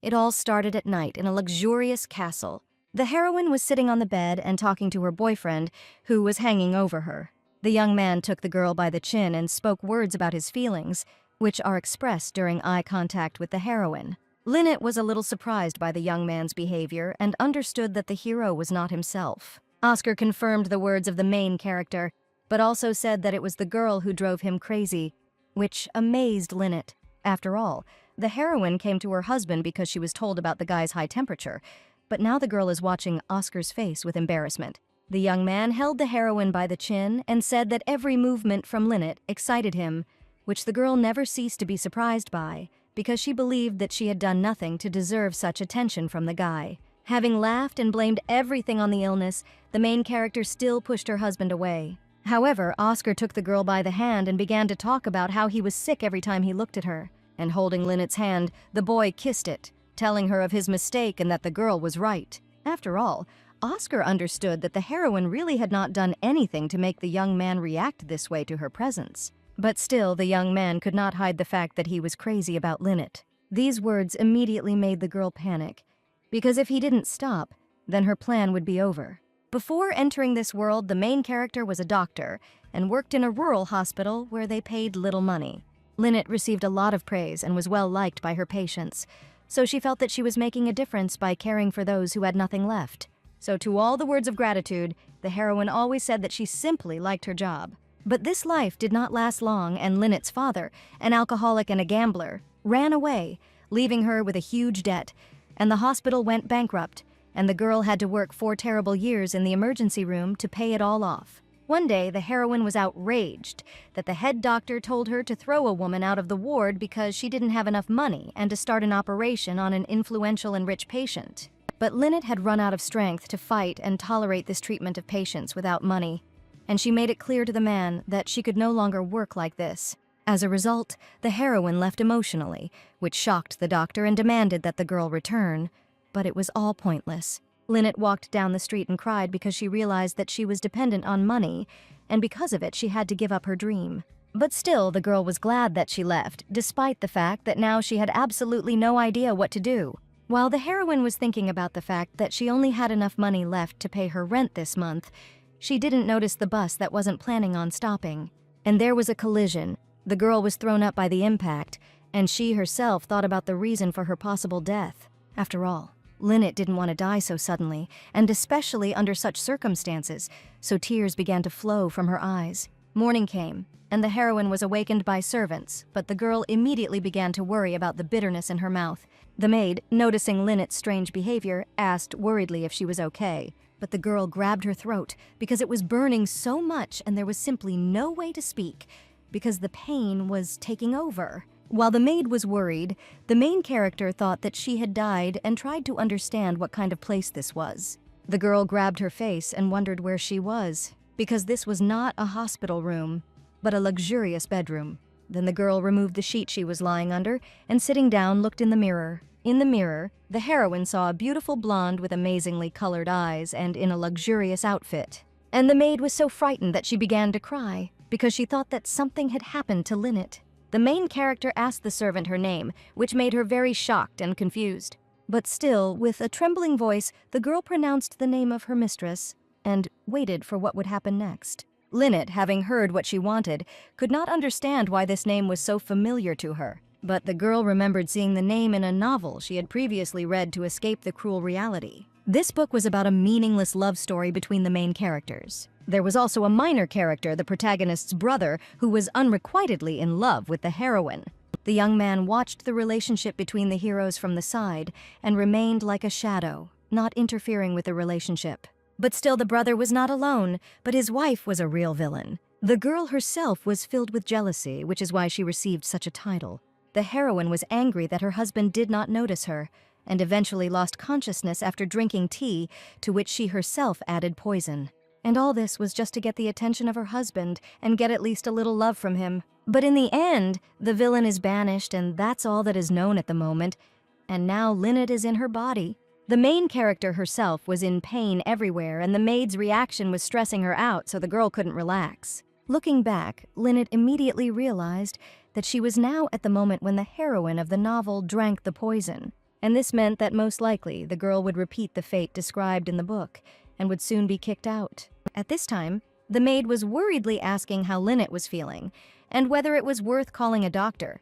It all started at night in a luxurious castle. The heroine was sitting on the bed and talking to her boyfriend, who was hanging over her. The young man took the girl by the chin and spoke words about his feelings, which are expressed during eye contact with the heroine. Lynette was a little surprised by the young man's behavior and understood that the hero was not himself. Oscar confirmed the words of the main character, but also said that it was the girl who drove him crazy, which amazed Lynette. After all, the heroine came to her husband because she was told about the guy's high temperature, but now the girl is watching Oscar's face with embarrassment. The young man held the heroine by the chin and said that every movement from Lynette excited him, which the girl never ceased to be surprised by, because she believed that she had done nothing to deserve such attention from the guy. Having laughed and blamed everything on the illness, the main character still pushed her husband away. However, Oscar took the girl by the hand and began to talk about how he was sick every time he looked at her. And holding Lynette's hand, the boy kissed it, telling her of his mistake and that the girl was right. After all, Oscar understood that the heroine really had not done anything to make the young man react this way to her presence. But still, the young man could not hide the fact that he was crazy about Lynette. These words immediately made the girl panic, because if he didn't stop, then her plan would be over. Before entering this world, the main character was a doctor and worked in a rural hospital where they paid little money. Lynette received a lot of praise and was well liked by her patients, so she felt that she was making a difference by caring for those who had nothing left. So to all the words of gratitude, the heroine always said that she simply liked her job. But this life did not last long, and Lynette's father, an alcoholic and a gambler, ran away, leaving her with a huge debt, and the hospital went bankrupt, and the girl had to work 4 terrible years in the emergency room to pay it all off. One day, the heroine was outraged that the head doctor told her to throw a woman out of the ward because she didn't have enough money and to start an operation on an influential and rich patient. But Lynette had run out of strength to fight and tolerate this treatment of patients without money, and she made it clear to the man that she could no longer work like this. As a result, the heroine left emotionally, which shocked the doctor and demanded that the girl return, but it was all pointless. Lynette walked down the street and cried because she realized that she was dependent on money, and because of it she had to give up her dream. But still, the girl was glad that she left, despite the fact that now she had absolutely no idea what to do. While the heroine was thinking about the fact that she only had enough money left to pay her rent this month, she didn't notice the bus that wasn't planning on stopping. And there was a collision. The girl was thrown up by the impact, and she herself thought about the reason for her possible death. After all, Lynette didn't want to die so suddenly, and especially under such circumstances, so tears began to flow from her eyes. Morning came, and the heroine was awakened by servants, but the girl immediately began to worry about the bitterness in her mouth. The maid, noticing Lynette's strange behavior, asked worriedly if she was okay, but the girl grabbed her throat because it was burning so much and there was simply no way to speak, because the pain was taking over. While the maid was worried, the main character thought that she had died and tried to understand what kind of place this was. The girl grabbed her face and wondered where she was, because this was not a hospital room, but a luxurious bedroom. Then the girl removed the sheet she was lying under and, sitting down, looked in the mirror. In the mirror, the heroine saw a beautiful blonde with amazingly colored eyes and in a luxurious outfit. And the maid was so frightened that she began to cry, because she thought that something had happened to Lynette. The main character asked the servant her name, which made her very shocked and confused. But still, with a trembling voice, the girl pronounced the name of her mistress and waited for what would happen next. Lynette, having heard what she wanted, could not understand why this name was so familiar to her. But the girl remembered seeing the name in a novel she had previously read to escape the cruel reality. This book was about a meaningless love story between the main characters. There was also a minor character, the protagonist's brother, who was unrequitedly in love with the heroine. The young man watched the relationship between the heroes from the side and remained like a shadow, not interfering with the relationship. But still, the brother was not alone, but his wife was a real villain. The girl herself was filled with jealousy, which is why she received such a title. The heroine was angry that her husband did not notice her, and eventually lost consciousness after drinking tea, to which she herself added poison. And all this was just to get the attention of her husband and get at least a little love from him. But in the end, the villain is banished, and that's all that is known at the moment. And now Lynette is in her body. The main character herself was in pain everywhere, and the maid's reaction was stressing her out, so the girl couldn't relax. Looking back, Lynette immediately realized that she was now at the moment when the heroine of the novel drank the poison. and this meant that most likely the girl would repeat the fate described in the book and would soon be kicked out. At this time, the maid was worriedly asking how Lynette was feeling and whether it was worth calling a doctor.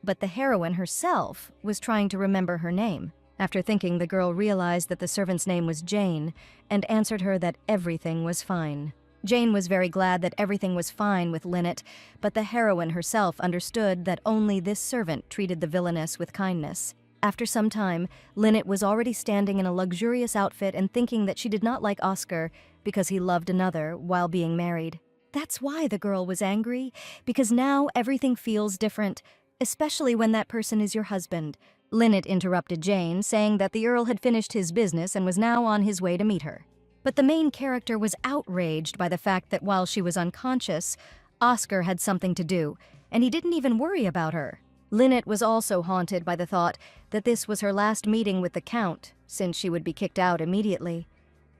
But the heroine herself was trying to remember her name. After thinking, the girl realized that the servant's name was Jane and answered her that everything was fine. Jane was very glad that everything was fine with Lynette, but the heroine herself understood that only this servant treated the villainess with kindness. After some time, Lynette was already standing in a luxurious outfit and thinking that she did not like Oscar because he loved another while being married. That's why the girl was angry, because now everything feels different, especially when that person is your husband. Lynette interrupted Jane, saying that the Earl had finished his business and was now on his way to meet her. But the main character was outraged by the fact that while she was unconscious, Oscar had something to do, and he didn't even worry about her. Lynette was also haunted by the thought that this was her last meeting with the Count, since she would be kicked out immediately.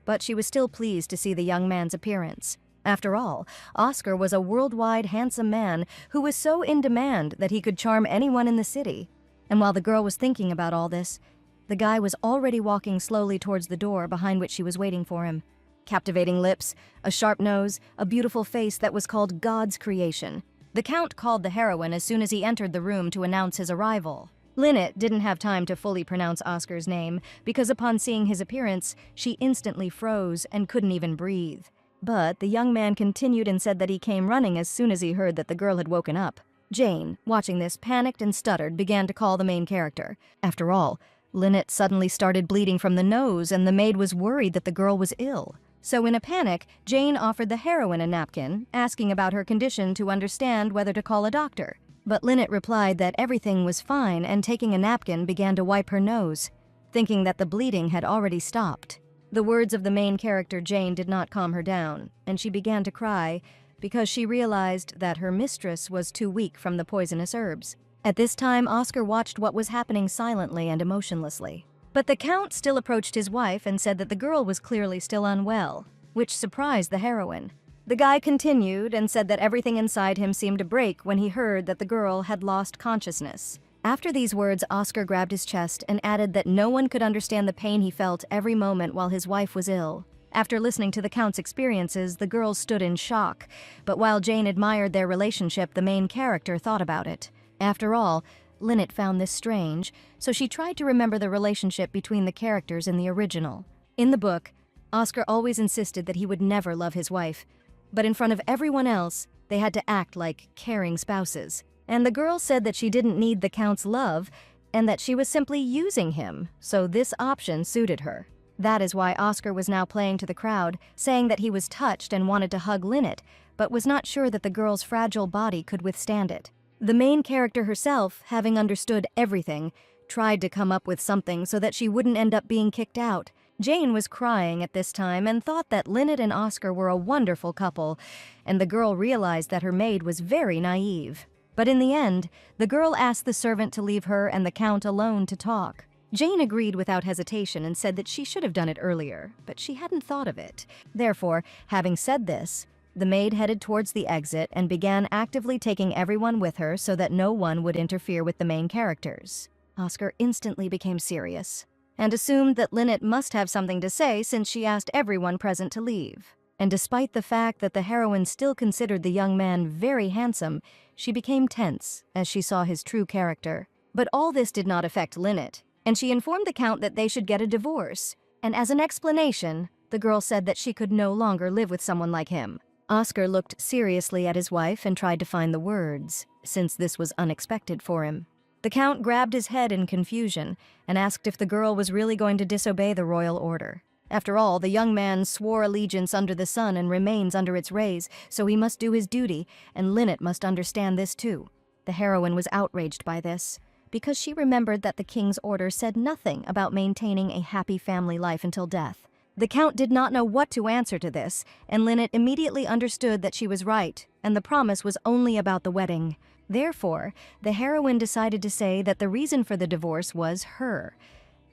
But she was still pleased to see the young man's appearance. After all, Oscar was a worldwide handsome man who was so in demand that he could charm anyone in the city. And while the girl was thinking about all this, the guy was already walking slowly towards the door behind which she was waiting for him. Captivating lips, a sharp nose, a beautiful face that was called God's creation. The Count called the heroine as soon as he entered the room to announce his arrival. Lynette didn't have time to fully pronounce Oscar's name because upon seeing his appearance, she instantly froze and couldn't even breathe. But the young man continued and said that he came running as soon as he heard that the girl had woken up. Jane, watching this, panicked and stuttered, began to call the main character. After all, Lynette suddenly started bleeding from the nose and the maid was worried that the girl was ill. So in a panic, Jane offered the heroine a napkin, asking about her condition to understand whether to call a doctor. But Lynette replied that everything was fine and taking a napkin began to wipe her nose, thinking that the bleeding had already stopped. The words of the main character Jane did not calm her down, and she began to cry because she realized that her mistress was too weak from the poisonous herbs. At this time, Oscar watched what was happening silently and emotionlessly. But the Count still approached his wife and said that the girl was clearly still unwell, which surprised the heroine. The guy continued and said that everything inside him seemed to break when he heard that the girl had lost consciousness. After these words, Oscar grabbed his chest and added that no one could understand the pain he felt every moment while his wife was ill. After listening to the Count's experiences, the girls stood in shock, but while Jane admired their relationship, the main character thought about it. After all, Lynette found this strange, so she tried to remember the relationship between the characters in the original. In the book, Oscar always insisted that he would never love his wife, but in front of everyone else, they had to act like caring spouses. And the girl said that she didn't need the Count's love, and that she was simply using him, so this option suited her. That is why Oscar was now playing to the crowd, saying that he was touched and wanted to hug Lynette, but was not sure that the girl's fragile body could withstand it. The main character herself, having understood everything, tried to come up with something so that she wouldn't end up being kicked out. Jane was crying at this time and thought that Lynette and Oscar were a wonderful couple, and the girl realized that her maid was very naive. But in the end, the girl asked the servant to leave her and the Count alone to talk. Jane agreed without hesitation and said that she should have done it earlier, but she hadn't thought of it. Therefore, having said this, the maid headed towards the exit and began actively taking everyone with her so that no one would interfere with the main characters. Oscar instantly became serious and assumed that Lynette must have something to say since she asked everyone present to leave. And despite the fact that the heroine still considered the young man very handsome, she became tense as she saw his true character. But all this did not affect Lynette, and she informed the Count that they should get a divorce. And as an explanation, the girl said that she could no longer live with someone like him. Oscar looked seriously at his wife and tried to find the words, since this was unexpected for him. The Count grabbed his head in confusion and asked if the girl was really going to disobey the royal order. After all, the young man swore allegiance under the sun and remains under its rays, so he must do his duty, and Lynette must understand this too. The heroine was outraged by this, because she remembered that the king's order said nothing about maintaining a happy family life until death. The Count did not know what to answer to this, and Lynette immediately understood that she was right, and the promise was only about the wedding. Therefore, the heroine decided to say that the reason for the divorce was her,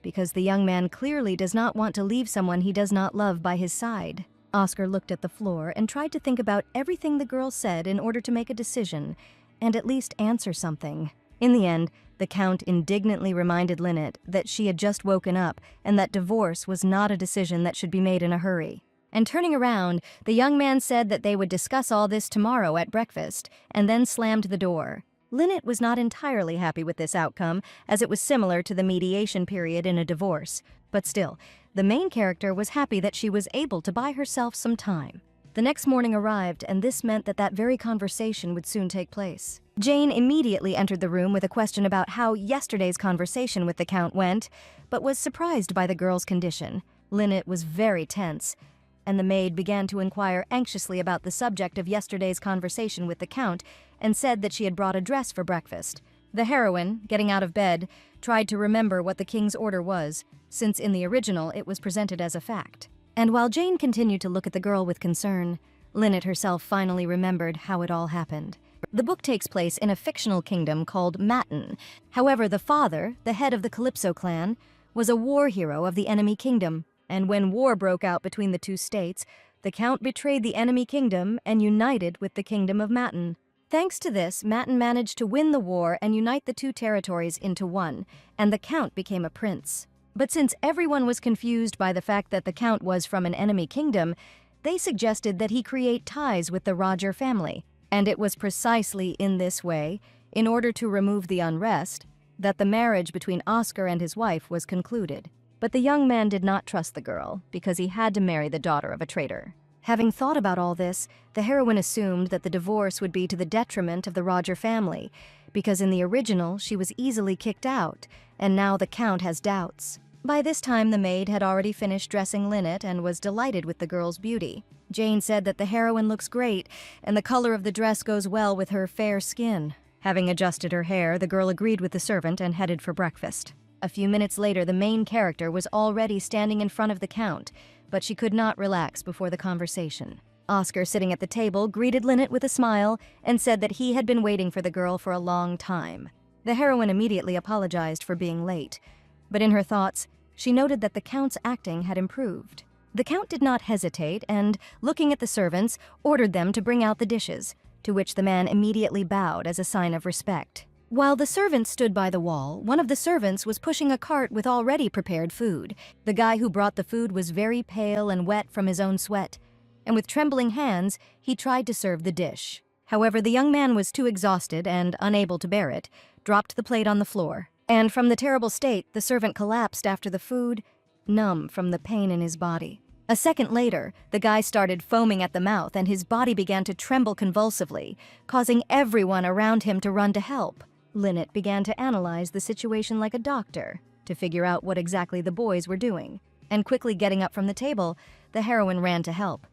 because the young man clearly does not want to leave someone he does not love by his side. Oscar looked at the floor and tried to think about everything the girl said in order to make a decision, and at least answer something. In the end, The Count indignantly reminded Lynette that she had just woken up and that divorce was not a decision that should be made in a hurry. And turning around, the young man said that they would discuss all this tomorrow at breakfast, and then slammed the door. Lynette was not entirely happy with this outcome, as it was similar to the mediation period in a divorce. But still, the main character was happy that she was able to buy herself some time. The next morning arrived, and this meant that that very conversation would soon take place. Jane immediately entered the room with a question about how yesterday's conversation with the Count went, but was surprised by the girl's condition. Lynette was very tense, and the maid began to inquire anxiously about the subject of yesterday's conversation with the Count and said that she had brought a dress for breakfast. The heroine, getting out of bed, tried to remember what the king's order was, since in the original it was presented as a fact. And while Jane continued to look at the girl with concern, Lynette herself finally remembered how it all happened. The book takes place in a fictional kingdom called Matin. However, the father, the head of the Calypso clan, was a war hero of the enemy kingdom, and when war broke out between the two states, the Count betrayed the enemy kingdom and united with the kingdom of Matin. Thanks to this, Matin managed to win the war and unite the two territories into one, and the Count became a prince. But since everyone was confused by the fact that the Count was from an enemy kingdom, they suggested that he create ties with the Roger family. And it was precisely in this way, in order to remove the unrest, that the marriage between Oscar and his wife was concluded. But the young man did not trust the girl, because he had to marry the daughter of a traitor. Having thought about all this, the heroine assumed that the divorce would be to the detriment of the Roger family, because in the original she was easily kicked out, and now the Count has doubts. By this time the maid had already finished dressing Lynette and was delighted with the girl's beauty. Jane said that the heroine looks great, and the color of the dress goes well with her fair skin. Having adjusted her hair, the girl agreed with the servant and headed for breakfast. A few minutes later, the main character was already standing in front of the Count, but she could not relax before the conversation. Oscar, sitting at the table, greeted Lynette with a smile and said that he had been waiting for the girl for a long time. The heroine immediately apologized for being late, but in her thoughts, she noted that the Count's acting had improved. The Count did not hesitate and, looking at the servants, ordered them to bring out the dishes, to which the man immediately bowed as a sign of respect. While the servants stood by the wall, one of the servants was pushing a cart with already prepared food. The guy who brought the food was very pale and wet from his own sweat, and with trembling hands, he tried to serve the dish. However, the young man was too exhausted and, unable to bear it, dropped the plate on the floor. And from the terrible state, the servant collapsed after the food, numb from the pain in his body. A second later, the guy started foaming at the mouth and his body began to tremble convulsively, causing everyone around him to run to help. Lynette began to analyze the situation like a doctor, to figure out what exactly the boys were doing. And quickly getting up from the table, the heroine ran to help.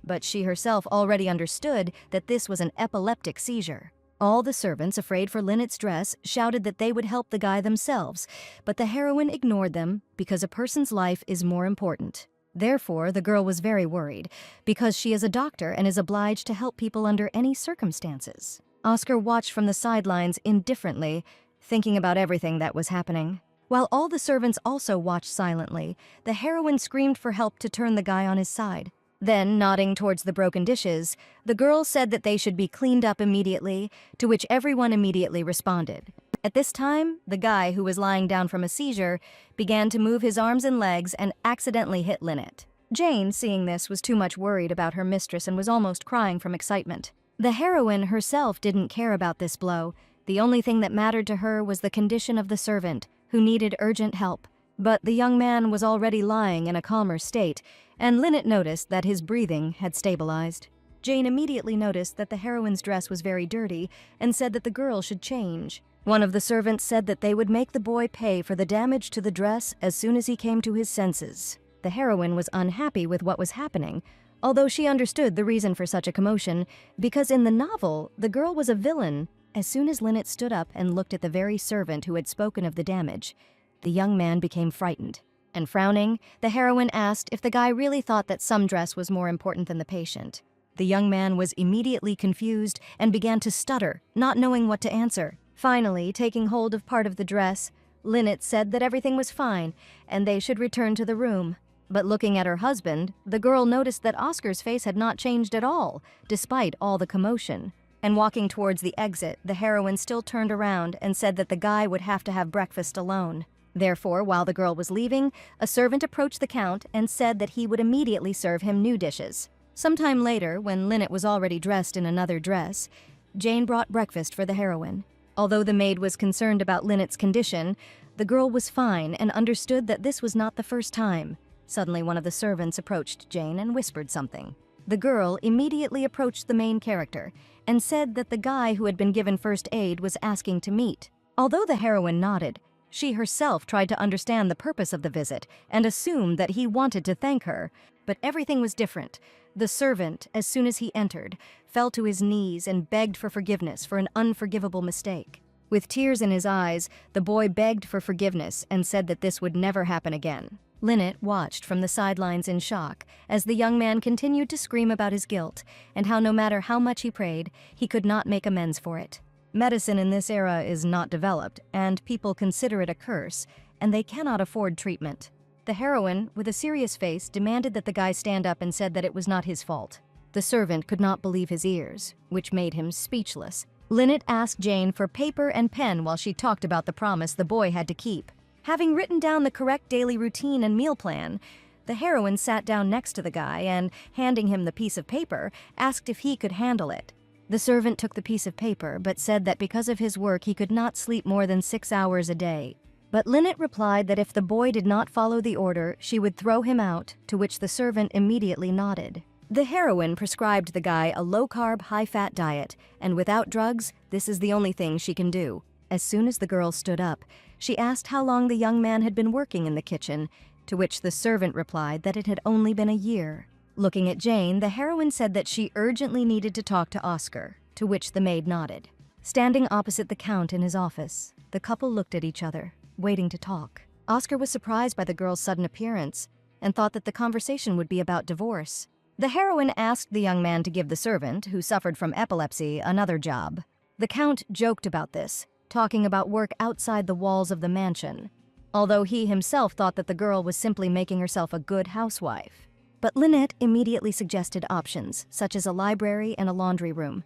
But she herself already understood that this was an epileptic seizure. All the servants, afraid for Lynette's dress, shouted that they would help the guy themselves, but the heroine ignored them because a person's life is more important. Therefore, the girl was very worried, because she is a doctor and is obliged to help people under any circumstances. Oscar watched from the sidelines indifferently, thinking about everything that was happening. While all the servants also watched silently, the heroine screamed for help to turn the guy on his side. Then, nodding towards the broken dishes, the girl said that they should be cleaned up immediately, to which everyone immediately responded. At this time, the guy, who was lying down from a seizure, began to move his arms and legs and accidentally hit Lynette. Jane, seeing this, was too much worried about her mistress and was almost crying from excitement. The heroine herself didn't care about this blow. The only thing that mattered to her was the condition of the servant, who needed urgent help. But the young man was already lying in a calmer state, and Lynette noticed that his breathing had stabilized. Jane immediately noticed that the heroine's dress was very dirty and said that the girl should change. One of the servants said that they would make the boy pay for the damage to the dress as soon as he came to his senses. The heroine was unhappy with what was happening, although she understood the reason for such a commotion, because in the novel, the girl was a villain. As soon as Lynette stood up and looked at the very servant who had spoken of the damage, the young man became frightened. And frowning, the heroine asked if the guy really thought that some dress was more important than the patient. The young man was immediately confused and began to stutter, not knowing what to answer. Finally, taking hold of part of the dress, Lynette said that everything was fine and they should return to the room. But looking at her husband, the girl noticed that Oscar's face had not changed at all, despite all the commotion. and walking towards the exit, the heroine still turned around and said that the guy would have to have breakfast alone. Therefore, while the girl was leaving, a servant approached the Count and said that he would immediately serve him new dishes. Sometime later, when Lynette was already dressed in another dress, Jane brought breakfast for the heroine. Although the maid was concerned about Lynette's condition, the girl was fine and understood that this was not the first time. Suddenly, one of the servants approached Jane and whispered something. The girl immediately approached the main character and said that the guy who had been given first aid was asking to meet. Although the heroine nodded, she herself tried to understand the purpose of the visit and assumed that he wanted to thank her. But everything was different. The servant, as soon as he entered, fell to his knees and begged for forgiveness for an unforgivable mistake. With tears in his eyes, the boy begged for forgiveness and said that this would never happen again. Lynette watched from the sidelines in shock as the young man continued to scream about his guilt and how no matter how much he prayed, he could not make amends for it. Medicine in this era is not developed, and people consider it a curse, and they cannot afford treatment. The heroine, with a serious face, demanded that the guy stand up and said that it was not his fault. The servant could not believe his ears, which made him speechless. Lynette asked Jane for paper and pen while she talked about the promise the boy had to keep. Having written down the correct daily routine and meal plan, the heroine sat down next to the guy and, handing him the piece of paper, asked if he could handle it. The servant took the piece of paper, but said that because of his work he could not sleep more than 6 hours a day. But Lynette replied that if the boy did not follow the order, she would throw him out, to which the servant immediately nodded. The heroine prescribed the guy a low-carb, high-fat diet, and without drugs, this is the only thing she can do. As soon as the girl stood up, she asked how long the young man had been working in the kitchen, to which the servant replied that it had only been a year. Looking at Jane, the heroine said that she urgently needed to talk to Oscar, to which the maid nodded. Standing opposite the Count in his office, the couple looked at each other, waiting to talk. Oscar was surprised by the girl's sudden appearance and thought that the conversation would be about divorce. The heroine asked the young man to give the servant, who suffered from epilepsy, another job. The Count joked about this, talking about work outside the walls of the mansion, although he himself thought that the girl was simply making herself a good housewife. But Lynette immediately suggested options, such as a library and a laundry room,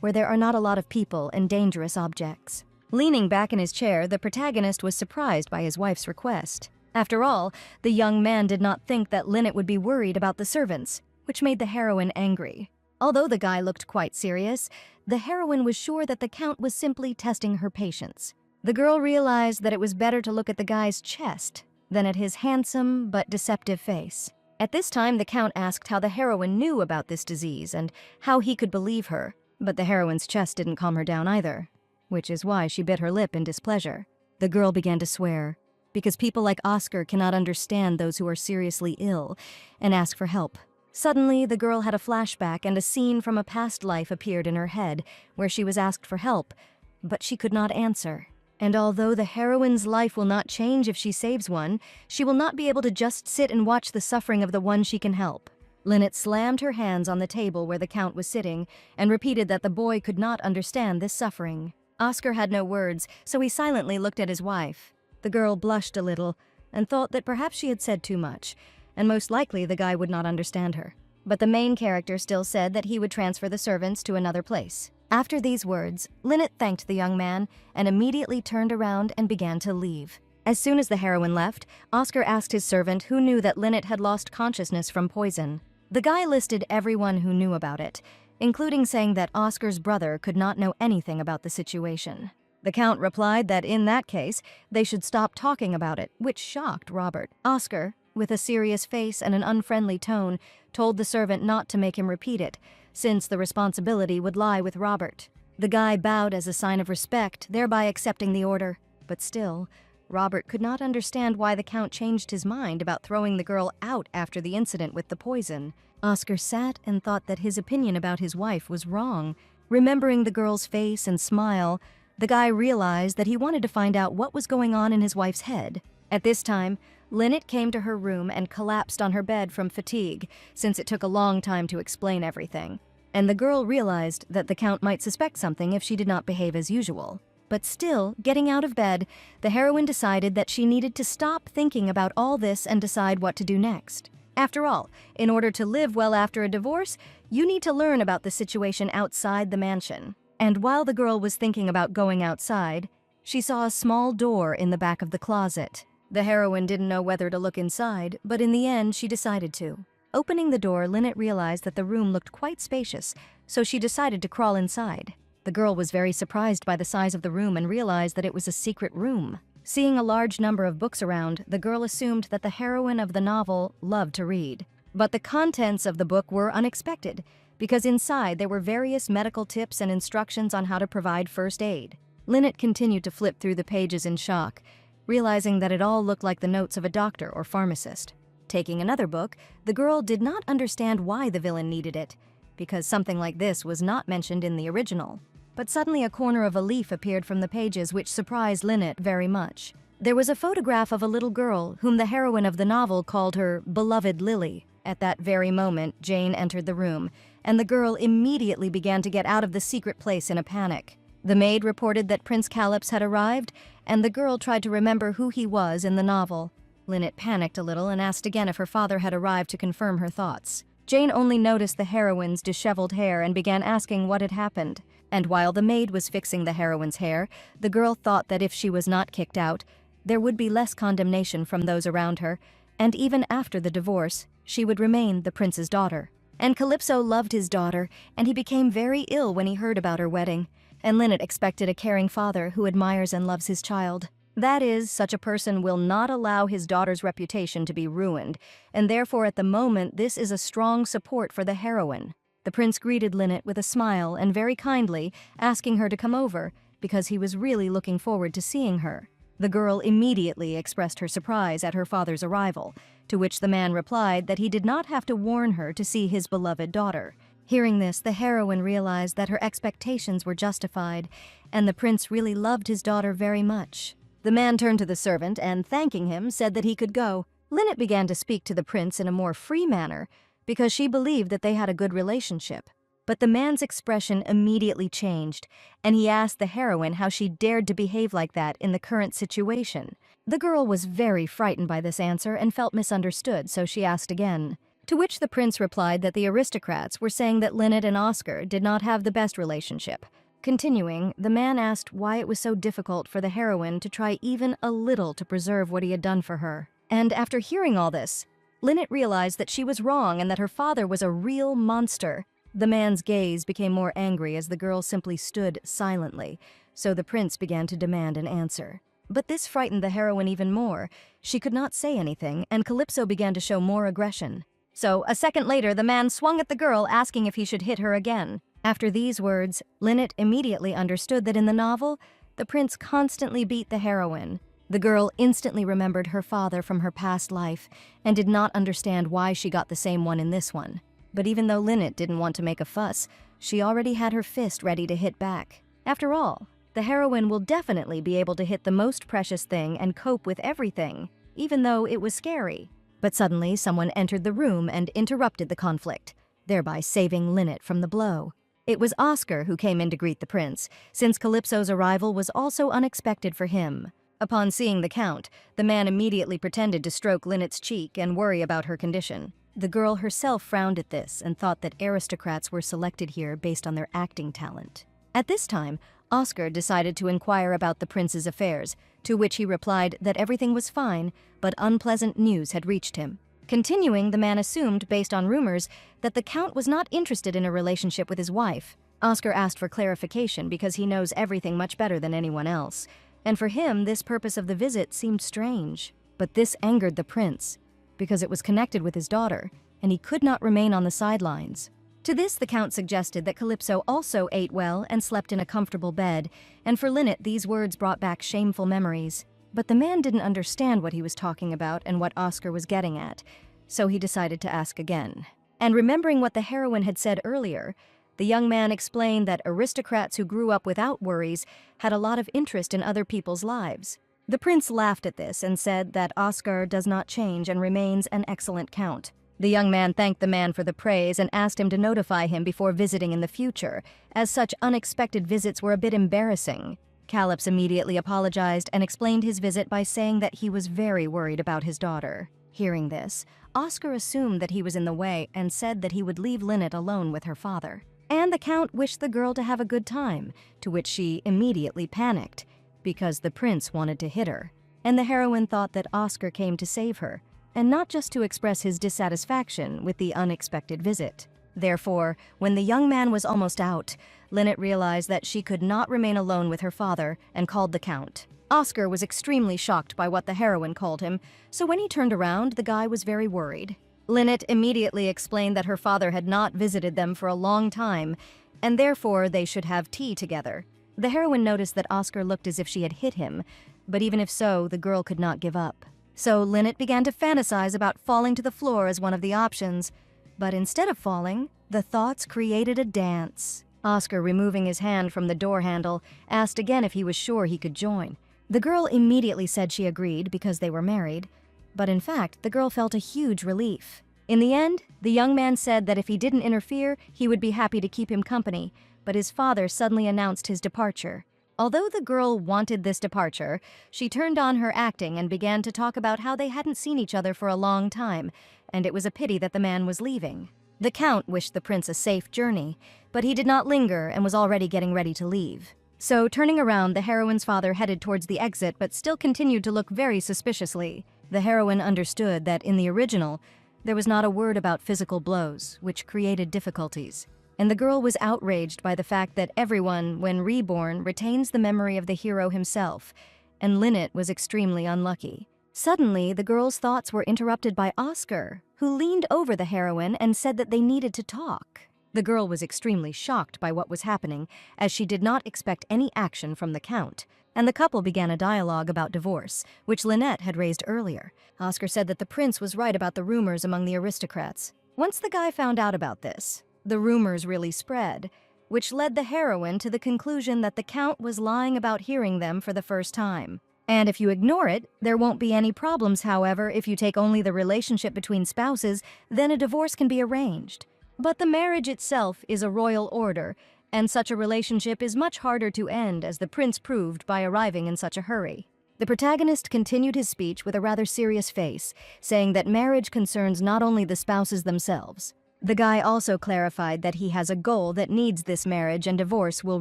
where there are not a lot of people and dangerous objects. Leaning back in his chair, the protagonist was surprised by his wife's request. After all, the young man did not think that Lynette would be worried about the servants, which made the heroine angry. Although the guy looked quite serious, the heroine was sure that the Count was simply testing her patience. The girl realized that it was better to look at the guy's chest than at his handsome but deceptive face. At this time, the Count asked how the heroine knew about this disease and how he could believe her, but the heroine's chest didn't calm her down either, which is why she bit her lip in displeasure. The girl began to swear, because people like Oscar cannot understand those who are seriously ill, and ask for help. Suddenly, the girl had a flashback and a scene from a past life appeared in her head, where she was asked for help, but she could not answer. And although the heroine's life will not change if she saves one, she will not be able to just sit and watch the suffering of the one she can help. Lynette slammed her hands on the table where the Count was sitting and repeated that the boy could not understand this suffering. Oscar had no words, so he silently looked at his wife. The girl blushed a little and thought that perhaps she had said too much, and most likely the guy would not understand her. But the main character still said that he would transfer the servants to another place. After these words, Lynette thanked the young man and immediately turned around and began to leave. As soon as the heroine left, Oscar asked his servant who knew that Lynette had lost consciousness from poison. The guy listed everyone who knew about it, including saying that Oscar's brother could not know anything about the situation. The Count replied that in that case, they should stop talking about it, which shocked Robert. Oscar, with a serious face and an unfriendly tone, told the servant not to make him repeat it, since the responsibility would lie with Robert. The guy bowed as a sign of respect, thereby accepting the order. But still, Robert could not understand why the Count changed his mind about throwing the girl out after the incident with the poison. Oscar sat and thought that his opinion about his wife was wrong. Remembering the girl's face and smile, the guy realized that he wanted to find out what was going on in his wife's head. At this time, Lynette came to her room and collapsed on her bed from fatigue, since it took a long time to explain everything. And the girl realized that the Count might suspect something if she did not behave as usual. But still, getting out of bed, the heroine decided that she needed to stop thinking about all this and decide what to do next. After all, in order to live well after a divorce, you need to learn about the situation outside the mansion. And while the girl was thinking about going outside, she saw a small door in the back of the closet. The heroine didn't know whether to look inside, but in the end she decided to. Opening the door, Lynette realized that the room looked quite spacious, so she decided to crawl inside. The girl was very surprised by the size of the room and realized that it was a secret room. Seeing a large number of books around, the girl assumed that the heroine of the novel loved to read. But the contents of the book were unexpected, because inside there were various medical tips and instructions on how to provide first aid. Lynette continued to flip through the pages in shock, realizing that it all looked like the notes of a doctor or pharmacist. Taking another book, the girl did not understand why the villain needed it, because something like this was not mentioned in the original. But suddenly a corner of a leaf appeared from the pages, which surprised Lynette very much. There was a photograph of a little girl whom the heroine of the novel called her beloved Lily. At that very moment, Jane entered the room, and the girl immediately began to get out of the secret place in a panic. The maid reported that Prince Calypso had arrived, and the girl tried to remember who he was in the novel. Lynette panicked a little and asked again if her father had arrived to confirm her thoughts. Jane only noticed the heroine's disheveled hair and began asking what had happened. And while the maid was fixing the heroine's hair, the girl thought that if she was not kicked out, there would be less condemnation from those around her, and even after the divorce, she would remain the prince's daughter. And Calypso loved his daughter, and he became very ill when he heard about her wedding. And Lynette expected a caring father who admires and loves his child. That is, such a person will not allow his daughter's reputation to be ruined, and therefore at the moment this is a strong support for the heroine. The prince greeted Lynette with a smile and very kindly, asking her to come over, because he was really looking forward to seeing her. The girl immediately expressed her surprise at her father's arrival, to which the man replied that he did not have to warn her to see his beloved daughter. Hearing this, the heroine realized that her expectations were justified, and the prince really loved his daughter very much. The man turned to the servant and, thanking him, said that he could go. Lynette began to speak to the prince in a more free manner, because she believed that they had a good relationship. But the man's expression immediately changed, and he asked the heroine how she dared to behave like that in the current situation. The girl was very frightened by this answer and felt misunderstood, so she asked again. To which the prince replied that the aristocrats were saying that Lynette and Oscar did not have the best relationship. Continuing, the man asked why it was so difficult for the heroine to try even a little to preserve what he had done for her. And after hearing all this, Lynette realized that she was wrong and that her father was a real monster. The man's gaze became more angry as the girl simply stood silently, so the prince began to demand an answer. But this frightened the heroine even more. She could not say anything, and Calypso began to show more aggression. So, a second later, the man swung at the girl, asking if he should hit her again. After these words, Lynette immediately understood that in the novel, the prince constantly beat the heroine. The girl instantly remembered her father from her past life and did not understand why she got the same one in this one. But even though Lynette didn't want to make a fuss, she already had her fist ready to hit back. After all, the heroine will definitely be able to hit the most precious thing and cope with everything, even though it was scary. But suddenly someone entered the room and interrupted the conflict, thereby saving Lynette from the blow. It was Oscar who came in to greet the prince, since Calypso's arrival was also unexpected for him. Upon seeing the count, the man immediately pretended to stroke Lynette's cheek and worry about her condition. The girl herself frowned at this and thought that aristocrats were selected here based on their acting talent. At this time, Oscar decided to inquire about the prince's affairs, to which he replied that everything was fine, but unpleasant news had reached him. Continuing, the man assumed, based on rumors, that the count was not interested in a relationship with his wife. Oscar asked for clarification because he knows everything much better than anyone else, and for him this purpose of the visit seemed strange. But this angered the prince, because it was connected with his daughter, and he could not remain on the sidelines. To this, the count suggested that Calypso also ate well and slept in a comfortable bed, and for Lynette these words brought back shameful memories. But the man didn't understand what he was talking about and what Oscar was getting at, so he decided to ask again. And remembering what the heroine had said earlier, the young man explained that aristocrats who grew up without worries had a lot of interest in other people's lives. The prince laughed at this and said that Oscar does not change and remains an excellent count. The young man thanked the man for the praise and asked him to notify him before visiting in the future, as such unexpected visits were a bit embarrassing. Calypso immediately apologized and explained his visit by saying that he was very worried about his daughter. Hearing this, Oscar assumed that he was in the way and said that he would leave Lynette alone with her father. and the Count wished the girl to have a good time, to which she immediately panicked, because the prince wanted to hit her, and the heroine thought that Oscar came to save her, and not just to express his dissatisfaction with the unexpected visit. Therefore, when the young man was almost out, Lynette realized that she could not remain alone with her father and called the Count. Oscar was extremely shocked by what the heroine called him, so when he turned around, the guy was very worried. Lynette immediately explained that her father had not visited them for a long time, and therefore they should have tea together. The heroine noticed that Oscar looked as if she had hit him, but even if so, the girl could not give up. So Lynette began to fantasize about falling to the floor as one of the options. But instead of falling, the thoughts created a dance. Oscar, removing his hand from the door handle, asked again if he was sure he could join. The girl immediately said she agreed because they were married, but in fact, the girl felt a huge relief. In the end, the young man said that if he didn't interfere, he would be happy to keep him company, but his father suddenly announced his departure. Although the girl wanted this departure, she turned on her acting and began to talk about how they hadn't seen each other for a long time, and it was a pity that the man was leaving. The Count wished the prince a safe journey, but he did not linger and was already getting ready to leave. So, turning around, the heroine's father headed towards the exit but still continued to look very suspiciously. The heroine understood that in the original, there was not a word about physical blows, which created difficulties. And the girl was outraged by the fact that everyone, when reborn, retains the memory of the hero himself, and Lynette was extremely unlucky. Suddenly, the girl's thoughts were interrupted by Oscar, who leaned over the heroine and said that they needed to talk. The girl was extremely shocked by what was happening, as she did not expect any action from the Count, and the couple began a dialogue about divorce, which Lynette had raised earlier. Oscar said that the prince was right about the rumors among the aristocrats. Once the guy found out about this, the rumors really spread, which led the heroine to the conclusion that the Count was lying about hearing them for the first time. And if you ignore it, there won't be any problems, however, if you take only the relationship between spouses, then a divorce can be arranged. But the marriage itself is a royal order, and such a relationship is much harder to end, as the prince proved by arriving in such a hurry. The protagonist continued his speech with a rather serious face, saying that marriage concerns not only the spouses themselves. The guy also clarified that he has a goal that needs this marriage and divorce will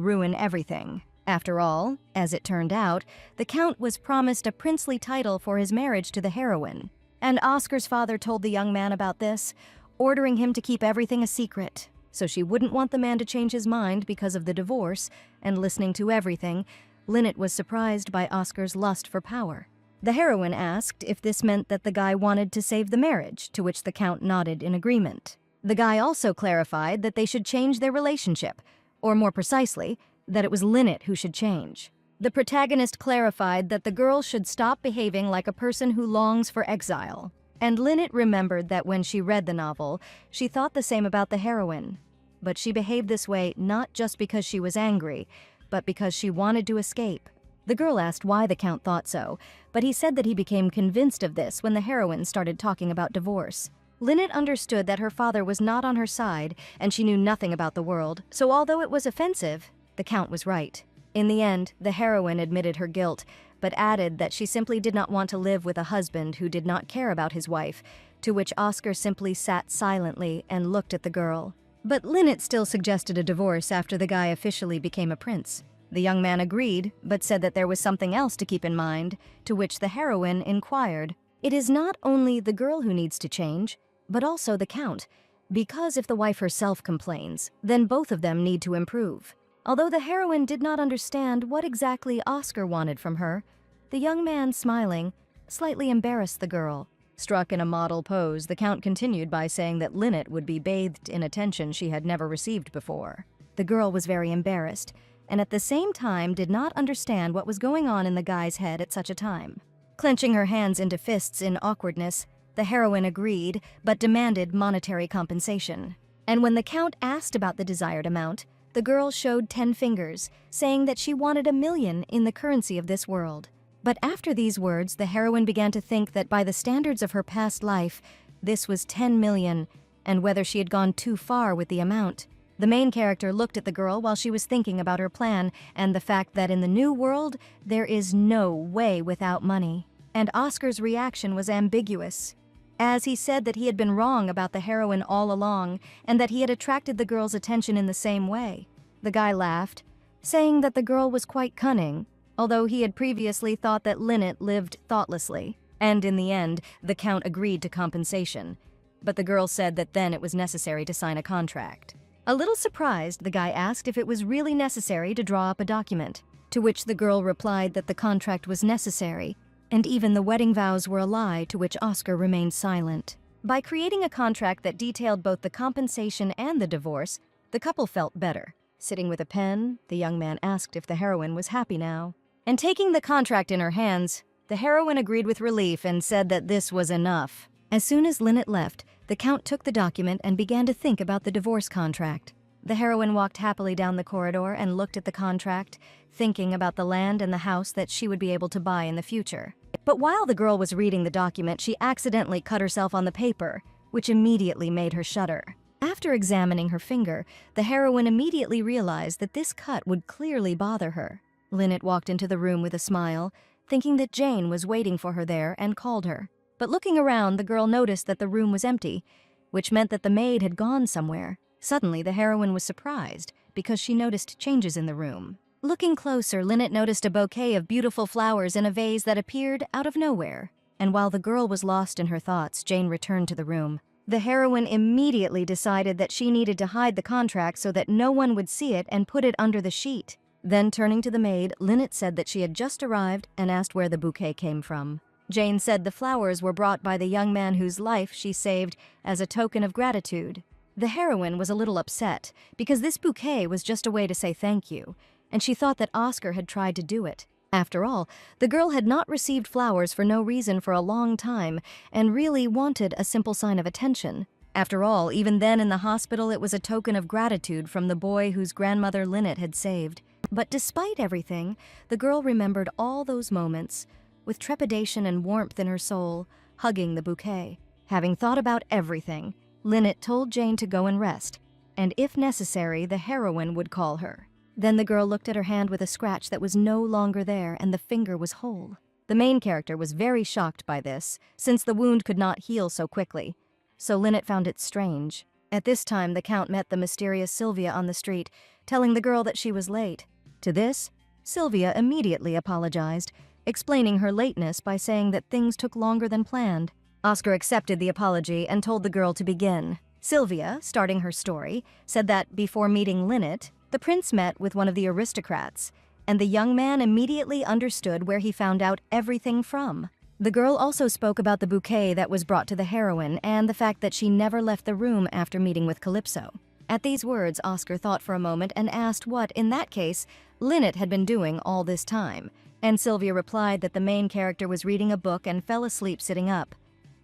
ruin everything. After all, as it turned out, the Count was promised a princely title for his marriage to the heroine. And Oscar's father told the young man about this, ordering him to keep everything a secret, so she wouldn't want the man to change his mind because of the divorce, and listening to everything, Lynette was surprised by Oscar's lust for power. The heroine asked if this meant that the guy wanted to save the marriage, to which the Count nodded in agreement. The guy also clarified that they should change their relationship, or more precisely, that it was Lynette who should change. The protagonist clarified that the girl should stop behaving like a person who longs for exile. And Lynette remembered that when she read the novel, she thought the same about the heroine. But she behaved this way not just because she was angry, but because she wanted to escape. The girl asked why the Count thought so, but he said that he became convinced of this when the heroine started talking about divorce. Lynette understood that her father was not on her side, and she knew nothing about the world, so although it was offensive, the Count was right. In the end, the heroine admitted her guilt, but added that she simply did not want to live with a husband who did not care about his wife, to which Oscar simply sat silently and looked at the girl. But Lynette still suggested a divorce after the guy officially became a prince. The young man agreed, but said that there was something else to keep in mind, to which the heroine inquired. It is not only the girl who needs to change, but also the Count, because if the wife herself complains, then both of them need to improve. Although the heroine did not understand what exactly Oscar wanted from her, the young man, smiling, slightly embarrassed the girl. Struck in a model pose, the Count continued by saying that Lynette would be bathed in attention she had never received before. The girl was very embarrassed, and at the same time did not understand what was going on in the guy's head at such a time. Clenching her hands into fists in awkwardness, the heroine agreed, but demanded monetary compensation. And when the Count asked about the desired amount, the girl showed 10 fingers, saying that she wanted 1,000,000 in the currency of this world. But after these words, the heroine began to think that by the standards of her past life, this was 10 million, and whether she had gone too far with the amount. The main character looked at the girl while she was thinking about her plan and the fact that in the new world, there is no way without money. And Oscar's reaction was ambiguous. as he said that he had been wrong about the heroine all along and that he had attracted the girl's attention in the same way. The guy laughed, saying that the girl was quite cunning, although he had previously thought that Lynette lived thoughtlessly. And in the end, the Count agreed to compensation. But the girl said that then it was necessary to sign a contract. A little surprised, the guy asked if it was really necessary to draw up a document, to which the girl replied that the contract was necessary, and even the wedding vows were a lie, to which Oscar remained silent. By creating a contract that detailed both the compensation and the divorce, the couple felt better. Sitting with a pen, the young man asked if the heroine was happy now. And taking the contract in her hands, the heroine agreed with relief and said that this was enough. As soon as Lynette left, the Count took the document and began to think about the divorce contract. The heroine walked happily down the corridor and looked at the contract, thinking about the land and the house that she would be able to buy in the future. But while the girl was reading the document, she accidentally cut herself on the paper, which immediately made her shudder. After examining her finger, the heroine immediately realized that this cut would clearly bother her. Lynette walked into the room with a smile, thinking that Jane was waiting for her there, and called her. But looking around, the girl noticed that the room was empty, which meant that the maid had gone somewhere. Suddenly, the heroine was surprised because she noticed changes in the room. Looking closer, Lynette noticed a bouquet of beautiful flowers in a vase that appeared out of nowhere. And while the girl was lost in her thoughts, Jane returned to the room. The heroine immediately decided that she needed to hide the contract so that no one would see it and put it under the sheet. Then, turning to the maid, Lynette said that she had just arrived and asked where the bouquet came from. Jane said the flowers were brought by the young man whose life she saved as a token of gratitude. The heroine was a little upset because this bouquet was just a way to say thank you, and she thought that Oscar had tried to do it. After all, the girl had not received flowers for no reason for a long time and really wanted a simple sign of attention. After all, even then in the hospital, it was a token of gratitude from the boy whose grandmother Lynette had saved. But despite everything, the girl remembered all those moments, with trepidation and warmth in her soul, hugging the bouquet. Having thought about everything, Lynette told Jane to go and rest, and if necessary, the heroine would call her. Then the girl looked at her hand with a scratch that was no longer there, and the finger was whole. The main character was very shocked by this, since the wound could not heal so quickly, so Lynette found it strange. At this time, the Count met the mysterious Sylvia on the street, telling the girl that she was late. To this, Sylvia immediately apologized, explaining her lateness by saying that things took longer than planned. Oscar accepted the apology and told the girl to begin. Sylvia, starting her story, said that before meeting Lynette, the prince met with one of the aristocrats, and the young man immediately understood where he found out everything from. The girl also spoke about the bouquet that was brought to the heroine and the fact that she never left the room after meeting with Calypso. At these words, Oscar thought for a moment and asked what, in that case, Lynette had been doing all this time, and Sylvia replied that the main character was reading a book and fell asleep sitting up.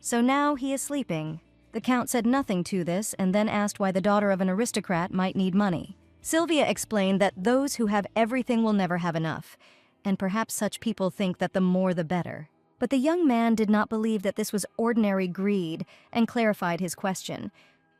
So now he is sleeping. The Count said nothing to this and then asked why the daughter of an aristocrat might need money. Sylvia explained that those who have everything will never have enough, and perhaps such people think that the more the better. But the young man did not believe that this was ordinary greed and clarified his question,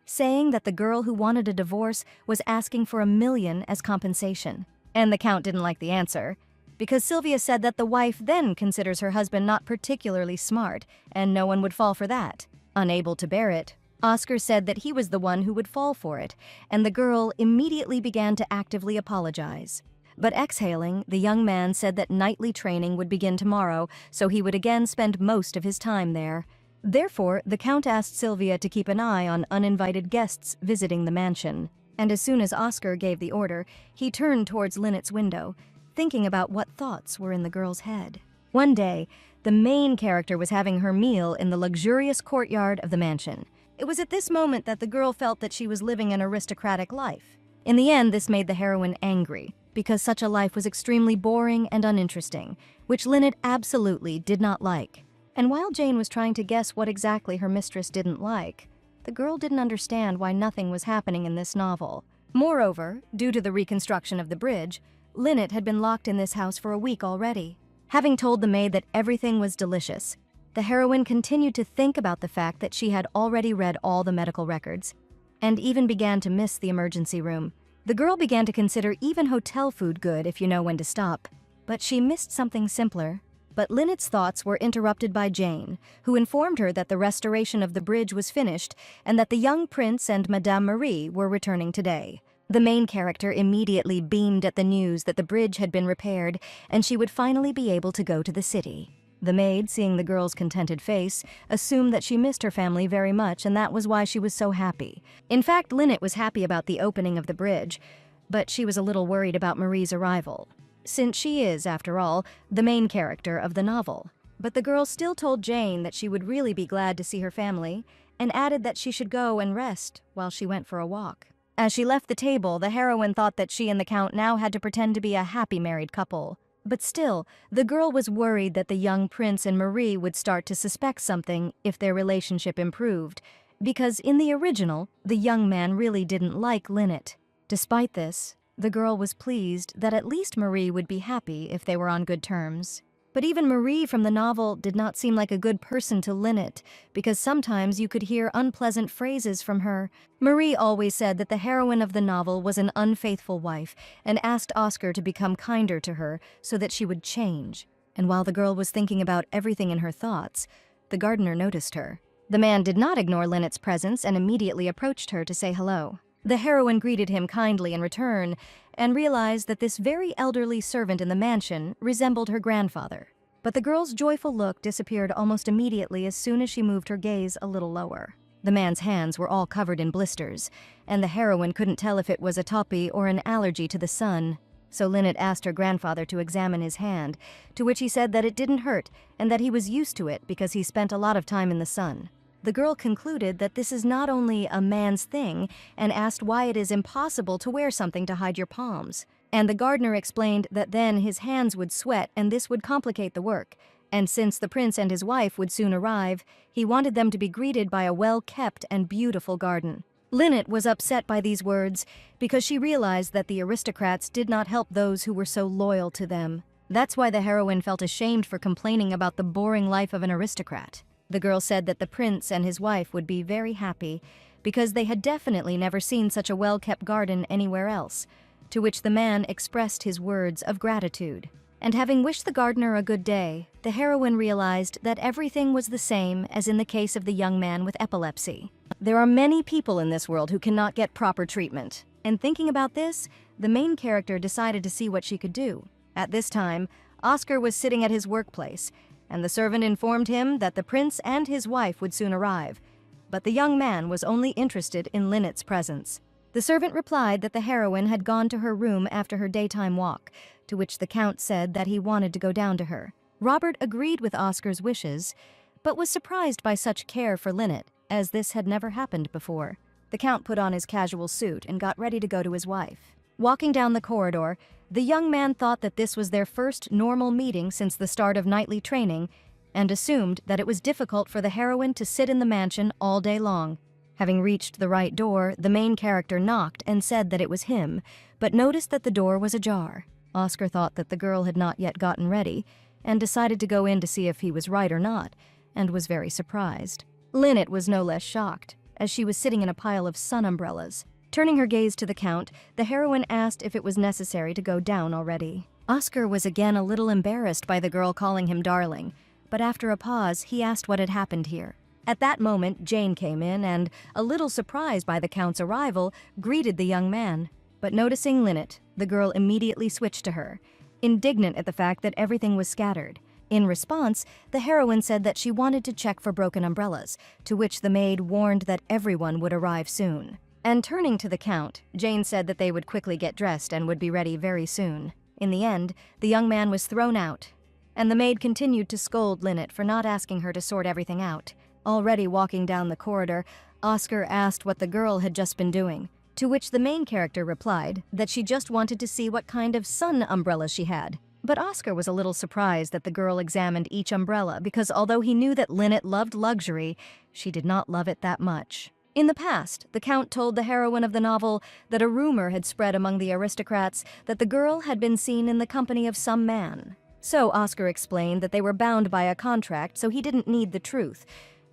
saying that the girl who wanted a divorce was asking for $1 million as compensation. And the Count didn't like the answer, because Sylvia said that the wife then considers her husband not particularly smart, and no one would fall for that. Unable to bear it, Oscar said that he was the one who would fall for it, and the girl immediately began to actively apologize. But exhaling, the young man said that nightly training would begin tomorrow, so he would again spend most of his time there. Therefore, the Count asked Sylvia to keep an eye on uninvited guests visiting the mansion. And as soon as Oscar gave the order, he turned towards Lynette's window, thinking about what thoughts were in the girl's head. One day, the main character was having her meal in the luxurious courtyard of the mansion. It was at this moment that the girl felt that she was living an aristocratic life. In the end, this made the heroine angry, because such a life was extremely boring and uninteresting, which Lynette absolutely did not like. And while Jane was trying to guess what exactly her mistress didn't like, the girl didn't understand why nothing was happening in this novel. Moreover, due to the reconstruction of the bridge, Lynette had been locked in this house for a week already. Having told the maid that everything was delicious, the heroine continued to think about the fact that she had already read all the medical records, and even began to miss the emergency room. The girl began to consider even hotel food good if you know when to stop. But she missed something simpler. But Lynette's thoughts were interrupted by Jane, who informed her that the restoration of the bridge was finished and that the young prince and Madame Marie were returning today. The main character immediately beamed at the news that the bridge had been repaired and she would finally be able to go to the city. The maid, seeing the girl's contented face, assumed that she missed her family very much and that was why she was so happy. In fact, Lynette was happy about the opening of the bridge, but she was a little worried about Marie's arrival, since she is, after all, the main character of the novel. But the girl still told Jane that she would really be glad to see her family and added that she should go and rest while she went for a walk. As she left the table, the heroine thought that she and the Count now had to pretend to be a happy married couple. But still, the girl was worried that the young prince and Marie would start to suspect something if their relationship improved, because in the original, the young man really didn't like Lynette. Despite this, the girl was pleased that at least Marie would be happy if they were on good terms. But even Marie from the novel did not seem like a good person to Lynette, because sometimes you could hear unpleasant phrases from her. Marie always said that the heroine of the novel was an unfaithful wife and asked Oscar to become kinder to her so that she would change. And while the girl was thinking about everything in her thoughts, the gardener noticed her. The man did not ignore Lynette's presence and immediately approached her to say hello. The heroine greeted him kindly in return and realized that this very elderly servant in the mansion resembled her grandfather. But the girl's joyful look disappeared almost immediately as soon as she moved her gaze a little lower. The man's hands were all covered in blisters, and the heroine couldn't tell if it was a topi or an allergy to the sun. So Lynette asked her grandfather to examine his hand, to which he said that it didn't hurt and that he was used to it because he spent a lot of time in the sun. The girl concluded that this is not only a man's thing and asked why it is impossible to wear something to hide your palms. And the gardener explained that then his hands would sweat and this would complicate the work. And since the prince and his wife would soon arrive, he wanted them to be greeted by a well-kept and beautiful garden. Lynette was upset by these words because she realized that the aristocrats did not help those who were so loyal to them. That's why the heroine felt ashamed for complaining about the boring life of an aristocrat. The girl said that the prince and his wife would be very happy because they had definitely never seen such a well-kept garden anywhere else, to which the man expressed his words of gratitude. And having wished the gardener a good day, the heroine realized that everything was the same as in the case of the young man with epilepsy. There are many people in this world who cannot get proper treatment. And thinking about this, the main character decided to see what she could do. At this time, Oscar was sitting at his workplace, and the servant informed him that the prince and his wife would soon arrive, but the young man was only interested in Lynette's presence. The servant replied that the heroine had gone to her room after her daytime walk, to which the Count said that he wanted to go down to her. Robert agreed with Oscar's wishes, but was surprised by such care for Lynette, as this had never happened before. The Count put on his casual suit and got ready to go to his wife. Walking down the corridor, the young man thought that this was their first normal meeting since the start of nightly training and assumed that it was difficult for the heroine to sit in the mansion all day long. Having reached the right door, the main character knocked and said that it was him, but noticed that the door was ajar. Oscar thought that the girl had not yet gotten ready and decided to go in to see if he was right or not, and was very surprised. Lynette was no less shocked, as she was sitting in a pile of sun umbrellas. Turning her gaze to the Count, the heroine asked if it was necessary to go down already. Oscar was again a little embarrassed by the girl calling him darling, but after a pause, he asked what had happened here. At that moment, Jane came in and, a little surprised by the Count's arrival, greeted the young man. But noticing Lynette, the girl immediately switched to her, indignant at the fact that everything was scattered. In response, the heroine said that she wanted to check for broken umbrellas, to which the maid warned that everyone would arrive soon. And turning to the Count, Jane said that they would quickly get dressed and would be ready very soon. In the end, the young man was thrown out, and the maid continued to scold Lynette for not asking her to sort everything out. Already walking down the corridor, Oscar asked what the girl had just been doing, to which the main character replied that she just wanted to see what kind of sun umbrella she had. But Oscar was a little surprised that the girl examined each umbrella because although he knew that Lynette loved luxury, she did not love it that much. In the past, the Count told the heroine of the novel that a rumor had spread among the aristocrats that the girl had been seen in the company of some man. So Oscar explained that they were bound by a contract, so he didn't need the truth.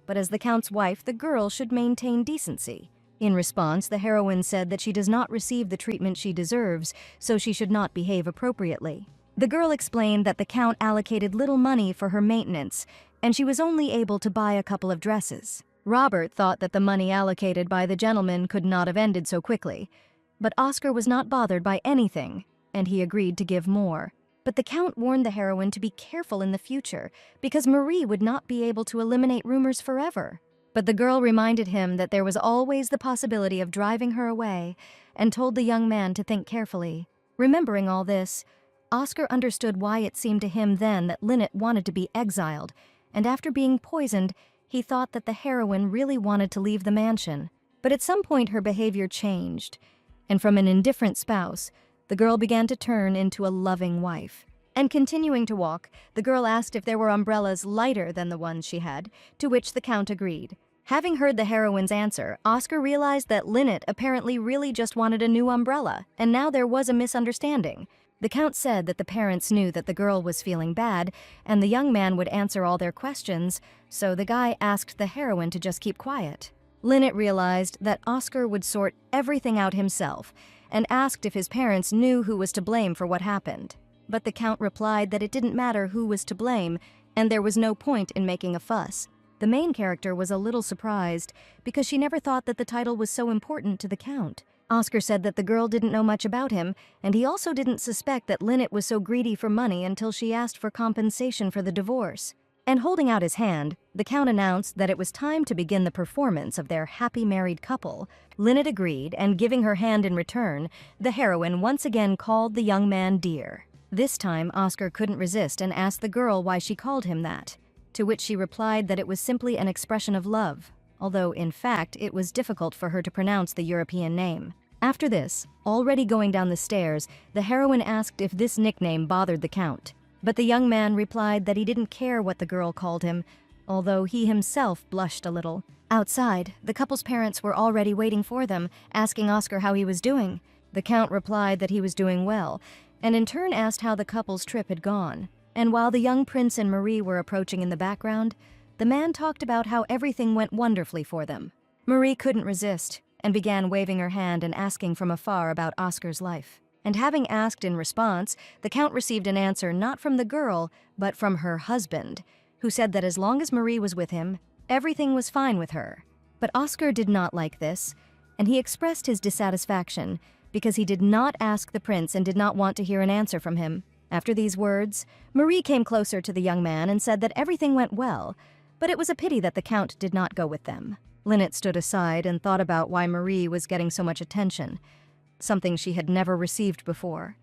But as the Count's wife, the girl should maintain decency. In response, the heroine said that she does not receive the treatment she deserves, so she should not behave appropriately. The girl explained that the Count allocated little money for her maintenance, and she was only able to buy a couple of dresses. Robert thought that the money allocated by the gentleman could not have ended so quickly, but Oscar was not bothered by anything, and he agreed to give more. But the Count warned the heroine to be careful in the future, because Marie would not be able to eliminate rumors forever. But the girl reminded him that there was always the possibility of driving her away, and told the young man to think carefully. Remembering all this, Oscar understood why it seemed to him then that Lynette wanted to be exiled, and after being poisoned, he thought that the heroine really wanted to leave the mansion. But at some point her behavior changed, and from an indifferent spouse, the girl began to turn into a loving wife. And continuing to walk, the girl asked if there were umbrellas lighter than the ones she had, to which the Count agreed. Having heard the heroine's answer, Oscar realized that Lynette apparently really just wanted a new umbrella, and now there was a misunderstanding. The Count said that the parents knew that the girl was feeling bad, and the young man would answer all their questions, so the guy asked the heroine to just keep quiet. Lynette realized that Oscar would sort everything out himself, and asked if his parents knew who was to blame for what happened. But the Count replied that it didn't matter who was to blame, and there was no point in making a fuss. The main character was a little surprised, because she never thought that the title was so important to the Count. Oscar said that the girl didn't know much about him, and he also didn't suspect that Lynette was so greedy for money until she asked for compensation for the divorce. And holding out his hand, the Count announced that it was time to begin the performance of their happy married couple. Lynette agreed, and giving her hand in return, the heroine once again called the young man dear. This time, Oscar couldn't resist and asked the girl why she called him that, to which she replied that it was simply an expression of love, although in fact it was difficult for her to pronounce the European name. After this, already going down the stairs, the heroine asked if this nickname bothered the Count. But the young man replied that he didn't care what the girl called him, although he himself blushed a little. Outside, the couple's parents were already waiting for them, asking Oscar how he was doing. The Count replied that he was doing well, and in turn asked how the couple's trip had gone. And while the young prince and Marie were approaching in the background, the man talked about how everything went wonderfully for them. Marie couldn't resist, and began waving her hand and asking from afar about Oscar's life. And having asked in response, the Count received an answer not from the girl, but from her husband, who said that as long as Marie was with him, everything was fine with her. But Oscar did not like this, and he expressed his dissatisfaction because he did not ask the prince and did not want to hear an answer from him. After these words, Marie came closer to the young man and said that everything went well, but it was a pity that the Count did not go with them. Lynette stood aside and thought about why Marie was getting so much attention, something she had never received before,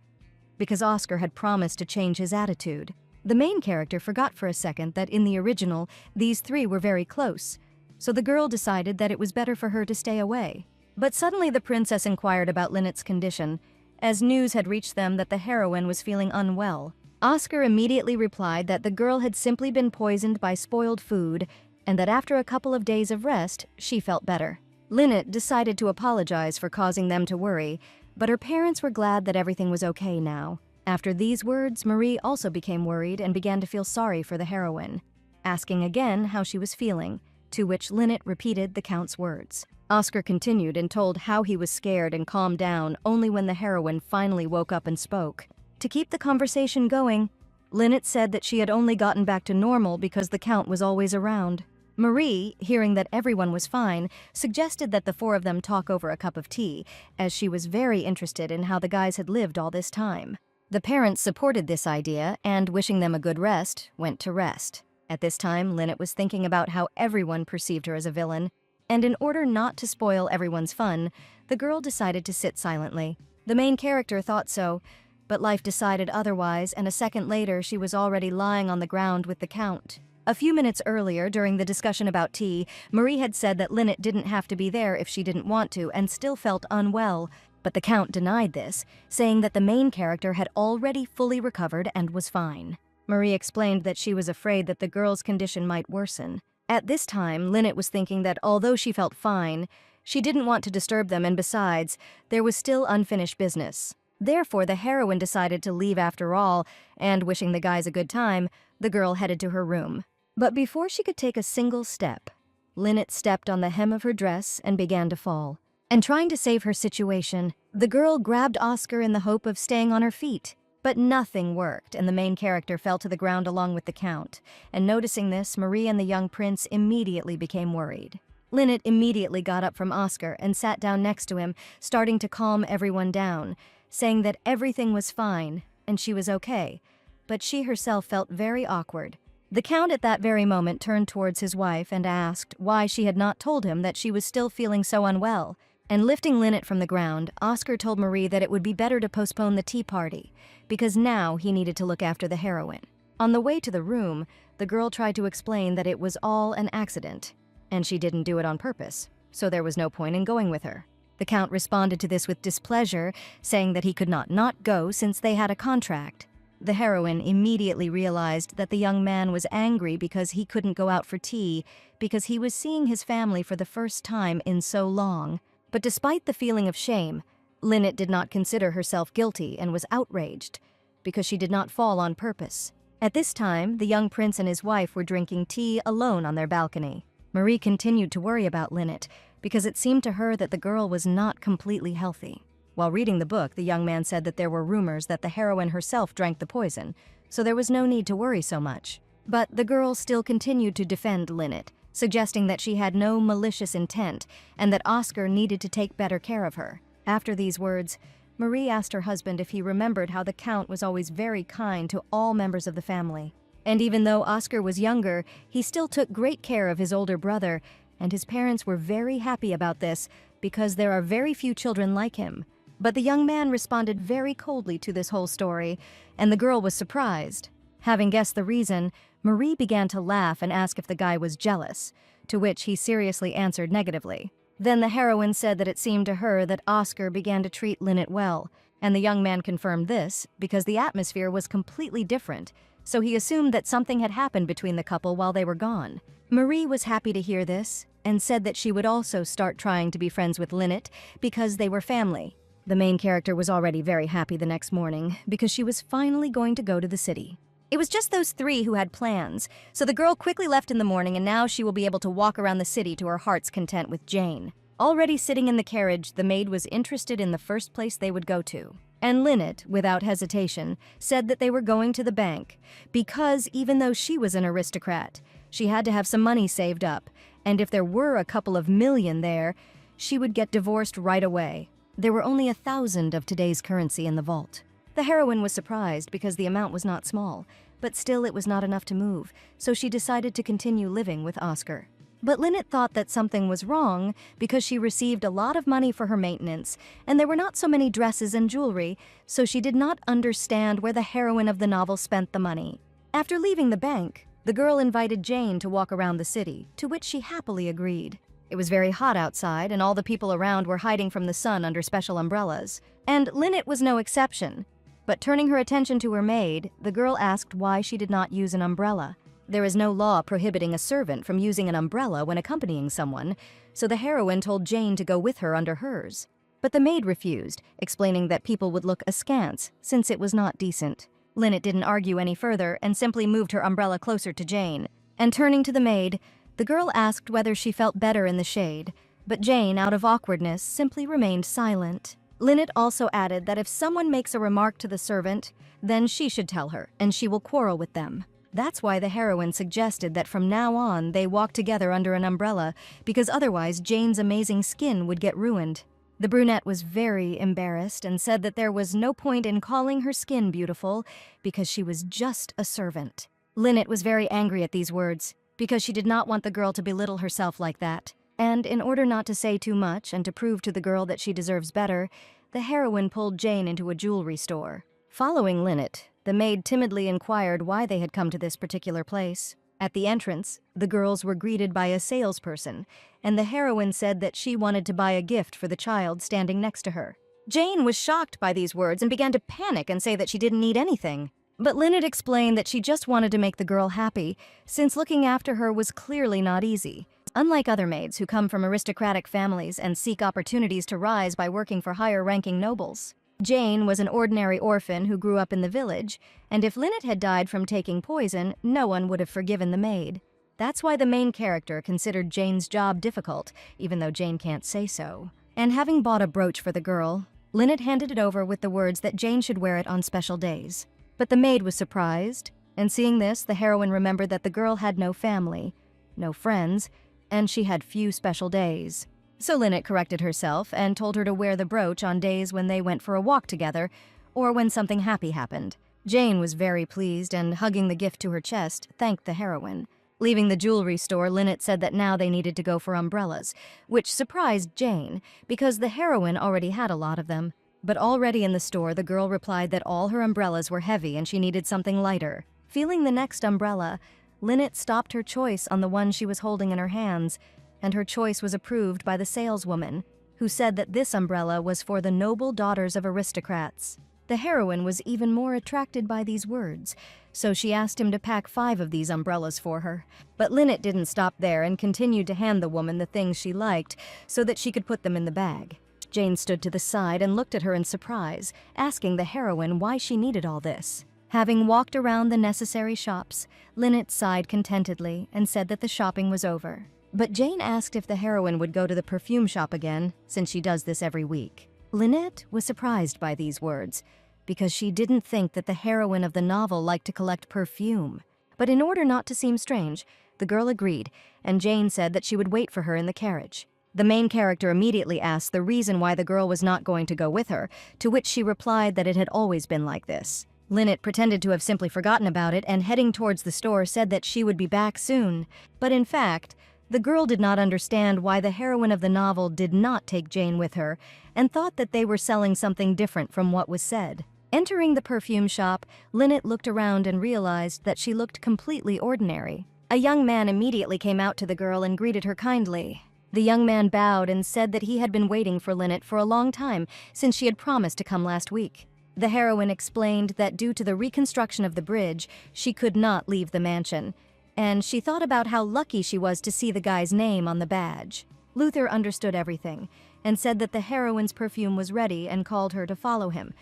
because Oscar had promised to change his attitude. The main character forgot for a second that in the original, these three were very close, so the girl decided that it was better for her to stay away. But suddenly the princess inquired about Lynette's condition, as news had reached them that the heroine was feeling unwell. Oscar immediately replied that the girl had simply been poisoned by spoiled food, and that after a couple of days of rest, she felt better. Lynette decided to apologize for causing them to worry, but her parents were glad that everything was okay now. After these words, Marie also became worried and began to feel sorry for the heroine, asking again how she was feeling, to which Lynette repeated the Count's words. Oscar continued and told how he was scared and calmed down only when the heroine finally woke up and spoke. To keep the conversation going, Lynette said that she had only gotten back to normal because the Count was always around. Marie, hearing that everyone was fine, suggested that the four of them talk over a cup of tea, as she was very interested in how the guys had lived all this time. The parents supported this idea and, wishing them a good rest, went to rest. At this time, Lynette was thinking about how everyone perceived her as a villain, and in order not to spoil everyone's fun, the girl decided to sit silently. The main character thought so, but life decided otherwise, and a second later she was already lying on the ground with the Count. A few minutes earlier, during the discussion about tea, Marie had said that Lynette didn't have to be there if she didn't want to and still felt unwell, but the Count denied this, saying that the main character had already fully recovered and was fine. Marie explained that she was afraid that the girl's condition might worsen. At this time, Lynette was thinking that although she felt fine, she didn't want to disturb them, and besides, there was still unfinished business. Therefore, the heroine decided to leave after all, and wishing the guys a good time, the girl headed to her room. But before she could take a single step, Lynette stepped on the hem of her dress and began to fall. And trying to save her situation, the girl grabbed Oscar in the hope of staying on her feet. But nothing worked, and the main character fell to the ground along with the Count. And noticing this, Marie and the young prince immediately became worried. Lynette immediately got up from Oscar and sat down next to him, starting to calm everyone down, saying that everything was fine and she was okay, but she herself felt very awkward. The Count at that very moment turned towards his wife and asked why she had not told him that she was still feeling so unwell. And lifting Lynette from the ground, Oscar told Marie that it would be better to postpone the tea party, because now he needed to look after the heroine. On the way to the room, the girl tried to explain that it was all an accident, and she didn't do it on purpose, so there was no point in going with her. The Count responded to this with displeasure, saying that he could not go since they had a contract. The heroine immediately realized that the young man was angry because he couldn't go out for tea, because he was seeing his family for the first time in so long. But despite the feeling of shame, Lynette did not consider herself guilty and was outraged, because she did not fall on purpose. At this time, the young prince and his wife were drinking tea alone on their balcony. Marie continued to worry about Lynette, because it seemed to her that the girl was not completely healthy. While reading the book, the young man said that there were rumors that the heroine herself drank the poison, so there was no need to worry so much. But the girl still continued to defend Lynette, suggesting that she had no malicious intent and that Oscar needed to take better care of her. After these words, Marie asked her husband if he remembered how the Count was always very kind to all members of the family. And even though Oscar was younger, he still took great care of his older brother, and his parents were very happy about this because there are very few children like him. But the young man responded very coldly to this whole story, and the girl was surprised. Having guessed the reason, Marie began to laugh and ask if the guy was jealous, to which he seriously answered negatively. Then the heroine said that it seemed to her that Oscar began to treat Lynette well, and the young man confirmed this because the atmosphere was completely different, so he assumed that something had happened between the couple while they were gone. Marie was happy to hear this, and said that she would also start trying to be friends with Lynette because they were family. The main character was already very happy the next morning because she was finally going to go to the city. It was just those three who had plans, so the girl quickly left in the morning and now she will be able to walk around the city to her heart's content with Jane. Already sitting in the carriage, the maid was interested in the first place they would go to. And Lynette, without hesitation, said that they were going to the bank because even though she was an aristocrat, she had to have some money saved up, and if there were a couple of million there, she would get divorced right away. There were only 1,000 of today's currency in the vault. The heroine was surprised because the amount was not small, but still it was not enough to move, so she decided to continue living with Oscar. But Lynette thought that something was wrong because she received a lot of money for her maintenance, and there were not so many dresses and jewelry, so she did not understand where the heroine of the novel spent the money. After leaving the bank, the girl invited Jane to walk around the city, to which she happily agreed. It was very hot outside, and all the people around were hiding from the sun under special umbrellas, and Lynette was no exception. But turning her attention to her maid, the girl asked why she did not use an umbrella. There is no law prohibiting a servant from using an umbrella when accompanying someone, so the heroine told Jane to go with her under hers. But the maid refused, explaining that people would look askance, since it was not decent. Lynette didn't argue any further and simply moved her umbrella closer to Jane. And turning to the maid, the girl asked whether she felt better in the shade, but Jane, out of awkwardness, simply remained silent. Lynette also added that if someone makes a remark to the servant, then she should tell her, and she will quarrel with them. That's why the heroine suggested that from now on they walk together under an umbrella, because otherwise Jane's amazing skin would get ruined. The brunette was very embarrassed and said that there was no point in calling her skin beautiful because she was just a servant. Lynette was very angry at these words because she did not want the girl to belittle herself like that. And in order not to say too much and to prove to the girl that she deserves better, the heroine pulled Jane into a jewelry store. Following Lynette, the maid timidly inquired why they had come to this particular place. At the entrance, the girls were greeted by a salesperson, and the heroine said that she wanted to buy a gift for the child standing next to her. Jane was shocked by these words and began to panic and say that she didn't need anything. But Lynette explained that she just wanted to make the girl happy, since looking after her was clearly not easy. Unlike other maids who come from aristocratic families and seek opportunities to rise by working for higher-ranking nobles, Jane was an ordinary orphan who grew up in the village, and if Lynette had died from taking poison, no one would have forgiven the maid. That's why the main character considered Jane's job difficult, even though Jane can't say so. And having bought a brooch for the girl, Lynette handed it over with the words that Jane should wear it on special days. But the maid was surprised, and seeing this, the heroine remembered that the girl had no family, no friends, and she had few special days. So Lynette corrected herself and told her to wear the brooch on days when they went for a walk together or when something happy happened. Jane was very pleased and, hugging the gift to her chest, thanked the heroine. Leaving the jewelry store, Lynette said that now they needed to go for umbrellas, which surprised Jane because the heroine already had a lot of them. But already in the store, the girl replied that all her umbrellas were heavy and she needed something lighter. Feeling the next umbrella, Lynette stopped her choice on the one she was holding in her hands, and her choice was approved by the saleswoman, who said that this umbrella was for the noble daughters of aristocrats. The heroine was even more attracted by these words, so she asked him to pack 5 of these umbrellas for her. But Lynette didn't stop there and continued to hand the woman the things she liked so that she could put them in the bag. Jane stood to the side and looked at her in surprise, asking the heroine why she needed all this. Having walked around the necessary shops, Lynette sighed contentedly and said that the shopping was over. But Jane asked if the heroine would go to the perfume shop again, since she does this every week. Lynette was surprised by these words, because she didn't think that the heroine of the novel liked to collect perfume. But in order not to seem strange, the girl agreed, and Jane said that she would wait for her in the carriage. The main character immediately asked the reason why the girl was not going to go with her, to which she replied that it had always been like this. Lynette pretended to have simply forgotten about it and, heading towards the store, said that she would be back soon. But in fact, the girl did not understand why the heroine of the novel did not take Jane with her and thought that they were selling something different from what was said. Entering the perfume shop, Lynette looked around and realized that she looked completely ordinary. A young man immediately came out to the girl and greeted her kindly. The young man bowed and said that he had been waiting for Lynette for a long time since she had promised to come last week. The heroine explained that due to the reconstruction of the bridge, she could not leave the mansion, and she thought about how lucky she was to see the guy's name on the badge. Luther understood everything and said that the heroine's perfume was ready and called her to follow him.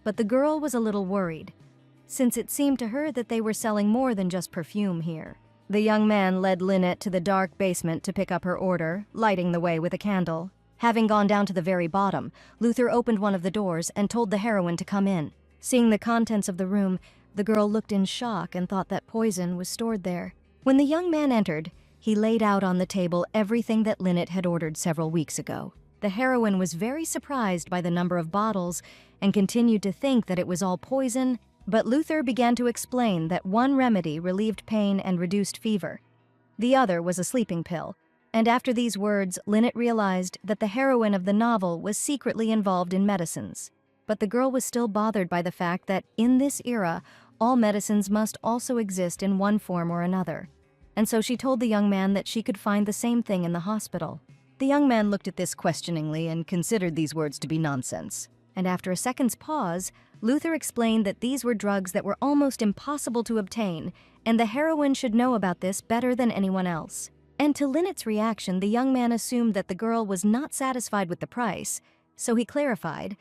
But the girl was a little worried, since it seemed to her that they were selling more than just perfume here. The young man led Lynette to the dark basement to pick up her order, lighting the way with a candle. Having gone down to the very bottom, Luther opened one of the doors and told the heroine to come in. Seeing the contents of the room, the girl looked in shock and thought that poison was stored there. When the young man entered, he laid out on the table everything that Lynette had ordered several weeks ago. The heroine was very surprised by the number of bottles and continued to think that it was all poison, but Luther began to explain that one remedy relieved pain and reduced fever. The other was a sleeping pill, and after these words, Lynette realized that the heroine of the novel was secretly involved in medicines. But the girl was still bothered by the fact that in this era, all medicines must also exist in one form or another. And so she told the young man that she could find the same thing in the hospital. The young man looked at this questioningly and considered these words to be nonsense. And after a second's pause, Luther explained that these were drugs that were almost impossible to obtain, and the heroine should know about this better than anyone else. And to Lynette's reaction, the young man assumed that the girl was not satisfied with the price, so he clarified,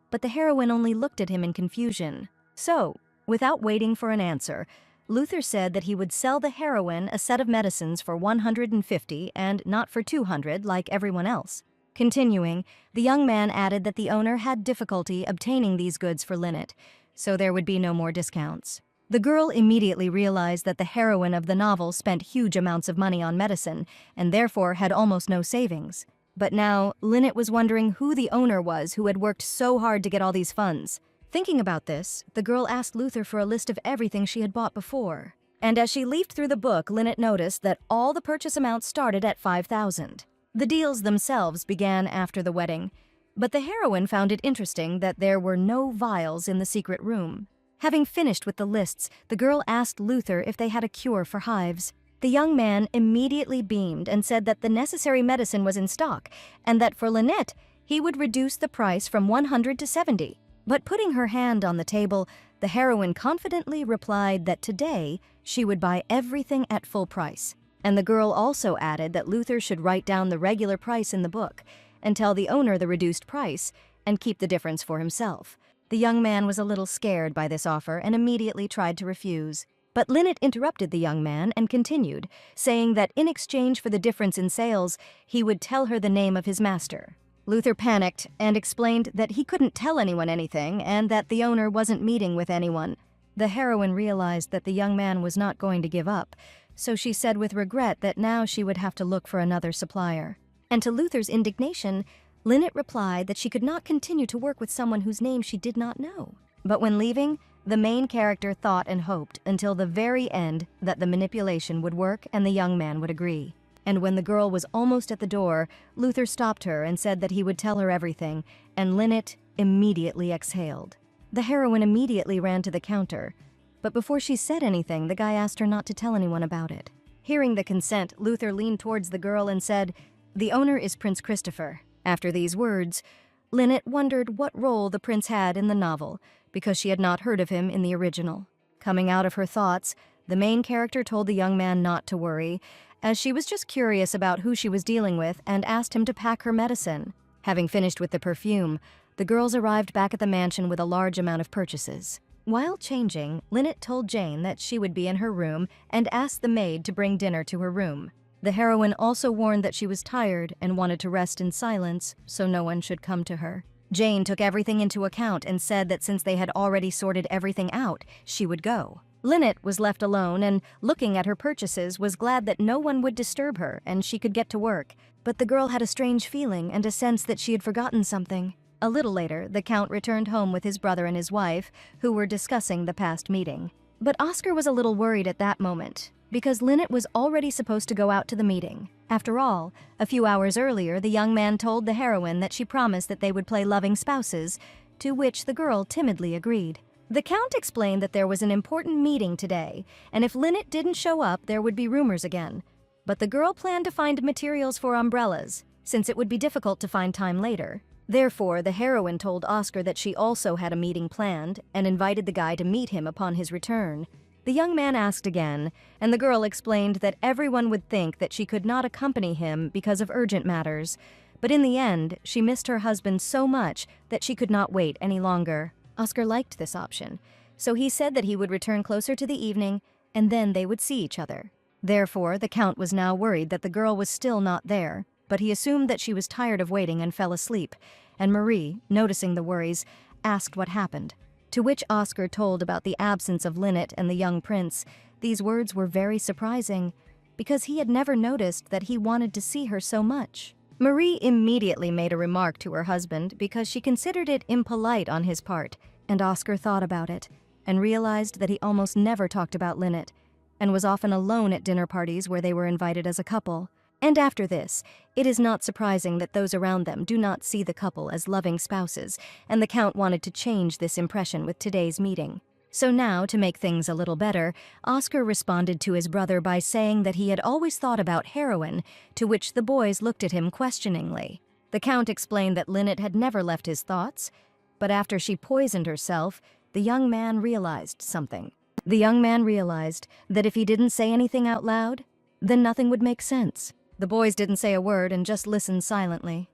but the heroine only looked at him in confusion. So, without waiting for an answer, Luther said that he would sell the heroine a set of medicines for 150 and not for 200 like everyone else. Continuing, the young man added that the owner had difficulty obtaining these goods for Lynette, so there would be no more discounts. The girl immediately realized that the heroine of the novel spent huge amounts of money on medicine and therefore had almost no savings. But now, Lynette was wondering who the owner was who had worked so hard to get all these funds. Thinking about this, the girl asked Luther for a list of everything she had bought before. And as she leafed through the book, Lynette noticed that all the purchase amounts started at 5,000. The deals themselves began after the wedding, but the heroine found it interesting that there were no vials in the secret room. Having finished with the lists, the girl asked Luther if they had a cure for hives. The young man immediately beamed and said that the necessary medicine was in stock, and that for Lynette, he would reduce the price from 100 to 70. But putting her hand on the table, the heroine confidently replied that today she would buy everything at full price. And the girl also added that Luther should write down the regular price in the book and tell the owner the reduced price and keep the difference for himself. The young man was a little scared by this offer and immediately tried to refuse. But Lynette interrupted the young man and continued, saying that in exchange for the difference in sales, he would tell her the name of his master. Luther panicked and explained that he couldn't tell anyone anything and that the owner wasn't meeting with anyone. The heroine realized that the young man was not going to give up, so she said with regret that now she would have to look for another supplier. And to Luther's indignation, Lynette replied that she could not continue to work with someone whose name she did not know. But when leaving, the main character thought and hoped until the very end that the manipulation would work and the young man would agree. And when the girl was almost at the door, Luther stopped her and said that he would tell her everything, and Lynette immediately exhaled. The heroine immediately ran to the counter, but before she said anything, the guy asked her not to tell anyone about it. Hearing the consent, Luther leaned towards the girl and said, "The owner is Prince Christopher." After these words, Lynette wondered what role the prince had in the novel, because she had not heard of him in the original. Coming out of her thoughts, the main character told the young man not to worry, as she was just curious about who she was dealing with and asked him to pack her medicine. Having finished with the perfume, the girls arrived back at the mansion with a large amount of purchases. While changing, Lynette told Jane that she would be in her room and asked the maid to bring dinner to her room. The heroine also warned that she was tired and wanted to rest in silence, so no one should come to her. Jane took everything into account and said that since they had already sorted everything out, she would go. Lynette was left alone and, looking at her purchases, was glad that no one would disturb her and she could get to work. But the girl had a strange feeling and a sense that she had forgotten something. A little later, the Count returned home with his brother and his wife, who were discussing the past meeting. But Oscar was a little worried at that moment, because Lynette was already supposed to go out to the meeting. After all, a few hours earlier, the young man told the heroine that she promised that they would play loving spouses, to which the girl timidly agreed. The Count explained that there was an important meeting today, and if Lynette didn't show up, there would be rumors again. But the girl planned to find materials for umbrellas, since it would be difficult to find time later. Therefore, the heroine told Oscar that she also had a meeting planned and invited the guy to meet him upon his return. The young man asked again, and the girl explained that everyone would think that she could not accompany him because of urgent matters, but in the end, she missed her husband so much that she could not wait any longer. Oscar liked this option, so he said that he would return closer to the evening, and then they would see each other. Therefore, the Count was now worried that the girl was still not there, but he assumed that she was tired of waiting and fell asleep, and Marie, noticing the worries, asked what happened. To which Oscar told about the absence of Lynette and the young prince. These words were very surprising, because he had never noticed that he wanted to see her so much. Marie immediately made a remark to her husband because she considered it impolite on his part, and Oscar thought about it, and realized that he almost never talked about Lynette, and was often alone at dinner parties where they were invited as a couple. And after this, it is not surprising that those around them do not see the couple as loving spouses, and the Count wanted to change this impression with today's meeting. So now, to make things a little better, Oscar responded to his brother by saying that he had always thought about heroin, to which the boys looked at him questioningly. The Count explained that Lynette had never left his thoughts, but after she poisoned herself, the young man realized something. The young man realized that if he didn't say anything out loud, then nothing would make sense. The boys didn't say a word and just listened silently.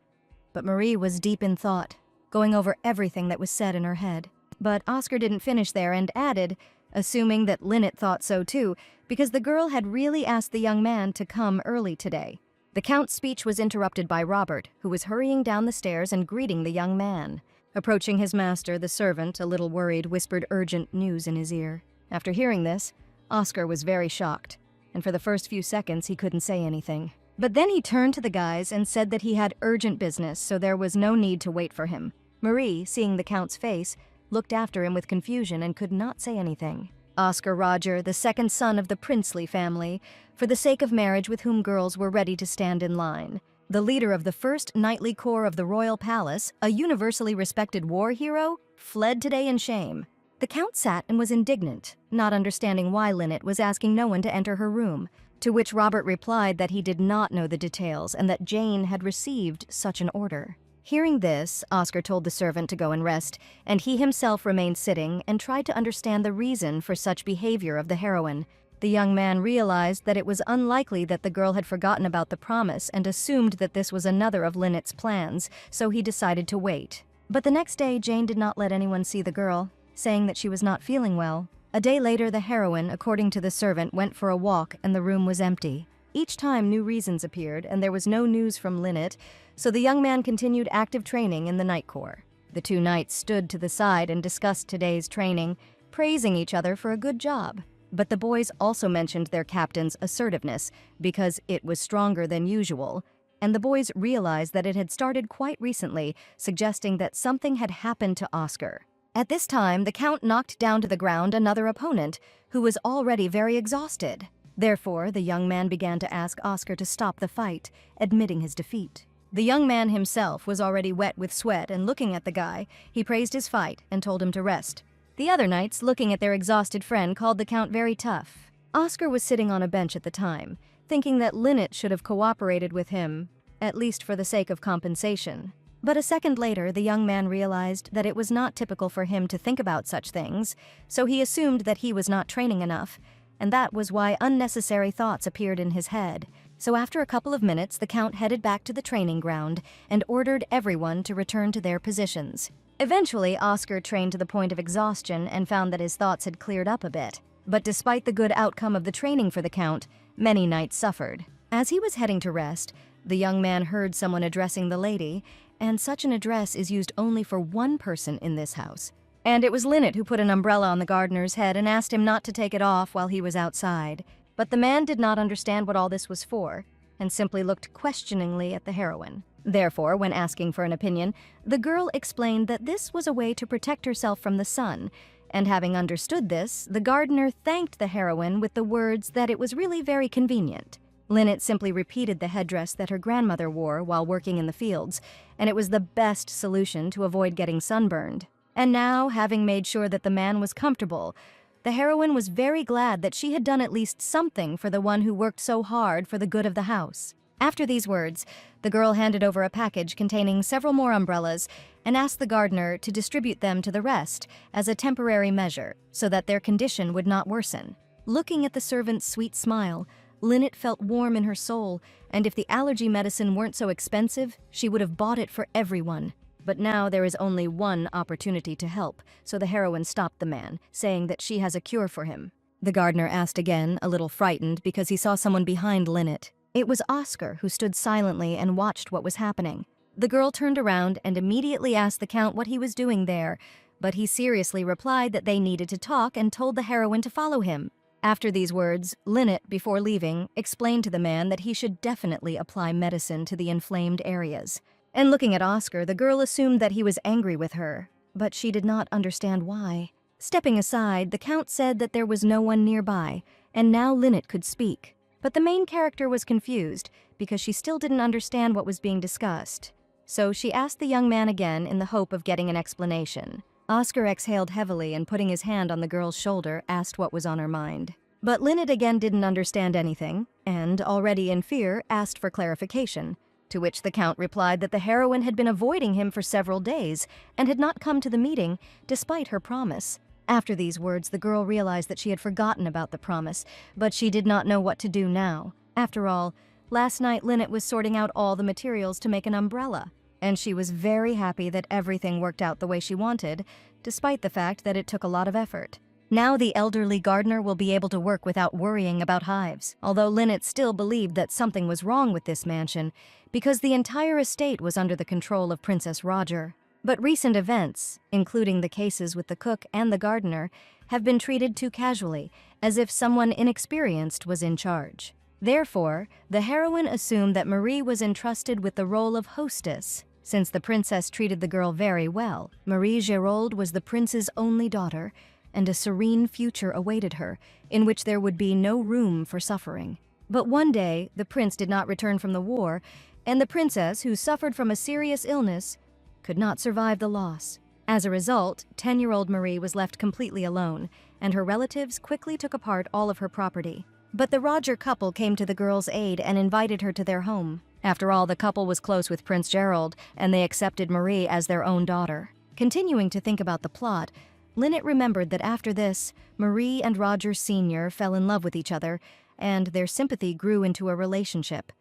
But Marie was deep in thought, going over everything that was said in her head. But Oscar didn't finish there and added, assuming that Lynette thought so too, because the girl had really asked the young man to come early today. The Count's speech was interrupted by Robert, who was hurrying down the stairs and greeting the young man. Approaching his master, the servant, a little worried, whispered urgent news in his ear. After hearing this, Oscar was very shocked, and for the first few seconds he couldn't say anything. But then he turned to the guys and said that he had urgent business, so there was no need to wait for him. Marie, seeing the Count's face, looked after him with confusion and could not say anything. Oscar Roger, the second son of the princely family, for the sake of marriage with whom girls were ready to stand in line. The leader of the first knightly corps of the royal palace, a universally respected war hero, fled today in shame. The Count sat and was indignant, not understanding why Lynette was asking no one to enter her room, to which Robert replied that he did not know the details and that Jane had received such an order. Hearing this, Oscar told the servant to go and rest, and he himself remained sitting and tried to understand the reason for such behavior of the heroine. The young man realized that it was unlikely that the girl had forgotten about the promise and assumed that this was another of Lynette's plans, so he decided to wait. But the next day, Jane did not let anyone see the girl, saying that she was not feeling well. A day later, the heroine, according to the servant, went for a walk and the room was empty. Each time new reasons appeared and there was no news from Linnet, so the young man continued active training in the Night Corps. The two knights stood to the side and discussed today's training, praising each other for a good job. But the boys also mentioned their captain's assertiveness because it was stronger than usual, and the boys realized that it had started quite recently, suggesting that something had happened to Oscar. At this time, the Count knocked down to the ground another opponent, who was already very exhausted. Therefore, the young man began to ask Oscar to stop the fight, admitting his defeat. The young man himself was already wet with sweat, and looking at the guy, he praised his fight and told him to rest. The other knights, looking at their exhausted friend, called the Count very tough. Oscar was sitting on a bench at the time, thinking that Linnet should have cooperated with him, at least for the sake of compensation. But a second later, the young man realized that it was not typical for him to think about such things, so he assumed that he was not training enough, and that was why unnecessary thoughts appeared in his head. So after a couple of minutes, the Count headed back to the training ground and ordered everyone to return to their positions. Eventually, Oscar trained to the point of exhaustion and found that his thoughts had cleared up a bit. But despite the good outcome of the training for the Count, many knights suffered. As he was heading to rest, the young man heard someone addressing the lady, and such an address is used only for one person in this house. And it was Linnet who put an umbrella on the gardener's head and asked him not to take it off while he was outside. But the man did not understand what all this was for, and simply looked questioningly at the heroine. Therefore, when asking for an opinion, the girl explained that this was a way to protect herself from the sun, and having understood this, the gardener thanked the heroine with the words that it was really very convenient. Linnet simply repeated the headdress that her grandmother wore while working in the fields, and it was the best solution to avoid getting sunburned. And now, having made sure that the man was comfortable, the heroine was very glad that she had done at least something for the one who worked so hard for the good of the house. After these words, the girl handed over a package containing several more umbrellas and asked the gardener to distribute them to the rest as a temporary measure so that their condition would not worsen. Looking at the servant's sweet smile, Linnet felt warm in her soul, and if the allergy medicine weren't so expensive, she would have bought it for everyone. But now there is only one opportunity to help, so the heroine stopped the man, saying that she has a cure for him. The gardener asked again, a little frightened, because he saw someone behind Linnet. It was Oscar, who stood silently and watched what was happening. The girl turned around and immediately asked the Count what he was doing there, but he seriously replied that they needed to talk and told the heroine to follow him. After these words, Linnet, before leaving, explained to the man that he should definitely apply medicine to the inflamed areas. And looking at Oscar, the girl assumed that he was angry with her, but she did not understand why. Stepping aside, the Count said that there was no one nearby, and now Linnet could speak. But the main character was confused, because she still didn't understand what was being discussed. So she asked the young man again in the hope of getting an explanation. Oscar exhaled heavily and putting his hand on the girl's shoulder, asked what was on her mind. But Linnet again didn't understand anything, and, already in fear, asked for clarification, to which the Count replied that the heroine had been avoiding him for several days and had not come to the meeting, despite her promise. After these words, the girl realized that she had forgotten about the promise, but she did not know what to do now. After all, last night Linnet was sorting out all the materials to make an umbrella, and she was very happy that everything worked out the way she wanted, despite the fact that it took a lot of effort. Now the elderly gardener will be able to work without worrying about hives, although Linnet still believed that something was wrong with this mansion, because the entire estate was under the control of Princess Roger. But recent events, including the cases with the cook and the gardener, have been treated too casually, as if someone inexperienced was in charge. Therefore, the heroine assumed that Marie was entrusted with the role of hostess. Since the princess treated the girl very well, Marie Géraud was the prince's only daughter, and a serene future awaited her, in which there would be no room for suffering. But one day, the prince did not return from the war, and the princess, who suffered from a serious illness, could not survive the loss. As a result, 10-year-old Marie was left completely alone, and her relatives quickly took apart all of her property. But the Roger couple came to the girl's aid and invited her to their home. After all, the couple was close with Prince Gerald, and they accepted Marie as their own daughter. Continuing to think about the plot, Linnet remembered that after this, Marie and Roger Sr. fell in love with each other, and their sympathy grew into a relationship.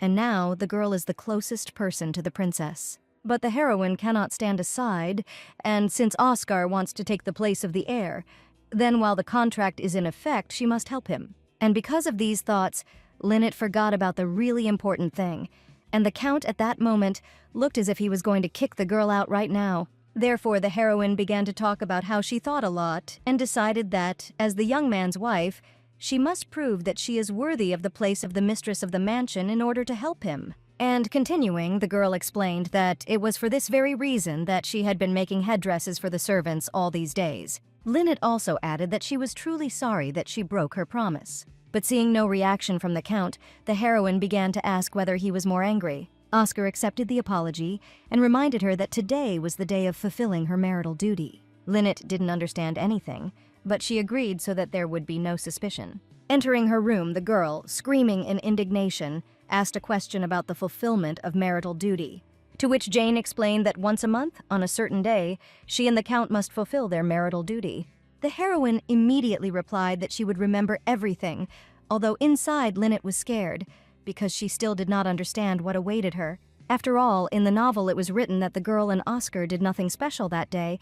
And now the girl is the closest person to the princess. But the heroine cannot stand aside, and since Oscar wants to take the place of the heir, then while the contract is in effect, she must help him. And because of these thoughts, Lynette forgot about the really important thing, and the Count at that moment looked as if he was going to kick the girl out right now. Therefore, the heroine began to talk about how she thought a lot and decided that, as the young man's wife, she must prove that she is worthy of the place of the mistress of the mansion in order to help him. And continuing, the girl explained that it was for this very reason that she had been making headdresses for the servants all these days. Lynette also added that she was truly sorry that she broke her promise. But seeing no reaction from the Count, the heroine began to ask whether he was more angry. Oscar accepted the apology and reminded her that today was the day of fulfilling her marital duty. Lynette didn't understand anything, but she agreed so that there would be no suspicion. Entering her room, the girl, screaming in indignation, asked a question about the fulfillment of marital duty, to which Jane explained that once a month, on a certain day, she and the Count must fulfill their marital duty. The heroine immediately replied that she would remember everything, although inside Lynette was scared, because she still did not understand what awaited her. After all, in the novel it was written that the girl and Oscar did nothing special that day,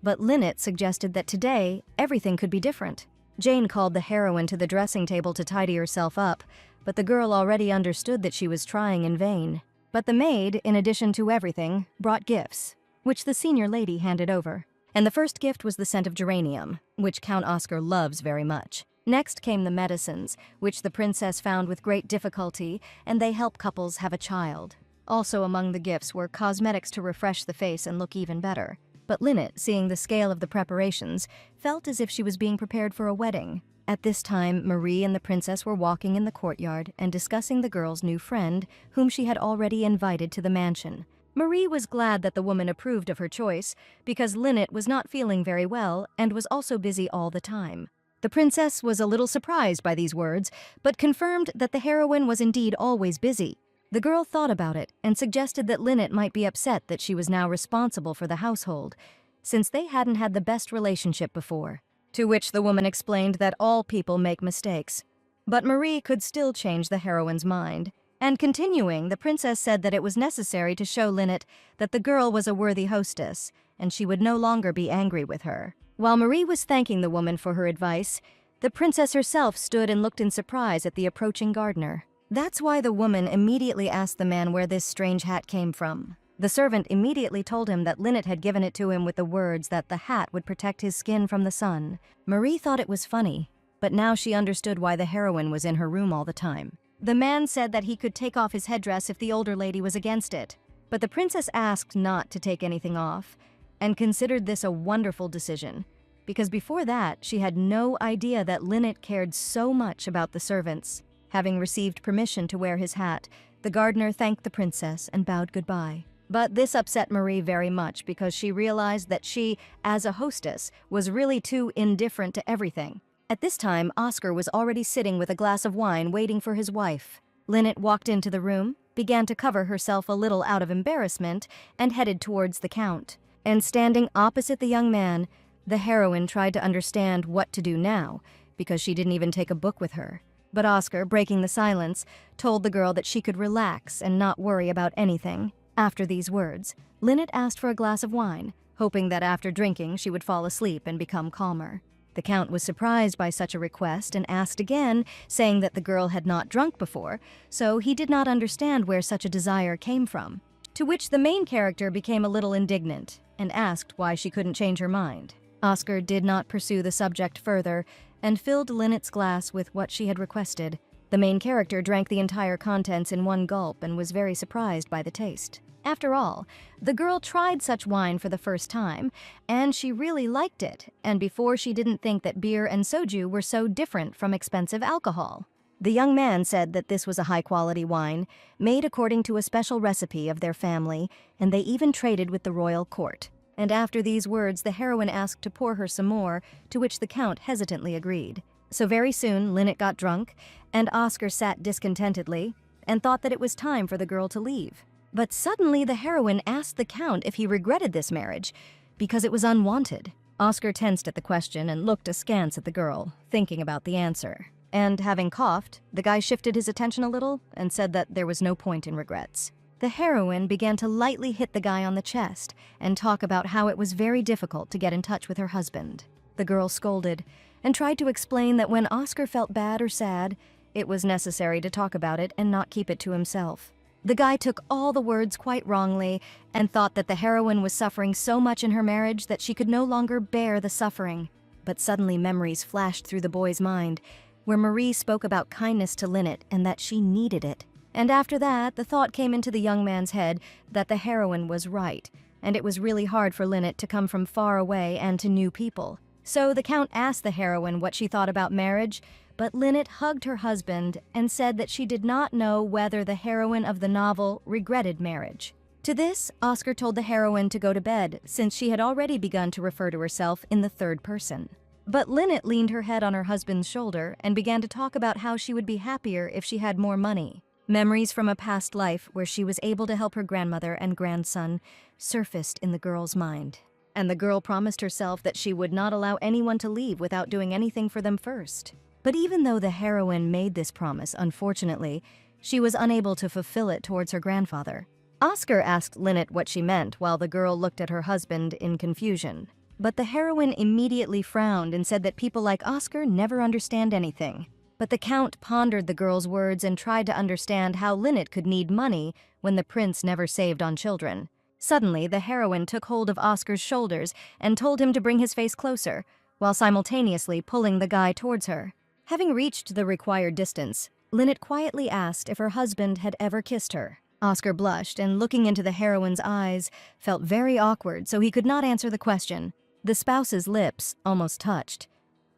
but Lynette suggested that today, everything could be different. Jane called the heroine to the dressing table to tidy herself up, but the girl already understood that she was trying in vain. But the maid, in addition to everything, brought gifts, which the senior lady handed over. And the first gift was the scent of geranium, which Count Oscar loves very much. Next came the medicines, which the princess found with great difficulty, and they help couples have a child. Also among the gifts were cosmetics to refresh the face and look even better. But Lynette, seeing the scale of the preparations, felt as if she was being prepared for a wedding. At this time, Marie and the princess were walking in the courtyard and discussing the girl's new friend, whom she had already invited to the mansion. Marie was glad that the woman approved of her choice, because Lynette was not feeling very well and was also busy all the time. The princess was a little surprised by these words, but confirmed that the heroine was indeed always busy. The girl thought about it and suggested that Lynette might be upset that she was now responsible for the household, since they hadn't had the best relationship before. To which the woman explained that all people make mistakes. But Marie could still change the heroine's mind. And continuing, the princess said that it was necessary to show Lynette that the girl was a worthy hostess, and she would no longer be angry with her. While Marie was thanking the woman for her advice, the princess herself stood and looked in surprise at the approaching gardener. That's why the woman immediately asked the man where this strange hat came from. The servant immediately told him that Lynette had given it to him with the words that the hat would protect his skin from the sun. Marie thought it was funny, but now she understood why the heroine was in her room all the time. The man said that he could take off his headdress if the older lady was against it, but the princess asked not to take anything off, and considered this a wonderful decision, because before that she had no idea that Lynette cared so much about the servants. Having received permission to wear his hat, the gardener thanked the princess and bowed goodbye. But this upset Marie very much because she realized that she, as a hostess, was really too indifferent to everything. At this time, Oscar was already sitting with a glass of wine waiting for his wife. Lynette walked into the room, began to cover herself a little out of embarrassment, and headed towards the Count. And standing opposite the young man, the heroine tried to understand what to do now, because she didn't even take a book with her. But Oscar, breaking the silence, told the girl that she could relax and not worry about anything. After these words, Lynette asked for a glass of wine, hoping that after drinking she would fall asleep and become calmer. The Count was surprised by such a request and asked again, saying that the girl had not drunk before, so he did not understand where such a desire came from. To which the main character became a little indignant and asked why she couldn't change her mind. Oscar did not pursue the subject further and filled Lynette's glass with what she had requested. The main character drank the entire contents in one gulp and was very surprised by the taste. After all, the girl tried such wine for the first time, and she really liked it, and before she didn't think that beer and soju were so different from expensive alcohol. The young man said that this was a high-quality wine, made according to a special recipe of their family, and they even traded with the royal court. And after these words, the heroine asked to pour her some more, to which the Count hesitantly agreed. So very soon, Lynette got drunk, and Oscar sat discontentedly, and thought that it was time for the girl to leave. But suddenly the heroine asked the Count if he regretted this marriage, because it was unwanted. Oscar tensed at the question and looked askance at the girl, thinking about the answer. And having coughed, the guy shifted his attention a little and said that there was no point in regrets. The heroine began to lightly hit the guy on the chest and talk about how it was very difficult to get in touch with her husband. The girl scolded and tried to explain that when Oscar felt bad or sad, It was necessary to talk about it and not keep it to himself. The guy took all the words quite wrongly and thought that the heroine was suffering so much in her marriage that she could no longer bear the suffering. But suddenly memories flashed through the boy's mind, where Marie spoke about kindness to Lynette and that she needed it. And after that, the thought came into the young man's head that the heroine was right, and it was really hard for Lynette to come from far away and to new people. So the Count asked the heroine what she thought about marriage, but Lynette hugged her husband and said that she did not know whether the heroine of the novel regretted marriage. To this, Oscar told the heroine to go to bed, since she had already begun to refer to herself in the third person. But Lynette leaned her head on her husband's shoulder and began to talk about how she would be happier if she had more money. Memories from a past life where she was able to help her grandmother and grandson surfaced in the girl's mind. And the girl promised herself that she would not allow anyone to leave without doing anything for them first. But even though the heroine made this promise, unfortunately, she was unable to fulfill it towards her grandfather. Oscar asked Lynette what she meant while the girl looked at her husband in confusion. But the heroine immediately frowned and said that people like Oscar never understand anything. But the Count pondered the girl's words and tried to understand how Lynette could need money when the prince never saved on children. Suddenly, the heroine took hold of Oscar's shoulders and told him to bring his face closer, while simultaneously pulling the guy towards her. Having reached the required distance, Lynette quietly asked if her husband had ever kissed her. Oscar blushed and, looking into the heroine's eyes, felt very awkward, so he could not answer the question. The spouse's lips almost touched,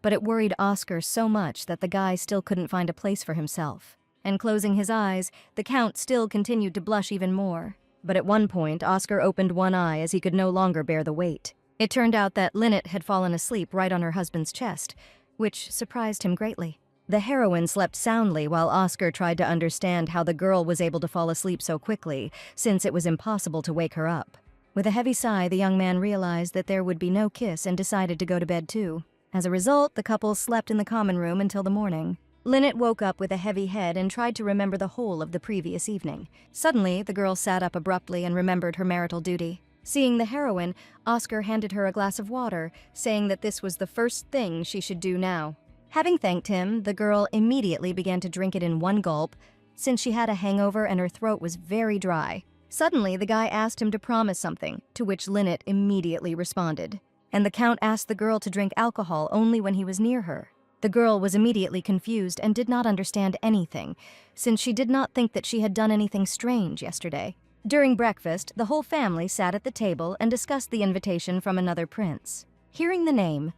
but it worried Oscar so much that the guy still couldn't find a place for himself. And closing his eyes, the Count still continued to blush even more. But at one point, Oscar opened one eye as he could no longer bear the weight. It turned out that Lynette had fallen asleep right on her husband's chest, which surprised him greatly. The heroine slept soundly while Oscar tried to understand how the girl was able to fall asleep so quickly, since it was impossible to wake her up. With a heavy sigh, the young man realized that there would be no kiss and decided to go to bed too. As a result, the couple slept in the common room until the morning. Lynette woke up with a heavy head and tried to remember the whole of the previous evening. Suddenly, the girl sat up abruptly and remembered her marital duty. Seeing the heroine, Oscar handed her a glass of water, saying that this was the first thing she should do now. Having thanked him, the girl immediately began to drink it in one gulp, since she had a hangover and her throat was very dry. Suddenly, the guy asked him to promise something, to which Lynette immediately responded. And the Count asked the girl to drink alcohol only when he was near her. The girl was immediately confused and did not understand anything, since she did not think that she had done anything strange yesterday. During breakfast, the whole family sat at the table and discussed the invitation from another prince. Hearing the name,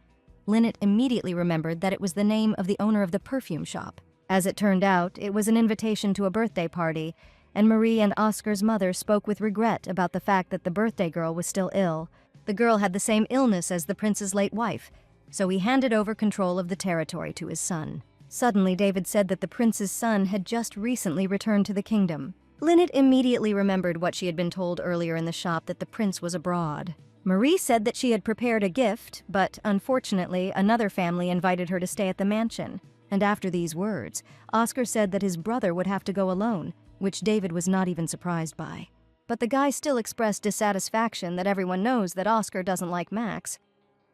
Lynette immediately remembered that it was the name of the owner of the perfume shop. As it turned out, it was an invitation to a birthday party, and Marie and Oscar's mother spoke with regret about the fact that the birthday girl was still ill. The girl had the same illness as the prince's late wife, so he handed over control of the territory to his son. Suddenly, David said that the prince's son had just recently returned to the kingdom. Lynette immediately remembered what she had been told earlier in the shop, that the prince was abroad. Marie said that she had prepared a gift, but unfortunately, another family invited her to stay at the mansion. And after these words, Oscar said that his brother would have to go alone, which David was not even surprised by. But the guy still expressed dissatisfaction that everyone knows that Oscar doesn't like Max.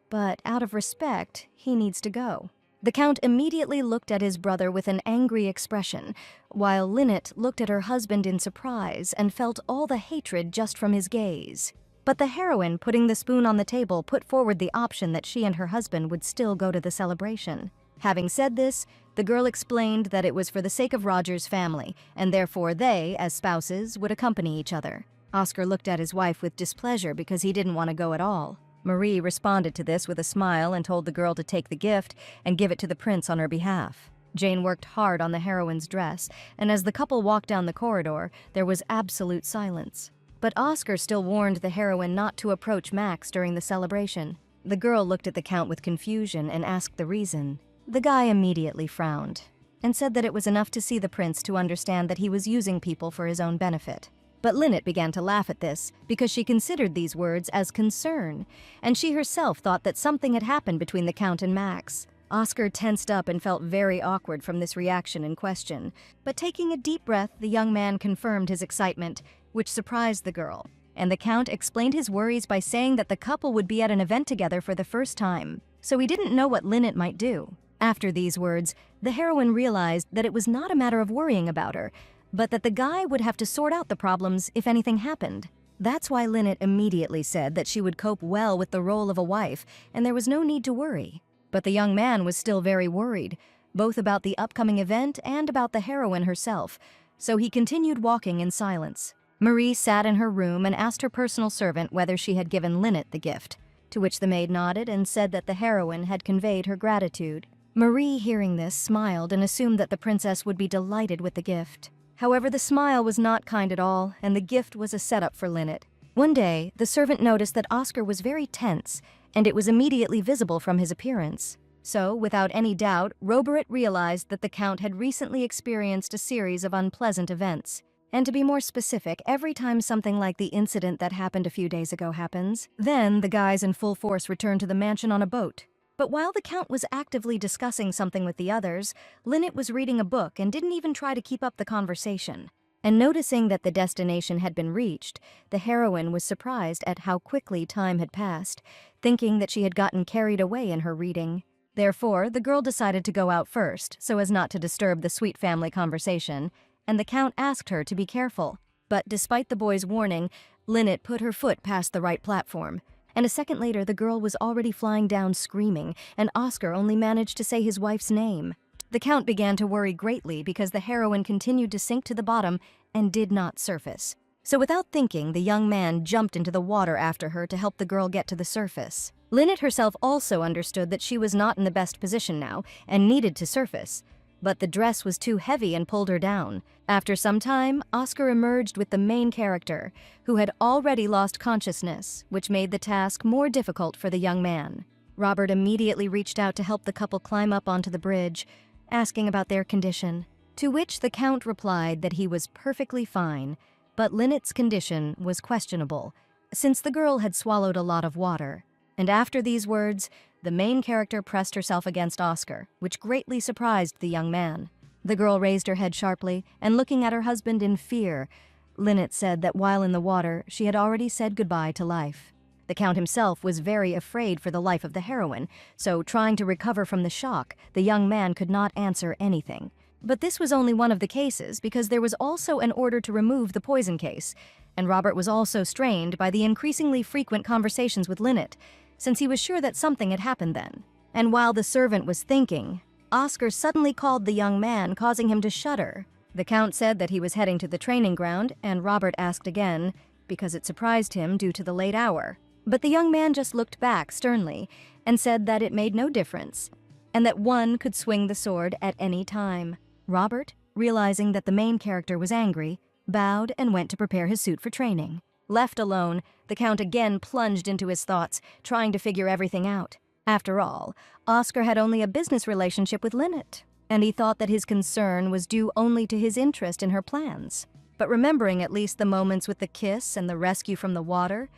But out of respect, he needs to go. The Count immediately looked at his brother with an angry expression, while Lynette looked at her husband in surprise and felt all the hatred just from his gaze. But the heroine, putting the spoon on the table, put forward the option that she and her husband would still go to the celebration. Having said this, the girl explained that it was for the sake of Roger's family, and therefore they, as spouses, would accompany each other. Oscar looked at his wife with displeasure because he didn't want to go at all. Marie responded to this with a smile and told the girl to take the gift and give it to the prince on her behalf. Jane worked hard on the heroine's dress, and as the couple walked down the corridor, there was absolute silence. But Oscar still warned the heroine not to approach Max during the celebration. The girl looked at the Count with confusion and asked the reason. The guy immediately frowned and said that it was enough to see the prince to understand that he was using people for his own benefit. But Lynette began to laugh at this because she considered these words as concern, and she herself thought that something had happened between the Count and Max. Oscar tensed up and felt very awkward from this reaction in question, but taking a deep breath, the young man confirmed his excitement, which surprised the girl, and the Count explained his worries by saying that the couple would be at an event together for the first time, so he didn't know what Lynette might do. After these words, the heroine realized that it was not a matter of worrying about her, but that the guy would have to sort out the problems if anything happened. That's why Lynette immediately said that she would cope well with the role of a wife, and there was no need to worry. But the young man was still very worried, both about the upcoming event and about the heroine herself, so he continued walking in silence. Marie sat in her room and asked her personal servant whether she had given Lynette the gift, to which the maid nodded and said that the heroine had conveyed her gratitude. Marie, hearing this, smiled and assumed that the princess would be delighted with the gift. However, the smile was not kind at all, and the gift was a setup for Lynette. One day, the servant noticed that Oscar was very tense, and it was immediately visible from his appearance. So, without any doubt, Robert realized that the Count had recently experienced a series of unpleasant events. And to be more specific, every time something like the incident that happened a few days ago happens, then the guys in full force return to the mansion on a boat. But while the Count was actively discussing something with the others, Lynette was reading a book and didn't even try to keep up the conversation. And noticing that the destination had been reached, the heroine was surprised at how quickly time had passed, thinking that she had gotten carried away in her reading. Therefore, the girl decided to go out first, so as not to disturb the sweet family conversation, and the Count asked her to be careful. But despite the boy's warning, Lynette put her foot past the right platform. And a second later, the girl was already flying down screaming, and Oscar only managed to say his wife's name. The Count began to worry greatly because the heroine continued to sink to the bottom and did not surface. So without thinking, the young man jumped into the water after her to help the girl get to the surface. Lynette herself also understood that she was not in the best position now and needed to surface. But the dress was too heavy and pulled her down. After some time, Oscar emerged with the main character, who had already lost consciousness, which made the task more difficult for the young man. Robert immediately reached out to help the couple climb up onto the bridge, asking about their condition, to which the Count replied that he was perfectly fine, but Lynette's condition was questionable, since the girl had swallowed a lot of water. And after these words, the main character pressed herself against Oscar, which greatly surprised the young man. The girl raised her head sharply, and looking at her husband in fear, Lynette said that while in the water, she had already said goodbye to life. The Count himself was very afraid for the life of the heroine, so trying to recover from the shock, the young man could not answer anything. But this was only one of the cases, because there was also an order to remove the poison case, and Robert was also strained by the increasingly frequent conversations with Lynette, since he was sure that something had happened then. And while the servant was thinking, Oscar suddenly called the young man, causing him to shudder. The Count said that he was heading to the training ground, and Robert asked again, because it surprised him due to the late hour. But the young man just looked back sternly and said that it made no difference, and that one could swing the sword at any time. Robert, realizing that the main character was angry, bowed and went to prepare his suit for training. Left alone, the Count again plunged into his thoughts, trying to figure everything out. After all, Oscar had only a business relationship with Lynette, and he thought that his concern was due only to his interest in her plans. But remembering at least the moments with the kiss and the rescue from the water,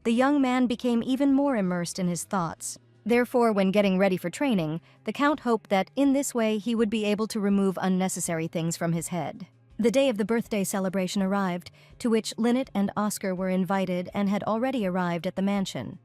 the young man became even more immersed in his thoughts. Therefore, when getting ready for training, the Count hoped that in this way he would be able to remove unnecessary things from his head. The day of the birthday celebration arrived, to which Lynette and Oscar were invited and had already arrived at the mansion.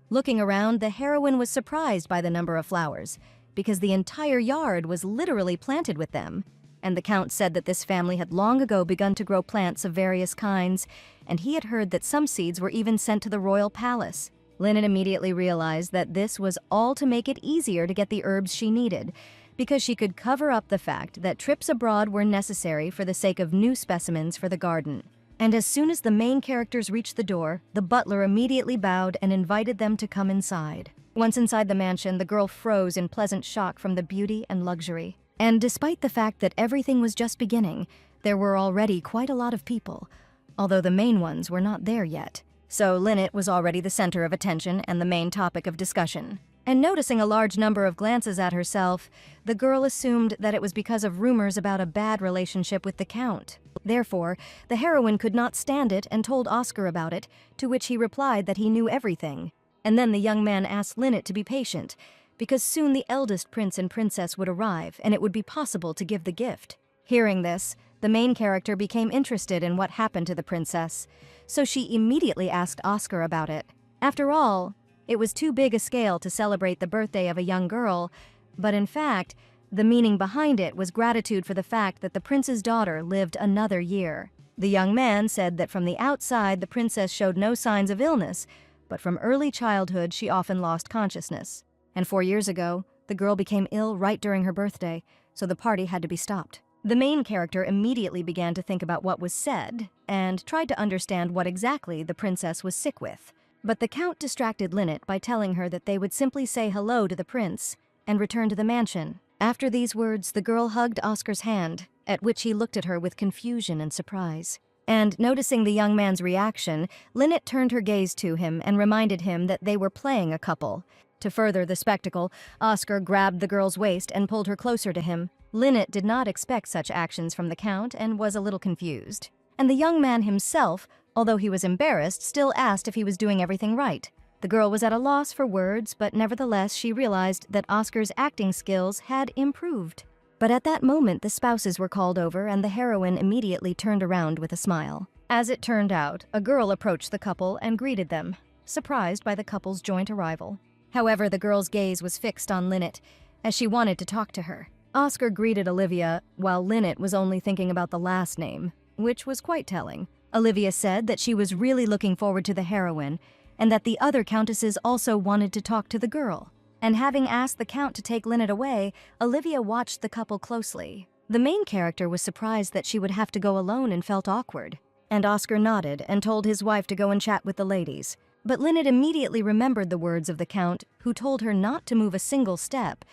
Looking around, the heroine was surprised by the number of flowers, because the entire yard was literally planted with them, and the Count said that this family had long ago begun to grow plants of various kinds, and he had heard that some seeds were even sent to the royal palace. Lynette immediately realized that this was all to make it easier to get the herbs she needed, because she could cover up the fact that trips abroad were necessary for the sake of new specimens for the garden. And as soon as the main characters reached the door, the butler immediately bowed and invited them to come inside. Once inside the mansion, the girl froze in pleasant shock from the beauty and luxury. And despite the fact that everything was just beginning, there were already quite a lot of people, although the main ones were not there yet. So Lynette was already the center of attention and the main topic of discussion. And noticing a large number of glances at herself, the girl assumed that it was because of rumors about a bad relationship with the Count. Therefore, the heroine could not stand it and told Oscar about it, to which he replied that he knew everything. And then the young man asked Lynette to be patient, because soon the eldest prince and princess would arrive and it would be possible to give the gift. Hearing this, the main character became interested in what happened to the princess, so she immediately asked Oscar about it. After all, it was too big a scale to celebrate the birthday of a young girl, But in fact, the meaning behind it was gratitude for the fact that the prince's daughter lived another year. The young man said that from the outside the princess showed no signs of illness, but from early childhood she often lost consciousness. And 4 years ago, the girl became ill right during her birthday, so the party had to be stopped. The main character immediately began to think about what was said and tried to understand what exactly the princess was sick with. But the count distracted Lynette by telling her that they would simply say hello to the prince and return to the mansion. After these words, the girl hugged Oscar's hand, at which he looked at her with confusion and surprise. And noticing the young man's reaction, Lynette turned her gaze to him and reminded him that they were playing a couple. To further the spectacle, Oscar grabbed the girl's waist and pulled her closer to him. Lynette did not expect such actions from the count and was a little confused. And the young man himself, although he was embarrassed, still asked if he was doing everything right. The girl was at a loss for words, but nevertheless she realized that Oscar's acting skills had improved. But at that moment, the spouses were called over and the heroine immediately turned around with a smile. As it turned out, a girl approached the couple and greeted them, surprised by the couple's joint arrival. However, the girl's gaze was fixed on Lynette, as she wanted to talk to her. Oscar greeted Olivia, while Lynette was only thinking about the last name, which was quite telling. Olivia said that she was really looking forward to the heroine, and that the other countesses also wanted to talk to the girl. And having asked the count to take Lynette away, Olivia watched the couple closely. The main character was surprised that she would have to go alone and felt awkward. And Oscar nodded and told his wife to go and chat with the ladies. But Lynette immediately remembered the words of the count, who told her not to move a single step,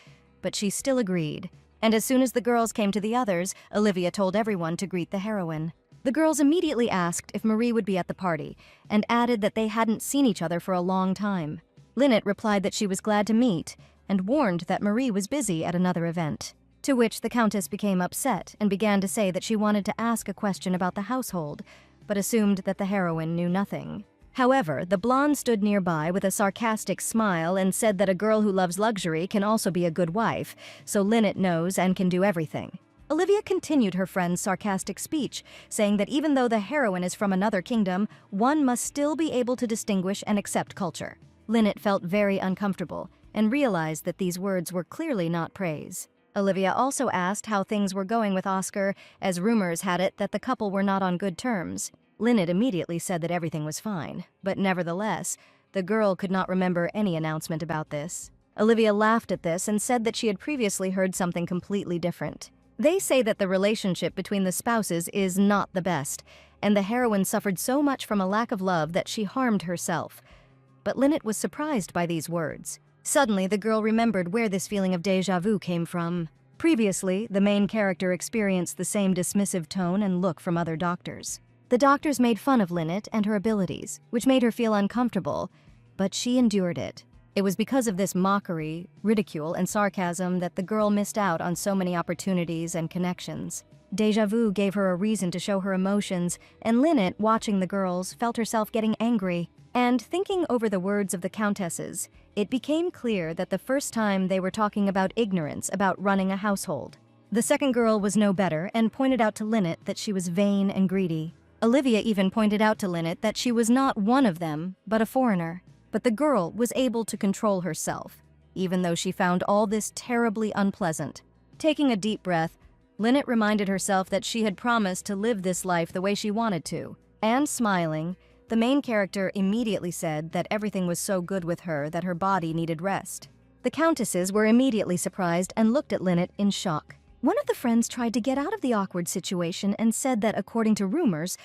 but she still agreed. And as soon as the girls came to the others, Olivia told everyone to greet the heroine. The girls immediately asked if Marie would be at the party, and added that they hadn't seen each other for a long time. Lynette replied that she was glad to meet, and warned that Marie was busy at another event. To which the countess became upset and began to say that she wanted to ask a question about the household, but assumed that the heroine knew nothing. However, the blonde stood nearby with a sarcastic smile and said that a girl who loves luxury can also be a good wife, so Lynette knows and can do everything. Olivia continued her friend's sarcastic speech, saying that even though the heroine is from another kingdom, one must still be able to distinguish and accept culture. Lynette felt very uncomfortable and realized that these words were clearly not praise. Olivia also asked how things were going with Oscar, as rumors had it that the couple were not on good terms. Lynette immediately said that everything was fine, but nevertheless, the girl could not remember any announcement about this. Olivia laughed at this and said that she had previously heard something completely different. They say that the relationship between the spouses is not the best, and the heroine suffered so much from a lack of love that she harmed herself. But Lynette was surprised by these words. Suddenly, the girl remembered where this feeling of déjà vu came from. Previously, the main character experienced the same dismissive tone and look from other doctors. The doctors made fun of Lynette and her abilities, which made her feel uncomfortable, but she endured it. It was because of this mockery, ridicule, and sarcasm that the girl missed out on so many opportunities and connections. Déjà vu gave her a reason to show her emotions, and Lynette, watching the girls, felt herself getting angry. And thinking over the words of the countesses, it became clear that the first time they were talking about ignorance about running a household. The second girl was no better and pointed out to Lynette that she was vain and greedy. Olivia even pointed out to Lynette that she was not one of them, but a foreigner. But the girl was able to control herself, even though she found all this terribly unpleasant. Taking a deep breath, Lynette reminded herself that she had promised to live this life the way she wanted to. And smiling, the main character immediately said that everything was so good with her that her body needed rest. The countesses were immediately surprised and looked at Lynette in shock. One of the friends tried to get out of the awkward situation and said that, according to rumors,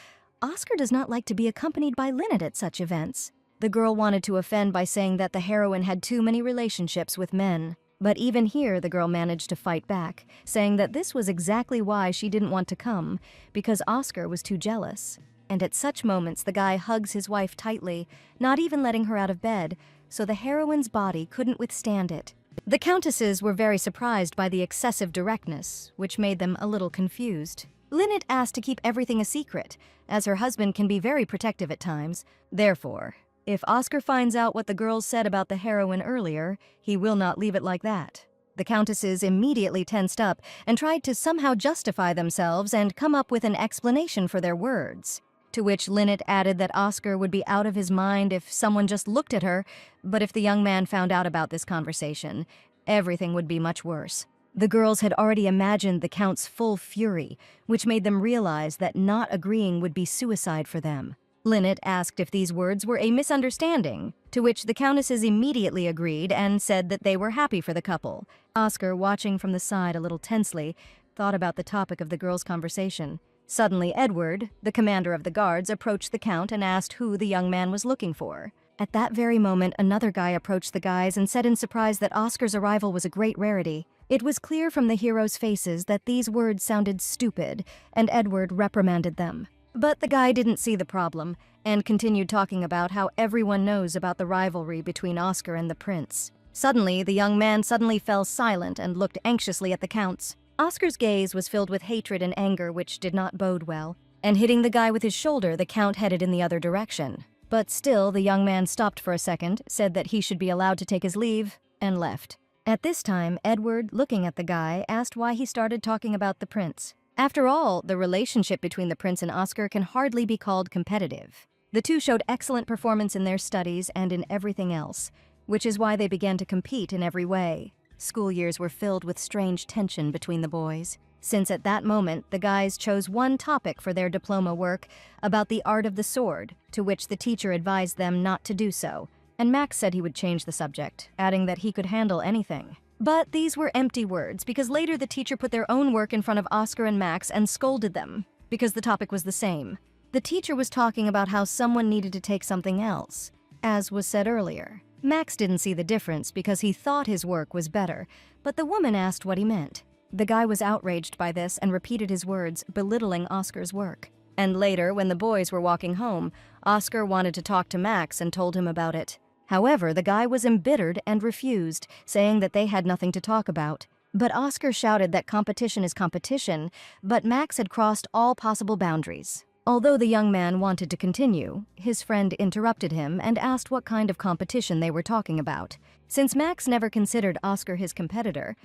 Oscar does not like to be accompanied by Lynette at such events. The girl wanted to offend by saying that the heroine had too many relationships with men. But even here, the girl managed to fight back, saying that this was exactly why she didn't want to come, because Oscar was too jealous. And at such moments, the guy hugs his wife tightly, not even letting her out of bed, so the heroine's body couldn't withstand it. The countesses were very surprised by the excessive directness, which made them a little confused. Lynette asked to keep everything a secret, as her husband can be very protective at times. Therefore, if Oscar finds out what the girls said about the heroine earlier, he will not leave it like that. The countesses immediately tensed up and tried to somehow justify themselves and come up with an explanation for their words. To which Lynette added that Oscar would be out of his mind if someone just looked at her, but if the young man found out about this conversation, everything would be much worse. The girls had already imagined the Count's full fury, which made them realize that not agreeing would be suicide for them. Lynette asked if these words were a misunderstanding, to which the Countesses immediately agreed and said that they were happy for the couple. Oscar, watching from the side a little tensely, thought about the topic of the girls' conversation. Suddenly, Edward, the commander of the guards, approached the Count and asked who the young man was looking for. At that very moment, another guy approached the guys and said in surprise that Oscar's arrival was a great rarity. It was clear from the heroes' faces that these words sounded stupid, and Edward reprimanded them. But the guy didn't see the problem, and continued talking about how everyone knows about the rivalry between Oscar and the prince. Suddenly, the young man suddenly fell silent and looked anxiously at the Counts. Oscar's gaze was filled with hatred and anger, which did not bode well, and hitting the guy with his shoulder, the Count headed in the other direction. But still, the young man stopped for a second, said that he should be allowed to take his leave, and left. At this time, Edward, looking at the guy, asked why he started talking about the prince. After all, the relationship between the prince and Oscar can hardly be called competitive. The two showed excellent performance in their studies and in everything else, which is why they began to compete in every way. School years were filled with strange tension between the boys, since at that moment the guys chose one topic for their diploma work about the art of the sword, to which the teacher advised them not to do so, and Max said he would change the subject, adding that he could handle anything. But these were empty words, because later the teacher put their own work in front of Oscar and Max and scolded them, because the topic was the same. The teacher was talking about how someone needed to take something else, as was said earlier. Max didn't see the difference because he thought his work was better, but the woman asked what he meant. The guy was outraged by this and repeated his words, belittling Oscar's work. And later, when the boys were walking home, Oscar wanted to talk to Max and told him about it. However, the guy was embittered and refused, saying that they had nothing to talk about. But Oscar shouted that competition is competition, but Max had crossed all possible boundaries. Although the young man wanted to continue, his friend interrupted him and asked what kind of competition they were talking about. Since Max never considered Oscar his competitor,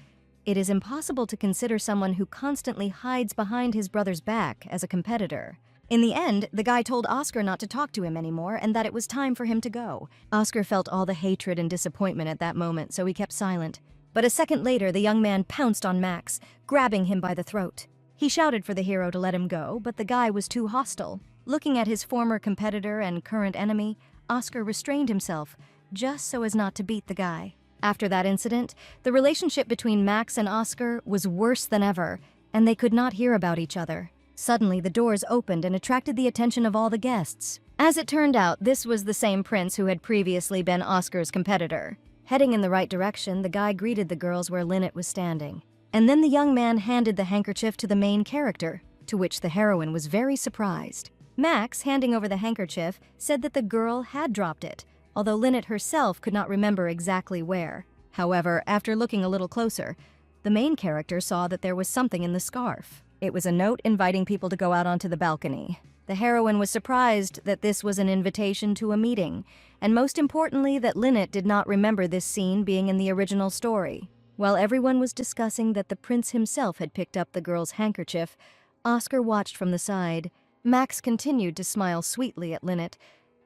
it is impossible to consider someone who constantly hides behind his brother's back as a competitor. In the end, the guy told Oscar not to talk to him anymore and that it was time for him to go. Oscar felt all the hatred and disappointment at that moment, so he kept silent. But a second later, the young man pounced on Max, grabbing him by the throat. He shouted for the hero to let him go, but the guy was too hostile. Looking at his former competitor and current enemy, Oscar restrained himself, just so as not to beat the guy. After that incident, the relationship between Max and Oscar was worse than ever, and they could not hear about each other. Suddenly, the doors opened and attracted the attention of all the guests. As it turned out, this was the same prince who had previously been Oscar's competitor. Heading in the right direction, the guy greeted the girls where Lynette was standing. And then the young man handed the handkerchief to the main character, to which the heroine was very surprised. Max, handing over the handkerchief, said that the girl had dropped it, although Lynette herself could not remember exactly where. However, after looking a little closer, the main character saw that there was something in the scarf. It was a note inviting people to go out onto the balcony. The heroine was surprised that this was an invitation to a meeting, and most importantly that Lynette did not remember this scene being in the original story. While everyone was discussing that the prince himself had picked up the girl's handkerchief, Oscar watched from the side. Max continued to smile sweetly at Lynette,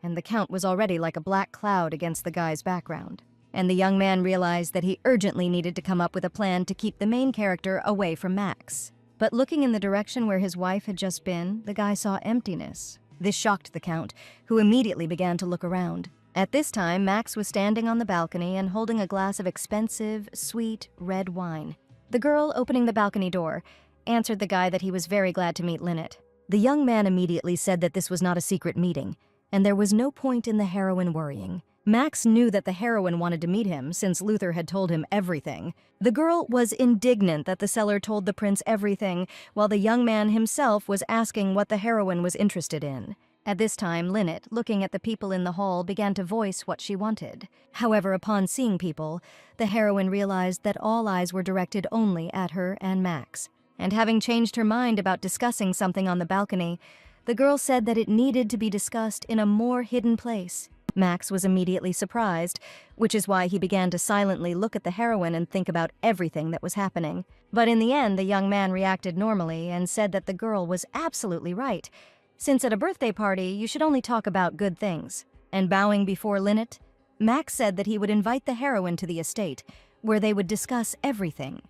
and the Count was already like a black cloud against the guy's background. And the young man realized that he urgently needed to come up with a plan to keep the main character away from Max. But looking in the direction where his wife had just been, the guy saw emptiness. This shocked the Count, who immediately began to look around. At this time, Max was standing on the balcony and holding a glass of expensive, sweet, red wine. The girl, opening the balcony door, answered the guy that he was very glad to meet Lynette. The young man immediately said that this was not a secret meeting, and there was no point in the heroine worrying. Max knew that the heroine wanted to meet him since Luther had told him everything. The girl was indignant that the seller told the prince everything, while the young man himself was asking what the heroine was interested in. At this time, Lynette, looking at the people in the hall, began to voice what she wanted. However, upon seeing people, the heroine realized that all eyes were directed only at her and Max. And having changed her mind about discussing something on the balcony, the girl said that it needed to be discussed in a more hidden place. Max was immediately surprised, which is why he began to silently look at the heroine and think about everything that was happening. But in the end, the young man reacted normally and said that the girl was absolutely right, since at a birthday party, you should only talk about good things. And bowing before Lynette, Max said that he would invite the heroine to the estate, where they would discuss everything.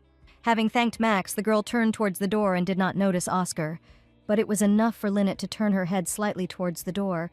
Having thanked Max, the girl turned towards the door and did not notice Oscar, but it was enough for Lynette to turn her head slightly towards the door,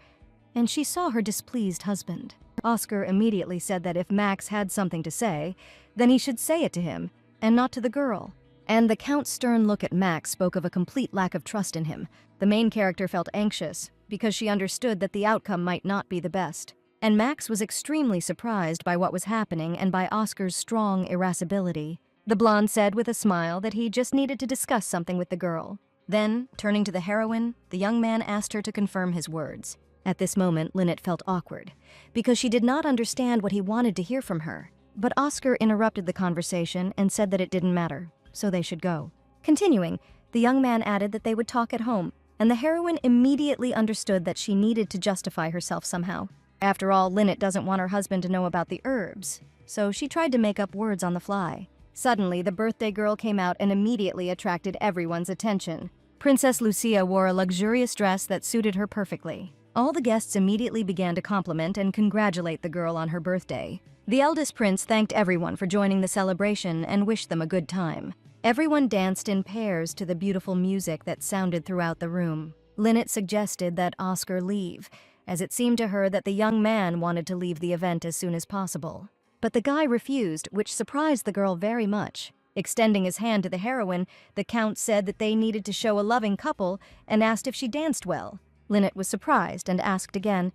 and she saw her displeased husband. Oscar immediately said that if Max had something to say, then he should say it to him, and not to the girl. And the Count's stern look at Max spoke of a complete lack of trust in him. The main character felt anxious, because she understood that the outcome might not be the best. And Max was extremely surprised by what was happening and by Oscar's strong irascibility. The blonde said with a smile that he just needed to discuss something with the girl. Then, turning to the heroine, the young man asked her to confirm his words. At this moment, Lynette felt awkward, because she did not understand what he wanted to hear from her. But Oscar interrupted the conversation and said that it didn't matter, so they should go. Continuing, the young man added that they would talk at home, and the heroine immediately understood that she needed to justify herself somehow. After all, Lynette doesn't want her husband to know about the herbs, so she tried to make up words on the fly. Suddenly, the birthday girl came out and immediately attracted everyone's attention. Princess Lucia wore a luxurious dress that suited her perfectly. All the guests immediately began to compliment and congratulate the girl on her birthday. The eldest prince thanked everyone for joining the celebration and wished them a good time. Everyone danced in pairs to the beautiful music that sounded throughout the room. Lynette suggested that Oscar leave, as it seemed to her that the young man wanted to leave the event as soon as possible. But the guy refused, which surprised the girl very much. Extending his hand to the heroine, the Count said that they needed to show a loving couple and asked if she danced well. Lynette was surprised and asked again,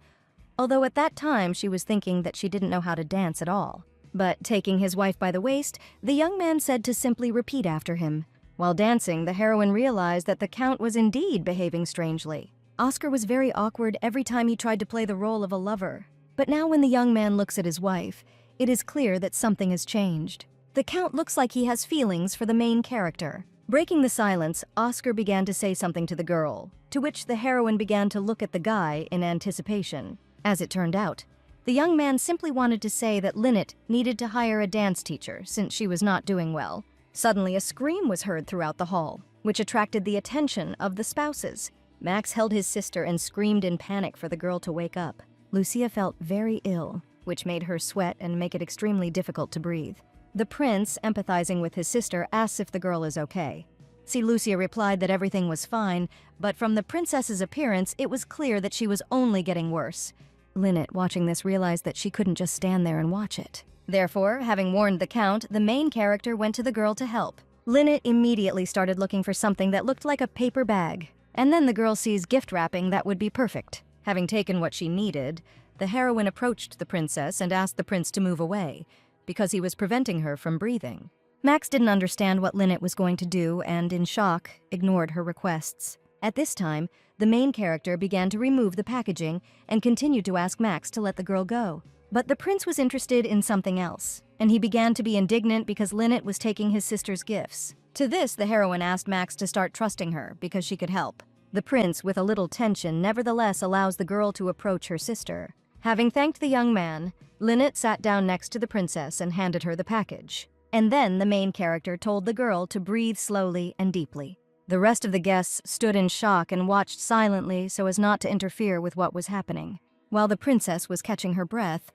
although at that time she was thinking that she didn't know how to dance at all. But taking his wife by the waist, the young man said to simply repeat after him. While dancing, the heroine realized that the Count was indeed behaving strangely. Oscar was very awkward every time he tried to play the role of a lover. But now when the young man looks at his wife, it is clear that something has changed. The Count looks like he has feelings for the main character. Breaking the silence, Oscar began to say something to the girl, to which the heroine began to look at the guy in anticipation. As it turned out, the young man simply wanted to say that Lynette needed to hire a dance teacher since she was not doing well. Suddenly, a scream was heard throughout the hall, which attracted the attention of the spouses. Max held his sister and screamed in panic for the girl to wake up. Lucia felt very ill, which made her sweat and make it extremely difficult to breathe. The prince, empathizing with his sister, asks if the girl is okay. Lucia replied that everything was fine, but from the princess's appearance, it was clear that she was only getting worse. Lynette, watching this, realized that she couldn't just stand there and watch it. Therefore, having warned the Count, the main character went to the girl to help. Lynette immediately started looking for something that looked like a paper bag, and then the girl sees gift wrapping that would be perfect. Having taken what she needed, the heroine approached the princess and asked the prince to move away, because he was preventing her from breathing. Max didn't understand what Lynette was going to do and, in shock, ignored her requests. At this time, the main character began to remove the packaging and continued to ask Max to let the girl go. But the prince was interested in something else, and he began to be indignant because Lynette was taking his sister's gifts. To this, the heroine asked Max to start trusting her because she could help. The prince, with a little tension, nevertheless allows the girl to approach her sister. Having thanked the young man, Lynette sat down next to the princess and handed her the package. And then the main character told the girl to breathe slowly and deeply. The rest of the guests stood in shock and watched silently so as not to interfere with what was happening. While the princess was catching her breath,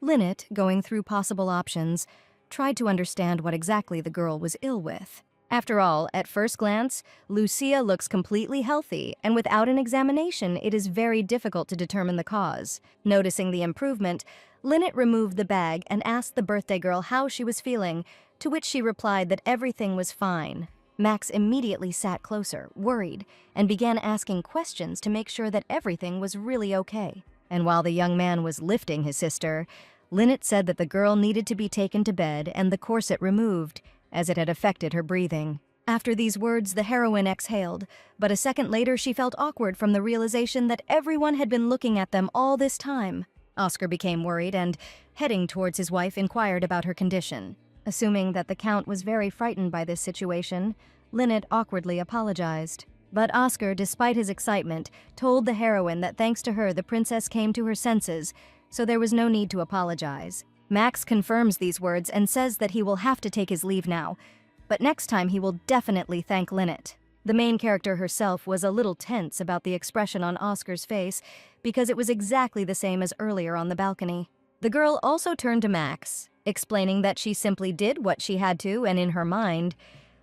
Lynette, going through possible options, tried to understand what exactly the girl was ill with. After all, at first glance, Lucia looks completely healthy, and without an examination, it is very difficult to determine the cause. Noticing the improvement, Lynette removed the bag and asked the birthday girl how she was feeling, to which she replied that everything was fine. Max immediately sat closer, worried, and began asking questions to make sure that everything was really okay. And while the young man was lifting his sister, Lynette said that the girl needed to be taken to bed and the corset removed, as it had affected her breathing. After these words, the heroine exhaled, but a second later she felt awkward from the realization that everyone had been looking at them all this time. Oscar became worried and, heading towards his wife, inquired about her condition. Assuming that the Count was very frightened by this situation, Lynette awkwardly apologized. But Oscar, despite his excitement, told the heroine that thanks to her the princess came to her senses, so there was no need to apologize. Max confirms these words and says that he will have to take his leave now, but next time he will definitely thank Lynette. The main character herself was a little tense about the expression on Oscar's face because it was exactly the same as earlier on the balcony. The girl also turned to Max explaining that she simply did what she had to, and in her mind,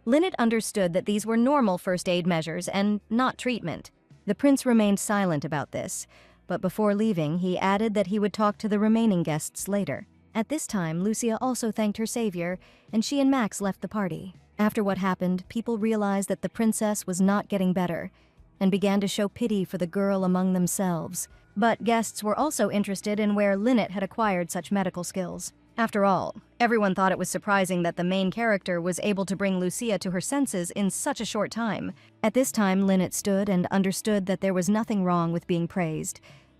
Lynette understood that these were normal first aid measures and not treatment. The prince remained silent about this, but before leaving, he added that he would talk to the remaining guests later. At this time, Lucia also thanked her savior, and she and Max left the party. After what happened, people realized that the princess was not getting better, and began to show pity for the girl among themselves. But guests were also interested in where Lynette had acquired such medical skills. After all, everyone thought it was surprising that the main character was able to bring Lucia to her senses in such a short time. At this time, Lynette stood and understood that there was nothing wrong with being praised,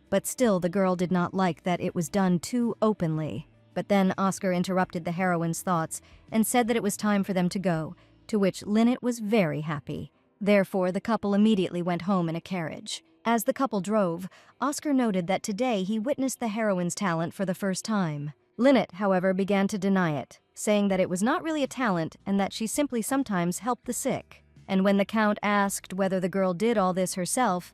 but still the girl did not like that it was done too openly. But then Oscar interrupted the heroine's thoughts and said that it was time for them to go, to which Lynette was very happy. Therefore, the couple immediately went home in a carriage. As the couple drove, Oscar noted that today he witnessed the heroine's talent for the first time. Lynette, however, began to deny it, saying that it was not really a talent and that she simply sometimes helped the sick. And when the Count asked whether the girl did all this herself,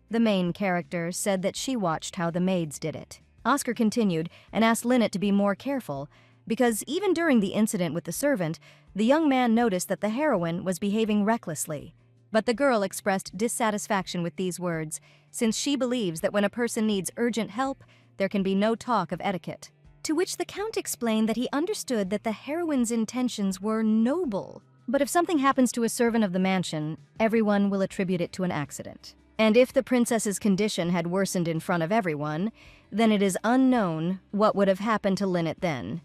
the main character said that she watched how the maids did it. Oscar continued and asked Lynette to be more careful, because even during the incident with the servant, the young man noticed that the heroine was behaving recklessly. But the girl expressed dissatisfaction with these words, since she believes that when a person needs urgent help, there can be no talk of etiquette. To which the Count explained that he understood that the heroine's intentions were noble. But if something happens to a servant of the mansion, everyone will attribute it to an accident. And if the princess's condition had worsened in front of everyone, then it is unknown what would have happened to Lynette then.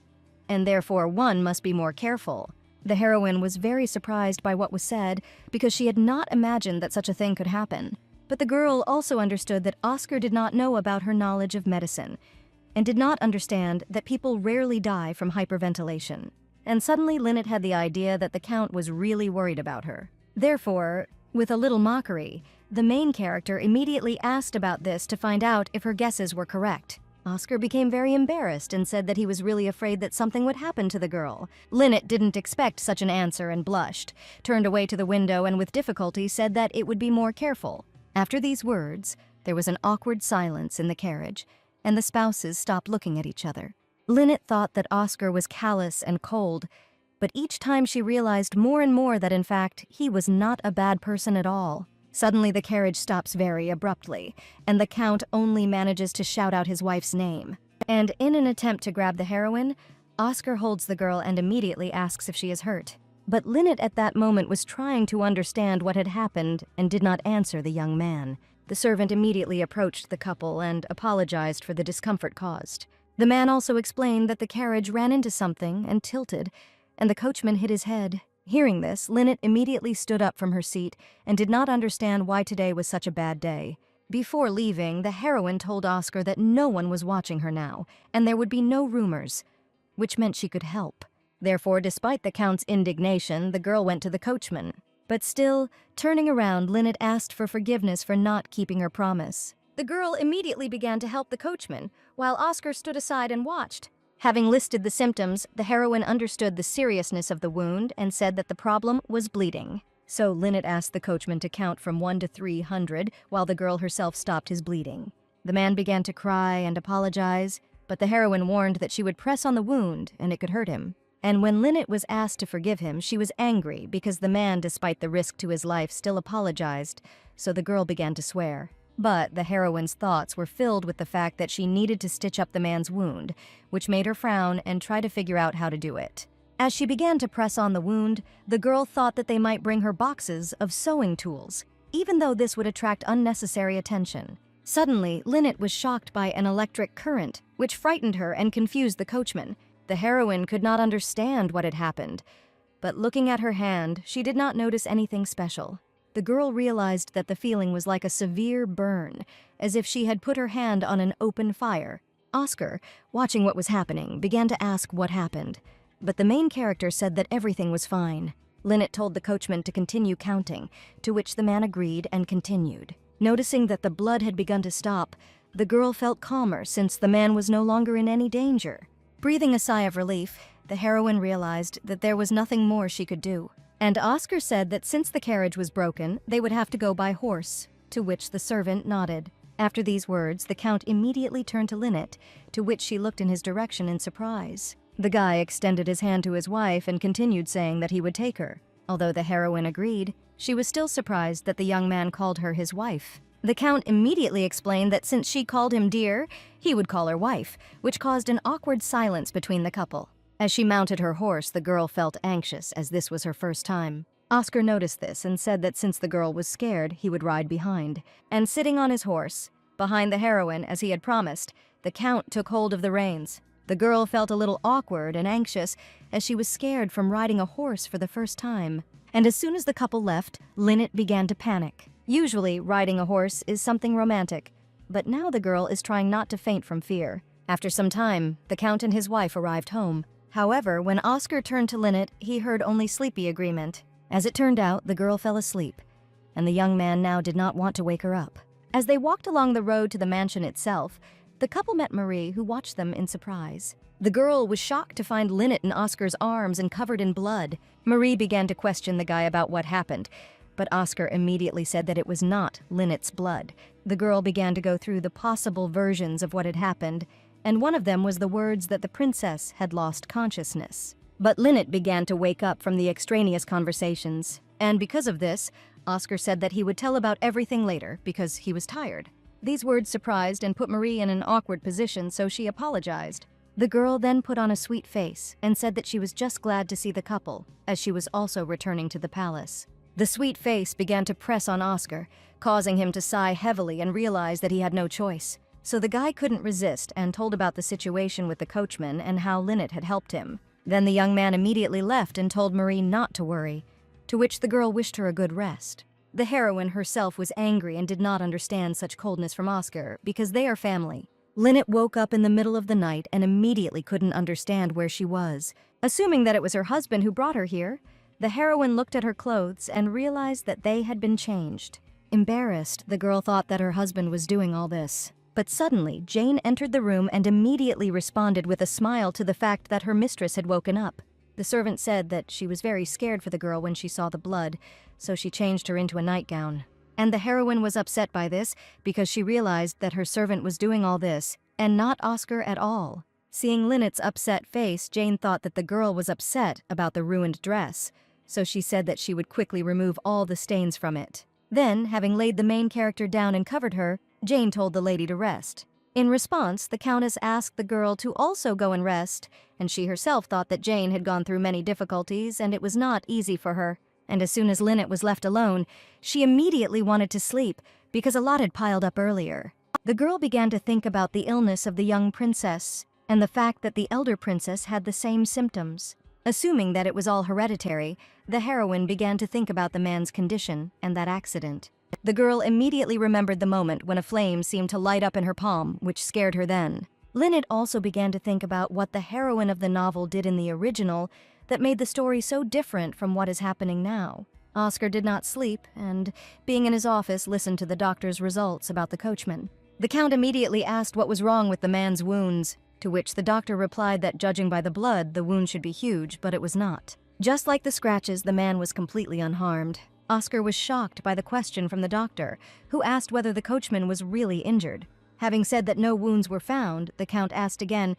And therefore one must be more careful. The heroine was very surprised by what was said because she had not imagined that such a thing could happen. But the girl also understood that Oscar did not know about her knowledge of medicine, and did not understand that people rarely die from hyperventilation. And suddenly Lynette had the idea that the Count was really worried about her. Therefore, with a little mockery, the main character immediately asked about this to find out if her guesses were correct. Oscar became very embarrassed and said that he was really afraid that something would happen to the girl. Lynette didn't expect such an answer and blushed, turned away to the window and with difficulty said that it would be more careful. After these words, there was an awkward silence in the carriage, and the spouses stopped looking at each other. Lynette thought that Oscar was callous and cold, but each time she realized more and more that in fact he was not a bad person at all. Suddenly the carriage stops very abruptly, and the Count only manages to shout out his wife's name. And in an attempt to grab the heroine, Oscar holds the girl and immediately asks if she is hurt. But Lynette at that moment was trying to understand what had happened and did not answer the young man. The servant immediately approached the couple and apologized for the discomfort caused. The man also explained that the carriage ran into something and tilted, and the coachman hit his head. Hearing this, Lynette immediately stood up from her seat and did not understand why today was such a bad day. Before leaving, the heroine told Oscar that no one was watching her now, and there would be no rumors, which meant she could help. Therefore, despite the Count's indignation, the girl went to the coachman. But still, turning around, Lynette asked for forgiveness for not keeping her promise. The girl immediately began to help the coachman, while Oscar stood aside and watched. Having listed the symptoms, the heroine understood the seriousness of the wound and said that the problem was bleeding. So Lynette asked the coachman to count from 1 to 300 while the girl herself stopped his bleeding. The man began to cry and apologize, but the heroine warned that she would press on the wound and it could hurt him. And when Lynette was asked to forgive him, she was angry because the man, despite the risk to his life, still apologized, so the girl began to swear. But the heroine's thoughts were filled with the fact that she needed to stitch up the man's wound, which made her frown and try to figure out how to do it. As she began to press on the wound, the girl thought that they might bring her boxes of sewing tools, even though this would attract unnecessary attention. Suddenly, Lynette was shocked by an electric current, which frightened her and confused the coachman. The heroine could not understand what had happened, but looking at her hand, she did not notice anything special. The girl realized that the feeling was like a severe burn, as if she had put her hand on an open fire. Oscar, watching what was happening, began to ask what happened, but the main character said that everything was fine. Lynette told the coachman to continue counting, to which the man agreed and continued. Noticing that the blood had begun to stop, the girl felt calmer since the man was no longer in any danger. Breathing a sigh of relief, the heroine realized that there was nothing more she could do. And Oscar said that since the carriage was broken, they would have to go by horse, to which the servant nodded. After these words, the Count immediately turned to Lynette, to which she looked in his direction in surprise. The guy extended his hand to his wife and continued saying that he would take her. Although the heroine agreed, she was still surprised that the young man called her his wife. The Count immediately explained that since she called him dear, he would call her wife, which caused an awkward silence between the couple. As she mounted her horse, the girl felt anxious, as this was her first time. Oscar noticed this and said that since the girl was scared, he would ride behind. And sitting on his horse, behind the heroine as he had promised, the Count took hold of the reins. The girl felt a little awkward and anxious as she was scared from riding a horse for the first time. And as soon as the couple left, Lynette began to panic. Usually, riding a horse is something romantic, but now the girl is trying not to faint from fear. After some time, the Count and his wife arrived home. However, when Oscar turned to Lynette, he heard only sleepy agreement. As it turned out, the girl fell asleep, and the young man now did not want to wake her up. As they walked along the road to the mansion itself, the couple met Marie, who watched them in surprise. The girl was shocked to find Lynette in Oscar's arms and covered in blood. Marie began to question the guy about what happened, but Oscar immediately said that it was not Lynette's blood. The girl began to go through the possible versions of what had happened, and one of them was the words that the princess had lost consciousness. But Lynette began to wake up from the extraneous conversations, and because of this, Oscar said that he would tell about everything later because he was tired. These words surprised and put Marie in an awkward position, so she apologized. The girl then put on a sweet face and said that she was just glad to see the couple, as she was also returning to the palace. The sweet face began to press on Oscar, causing him to sigh heavily and realize that he had no choice. So the guy couldn't resist and told about the situation with the coachman and how Lynette had helped him. Then the young man immediately left and told Marie not to worry, to which the girl wished her a good rest. The heroine herself was angry and did not understand such coldness from Oscar because they are family. Lynette woke up in the middle of the night and immediately couldn't understand where she was. Assuming that it was her husband who brought her here, the heroine looked at her clothes and realized that they had been changed. Embarrassed, the girl thought that her husband was doing all this. But suddenly, Jane entered the room and immediately responded with a smile to the fact that her mistress had woken up. The servant said that she was very scared for the girl when she saw the blood, so she changed her into a nightgown. And the heroine was upset by this because she realized that her servant was doing all this, and not Oscar at all. Seeing Lynette's upset face, Jane thought that the girl was upset about the ruined dress, so she said that she would quickly remove all the stains from it. Then, having laid the main character down and covered her, Jane told the lady to rest. In response, the Countess asked the girl to also go and rest, and she herself thought that Jane had gone through many difficulties and it was not easy for her. And as soon as Lynette was left alone, she immediately wanted to sleep because a lot had piled up earlier. The girl began to think about the illness of the young princess and the fact that the elder princess had the same symptoms. Assuming that it was all hereditary, the heroine began to think about the man's condition and that accident. The girl immediately remembered the moment when a flame seemed to light up in her palm, which scared her then. Lynette also began to think about what the heroine of the novel did in the original that made the story so different from what is happening now. Oscar did not sleep and, being in his office, listened to the doctor's results about the coachman. The Count immediately asked what was wrong with the man's wounds, to which the doctor replied that judging by the blood, the wound should be huge, but it was not. Just like the scratches, the man was completely unharmed. Oscar was shocked by the question from the doctor, who asked whether the coachman was really injured. Having said that no wounds were found, the Count asked again.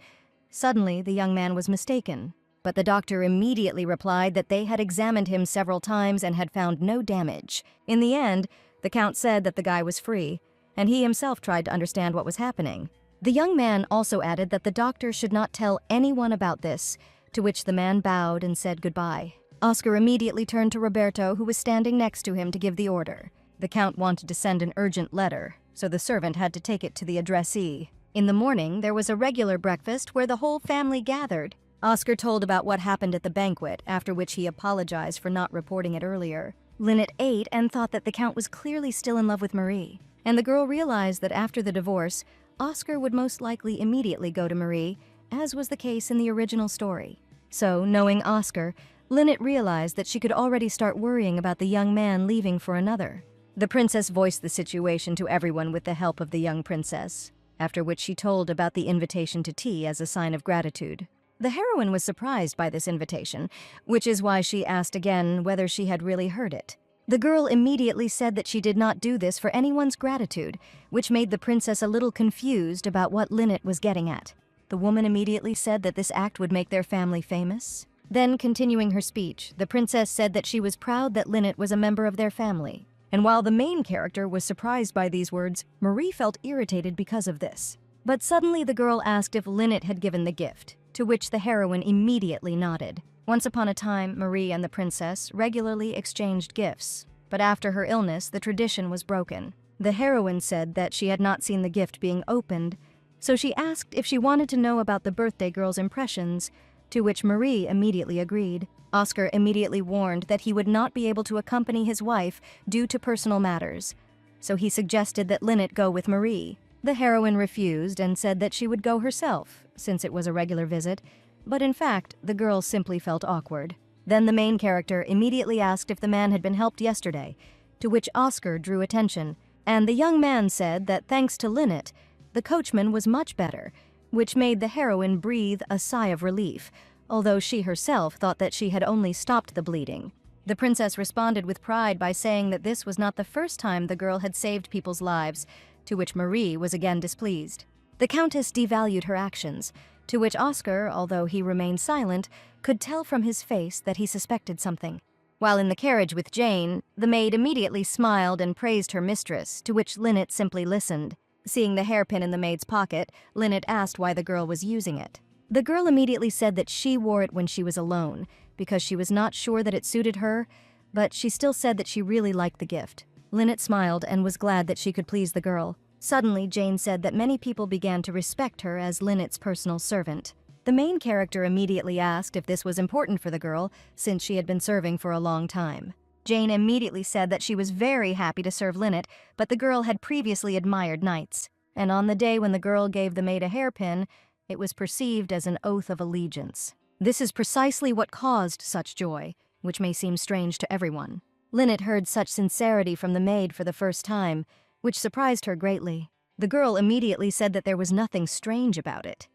Suddenly, the young man was mistaken, but the doctor immediately replied that they had examined him several times and had found no damage. In the end, the Count said that the guy was free, and he himself tried to understand what was happening. The young man also added that the doctor should not tell anyone about this, to which the man bowed and said goodbye. Oscar immediately turned to Roberto, who was standing next to him, to give the order. The Count wanted to send an urgent letter, so the servant had to take it to the addressee. In the morning, there was a regular breakfast where the whole family gathered. Oscar told about what happened at the banquet, after which he apologized for not reporting it earlier. Lynette ate and thought that the Count was clearly still in love with Marie, and the girl realized that after the divorce, Oscar would most likely immediately go to Marie, as was the case in the original story. So, knowing Oscar, Lynette realized that she could already start worrying about the young man leaving for another. The princess voiced the situation to everyone with the help of the young princess, after which she told about the invitation to tea as a sign of gratitude. The heroine was surprised by this invitation, which is why she asked again whether she had really heard it. The girl immediately said that she did not do this for anyone's gratitude, which made the princess a little confused about what Lynette was getting at. The woman immediately said that this act would make their family famous. Then, continuing her speech, the princess said that she was proud that Lynette was a member of their family. And while the main character was surprised by these words, Marie felt irritated because of this. But suddenly the girl asked if Lynette had given the gift, to which the heroine immediately nodded. Once upon a time, Marie and the princess regularly exchanged gifts. But after her illness, the tradition was broken. The heroine said that she had not seen the gift being opened, so she asked if she wanted to know about the birthday girl's impressions, to which Marie immediately agreed. Oscar immediately warned that he would not be able to accompany his wife due to personal matters, so he suggested that Lynette go with Marie. The heroine refused and said that she would go herself, since it was a regular visit, but in fact, the girl simply felt awkward. Then the main character immediately asked if the man had been helped yesterday, to which Oscar drew attention, and the young man said that thanks to Lynette, the coachman was much better, which made the heroine breathe a sigh of relief, although she herself thought that she had only stopped the bleeding. The princess responded with pride by saying that this was not the first time the girl had saved people's lives, to which Marie was again displeased. The countess devalued her actions, to which Oscar, although he remained silent, could tell from his face that he suspected something. While in the carriage with Jane, the maid immediately smiled and praised her mistress, to which Lynette simply listened. Seeing the hairpin in the maid's pocket, Lynette asked why the girl was using it. The girl immediately said that she wore it when she was alone, because she was not sure that it suited her, but she still said that she really liked the gift. Lynette smiled and was glad that she could please the girl. Suddenly, Jane said that many people began to respect her as Lynette's personal servant. The main character immediately asked if this was important for the girl, since she had been serving for a long time. Jane immediately said that she was very happy to serve Lynette, but the girl had previously admired knights. And on the day when the girl gave the maid a hairpin, it was perceived as an oath of allegiance. This is precisely what caused such joy, which may seem strange to everyone. Lynette heard such sincerity from the maid for the first time, which surprised her greatly. The girl immediately said that there was nothing strange about it,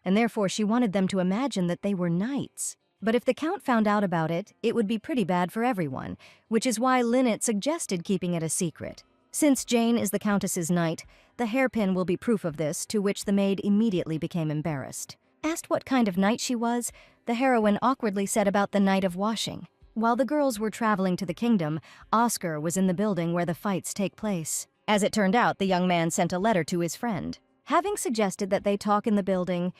and therefore she wanted them to imagine that they were knights. But if the Count found out about it, it would be pretty bad for everyone, which is why Lynette suggested keeping it a secret. Since Jane is the Countess's knight, the hairpin will be proof of this, to which the maid immediately became embarrassed. Asked what kind of knight she was, the heroine awkwardly said about the night of washing. While the girls were traveling to the kingdom, Oscar was in the building where the fights take place. As it turned out, the young man sent a letter to his friend. Having suggested that they talk in the building,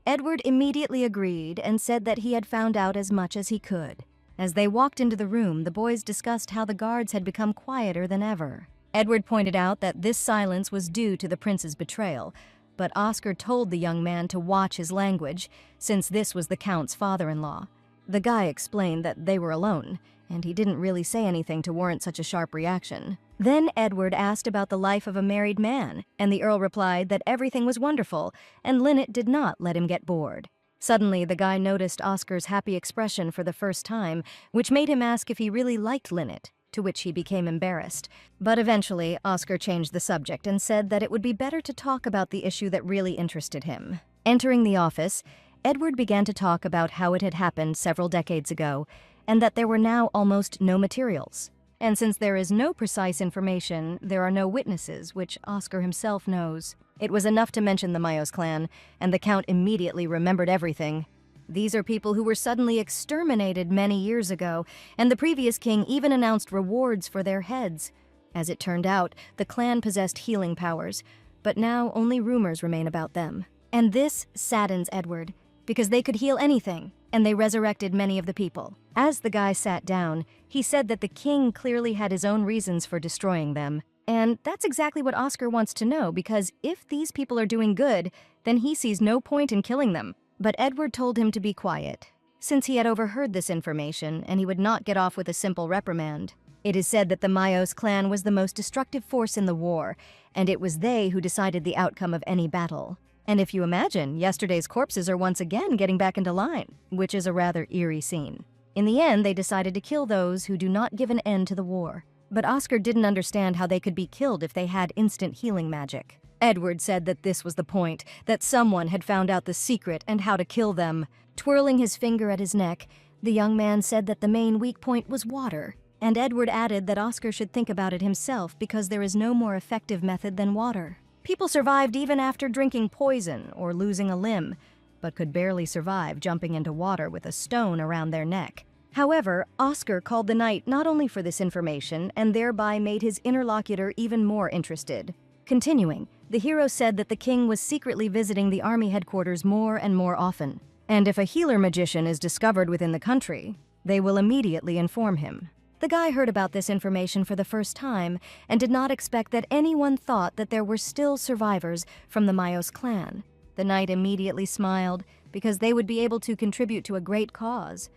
Edward immediately agreed and said that he had found out as much as he could. As they walked into the room, the boys discussed how the guards had become quieter than ever. Edward pointed out that this silence was due to the prince's betrayal, but Oscar told the young man to watch his language, since this was the Count's father-in-law. The guy explained that they were alone, and he didn't really say anything to warrant such a sharp reaction. Then Edward asked about the life of a married man, and the Earl replied that everything was wonderful, and Lynette did not let him get bored. Suddenly, the guy noticed Oscar's happy expression for the first time, which made him ask if he really liked Lynette, to which he became embarrassed. But eventually, Oscar changed the subject and said that it would be better to talk about the issue that really interested him. Entering the office, Edward began to talk about how it had happened several decades ago, and that there were now almost no materials. And since there is no precise information, there are no witnesses, which Oscar himself knows. It was enough to mention the Mayos clan, and the Count immediately remembered everything. These are people who were suddenly exterminated many years ago, and the previous king even announced rewards for their heads. As it turned out, the clan possessed healing powers, but now only rumors remain about them. And this saddens Edward, because they could heal anything, and they resurrected many of the people. As the guy sat down, he said that the king clearly had his own reasons for destroying them. And that's exactly what Oscar wants to know, because if these people are doing good, then he sees no point in killing them. But Edward told him to be quiet, since he had overheard this information, and he would not get off with a simple reprimand. It is said that the Mayos clan was the most destructive force in the war, and it was they who decided the outcome of any battle. And if you imagine, yesterday's corpses are once again getting back into line, which is a rather eerie scene. In the end, they decided to kill those who do not give an end to the war. But Oscar didn't understand how they could be killed if they had instant healing magic. Edward said that this was the point, that someone had found out the secret and how to kill them. Twirling his finger at his neck, the young man said that the main weak point was water. And Edward added that Oscar should think about it himself because there is no more effective method than water. People survived even after drinking poison or losing a limb, but could barely survive jumping into water with a stone around their neck. However, Oscar called the knight not only for this information and thereby made his interlocutor even more interested. Continuing, the hero said that the king was secretly visiting the army headquarters more and more often, and if a healer magician is discovered within the country, they will immediately inform him. The guy heard about this information for the first time and did not expect that anyone thought that there were still survivors from the Mayos clan. The knight immediately smiled because they would be able to contribute to a great cause.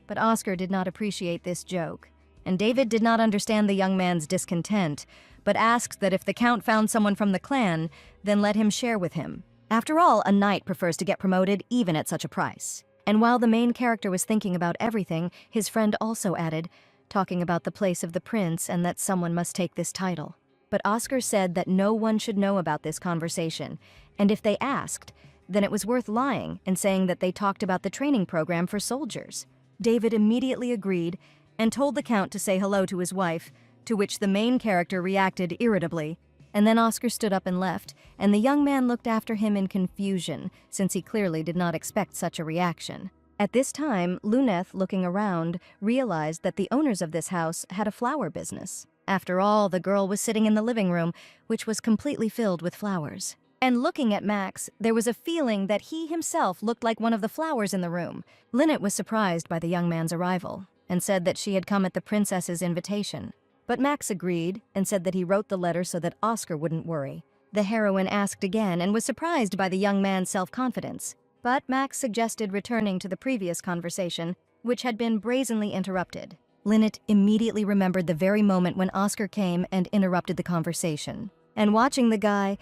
But Oscar did not appreciate this joke, and David did not understand the young man's discontent, but asked that if the count found someone from the clan, then let him share with him. After all, a knight prefers to get promoted even at such a price. And while the main character was thinking about everything, his friend also added, talking about the place of the prince and that someone must take this title. But Oscar said that no one should know about this conversation, and if they asked, then it was worth lying and saying that they talked about the training program for soldiers. David immediately agreed and told the count to say hello to his wife, to which the main character reacted irritably, and then Oscar stood up and left, and the young man looked after him in confusion, since he clearly did not expect such a reaction. At this time, Luneth, looking around, realized that the owners of this house had a flower business. After all, the girl was sitting in the living room, which was completely filled with flowers. And looking at Max, there was a feeling that he himself looked like one of the flowers in the room. Lynette was surprised by the young man's arrival, and said that she had come at the princess's invitation. But Max agreed, and said that he wrote the letter so that Oscar wouldn't worry. The heroine asked again and was surprised by the young man's self-confidence. But Max suggested returning to the previous conversation, which had been brazenly interrupted. Lynette immediately remembered the very moment when Oscar came and interrupted the conversation. And watching the guy,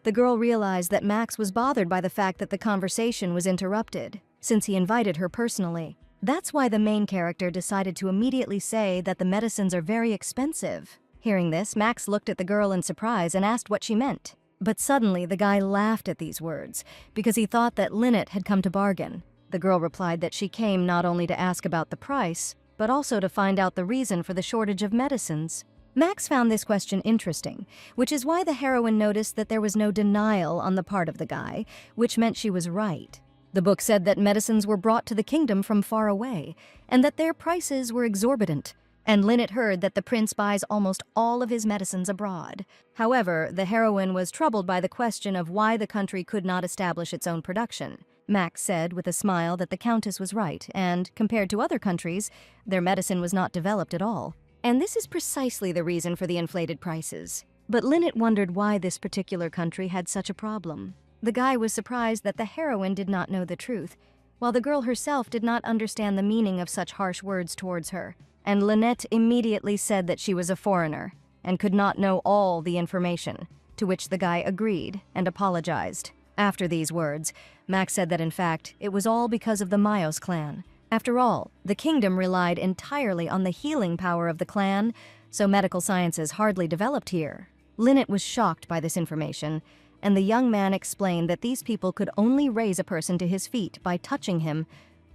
the girl realized that Max was bothered by the fact that the conversation was interrupted, since he invited her personally. That's why the main character decided to immediately say that the medicines are very expensive. Hearing this, Max looked at the girl in surprise and asked what she meant. But suddenly, the guy laughed at these words, because he thought that Lynette had come to bargain. The girl replied that she came not only to ask about the price, but also to find out the reason for the shortage of medicines. Max found this question interesting, which is why the heroine noticed that there was no denial on the part of the guy, which meant she was right. The book said that medicines were brought to the kingdom from far away, and that their prices were exorbitant. And Lynette heard that the prince buys almost all of his medicines abroad. However, the heroine was troubled by the question of why the country could not establish its own production. Max said with a smile that the countess was right, and, compared to other countries, their medicine was not developed at all. And this is precisely the reason for the inflated prices. But Lynette wondered why this particular country had such a problem. The guy was surprised that the heroine did not know the truth, while the girl herself did not understand the meaning of such harsh words towards her. And Lynette immediately said that she was a foreigner and could not know all the information, to which the guy agreed and apologized. After these words, Max said that in fact, it was all because of the Mayos clan. After all, the kingdom relied entirely on the healing power of the clan, so medical sciences hardly developed here. Lynette was shocked by this information, and the young man explained that these people could only raise a person to his feet by touching him,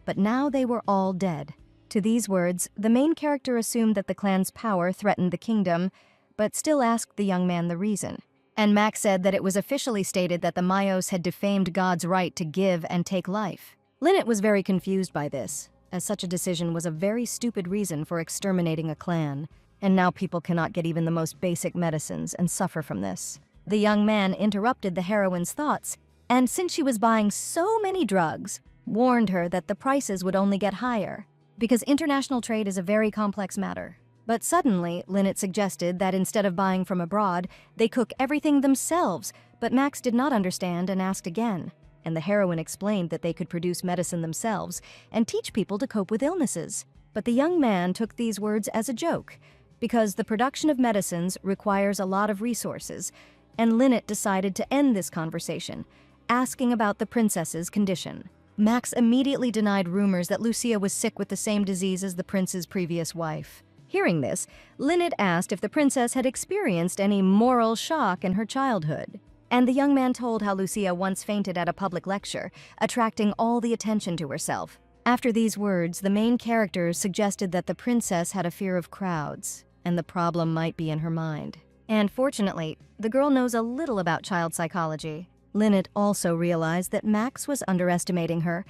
but now they were all dead. To these words, the main character assumed that the clan's power threatened the kingdom, but still asked the young man the reason. And Max said that it was officially stated that the Mayos had defamed God's right to give and take life. Lynette was very confused by this, as such a decision was a very stupid reason for exterminating a clan, and now people cannot get even the most basic medicines and suffer from this. The young man interrupted the heroine's thoughts, and since she was buying so many drugs, warned her that the prices would only get higher, because international trade is a very complex matter. But suddenly, Lynette suggested that instead of buying from abroad, they cook everything themselves, but Max did not understand and asked again. And the heroine explained that they could produce medicine themselves and teach people to cope with illnesses. But the young man took these words as a joke, because the production of medicines requires a lot of resources, and Lynette decided to end this conversation, asking about the princess's condition. Max immediately denied rumors that Lucia was sick with the same disease as the prince's previous wife. Hearing this, Lynette asked if the princess had experienced any moral shock in her childhood. And the young man told how Lucia once fainted at a public lecture, attracting all the attention to herself. After these words, the main characters suggested that the princess had a fear of crowds, and the problem might be in her mind. And fortunately, the girl knows a little about child psychology. Lynette also realized that Max was underestimating her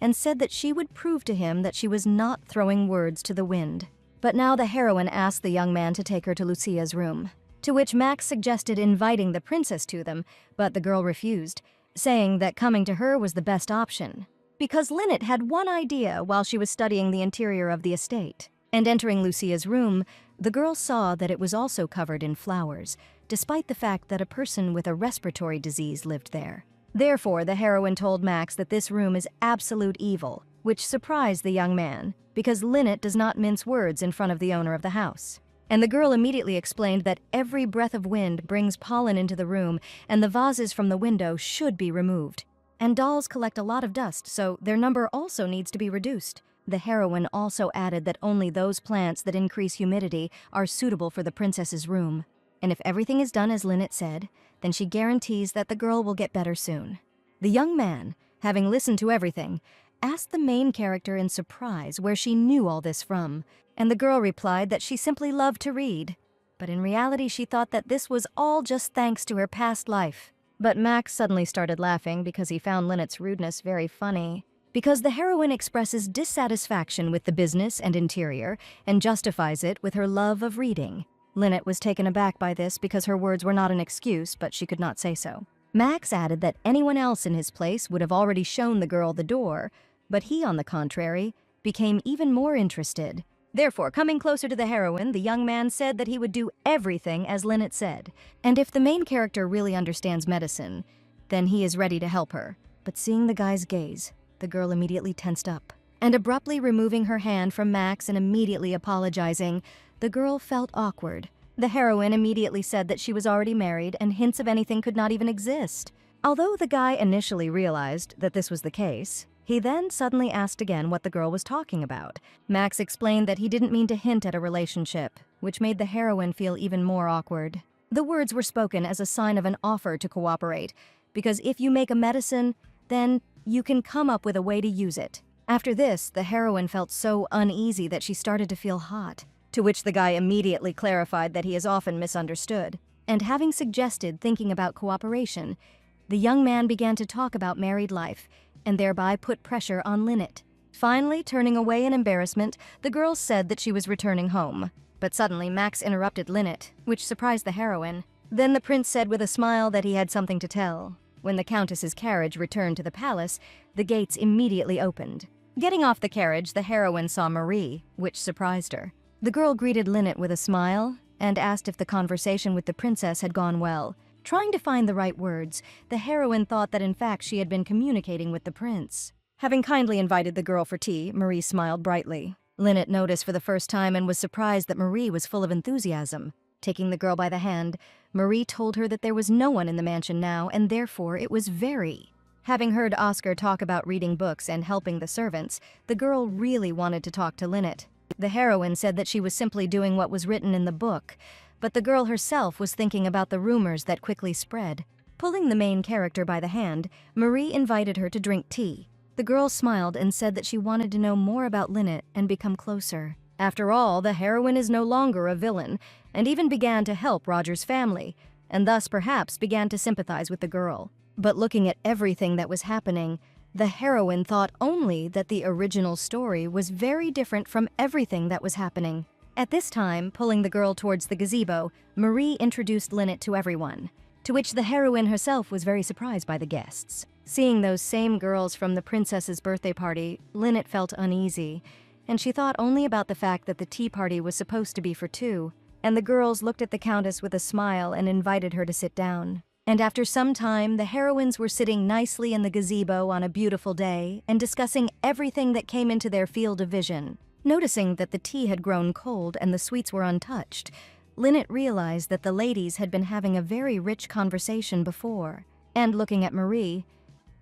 and said that she would prove to him that she was not throwing words to the wind. But now the heroine asked the young man to take her to Lucia's room, to which Max suggested inviting the princess to them, but the girl refused, saying that coming to her was the best option. Because Lynette had one idea while she was studying the interior of the estate. And entering Lucia's room, the girl saw that it was also covered in flowers, despite the fact that a person with a respiratory disease lived there. Therefore, the heroine told Max that this room is absolute evil, which surprised the young man, because Lynette does not mince words in front of the owner of the house. And the girl immediately explained that every breath of wind brings pollen into the room, and the vases from the window should be removed. And dolls collect a lot of dust, so their number also needs to be reduced. The heroine also added that only those plants that increase humidity are suitable for the princess's room. And if everything is done as Lynette said, then she guarantees that the girl will get better soon. The young man, having listened to everything, asked the main character in surprise where she knew all this from, and the girl replied that she simply loved to read. But in reality, she thought that this was all just thanks to her past life. But Max suddenly started laughing because he found Lynette's rudeness very funny. Because the heroine expresses dissatisfaction with the business and interior and justifies it with her love of reading. Lynette was taken aback by this because her words were not an excuse, but she could not say so. Max added that anyone else in his place would have already shown the girl the door, but he, on the contrary, became even more interested. Therefore, coming closer to the heroine, the young man said that he would do everything as Lynette said. And if the main character really understands medicine, then he is ready to help her. But seeing the guy's gaze, the girl immediately tensed up. And abruptly removing her hand from Max and immediately apologizing, the girl felt awkward. The heroine immediately said that she was already married and hints of anything could not even exist. Although the guy initially realized that this was the case, he then suddenly asked again what the girl was talking about. Max explained that he didn't mean to hint at a relationship, which made the heroine feel even more awkward. The words were spoken as a sign of an offer to cooperate, because if you make a medicine, then you can come up with a way to use it. After this, the heroine felt so uneasy that she started to feel hot, to which the guy immediately clarified that he is often misunderstood. And having suggested thinking about cooperation, the young man began to talk about married life, and thereby put pressure on Lynette. Finally, turning away in embarrassment, the girl said that she was returning home. But suddenly, Max interrupted Lynette, which surprised the heroine. Then the prince said with a smile that he had something to tell. When the countess's carriage returned to the palace, the gates immediately opened. Getting off the carriage, the heroine saw Marie, which surprised her. The girl greeted Lynette with a smile and asked if the conversation with the princess had gone well. Trying to find the right words, the heroine thought that in fact she had been communicating with the prince. Having kindly invited the girl for tea, Marie smiled brightly. Lynette noticed for the first time and was surprised that Marie was full of enthusiasm. Taking the girl by the hand, Marie told her that there was no one in the mansion now, and therefore it was very. Having heard Oscar talk about reading books and helping the servants, the girl really wanted to talk to Lynette. The heroine said that she was simply doing what was written in the book, but the girl herself was thinking about the rumors that quickly spread. Pulling the main character by the hand, Marie invited her to drink tea. The girl smiled and said that she wanted to know more about Lynette and become closer. After all, the heroine is no longer a villain, and even began to help Roger's family, and thus perhaps began to sympathize with the girl. But looking at everything that was happening, the heroine thought only that the original story was very different from everything that was happening. At this time, pulling the girl towards the gazebo, Marie introduced Lynette to everyone, to which the heroine herself was very surprised by the guests. Seeing those same girls from the princess's birthday party, Lynette felt uneasy, and she thought only about the fact that the tea party was supposed to be for two, and the girls looked at the countess with a smile and invited her to sit down. And after some time, the heroines were sitting nicely in the gazebo on a beautiful day and discussing everything that came into their field of vision. Noticing that the tea had grown cold and the sweets were untouched, Lynette realized that the ladies had been having a very rich conversation before. And looking at Marie,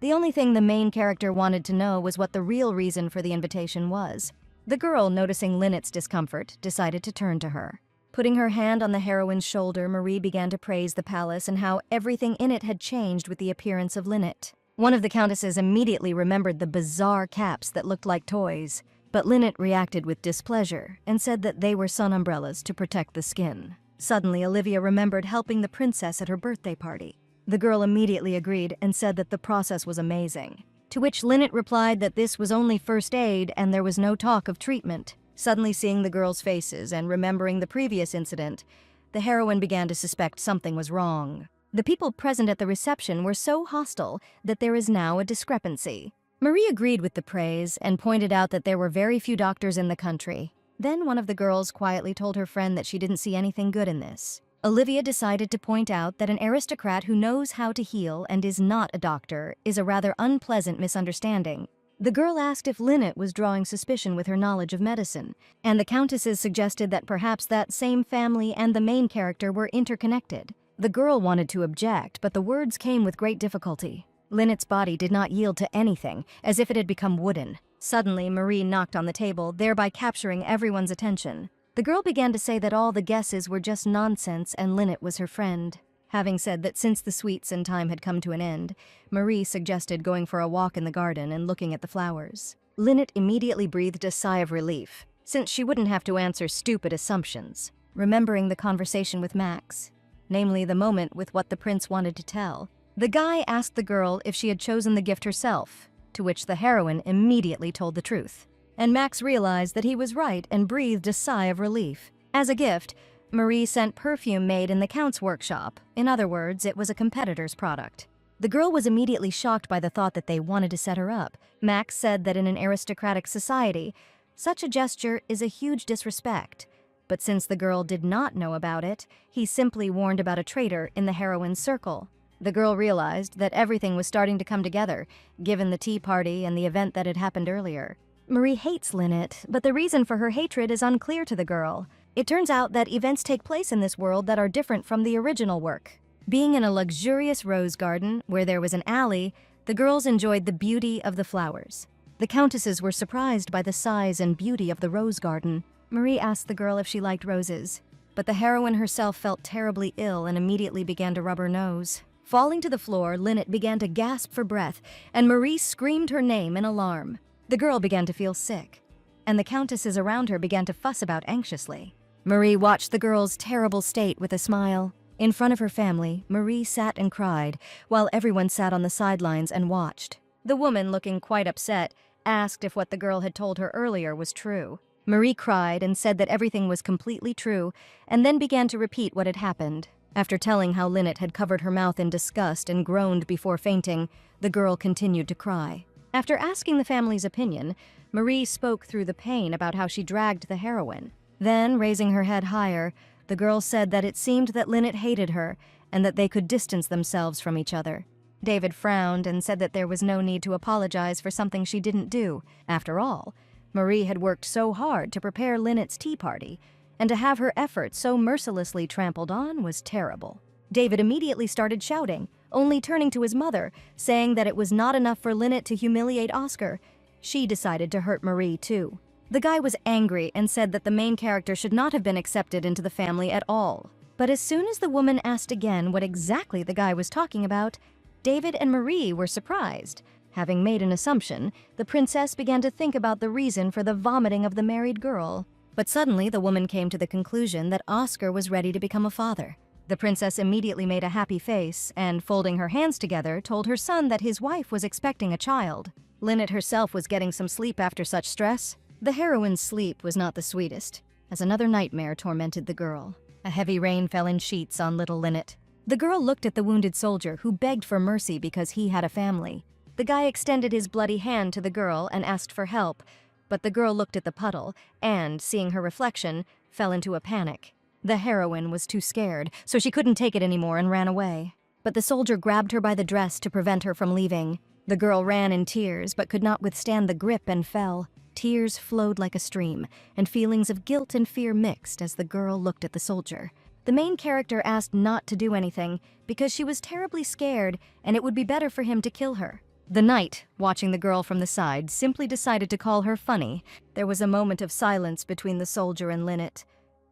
the only thing the main character wanted to know was what the real reason for the invitation was. The girl, noticing Lynette's discomfort, decided to turn to her. Putting her hand on the heroine's shoulder, Marie began to praise the palace and how everything in it had changed with the appearance of Lynette. One of the countesses immediately remembered the bizarre caps that looked like toys, but Lynette reacted with displeasure and said that they were sun umbrellas to protect the skin. Suddenly, Olivia remembered helping the princess at her birthday party. The girl immediately agreed and said that the process was amazing. To which Lynette replied that this was only first aid and there was no talk of treatment. Suddenly seeing the girls' faces and remembering the previous incident, the heroine began to suspect something was wrong. The people present at the reception were so hostile that there is now a discrepancy. Marie agreed with the praise and pointed out that there were very few doctors in the country. Then one of the girls quietly told her friend that she didn't see anything good in this. Olivia decided to point out that an aristocrat who knows how to heal and is not a doctor is a rather unpleasant misunderstanding. The girl asked if Lynette was drawing suspicion with her knowledge of medicine, and the countesses suggested that perhaps that same family and the main character were interconnected. The girl wanted to object, but the words came with great difficulty. Lynette's body did not yield to anything, as if it had become wooden. Suddenly, Marie knocked on the table, thereby capturing everyone's attention. The girl began to say that all the guesses were just nonsense and Lynette was her friend. Having said that since the sweets and time had come to an end, Marie suggested going for a walk in the garden and looking at the flowers. Lynette immediately breathed a sigh of relief, since she wouldn't have to answer stupid assumptions, remembering the conversation with Max, namely the moment with what the prince wanted to tell. The guy asked the girl if she had chosen the gift herself, to which the heroine immediately told the truth. And Max realized that he was right and breathed a sigh of relief. As a gift, Marie sent perfume made in the Count's workshop. In other words, it was a competitor's product. The girl was immediately shocked by the thought that they wanted to set her up. Max said that in an aristocratic society, such a gesture is a huge disrespect. But since the girl did not know about it, he simply warned about a traitor in the heroine's circle. The girl realized that everything was starting to come together, given the tea party and the event that had happened earlier. Marie hates Lynette, but the reason for her hatred is unclear to the girl. It turns out that events take place in this world that are different from the original work. Being in a luxurious rose garden, where there was an alley, the girls enjoyed the beauty of the flowers. The countesses were surprised by the size and beauty of the rose garden. Marie asked the girl if she liked roses, but the heroine herself felt terribly ill and immediately began to rub her nose. Falling to the floor, Lynette began to gasp for breath, and Marie screamed her name in alarm. The girl began to feel sick, and the countesses around her began to fuss about anxiously. Marie watched the girl's terrible state with a smile. In front of her family, Marie sat and cried, while everyone sat on the sidelines and watched. The woman, looking quite upset, asked if what the girl had told her earlier was true. Marie cried and said that everything was completely true, and then began to repeat what had happened. After telling how Lynette had covered her mouth in disgust and groaned before fainting, the girl continued to cry. After asking the family's opinion, Marie spoke through the pain about how she dragged the heroine. Then, raising her head higher, the girl said that it seemed that Lynette hated her and that they could distance themselves from each other. David frowned and said that there was no need to apologize for something she didn't do. After all, Marie had worked so hard to prepare Lynette's tea party, and to have her efforts so mercilessly trampled on was terrible. David immediately started shouting, only turning to his mother, saying that it was not enough for Lynette to humiliate Oscar. She decided to hurt Marie, too. The guy was angry and said that the main character should not have been accepted into the family at all. But as soon as the woman asked again what exactly the guy was talking about, David and Marie were surprised. Having made an assumption, the princess began to think about the reason for the vomiting of the married girl. But suddenly, the woman came to the conclusion that Oscar was ready to become a father. The princess immediately made a happy face and, folding her hands together, told her son that his wife was expecting a child. Lynette herself was getting some sleep after such stress. The heroine's sleep was not the sweetest, as another nightmare tormented the girl. A heavy rain fell in sheets on little Lynette. The girl looked at the wounded soldier, who begged for mercy because he had a family. The guy extended his bloody hand to the girl and asked for help, but the girl looked at the puddle and, seeing her reflection, fell into a panic. The heroine was too scared, so she couldn't take it anymore and ran away. But the soldier grabbed her by the dress to prevent her from leaving. The girl ran in tears but could not withstand the grip and fell. Tears flowed like a stream, and feelings of guilt and fear mixed as the girl looked at the soldier. The main character asked not to do anything because she was terribly scared and it would be better for him to kill her. The knight, watching the girl from the side, simply decided to call her funny. There was a moment of silence between the soldier and Lynette,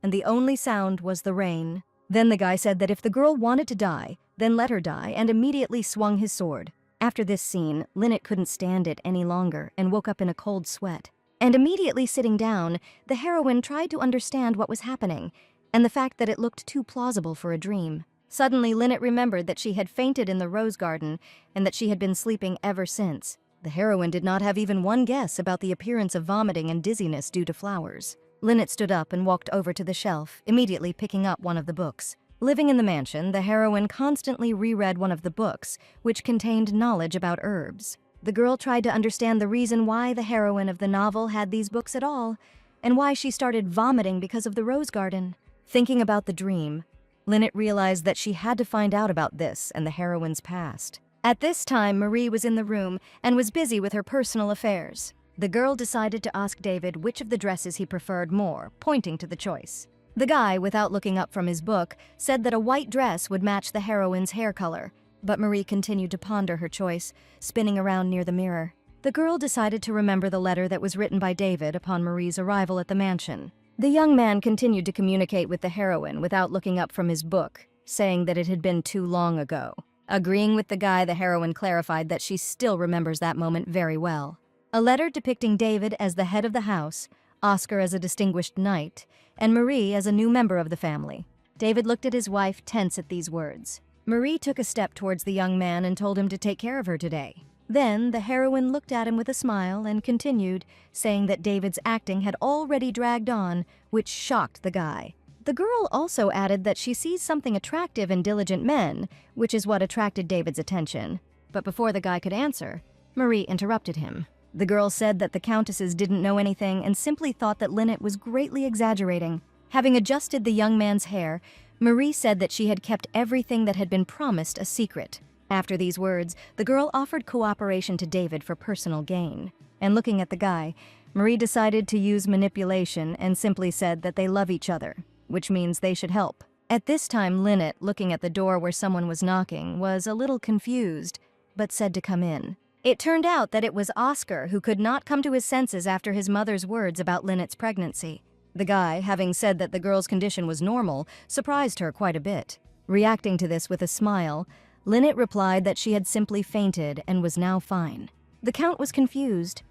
and the only sound was the rain. Then the guy said that if the girl wanted to die, then let her die, and immediately swung his sword. After this scene, Lynette couldn't stand it any longer and woke up in a cold sweat. And immediately sitting down, the heroine tried to understand what was happening, and the fact that it looked too plausible for a dream. Suddenly, Lynette remembered that she had fainted in the rose garden and that she had been sleeping ever since. The heroine did not have even one guess about the appearance of vomiting and dizziness due to flowers. Lynette stood up and walked over to the shelf, immediately picking up one of the books. Living in the mansion, the heroine constantly reread one of the books, which contained knowledge about herbs. The girl tried to understand the reason why the heroine of the novel had these books at all, and why she started vomiting because of the rose garden. Thinking about the dream, Lynette realized that she had to find out about this and the heroine's past. At this time, Marie was in the room and was busy with her personal affairs. The girl decided to ask David which of the dresses he preferred more, pointing to the choice. The guy, without looking up from his book, said that a white dress would match the heroine's hair color, but Marie continued to ponder her choice, spinning around near the mirror. The girl decided to remember the letter that was written by David upon Marie's arrival at the mansion. The young man continued to communicate with the heroine without looking up from his book, saying that it had been too long ago. Agreeing with the guy, the heroine clarified that she still remembers that moment very well. A letter depicting David as the head of the house, Oscar as a distinguished knight, and Marie as a new member of the family. David looked at his wife, tense at these words. Marie took a step towards the young man and told him to take care of her today. Then the heroine looked at him with a smile and continued, saying that David's acting had already dragged on, which shocked the guy. The girl also added that she sees something attractive in diligent men, which is what attracted David's attention. But before the guy could answer, Marie interrupted him. The girl said that the countesses didn't know anything and simply thought that Lynette was greatly exaggerating. Having adjusted the young man's hair, Marie said that she had kept everything that had been promised a secret. After these words, the girl offered cooperation to David for personal gain. And looking at the guy, Marie decided to use manipulation and simply said that they love each other, which means they should help. At this time, Lynette, looking at the door where someone was knocking, was a little confused, but said to come in. It turned out that it was Oscar, who could not come to his senses after his mother's words about Lynette's pregnancy. The guy, having said that the girl's condition was normal, surprised her quite a bit. Reacting to this with a smile, Lynette replied that she had simply fainted and was now fine. The Count was confused,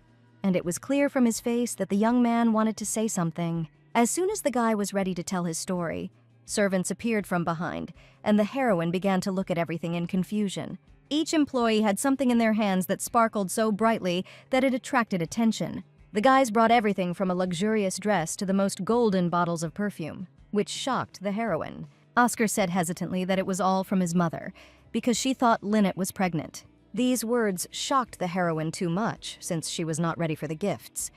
and it was clear from his face that the young man wanted to say something. As soon as the guy was ready to tell his story, servants appeared from behind, and the heroine began to look at everything in confusion. Each employee had something in their hands that sparkled so brightly that it attracted attention. The guys brought everything from a luxurious dress to the most golden bottles of perfume, which shocked the heroine. Oscar said hesitantly that it was all from his mother, because she thought Lynette was pregnant. These words shocked the heroine too much, since she was not ready for the gifts.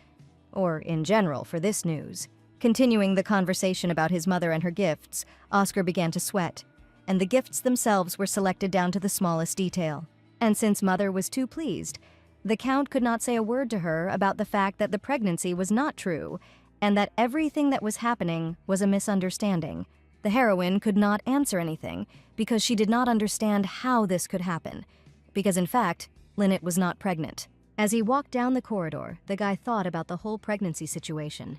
Or, in general, for this news. Continuing the conversation about his mother and her gifts, Oscar began to sweat, and the gifts themselves were selected down to the smallest detail. And since Mother was too pleased, the Count could not say a word to her about the fact that the pregnancy was not true, and that everything that was happening was a misunderstanding. The heroine could not answer anything, because she did not understand how this could happen, because in fact, Lynette was not pregnant. As he walked down the corridor, the guy thought about the whole pregnancy situation.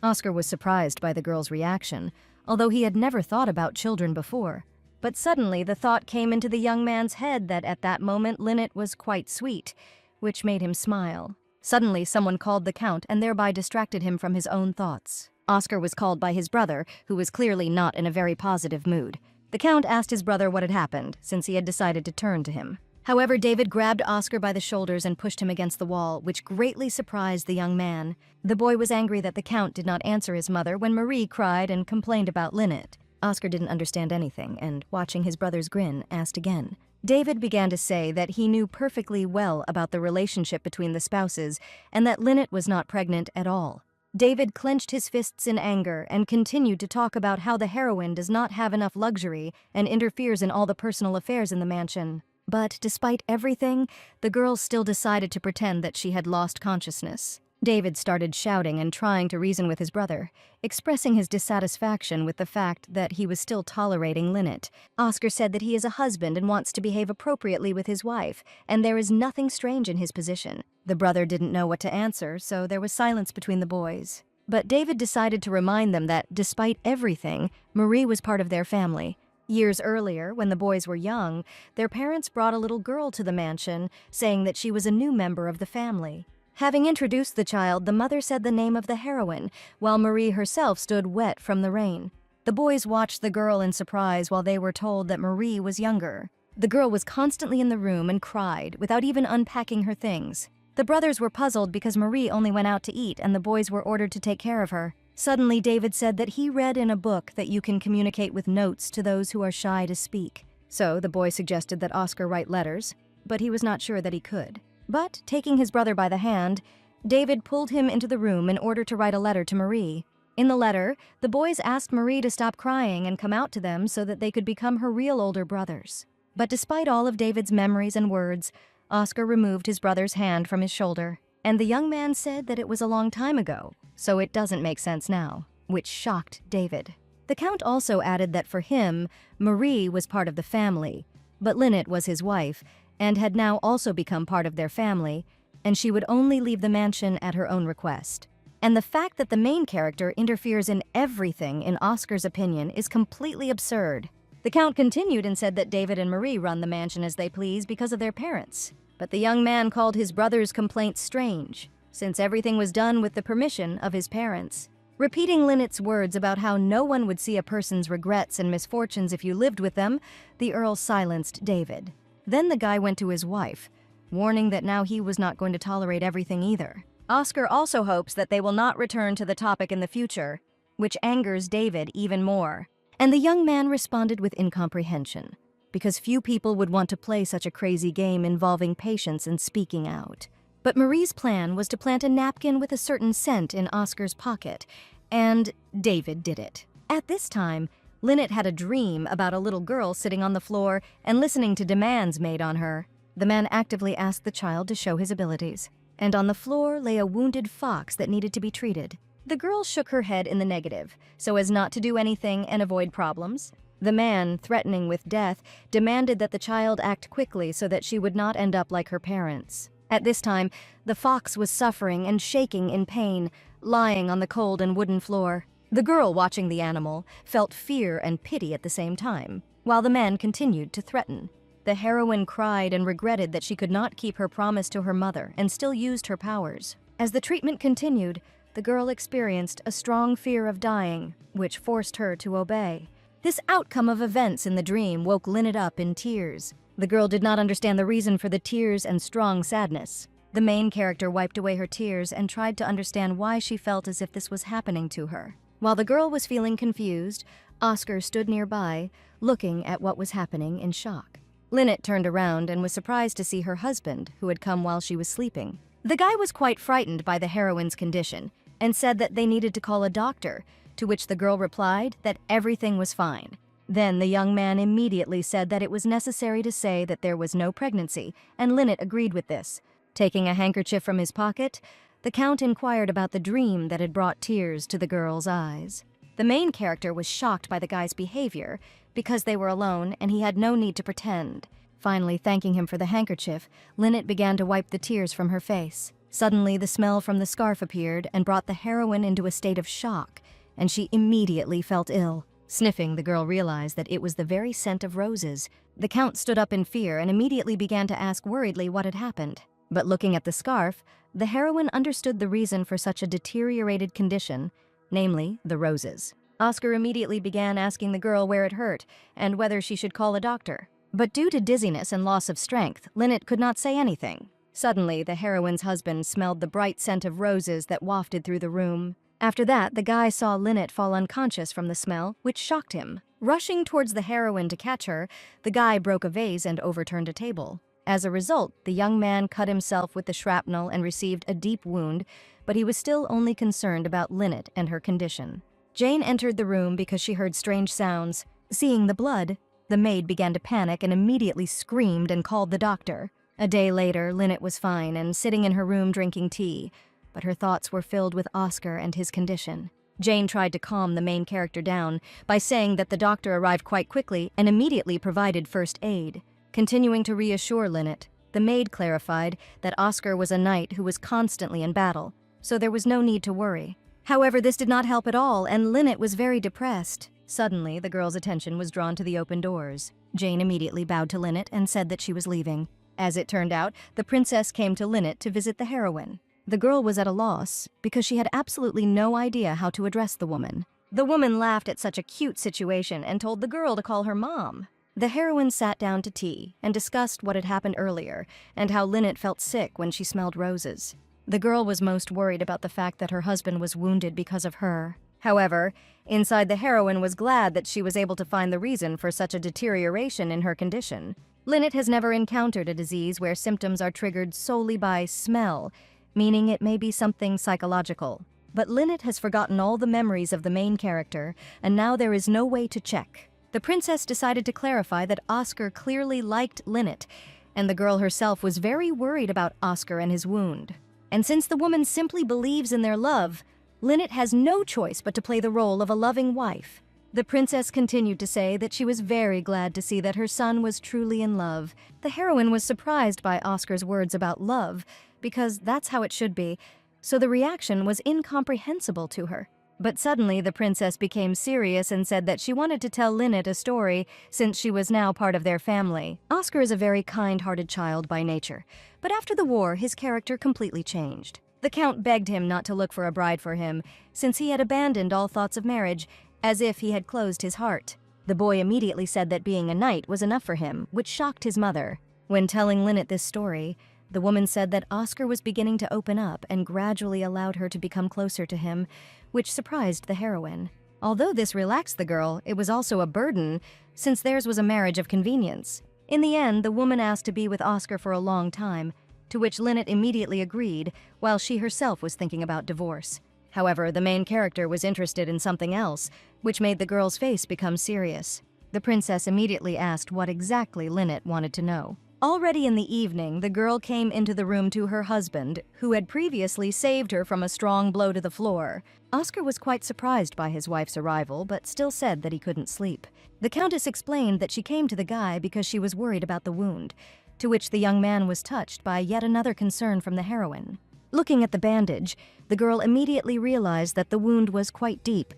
Oscar was surprised by the girl's reaction, although he had never thought about children before. But suddenly the thought came into the young man's head that at that moment Lynette was quite sweet, which made him smile. Suddenly someone called the Count and thereby distracted him from his own thoughts. Oscar was called by his brother, who was clearly not in a very positive mood. The Count asked his brother what had happened, since he had decided to turn to him. However, David grabbed Oscar by the shoulders and pushed him against the wall, which greatly surprised the young man. The boy was angry that the Count did not answer his mother when Marie cried and complained about Lynette. Oscar didn't understand anything, and, watching his brother's grin, asked again. David began to say that he knew perfectly well about the relationship between the spouses and that Lynette was not pregnant at all. David clenched his fists in anger and continued to talk about how the heroine does not have enough luxury and interferes in all the personal affairs in the mansion. But despite everything, the girl still decided to pretend that she had lost consciousness. David started shouting and trying to reason with his brother, expressing his dissatisfaction with the fact that he was still tolerating Lynette. Oscar said that he is a husband and wants to behave appropriately with his wife, and there is nothing strange in his position. The brother didn't know what to answer, so there was silence between the boys. But David decided to remind them that, despite everything, Marie was part of their family. Years earlier, when the boys were young, their parents brought a little girl to the mansion, saying that she was a new member of the family. Having introduced the child, the mother said the name of the heroine, while Marie herself stood wet from the rain. The boys watched the girl in surprise while they were told that Marie was younger. The girl was constantly in the room and cried without even unpacking her things. The brothers were puzzled because Marie only went out to eat and the boys were ordered to take care of her. Suddenly, David said that he read in a book that you can communicate with notes to those who are shy to speak. So the boy suggested that Oscar write letters, but he was not sure that he could. But, taking his brother by the hand, David pulled him into the room in order to write a letter to Marie. In the letter, the boys asked Marie to stop crying and come out to them so that they could become her real older brothers. But despite all of David's memories and words, Oscar removed his brother's hand from his shoulder, and the young man said that it was a long time ago, so it doesn't make sense now, which shocked David. The Count also added that for him, Marie was part of the family, but Lynette was his wife, and had now also become part of their family, and she would only leave the mansion at her own request. And the fact that the main character interferes in everything, in Oscar's opinion, is completely absurd. The Count continued and said that David and Marie run the mansion as they please because of their parents. But the young man called his brother's complaints strange, since everything was done with the permission of his parents. Repeating Lynette's words about how no one would see a person's regrets and misfortunes if you lived with them, the Earl silenced David. Then the guy went to his wife, warning that now he was not going to tolerate everything either. Oscar also hopes that they will not return to the topic in the future, which angers David even more. And the young man responded with incomprehension, because few people would want to play such a crazy game involving patience and speaking out. But Marie's plan was to plant a napkin with a certain scent in Oscar's pocket, and David did it. At this time, Lynette had a dream about a little girl sitting on the floor and listening to demands made on her. The man actively asked the child to show his abilities, and on the floor lay a wounded fox that needed to be treated. The girl shook her head in the negative, so as not to do anything and avoid problems. The man, threatening with death, demanded that the child act quickly so that she would not end up like her parents. At this time, the fox was suffering and shaking in pain, lying on the cold and wooden floor. The girl, watching the animal, felt fear and pity at the same time, while the man continued to threaten. The heroine cried and regretted that she could not keep her promise to her mother and still used her powers. As the treatment continued, the girl experienced a strong fear of dying, which forced her to obey. This outcome of events in the dream woke Lynette up in tears. The girl did not understand the reason for the tears and strong sadness. The main character wiped away her tears and tried to understand why she felt as if this was happening to her. While the girl was feeling confused, Oscar stood nearby, looking at what was happening in shock. Lynette turned around and was surprised to see her husband, who had come while she was sleeping. The guy was quite frightened by the heroine's condition and said that they needed to call a doctor, to which the girl replied that everything was fine. Then the young man immediately said that it was necessary to say that there was no pregnancy, and Lynette agreed with this. Taking a handkerchief from his pocket, the Count inquired about the dream that had brought tears to the girl's eyes. The main character was shocked by the guy's behavior because they were alone and he had no need to pretend. Finally, thanking him for the handkerchief, Lynette began to wipe the tears from her face. Suddenly, the smell from the scarf appeared and brought the heroine into a state of shock, and she immediately felt ill. Sniffing, the girl realized that it was the very scent of roses. The Count stood up in fear and immediately began to ask worriedly what had happened. But looking at the scarf, the heroine understood the reason for such a deteriorated condition, namely, the roses. Oscar immediately began asking the girl where it hurt and whether she should call a doctor. But due to dizziness and loss of strength, Lynette could not say anything. Suddenly, the heroine's husband smelled the bright scent of roses that wafted through the room. After that, the guy saw Lynette fall unconscious from the smell, which shocked him. Rushing towards the heroine to catch her, the guy broke a vase and overturned a table. As a result, the young man cut himself with the shrapnel and received a deep wound, but he was still only concerned about Lynette and her condition. Jane entered the room because she heard strange sounds. Seeing the blood, the maid began to panic and immediately screamed and called the doctor. A day later, Lynette was fine and sitting in her room drinking tea, but her thoughts were filled with Oscar and his condition. Jane tried to calm the main character down by saying that the doctor arrived quite quickly and immediately provided first aid. Continuing to reassure Lynette, the maid clarified that Oscar was a knight who was constantly in battle, so there was no need to worry. However, this did not help at all, and Lynette was very depressed. Suddenly, the girl's attention was drawn to the open doors. Jane immediately bowed to Lynette and said that she was leaving. As it turned out, the princess came to Lynette to visit the heroine. The girl was at a loss because she had absolutely no idea how to address the woman. The woman laughed at such a cute situation and told the girl to call her mom. The heroine sat down to tea and discussed what had happened earlier and how Lynette felt sick when she smelled roses. The girl was most worried about the fact that her husband was wounded because of her. However, inside, the heroine was glad that she was able to find the reason for such a deterioration in her condition. Lynette has never encountered a disease where symptoms are triggered solely by smell, meaning it may be something psychological. But Lynette has forgotten all the memories of the main character, and now there is no way to check. The princess decided to clarify that Oscar clearly liked Lynette, and the girl herself was very worried about Oscar and his wound. And since the woman simply believes in their love, Lynette has no choice but to play the role of a loving wife. The princess continued to say that she was very glad to see that her son was truly in love. The heroine was surprised by Oscar's words about love, because that's how it should be, so the reaction was incomprehensible to her. But suddenly the princess became serious and said that she wanted to tell Lynette a story since she was now part of their family. Oscar is a very kind-hearted child by nature, but after the war his character completely changed. The count begged him not to look for a bride for him, since he had abandoned all thoughts of marriage, as if he had closed his heart. The boy immediately said that being a knight was enough for him, which shocked his mother. When telling Lynette this story, the woman said that Oscar was beginning to open up and gradually allowed her to become closer to him, which surprised the heroine. Although this relaxed the girl, it was also a burden, since theirs was a marriage of convenience. In the end, the woman asked to be with Oscar for a long time, to which Lynette immediately agreed, while she herself was thinking about divorce. However, the main character was interested in something else, which made the girl's face become serious. The princess immediately asked what exactly Lynette wanted to know. Already in the evening, the girl came into the room to her husband, who had previously saved her from a strong blow to the floor. Oscar was quite surprised by his wife's arrival, but still said that he couldn't sleep. The countess explained that she came to the guy because she was worried about the wound, to which the young man was touched by yet another concern from the heroine. Looking at the bandage, the girl immediately realized that the wound was quite deep,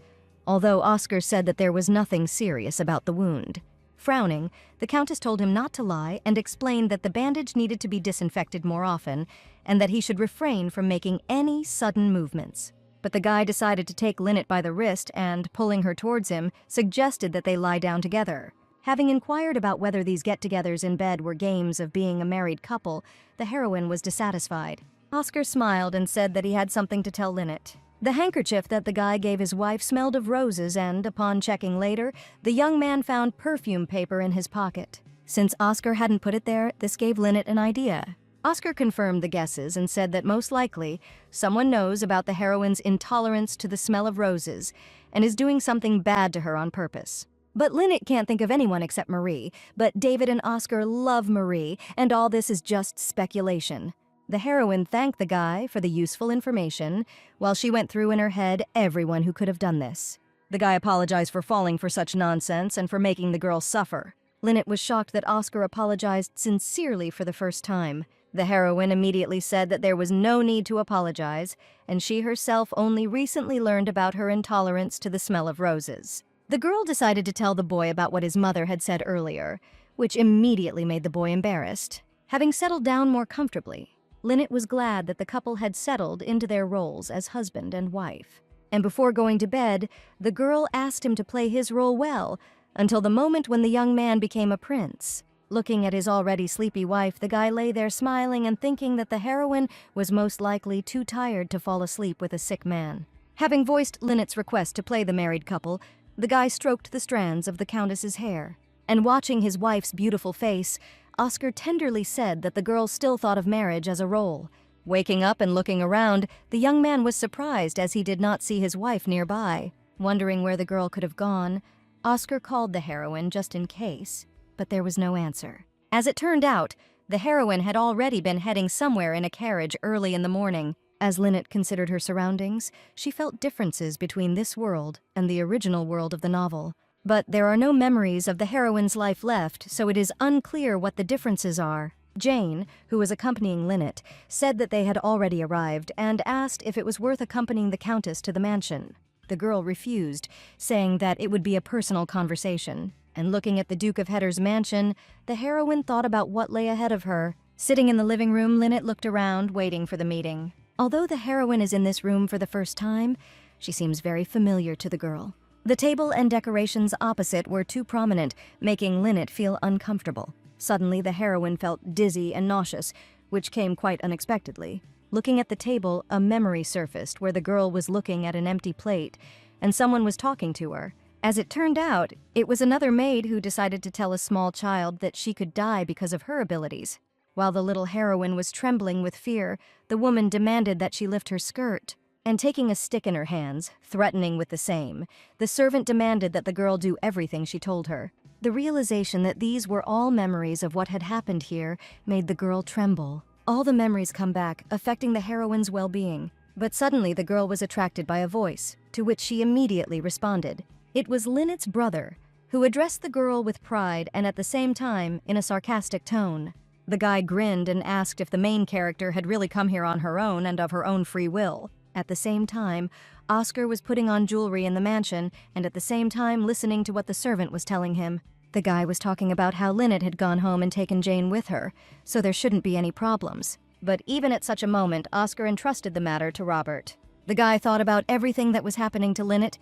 although Oscar said that there was nothing serious about the wound. Frowning, the countess told him not to lie and explained that the bandage needed to be disinfected more often and that he should refrain from making any sudden movements. But the guy decided to take Lynette by the wrist and, pulling her towards him, suggested that they lie down together. Having inquired about whether these get-togethers in bed were games of being a married couple, the heroine was dissatisfied. Oscar smiled and said that he had something to tell Lynette. The handkerchief that the guy gave his wife smelled of roses and, upon checking later, the young man found perfume paper in his pocket. Since Oscar hadn't put it there, this gave Lynette an idea. Oscar confirmed the guesses and said that most likely, someone knows about the heroine's intolerance to the smell of roses and is doing something bad to her on purpose. But Lynette can't think of anyone except Marie, but David and Oscar love Marie, and all this is just speculation. The heroine thanked the guy for the useful information, while she went through in her head everyone who could have done this. The guy apologized for falling for such nonsense and for making the girl suffer. Lynette was shocked that Oscar apologized sincerely for the first time. The heroine immediately said that there was no need to apologize, and she herself only recently learned about her intolerance to the smell of roses. The girl decided to tell the boy about what his mother had said earlier, which immediately made the boy embarrassed. Having settled down more comfortably, Lynette was glad that the couple had settled into their roles as husband and wife. And before going to bed, the girl asked him to play his role well, until the moment when the young man became a prince. Looking at his already sleepy wife, the guy lay there smiling and thinking that the heroine was most likely too tired to fall asleep with a sick man. Having voiced Lynette's request to play the married couple, the guy stroked the strands of the countess's hair. And watching his wife's beautiful face, Oscar tenderly said that the girl still thought of marriage as a role. Waking up and looking around, the young man was surprised as he did not see his wife nearby. Wondering where the girl could have gone, Oscar called the heroine just in case, but there was no answer. As it turned out, the heroine had already been heading somewhere in a carriage early in the morning. As Lynette considered her surroundings, she felt differences between this world and the original world of the novel. But there are no memories of the heroine's life left, so it is unclear what the differences are. Jane, who was accompanying Lynette, said that they had already arrived and asked if it was worth accompanying the countess to the mansion. The girl refused, saying that it would be a personal conversation. And looking at the Duke of Hedder's mansion, the heroine thought about what lay ahead of her. Sitting in the living room, Lynette looked around, waiting for the meeting. Although the heroine is in this room for the first time, she seems very familiar to the girl. The table and decorations opposite were too prominent, making Lynette feel uncomfortable. Suddenly, the heroine felt dizzy and nauseous, which came quite unexpectedly. Looking at the table, a memory surfaced where the girl was looking at an empty plate, and someone was talking to her. As it turned out, it was another maid who decided to tell a small child that she could die because of her abilities. While the little heroine was trembling with fear, the woman demanded that she lift her skirt. And taking a stick in her hands, threatening with the same, the servant demanded that the girl do everything she told her. The realization that these were all memories of what had happened here made the girl tremble. All the memories come back, affecting the heroine's well-being. But suddenly the girl was attracted by a voice, to which she immediately responded. It was Lynette's brother, who addressed the girl with pride and at the same time in a sarcastic tone. The guy grinned and asked if the main character had really come here on her own and of her own free will. At the same time, Oscar was putting on jewelry in the mansion and at the same time listening to what the servant was telling him. The guy was talking about how Lynette had gone home and taken Jane with her, so there shouldn't be any problems. But even at such a moment, Oscar entrusted the matter to Robert. The guy thought about everything that was happening to Lynette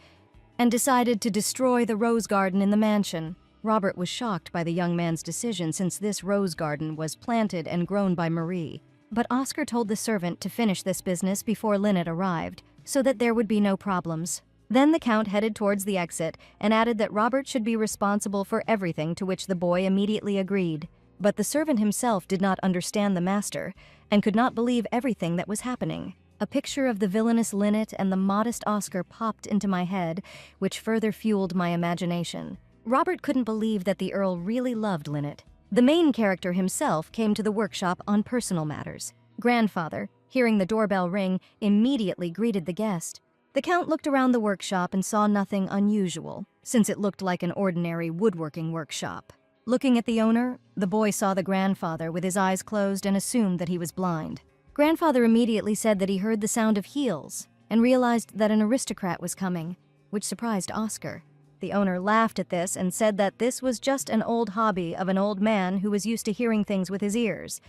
and decided to destroy the rose garden in the mansion. Robert was shocked by the young man's decision since this rose garden was planted and grown by Marie. But Oscar told the servant to finish this business before Lynette arrived, so that there would be no problems. Then the Count headed towards the exit and added that Robert should be responsible for everything, to which the boy immediately agreed. But the servant himself did not understand the master and could not believe everything that was happening. A picture of the villainous Lynette and the modest Oscar popped into my head, which further fueled my imagination. Robert couldn't believe that the Earl really loved Lynette. The main character himself came to the workshop on personal matters. Grandfather, hearing the doorbell ring, immediately greeted the guest. The Count looked around the workshop and saw nothing unusual, since it looked like an ordinary woodworking workshop. Looking at the owner, the boy saw the grandfather with his eyes closed and assumed that he was blind. Grandfather immediately said that he heard the sound of heels and realized that an aristocrat was coming, which surprised Oscar. The owner laughed at this and said that this was just an old hobby of an old man who was used to hearing things with his ears,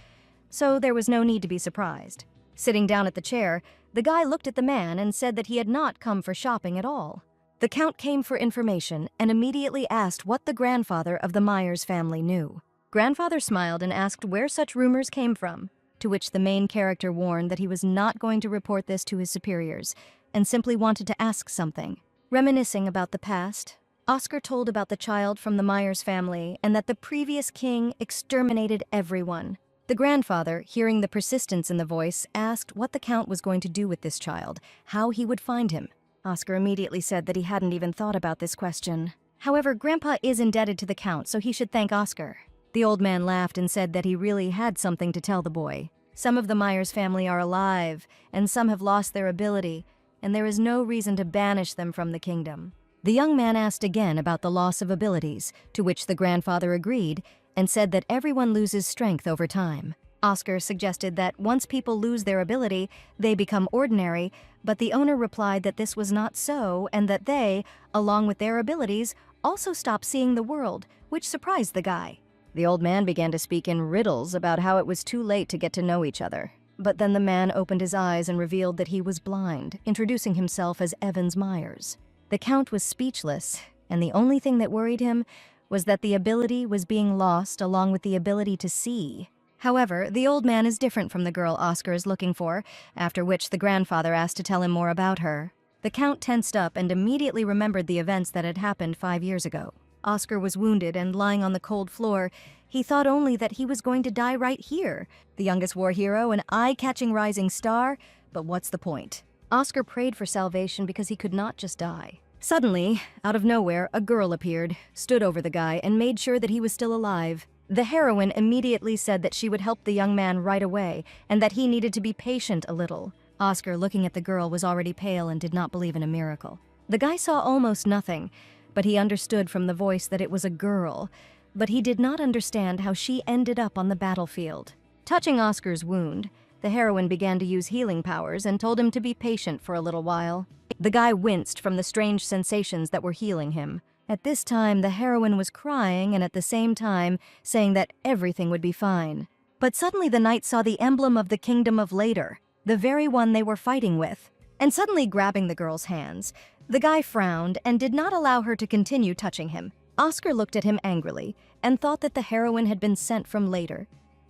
so there was no need to be surprised. Sitting down at the chair, the guy looked at the man and said that he had not come for shopping at all. The Count came for information and immediately asked what the grandfather of the Myers family knew. Grandfather smiled and asked where such rumors came from, to which the main character warned that he was not going to report this to his superiors and simply wanted to ask something. Reminiscing about the past, Oscar told about the child from the Myers family and that the previous king exterminated everyone. The grandfather, hearing the persistence in the voice, asked what the Count was going to do with this child, how he would find him. Oscar immediately said that he hadn't even thought about this question. However, Grandpa is indebted to the Count, so he should thank Oscar. The old man laughed and said that he really had something to tell the boy. Some of the Myers family are alive, and some have lost their ability, and there is no reason to banish them from the kingdom. The young man asked again about the loss of abilities, to which the grandfather agreed and said that everyone loses strength over time. Oscar suggested that once people lose their ability, they become ordinary, but the owner replied that this was not so and that they, along with their abilities, also stop seeing the world, which surprised the guy. The old man began to speak in riddles about how it was too late to get to know each other. But then the man opened his eyes and revealed that he was blind, introducing himself as Evans Myers. The Count was speechless, and the only thing that worried him was that the ability was being lost along with the ability to see. However, the old man is different from the girl Oscar is looking for, after which the grandfather asked to tell him more about her. The Count tensed up and immediately remembered the events that had happened 5 years ago. Oscar was wounded and lying on the cold floor. He thought only that he was going to die right here. The youngest war hero, an eye-catching rising star, but what's the point? Oscar prayed for salvation because he could not just die. Suddenly, out of nowhere, a girl appeared, stood over the guy, and made sure that he was still alive. The heroine immediately said that she would help the young man right away, and that he needed to be patient a little. Oscar, looking at the girl, was already pale and did not believe in a miracle. The guy saw almost nothing, but he understood from the voice that it was a girl, but he did not understand how she ended up on the battlefield. Touching Oscar's wound, the heroine began to use healing powers and told him to be patient for a little while. The guy winced from the strange sensations that were healing him. At this time, the heroine was crying and at the same time saying that everything would be fine. But suddenly the knight saw the emblem of the Kingdom of Later, the very one they were fighting with. and suddenly grabbing the girl's hands. The guy frowned and did not allow her to continue touching him. Oscar looked at him angrily and thought that the heroine had been sent from later,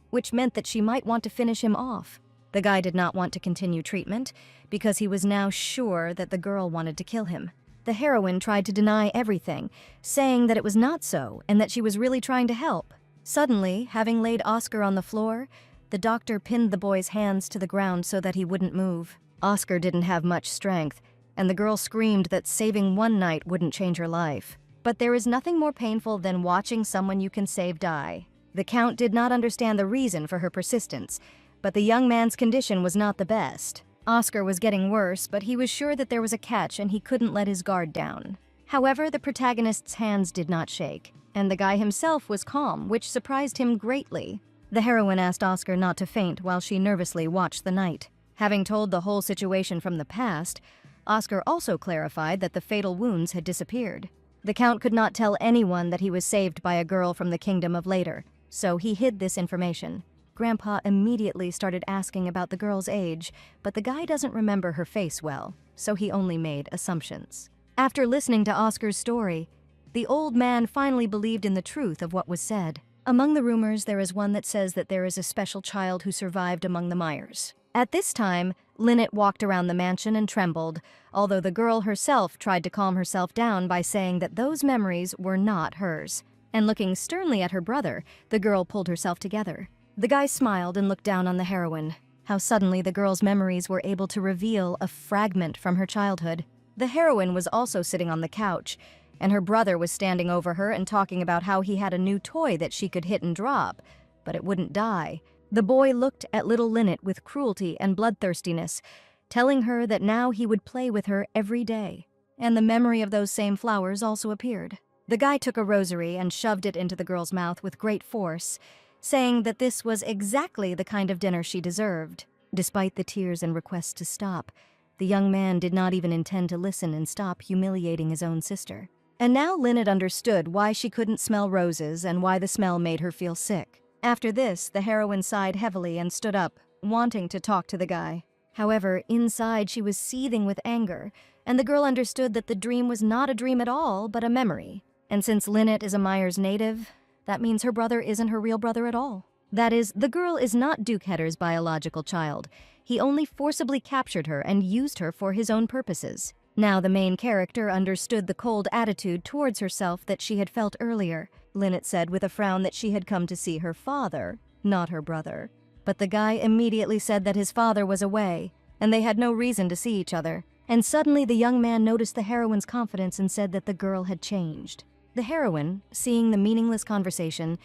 which meant that she might want to finish him off. The guy did not want to continue treatment because he was now sure that the girl wanted to kill him. The heroine tried to deny everything, saying that it was not so and that she was really trying to help. Suddenly, having laid Oscar on the floor, the doctor pinned the boy's hands to the ground so that he wouldn't move. Oscar didn't have much strength, and the girl screamed that saving one night wouldn't change her life. But there is nothing more painful than watching someone you can save die. The Count did not understand the reason for her persistence, but the young man's condition was not the best. Oscar was getting worse, but he was sure that there was a catch and he couldn't let his guard down. However, the protagonist's hands did not shake, and the guy himself was calm, which surprised him greatly. The heroine asked Oscar not to faint while she nervously watched the night. Having told the whole situation from the past, Oscar also clarified that the fatal wounds had disappeared. The Count could not tell anyone that he was saved by a girl from the kingdom of later, so he hid this information. Grandpa immediately started asking about the girl's age, but the guy doesn't remember her face well, so he only made assumptions. After listening to Oscar's story, the old man finally believed in the truth of what was said. Among the rumors, there is one that says that there is a special child who survived among the Myers. At this time, Lynette walked around the mansion and trembled, although the girl herself tried to calm herself down by saying that those memories were not hers. And looking sternly at her brother, the girl pulled herself together. The guy smiled and looked down on the heroine. How suddenly the girl's memories were able to reveal a fragment from her childhood. The heroine was also sitting on the couch, and her brother was standing over her and talking about how he had a new toy that she could hit and drop, but it wouldn't die. The boy looked at little Lynette with cruelty and bloodthirstiness, telling her that now he would play with her every day. And the memory of those same flowers also appeared. The guy took a rosary and shoved it into the girl's mouth with great force, saying that this was exactly the kind of dinner she deserved. Despite the tears and requests to stop, the young man did not even intend to listen and stop humiliating his own sister. And now Lynette understood why she couldn't smell roses and why the smell made her feel sick. After this, the heroine sighed heavily and stood up, wanting to talk to the guy. However, inside she was seething with anger, and the girl understood that the dream was not a dream at all, but a memory. And since Lynette is a Myers native, that means her brother isn't her real brother at all. That is, the girl is not Duke Hedder's biological child. He only forcibly captured her and used her for his own purposes. Now the main character understood the cold attitude towards herself that she had felt earlier. Lynette said with a frown that she had come to see her father, not her brother. But the guy immediately said that his father was away, and they had no reason to see each other. And suddenly the young man noticed the heroine's confidence and said that the girl had changed. The heroine, seeing the meaningless conversation,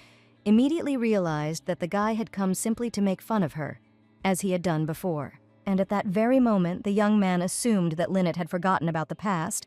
immediately realized that the guy had come simply to make fun of her, as he had done before. And at that very moment, the young man assumed that Lynette had forgotten about the past,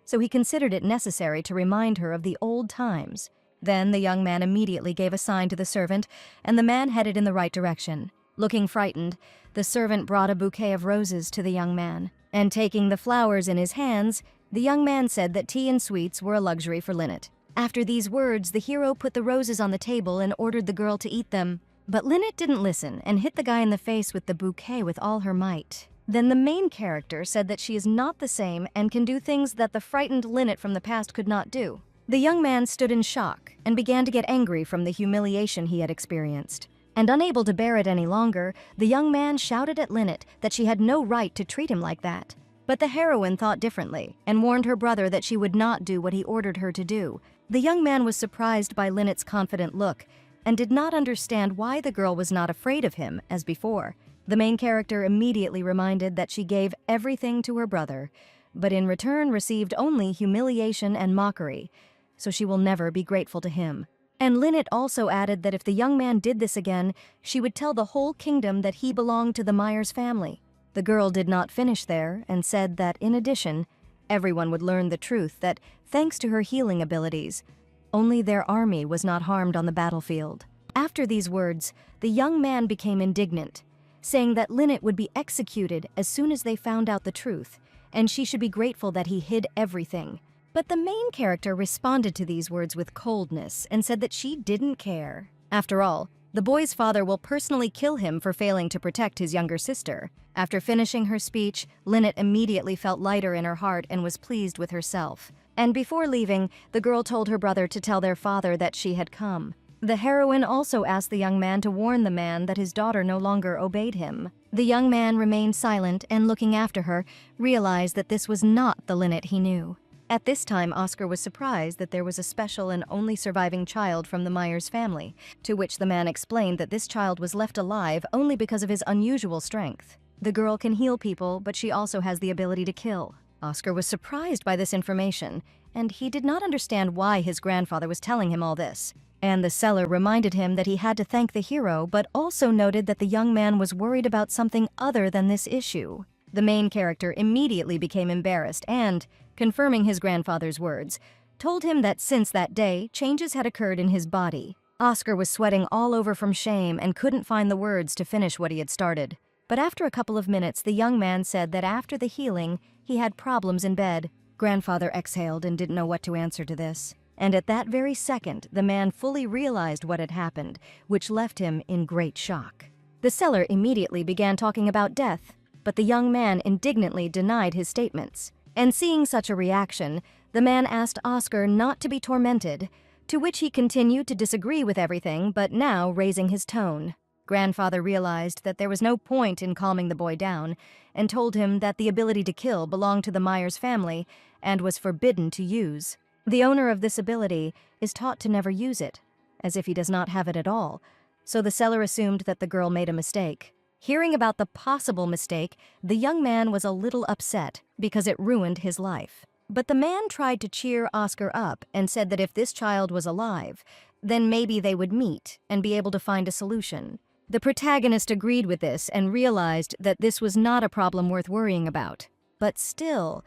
so he considered it necessary to remind her of the old times. Then the young man immediately gave a sign to the servant, and the man headed in the right direction. Looking frightened, the servant brought a bouquet of roses to the young man, and taking the flowers in his hands, the young man said that tea and sweets were a luxury for Lynette. After these words, the hero put the roses on the table and ordered the girl to eat them. But Lynette didn't listen and hit the guy in the face with the bouquet with all her might. Then the main character said that she is not the same and can do things that the frightened Lynette from the past could not do. The young man stood in shock and began to get angry from the humiliation he had experienced. And unable to bear it any longer, the young man shouted at Lynette that she had no right to treat him like that. But the heroine thought differently and warned her brother that she would not do what he ordered her to do. The young man was surprised by Lynette's confident look and did not understand why the girl was not afraid of him as before. The main character immediately reminded that she gave everything to her brother, but in return received only humiliation and mockery, so she will never be grateful to him. And Lynette also added that if the young man did this again, she would tell the whole kingdom that he belonged to the Myers family. The girl did not finish there and said that, in addition, everyone would learn the truth that, thanks to her healing abilities, only their army was not harmed on the battlefield. After these words, the young man became indignant, saying that Lynette would be executed as soon as they found out the truth, and she should be grateful that he hid everything. But the main character responded to these words with coldness and said that she didn't care. After all, The boy's father will personally kill him for failing to protect his younger sister. After finishing her speech, Lynette immediately felt lighter in her heart and was pleased with herself. And before leaving, the girl told her brother to tell their father that she had come. The heroine also asked the young man to warn the man that his daughter no longer obeyed him. The young man remained silent and, looking after her, realized that this was not the Lynette he knew. At this time, Oscar was surprised that there was a special and only surviving child from the Myers family, to which the man explained that this child was left alive only because of his unusual strength. The girl can heal people, but she also has the ability to kill. Oscar was surprised by this information, and he did not understand why his grandfather was telling him all this. And the seller reminded him that he had to thank the hero, but also noted that the young man was worried about something other than this issue. The main character immediately became embarrassed and, confirming his grandfather's words, told him that since that day, changes had occurred in his body. Oscar was sweating all over from shame and couldn't find the words to finish what he had started. But after a couple of minutes, the young man said that after the healing, he had problems in bed. Grandfather exhaled and didn't know what to answer to this. And at that very second, the man fully realized what had happened, which left him in great shock. The seller immediately began talking about death, but the young man indignantly denied his statements. And seeing such a reaction, the man asked Oscar not to be tormented, to which he continued to disagree with everything, but now raising his tone. Grandfather realized that there was no point in calming the boy down, and told him that the ability to kill belonged to the Myers family and was forbidden to use. The owner of this ability is taught to never use it, as if he does not have it at all, so the seller assumed that the girl made a mistake. Hearing about the possible mistake, the young man was a little upset because it ruined his life. But the man tried to cheer Oscar up and said that if this child was alive, then maybe they would meet and be able to find a solution. The protagonist agreed with this and realized that this was not a problem worth worrying about. But still,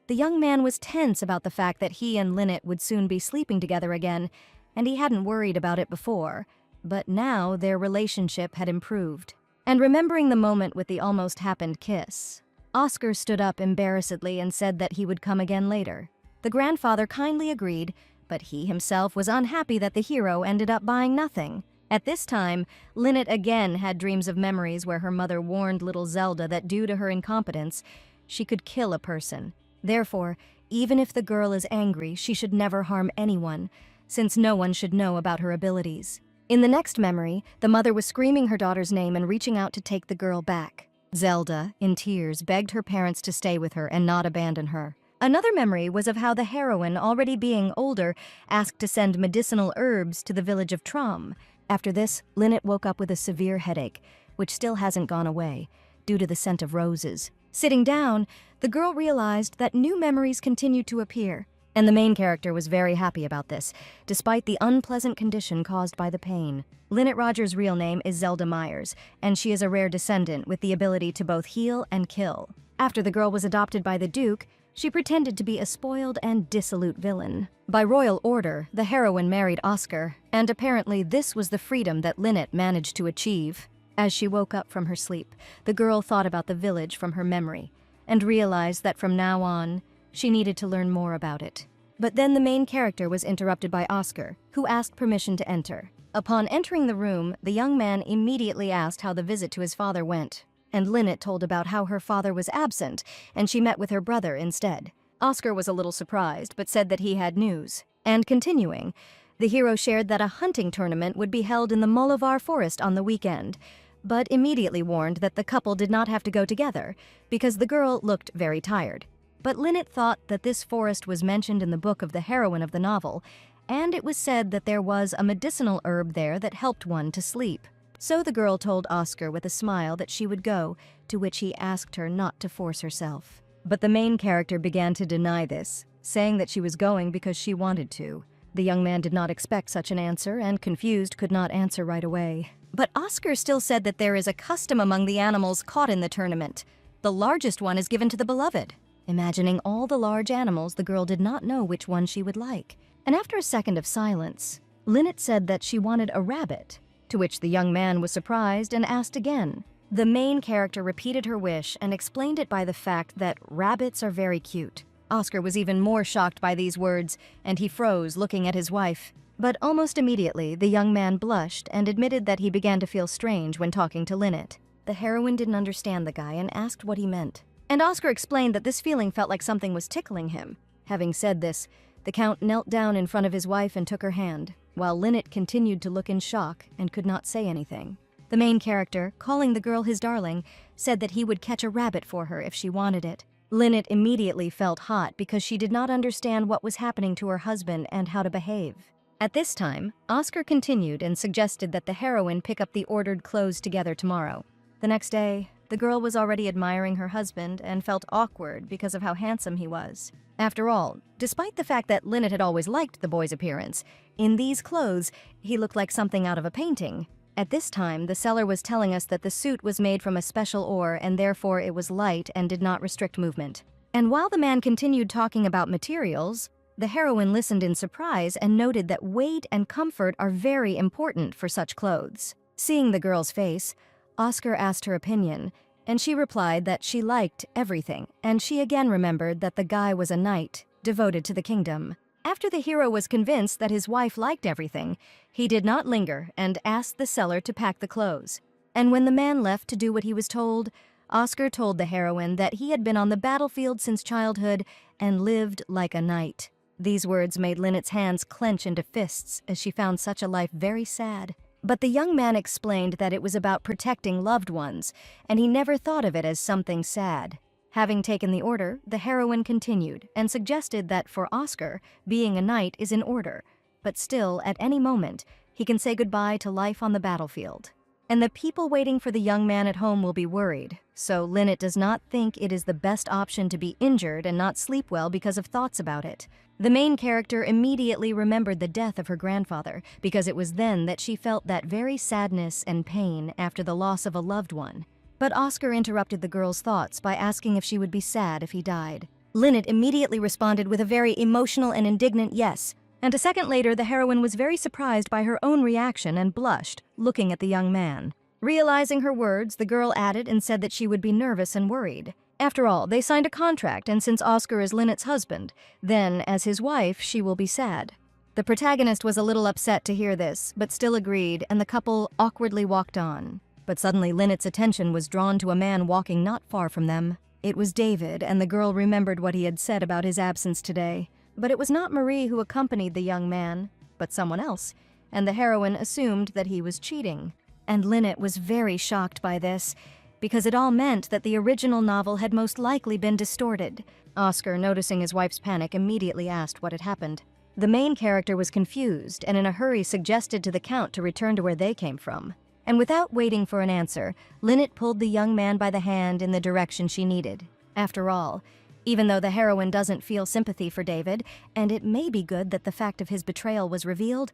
the young man was tense about the fact that he and Lynette would soon be sleeping together again, and he hadn't worried about it before. But now their relationship had improved. And remembering the moment with the almost happened kiss, Oscar stood up embarrassedly and said that he would come again later. The grandfather kindly agreed, but he himself was unhappy that the hero ended up buying nothing. At this time, Lynette again had dreams of memories where her mother warned little Zelda that due to her incompetence, she could kill a person. Therefore, even if the girl is angry, she should never harm anyone, since no one should know about her abilities. In the next memory, the mother was screaming her daughter's name and reaching out to take the girl back. Zelda, in tears, begged her parents to stay with her and not abandon her. Another memory was of how the heroine, already being older, asked to send medicinal herbs to the village of Trom. After this, Lynette woke up with a severe headache, which still hasn't gone away, due to the scent of roses. Sitting down, the girl realized that new memories continued to appear, and the main character was very happy about this, despite the unpleasant condition caused by the pain. Lynette Rogers' real name is Zelda Myers, and she is a rare descendant with the ability to both heal and kill. After the girl was adopted by the Duke, she pretended to be a spoiled and dissolute villain. By royal order, the heroine married Oscar, and apparently this was the freedom that Lynette managed to achieve. As she woke up from her sleep, the girl thought about the village from her memory, and realized that from now on, she needed to learn more about it. But then the main character was interrupted by Oscar, who asked permission to enter. Upon entering the room, the young man immediately asked how the visit to his father went, and Lynette told about how her father was absent, and she met with her brother instead. Oscar was a little surprised, but said that he had news. And continuing, the hero shared that a hunting tournament would be held in the Molivar Forest on the weekend, but immediately warned that the couple did not have to go together, because the girl looked very tired. But Lynette thought that this forest was mentioned in the book of the heroine of the novel, and it was said that there was a medicinal herb there that helped one to sleep. So the girl told Oscar with a smile that she would go, to which he asked her not to force herself. But the main character began to deny this, saying that she was going because she wanted to. The young man did not expect such an answer, and confused could not answer right away. But Oscar still said that there is a custom among the animals caught in the tournament. The largest one is given to the beloved. Imagining all the large animals, the girl did not know which one she would like. And after a second of silence, Lynette said that she wanted a rabbit, to which the young man was surprised and asked again. The main character repeated her wish and explained it by the fact that rabbits are very cute. Oscar was even more shocked by these words, and he froze, looking at his wife. But almost immediately, the young man blushed and admitted that he began to feel strange when talking to Lynette. The heroine didn't understand the guy and asked what he meant. And Oscar explained that this feeling felt like something was tickling him. Having said this, the Count knelt down in front of his wife and took her hand, while Lynette continued to look in shock and could not say anything. The main character, calling the girl his darling, said that he would catch a rabbit for her if she wanted it. Lynette immediately felt hot because she did not understand what was happening to her husband and how to behave. At this time, Oscar continued and suggested that the heroine pick up the ordered clothes together tomorrow. The next day, the girl was already admiring her husband and felt awkward because of how handsome he was. After all, despite the fact that Lynette had always liked the boy's appearance, in these clothes, he looked like something out of a painting. At this time, the seller was telling us that the suit was made from a special ore and therefore it was light and did not restrict movement. And while the man continued talking about materials, the heroine listened in surprise and noted that weight and comfort are very important for such clothes. Seeing the girl's face, Oscar asked her opinion, and she replied that she liked everything, and she again remembered that the guy was a knight, devoted to the kingdom. After the hero was convinced that his wife liked everything, he did not linger and asked the seller to pack the clothes. And when the man left to do what he was told, Oscar told the heroine that he had been on the battlefield since childhood and lived like a knight. These words made Lynette's hands clench into fists as she found such a life very sad. But the young man explained that it was about protecting loved ones, and he never thought of it as something sad. Having taken the order, the heroine continued and suggested that for Oscar, being a knight is in order, but still, at any moment, he can say goodbye to life on the battlefield. And the people waiting for the young man at home will be worried, so Lynette does not think it is the best option to be injured and not sleep well because of thoughts about it. The main character immediately remembered the death of her grandfather, because it was then that she felt that very sadness and pain after the loss of a loved one. But Oscar interrupted the girl's thoughts by asking if she would be sad if he died. Lynette immediately responded with a very emotional and indignant yes, and a second later the heroine was very surprised by her own reaction and blushed, looking at the young man. Realizing her words, the girl added and said that she would be nervous and worried. After all, they signed a contract, and since Oscar is Lynette's husband, then, as his wife, she will be sad. The protagonist was a little upset to hear this, but still agreed, and the couple awkwardly walked on. But suddenly Lynette's attention was drawn to a man walking not far from them. It was David, and the girl remembered what he had said about his absence today. But it was not Marie who accompanied the young man, but someone else, and the heroine assumed that he was cheating. And Lynette was very shocked by this, because it all meant that the original novel had most likely been distorted. Oscar, noticing his wife's panic, immediately asked what had happened. The main character was confused and in a hurry suggested to the Count to return to where they came from. And without waiting for an answer, Lynette pulled the young man by the hand in the direction she needed. After all, even though the heroine doesn't feel sympathy for David, and it may be good that the fact of his betrayal was revealed,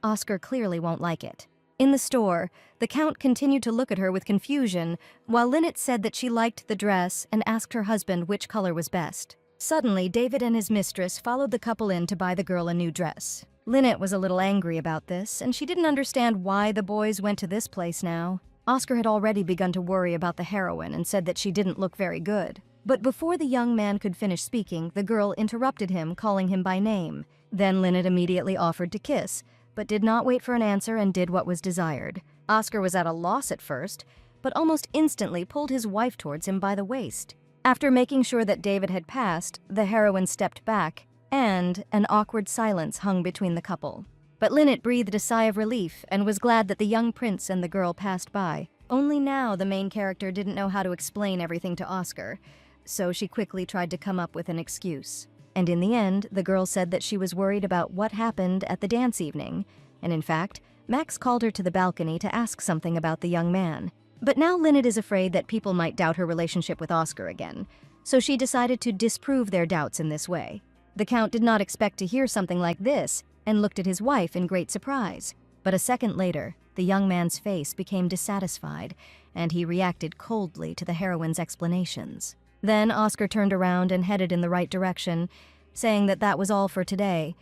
Oscar clearly won't like it. In the store, the Count continued to look at her with confusion, while Lynette said that she liked the dress and asked her husband which color was best. Suddenly, David and his mistress followed the couple in to buy the girl a new dress. Lynette was a little angry about this, and she didn't understand why the boys went to this place now. Oscar had already begun to worry about the heroine and said that she didn't look very good. But before the young man could finish speaking, the girl interrupted him, calling him by name. Then Lynette immediately offered to kiss, but did not wait for an answer and did what was desired. Oscar was at a loss at first, but almost instantly pulled his wife towards him by the waist. After making sure that David had passed, the heroine stepped back, and an awkward silence hung between the couple. But Lynette breathed a sigh of relief and was glad that the young prince and the girl passed by. Only now the main character didn't know how to explain everything to Oscar, so she quickly tried to come up with an excuse. And in the end, the girl said that she was worried about what happened at the dance evening, and in fact, Max called her to the balcony to ask something about the young man. But now Lynette is afraid that people might doubt her relationship with Oscar again, so she decided to disprove their doubts in this way. The Count did not expect to hear something like this, and looked at his wife in great surprise. But a second later, the young man's face became dissatisfied, and he reacted coldly to the heroine's explanations. Then Oscar turned around and headed in the right direction, saying that that was all for today,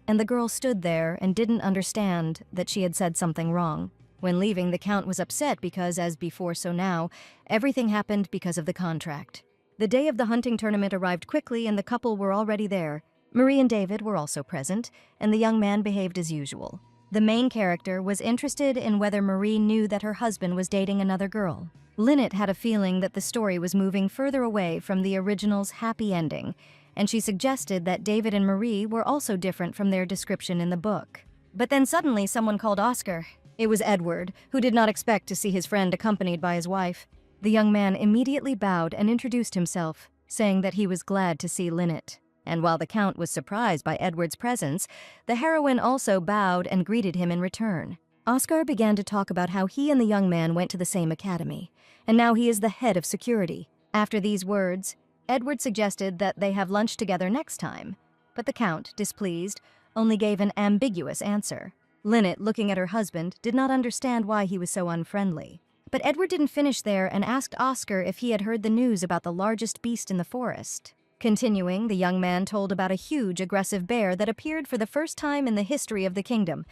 and the girl stood there and didn't understand that she had said something wrong. When leaving, the Count was upset because, as before so now, everything happened because of the contract. The day of the hunting tournament arrived quickly and the couple were already there. Marie and David were also present, and the young man behaved as usual. The main character was interested in whether Marie knew that her husband was dating another girl. Lynette had a feeling that the story was moving further away from the original's happy ending, and she suggested that David and Marie were also different from their description in the book. But then suddenly someone called Oscar. It was Edward, who did not expect to see his friend accompanied by his wife. The young man immediately bowed and introduced himself, saying that he was glad to see Lynette. And while the Count was surprised by Edward's presence, the heroine also bowed and greeted him in return. Oscar began to talk about how he and the young man went to the same academy, and now he is the head of security. After these words, Edward suggested that they have lunch together next time, but the Count, displeased, only gave an ambiguous answer. Lynette, looking at her husband, did not understand why he was so unfriendly. But Edward didn't finish there and asked Oscar if he had heard the news about the largest beast in the forest. Continuing, the young man told about a huge, aggressive bear that appeared for the first time in the history of the kingdom,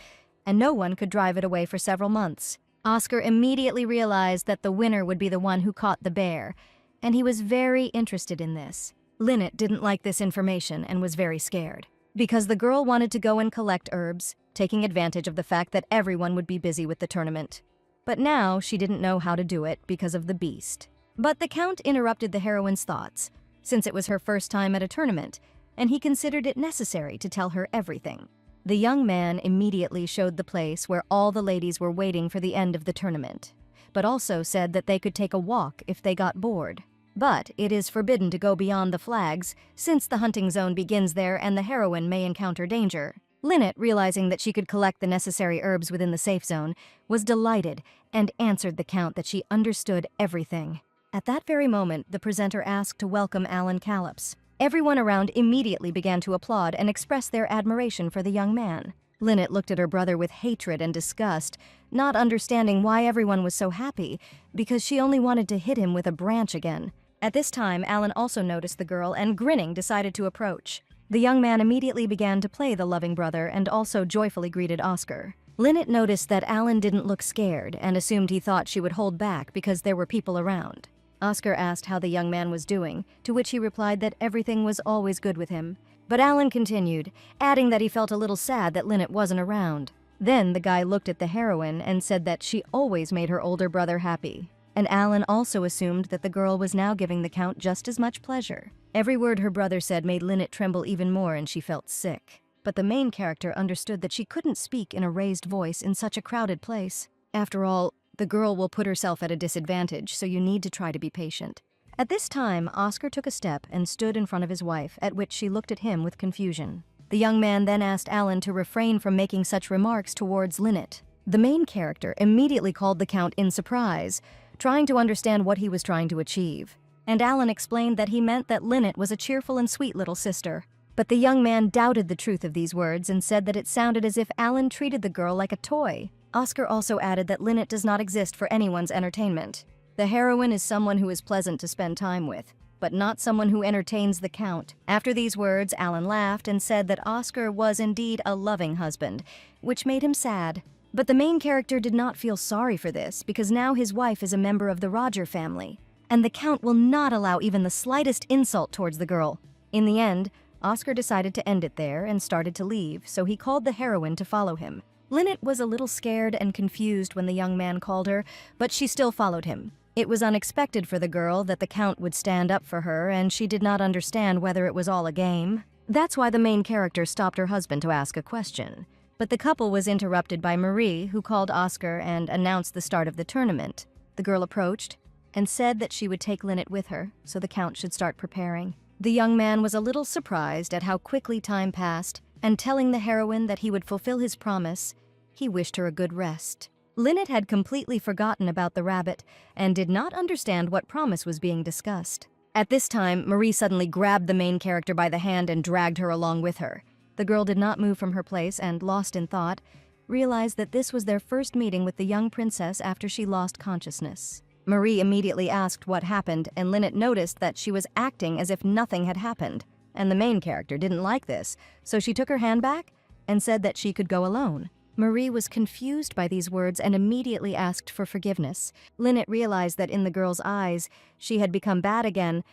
and no one could drive it away for several months. Oscar immediately realized that the winner would be the one who caught the bear, and he was very interested in this. Lynette didn't like this information and was very scared, because the girl wanted to go and collect herbs, taking advantage of the fact that everyone would be busy with the tournament. But now she didn't know how to do it because of the beast. But the Count interrupted the heroine's thoughts, since it was her first time at a tournament, and he considered it necessary to tell her everything. The young man immediately showed the place where all the ladies were waiting for the end of the tournament, but also said that they could take a walk if they got bored. But it is forbidden to go beyond the flags, since the hunting zone begins there and the heroine may encounter danger. Lynette, realizing that she could collect the necessary herbs within the safe zone, was delighted and answered the Count that she understood everything. At that very moment, the presenter asked to welcome Alan Callops. Everyone around immediately began to applaud and express their admiration for the young man. Lynette looked at her brother with hatred and disgust, not understanding why everyone was so happy, because she only wanted to hit him with a branch again. At this time, Alan also noticed the girl and, grinning, decided to approach. The young man immediately began to play the loving brother and also joyfully greeted Oscar. Lynette noticed that Alan didn't look scared and assumed he thought she would hold back because there were people around. Oscar asked how the young man was doing, to which he replied that everything was always good with him. But Alan continued, adding that he felt a little sad that Lynette wasn't around. Then the guy looked at the heroine and said that she always made her older brother happy. And Alan also assumed that the girl was now giving the Count just as much pleasure. Every word her brother said made Lynette tremble even more, and she felt sick. But the main character understood that she couldn't speak in a raised voice in such a crowded place. After all, the girl will put herself at a disadvantage, so you need to try to be patient. At this time, Oscar took a step and stood in front of his wife, at which she looked at him with confusion. The young man then asked Alan to refrain from making such remarks towards Lynette. The main character immediately called the Count in surprise, trying to understand what he was trying to achieve. And Alan explained that he meant that Lynette was a cheerful and sweet little sister. But the young man doubted the truth of these words and said that it sounded as if Alan treated the girl like a toy. Oscar also added that Lynette does not exist for anyone's entertainment. The heroine is someone who is pleasant to spend time with, but not someone who entertains the Count. After these words, Alan laughed and said that Oscar was indeed a loving husband, which made him sad. But the main character did not feel sorry for this, because now his wife is a member of the Roger family, and the Count will not allow even the slightest insult towards the girl. In the end, Oscar decided to end it there and started to leave, so he called the heroine to follow him. Lynette was a little scared and confused when the young man called her, but she still followed him. It was unexpected for the girl that the Count would stand up for her, and she did not understand whether it was all a game. That's why the main character stopped her husband to ask a question. But the couple was interrupted by Marie, who called Oscar and announced the start of the tournament. The girl approached and said that she would take Lynette with her, so the Count should start preparing. The young man was a little surprised at how quickly time passed, and telling the heroine that he would fulfill his promise, he wished her a good rest. Lynette had completely forgotten about the rabbit and did not understand what promise was being discussed. At this time, Marie suddenly grabbed the main character by the hand and dragged her along with her. The girl did not move from her place and, lost in thought, realized that this was their first meeting with the young princess after she lost consciousness. Marie immediately asked what happened, and Lynette noticed that she was acting as if nothing had happened. And the main character didn't like this, so she took her hand back and said that she could go alone. Marie was confused by these words and immediately asked for forgiveness. Lynette realized that in the girl's eyes, she had become bad again,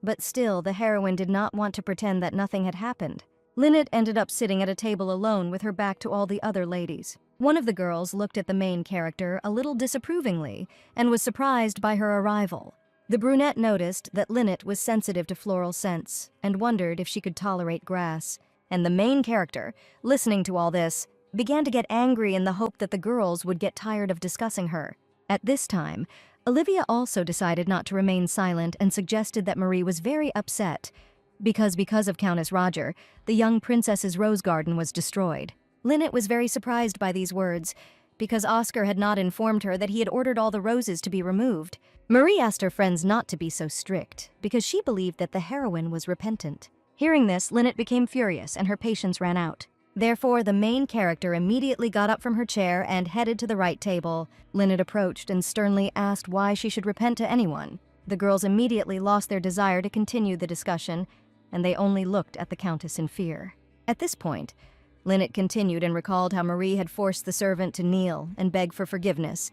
but still the heroine did not want to pretend that nothing had happened. Lynette ended up sitting at a table alone with her back to all the other ladies. One of the girls looked at the main character a little disapprovingly and was surprised by her arrival. The brunette noticed that Lynette was sensitive to floral scents and wondered if she could tolerate grass. And the main character, listening to all this, began to get angry in the hope that the girls would get tired of discussing her. At this time, Olivia also decided not to remain silent and suggested that Marie was very upset because of Countess Roger, the young princess's rose garden was destroyed. Lynette was very surprised by these words because Oscar had not informed her that he had ordered all the roses to be removed. Marie asked her friends not to be so strict because she believed that the heroine was repentant. Hearing this, Lynette became furious and her patience ran out. Therefore, the main character immediately got up from her chair and headed to the right table. Lynette approached and sternly asked why she should repent to anyone. The girls immediately lost their desire to continue the discussion, and they only looked at the Countess in fear. At this point, Lynette continued and recalled how Marie had forced the servant to kneel and beg for forgiveness,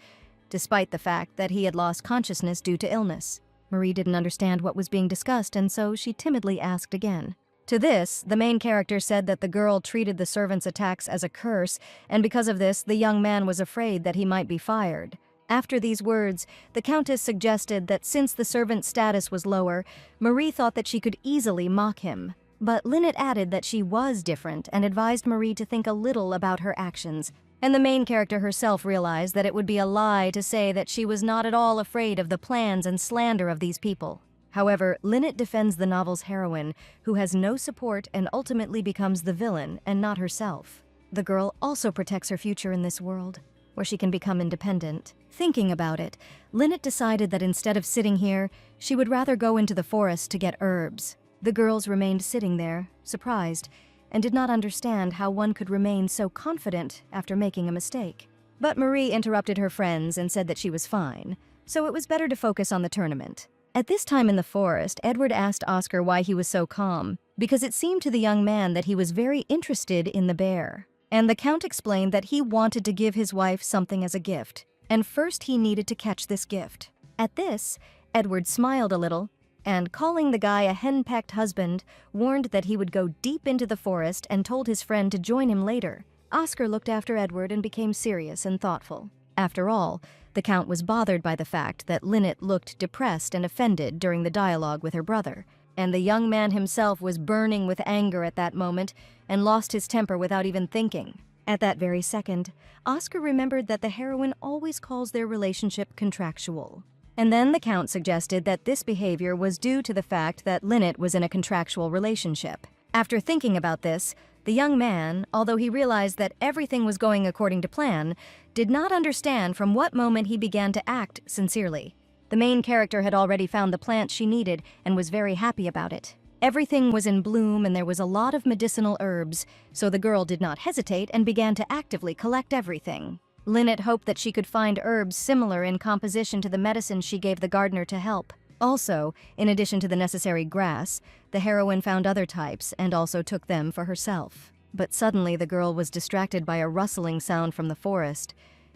despite the fact that he had lost consciousness due to illness. Marie didn't understand what was being discussed, and so she timidly asked again. To this, the main character said that the girl treated the servant's attacks as a curse, and because of this, the young man was afraid that he might be fired. After these words, the Countess suggested that since the servant's status was lower, Marie thought that she could easily mock him. But Lynette added that she was different and advised Marie to think a little about her actions. And the main character herself realized that it would be a lie to say that she was not at all afraid of the plans and slander of these people. However, Lynette defends the novel's heroine, who has no support and ultimately becomes the villain and not herself. The girl also protects her future in this world, where she can become independent. Thinking about it, Lynette decided that instead of sitting here, she would rather go into the forest to get herbs. The girls remained sitting there, surprised, and did not understand how one could remain so confident after making a mistake. But Marie interrupted her friends and said that she was fine, so it was better to focus on the tournament. At this time in the forest, Edward asked Oscar why he was so calm, because it seemed to the young man that he was very interested in the bear. And the Count explained that he wanted to give his wife something as a gift, and first he needed to catch this gift. At this, Edward smiled a little, and calling the guy a henpecked husband, warned that he would go deep into the forest and told his friend to join him later. Oscar looked after Edward and became serious and thoughtful. After all, the Count was bothered by the fact that Lynette looked depressed and offended during the dialogue with her brother, and the young man himself was burning with anger at that moment and lost his temper without even thinking. At that very second, Oscar remembered that the heroine always calls their relationship contractual. And then the Count suggested that this behavior was due to the fact that Lynette was in a contractual relationship. After thinking about this, the young man, although he realized that everything was going according to plan, did not understand from what moment he began to act sincerely. The main character had already found the plant she needed and was very happy about it. Everything was in bloom and there was a lot of medicinal herbs, so the girl did not hesitate and began to actively collect everything. Lynette hoped that she could find herbs similar in composition to the medicine she gave the gardener to help. Also, in addition to the necessary grass, the heroine found other types and also took them for herself. But suddenly the girl was distracted by a rustling sound from the forest,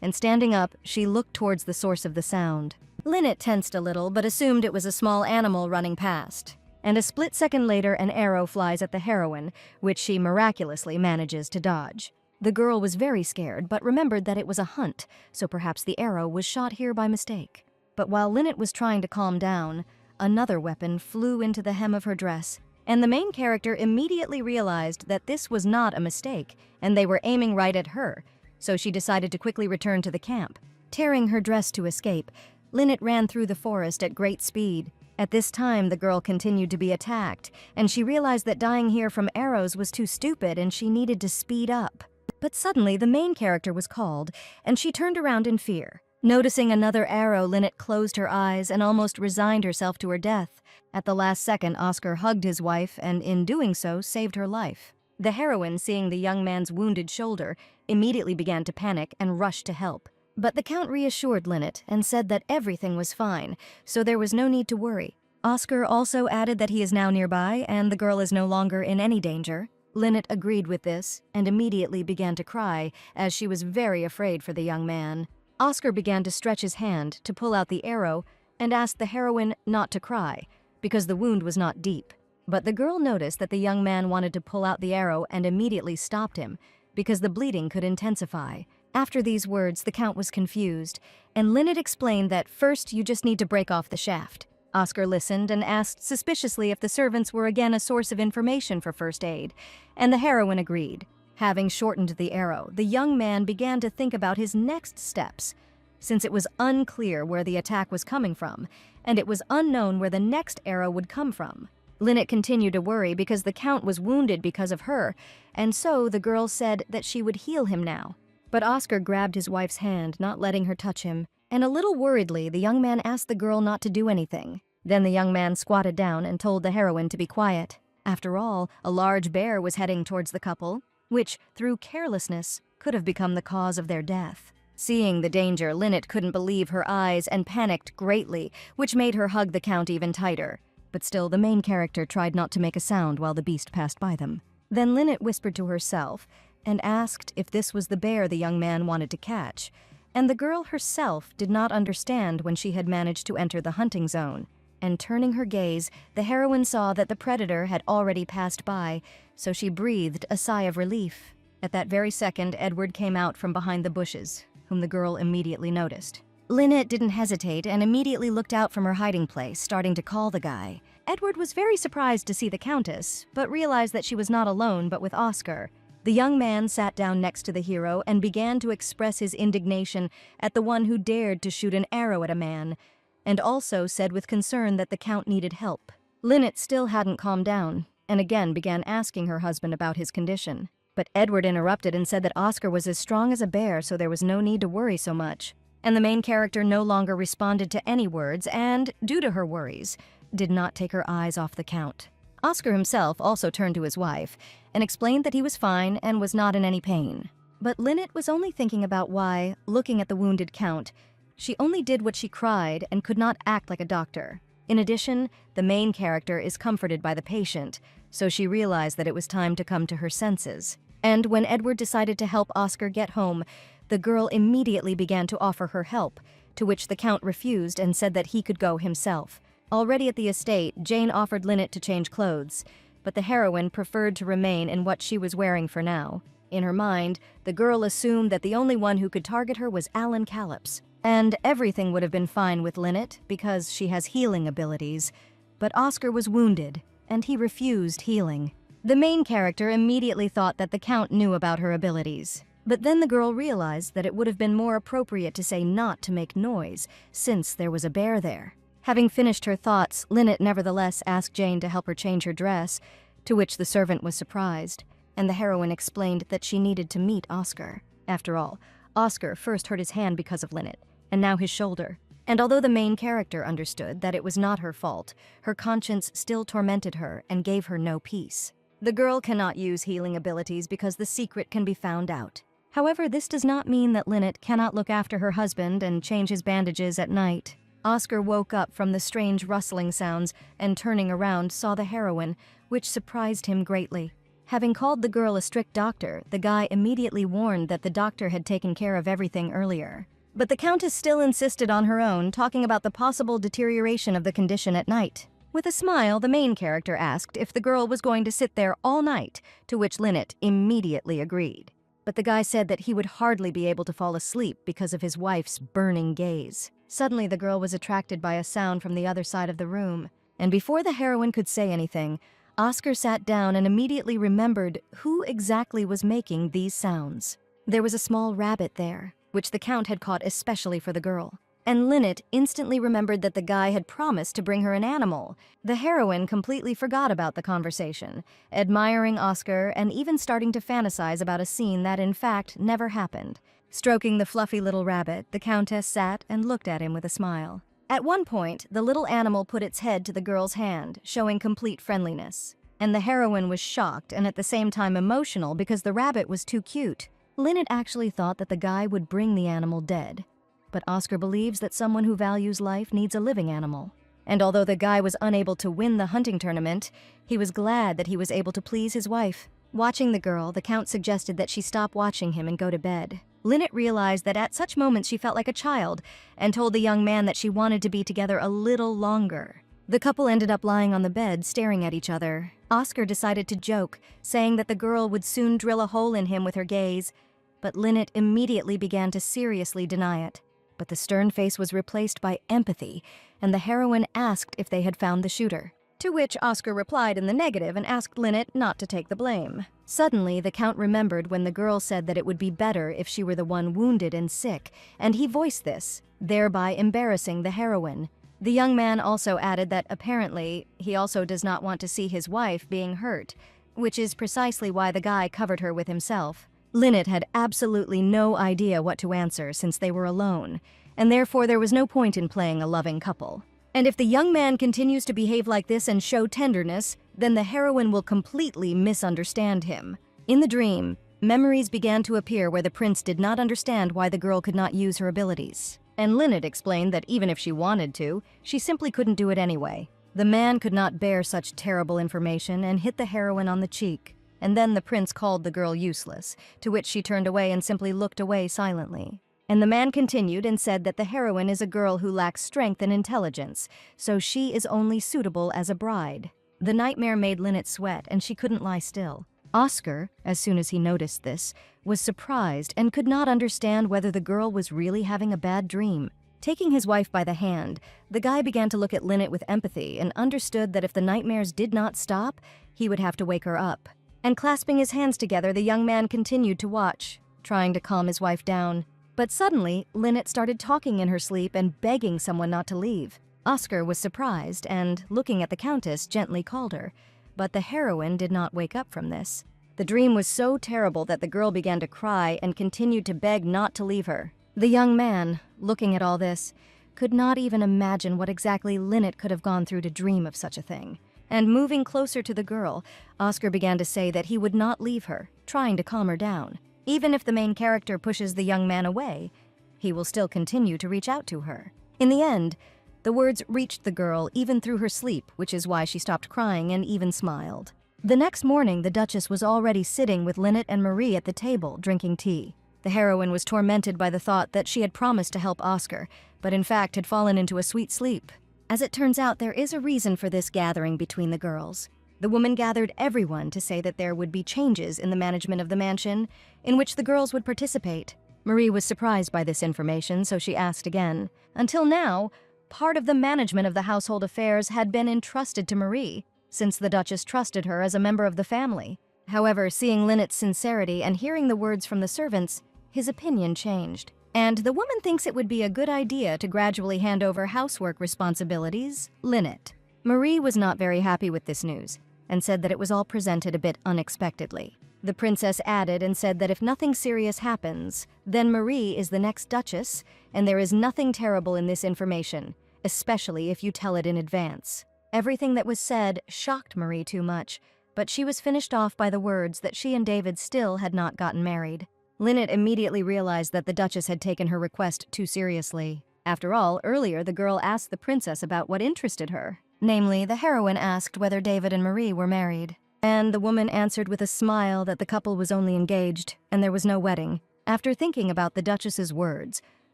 and standing up, she looked towards the source of the sound. Lynette tensed a little but assumed it was a small animal running past. And a split second later an arrow flies at the heroine, which she miraculously manages to dodge. The girl was very scared, but remembered that it was a hunt, so perhaps the arrow was shot here by mistake. But while Lynette was trying to calm down, another weapon flew into the hem of her dress, and the main character immediately realized that this was not a mistake, and they were aiming right at her, so she decided to quickly return to the camp. Tearing her dress to escape, Lynette ran through the forest at great speed. At this time, the girl continued to be attacked, and she realized that dying here from arrows was too stupid and she needed to speed up. But suddenly, the main character was called, and she turned around in fear. Noticing another arrow, Lynette closed her eyes and almost resigned herself to her death. At the last second, Oscar hugged his wife, and in doing so, saved her life. The heroine, seeing the young man's wounded shoulder, immediately began to panic and rushed to help. But the Count reassured Lynette and said that everything was fine, so there was no need to worry. Oscar also added that he is now nearby and the girl is no longer in any danger. Lynette agreed with this and immediately began to cry, as she was very afraid for the young man. Oscar began to stretch his hand to pull out the arrow and asked the heroine not to cry, because the wound was not deep. But the girl noticed that the young man wanted to pull out the arrow and immediately stopped him, because the bleeding could intensify. After these words, the Count was confused, and Lynette explained that first you just need to break off the shaft. Oscar listened and asked suspiciously if the servants were again a source of information for first aid, and the heroine agreed. Having shortened the arrow, the young man began to think about his next steps, since it was unclear where the attack was coming from, and it was unknown where the next arrow would come from. Lynette continued to worry because the Count was wounded because of her, and so the girl said that she would heal him now. But Oscar grabbed his wife's hand, not letting her touch him, and a little worriedly, the young man asked the girl not to do anything. Then the young man squatted down and told the heroine to be quiet. After all, a large bear was heading towards the couple, which, through carelessness, could have become the cause of their death. Seeing the danger, Lynette couldn't believe her eyes and panicked greatly, which made her hug the Count even tighter. But still, the main character tried not to make a sound while the beast passed by them. Then Lynette whispered to herself and asked if this was the bear the young man wanted to catch, and the girl herself did not understand when she had managed to enter the hunting zone. And turning her gaze, the heroine saw that the predator had already passed by, so she breathed a sigh of relief. At that very second, Edward came out from behind the bushes, whom the girl immediately noticed. Lynette didn't hesitate and immediately looked out from her hiding place, starting to call the guy. Edward was very surprised to see the Countess, but realized that she was not alone but with Oscar. The young man sat down next to the hero and began to express his indignation at the one who dared to shoot an arrow at a man, and also said with concern that the Count needed help. Lynette still hadn't calmed down, and again began asking her husband about his condition. But Edward interrupted and said that Oscar was as strong as a bear, so there was no need to worry so much. And the main character no longer responded to any words and, due to her worries, did not take her eyes off the Count. Oscar himself also turned to his wife and explained that he was fine and was not in any pain. But Lynette was only thinking about why, looking at the wounded Count, she only did what she cried and could not act like a doctor. In addition, the main character is comforted by the patient, so she realized that it was time to come to her senses. And when Edward decided to help Oscar get home, the girl immediately began to offer her help, to which the Count refused and said that he could go himself. Already at the estate, Jane offered Lynette to change clothes, but the heroine preferred to remain in what she was wearing for now. In her mind, the girl assumed that the only one who could target her was anicaps, and everything would have been fine with Lynette because she has healing abilities. But Oscar was wounded, and he refused healing. The main character immediately thought that the Count knew about her abilities. But then the girl realized that it would have been more appropriate to say not to make noise, since there was a bear there. Having finished her thoughts, Lynette nevertheless asked Jane to help her change her dress, to which the servant was surprised, and the heroine explained that she needed to meet Oscar. After all, Oscar first hurt his hand because of Lynette, and now his shoulder. And although the main character understood that it was not her fault, her conscience still tormented her and gave her no peace. The girl cannot use healing abilities because the secret can be found out. However, this does not mean that Lynette cannot look after her husband and change his bandages at night. Oscar woke up from the strange rustling sounds and turning around saw the heroine, which surprised him greatly. Having called the girl a strict doctor, the guy immediately warned that the doctor had taken care of everything earlier. But the Countess still insisted on her own, talking about the possible deterioration of the condition at night. With a smile, the main character asked if the girl was going to sit there all night, to which Lynette immediately agreed. But the guy said that he would hardly be able to fall asleep because of his wife's burning gaze. Suddenly, the girl was attracted by a sound from the other side of the room, and before the heroine could say anything, Oscar sat down and immediately remembered who exactly was making these sounds. There was a small rabbit there, which the Count had caught especially for the girl. And Lynette instantly remembered that the guy had promised to bring her an animal. The heroine completely forgot about the conversation, admiring Oscar and even starting to fantasize about a scene that in fact never happened. Stroking the fluffy little rabbit, the Countess sat and looked at him with a smile. At one point, the little animal put its head to the girl's hand, showing complete friendliness. And the heroine was shocked and at the same time emotional because the rabbit was too cute. Lynette actually thought that the guy would bring the animal dead. But Oscar believes that someone who values life needs a living animal. And although the guy was unable to win the hunting tournament, he was glad that he was able to please his wife. Watching the girl, the Count suggested that she stop watching him and go to bed. Lynette realized that at such moments she felt like a child and told the young man that she wanted to be together a little longer. The couple ended up lying on the bed staring at each other. Oscar decided to joke, saying that the girl would soon drill a hole in him with her gaze, but Lynette immediately began to seriously deny it. But the stern face was replaced by empathy, and the heroine asked if they had found the shooter. To which Oscar replied in the negative and asked Lynette not to take the blame. Suddenly, the Count remembered when the girl said that it would be better if she were the one wounded and sick, and he voiced this, thereby embarrassing the heroine. The young man also added that apparently he also does not want to see his wife being hurt, which is precisely why the guy covered her with himself. Lynette had absolutely no idea what to answer since they were alone, and therefore there was no point in playing a loving couple. And if the young man continues to behave like this and show tenderness, then the heroine will completely misunderstand him. In the dream, memories began to appear where the prince did not understand why the girl could not use her abilities. And Lynette explained that even if she wanted to, she simply couldn't do it anyway. The man could not bear such terrible information and hit the heroine on the cheek. And then the prince called the girl useless, to which she turned away and simply looked away silently. And the man continued and said that the heroine is a girl who lacks strength and intelligence, so she is only suitable as a bride. The nightmare made Lynette sweat, and she couldn't lie still. Oscar, as soon as he noticed this, was surprised and could not understand whether the girl was really having a bad dream. Taking his wife by the hand, the guy began to look at Lynette with empathy and understood that if the nightmares did not stop, he would have to wake her up. And clasping his hands together, the young man continued to watch, trying to calm his wife down. But suddenly, Lynette started talking in her sleep and begging someone not to leave. Oscar was surprised and, looking at the Countess, gently called her. But the heroine did not wake up from this. The dream was so terrible that the girl began to cry and continued to beg not to leave her. The young man, looking at all this, could not even imagine what exactly Lynette could have gone through to dream of such a thing. And moving closer to the girl, Oscar began to say that he would not leave her, trying to calm her down. Even if the main character pushes the young man away, he will still continue to reach out to her. In the end, the words reached the girl even through her sleep, which is why she stopped crying and even smiled. The next morning, the Duchess was already sitting with Lynette and Marie at the table, drinking tea. The heroine was tormented by the thought that she had promised to help Oscar, but in fact had fallen into a sweet sleep. As it turns out, there is a reason for this gathering between the girls. The woman gathered everyone to say that there would be changes in the management of the mansion, in which the girls would participate. Marie was surprised by this information, so she asked again. Until now, part of the management of the household affairs had been entrusted to Marie, since the Duchess trusted her as a member of the family. However, seeing Lynette's sincerity and hearing the words from the servants, his opinion changed. And the woman thinks it would be a good idea to gradually hand over housework responsibilities, Lynette. Marie was not very happy with this news, and said that it was all presented a bit unexpectedly. The princess added and said that if nothing serious happens, then Marie is the next Duchess, and there is nothing terrible in this information, especially if you tell it in advance. Everything that was said shocked Marie too much, but she was finished off by the words that she and David still had not gotten married. Lynette immediately realized that the Duchess had taken her request too seriously. After all, earlier the girl asked the princess about what interested her. Namely, the heroine asked whether David and Marie were married. And the woman answered with a smile that the couple was only engaged, and there was no wedding. After thinking about the Duchess's words,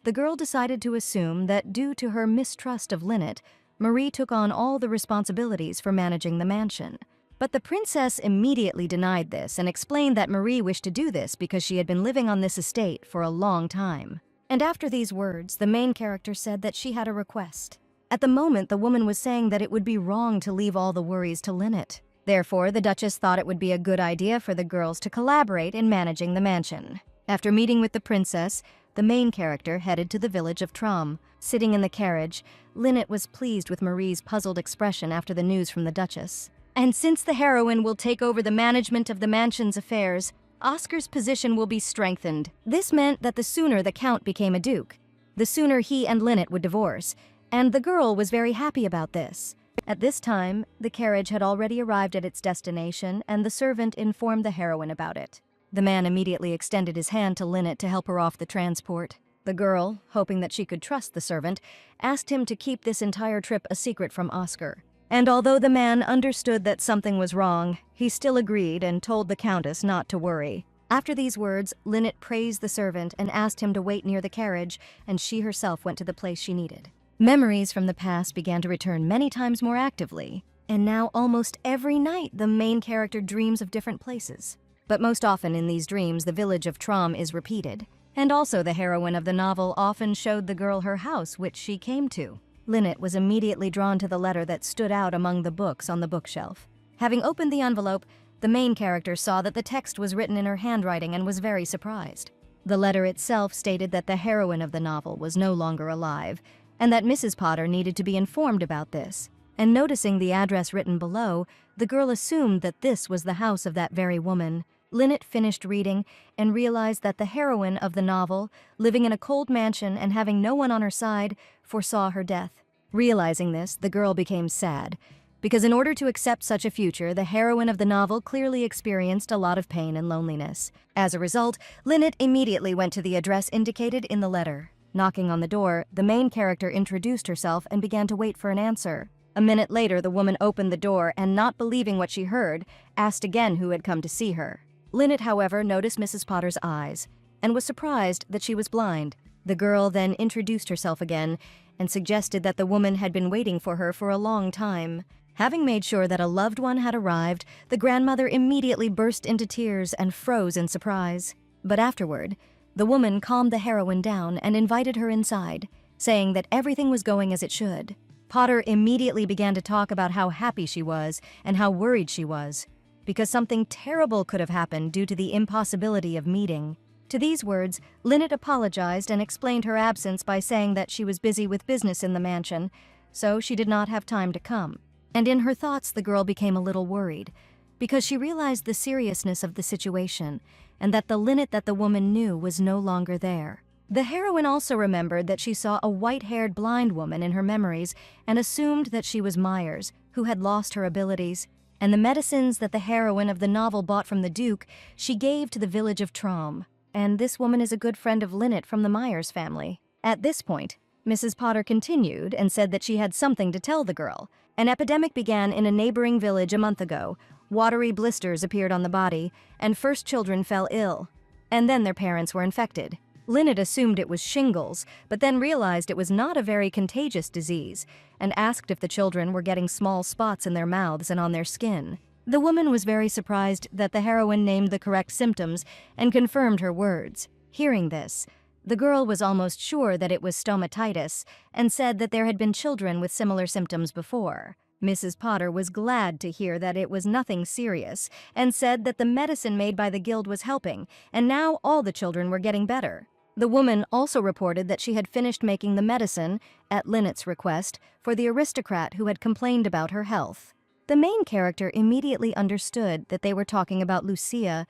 the girl decided to assume that due to her mistrust of Lynette, Marie took on all the responsibilities for managing the mansion. But the princess immediately denied this and explained that Marie wished to do this because she had been living on this estate for a long time. And after these words, the main character said that she had a request. At the moment, the woman was saying that it would be wrong to leave all the worries to Lynette. Therefore, the Duchess thought it would be a good idea for the girls to collaborate in managing the mansion. After meeting with the princess, the main character headed to the village of Trom. Sitting in the carriage, Lynette was pleased with Marie's puzzled expression after the news from the Duchess. And since the heroine will take over the management of the mansion's affairs, Oscar's position will be strengthened. This meant that the sooner the Count became a duke, the sooner he and Lynette would divorce, and the girl was very happy about this. At this time, the carriage had already arrived at its destination, and the servant informed the heroine about it. The man immediately extended his hand to Lynette to help her off the transport. The girl, hoping that she could trust the servant, asked him to keep this entire trip a secret from Oscar. And although the man understood that something was wrong, he still agreed and told the Countess not to worry. After these words, Lynette praised the servant and asked him to wait near the carriage, and she herself went to the place she needed. Memories from the past began to return many times more actively, and now almost every night the main character dreams of different places. But most often in these dreams, the village of Trom is repeated, and also the heroine of the novel often showed the girl her house which she came to. Lynette was immediately drawn to the letter that stood out among the books on the bookshelf. Having opened the envelope, the main character saw that the text was written in her handwriting and was very surprised. The letter itself stated that the heroine of the novel was no longer alive, and that Mrs. Potter needed to be informed about this. And noticing the address written below, the girl assumed that this was the house of that very woman. Lynette finished reading and realized that the heroine of the novel, living in a cold mansion and having no one on her side, foresaw her death. Realizing this, the girl became sad, because in order to accept such a future, the heroine of the novel clearly experienced a lot of pain and loneliness. As a result, Lynette immediately went to the address indicated in the letter. Knocking on the door, the main character introduced herself and began to wait for an answer. A minute later, the woman opened the door and, not believing what she heard, asked again who had come to see her. Lynette, however, noticed Mrs. Potter's eyes and was surprised that she was blind. The girl then introduced herself again and suggested that the woman had been waiting for her for a long time. Having made sure that a loved one had arrived, the grandmother immediately burst into tears and froze in surprise. But afterward, the woman calmed the heroine down and invited her inside, saying that everything was going as it should. Potter immediately began to talk about how happy she was and how worried she was, because something terrible could have happened due to the impossibility of meeting. To these words, Lynette apologized and explained her absence by saying that she was busy with business in the mansion, so she did not have time to come. And in her thoughts, the girl became a little worried, because she realized the seriousness of the situation and that the Lynette that the woman knew was no longer there. The heroine also remembered that she saw a white-haired blind woman in her memories and assumed that she was Myers, who had lost her abilities. And the medicines that the heroine of the novel bought from the Duke, she gave to the village of Trom. And this woman is a good friend of Lynette from the Myers family. At this point, Mrs. Potter continued and said that she had something to tell the girl. An epidemic began in a neighboring village a month ago. Watery blisters appeared on the body, and first children fell ill. And then their parents were infected. Lynette assumed it was shingles, but then realized it was not a very contagious disease, and asked if the children were getting small spots in their mouths and on their skin. The woman was very surprised that the heroine named the correct symptoms and confirmed her words. Hearing this, the girl was almost sure that it was stomatitis and said that there had been children with similar symptoms before. Mrs. Potter was glad to hear that it was nothing serious and said that the medicine made by the guild was helping, and now all the children were getting better. The woman also reported that she had finished making the medicine, at Lynette's request, for the aristocrat who had complained about her health. The main character immediately understood that they were talking about Lucia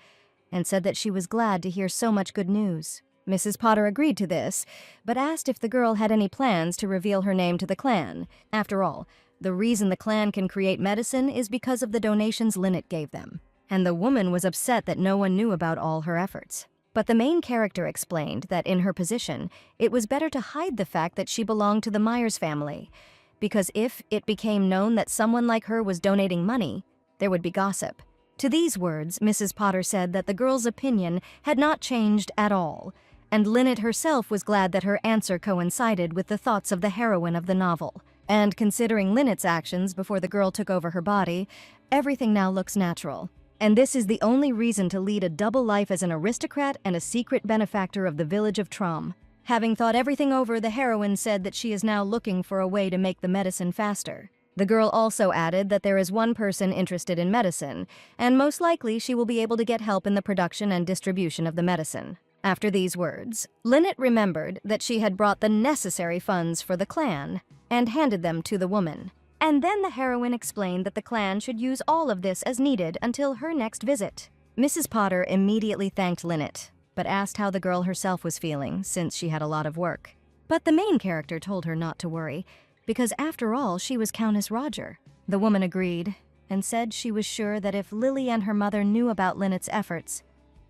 and said that she was glad to hear so much good news. Mrs. Potter agreed to this, but asked if the girl had any plans to reveal her name to the clan. After all, the reason the clan can create medicine is because of the donations Lynette gave them. And the woman was upset that no one knew about all her efforts. But the main character explained that in her position, it was better to hide the fact that she belonged to the Myers family, because if it became known that someone like her was donating money, there would be gossip. To these words, Mrs. Potter said that the girl's opinion had not changed at all, and Lynette herself was glad that her answer coincided with the thoughts of the heroine of the novel. And considering Lynette's actions before the girl took over her body, everything now looks natural. And this is the only reason to lead a double life as an aristocrat and a secret benefactor of the village of Trom. Having thought everything over, the heroine said that she is now looking for a way to make the medicine faster. The girl also added that there is one person interested in medicine, and most likely she will be able to get help in the production and distribution of the medicine. After these words, Lynette remembered that she had brought the necessary funds for the clan and handed them to the woman. And then the heroine explained that the clan should use all of this as needed until her next visit. Mrs. Potter immediately thanked Lynette, but asked how the girl herself was feeling, since she had a lot of work. But the main character told her not to worry, because after all, she was Countess Roger. The woman agreed, and said she was sure that if Lily and her mother knew about Lynette's efforts,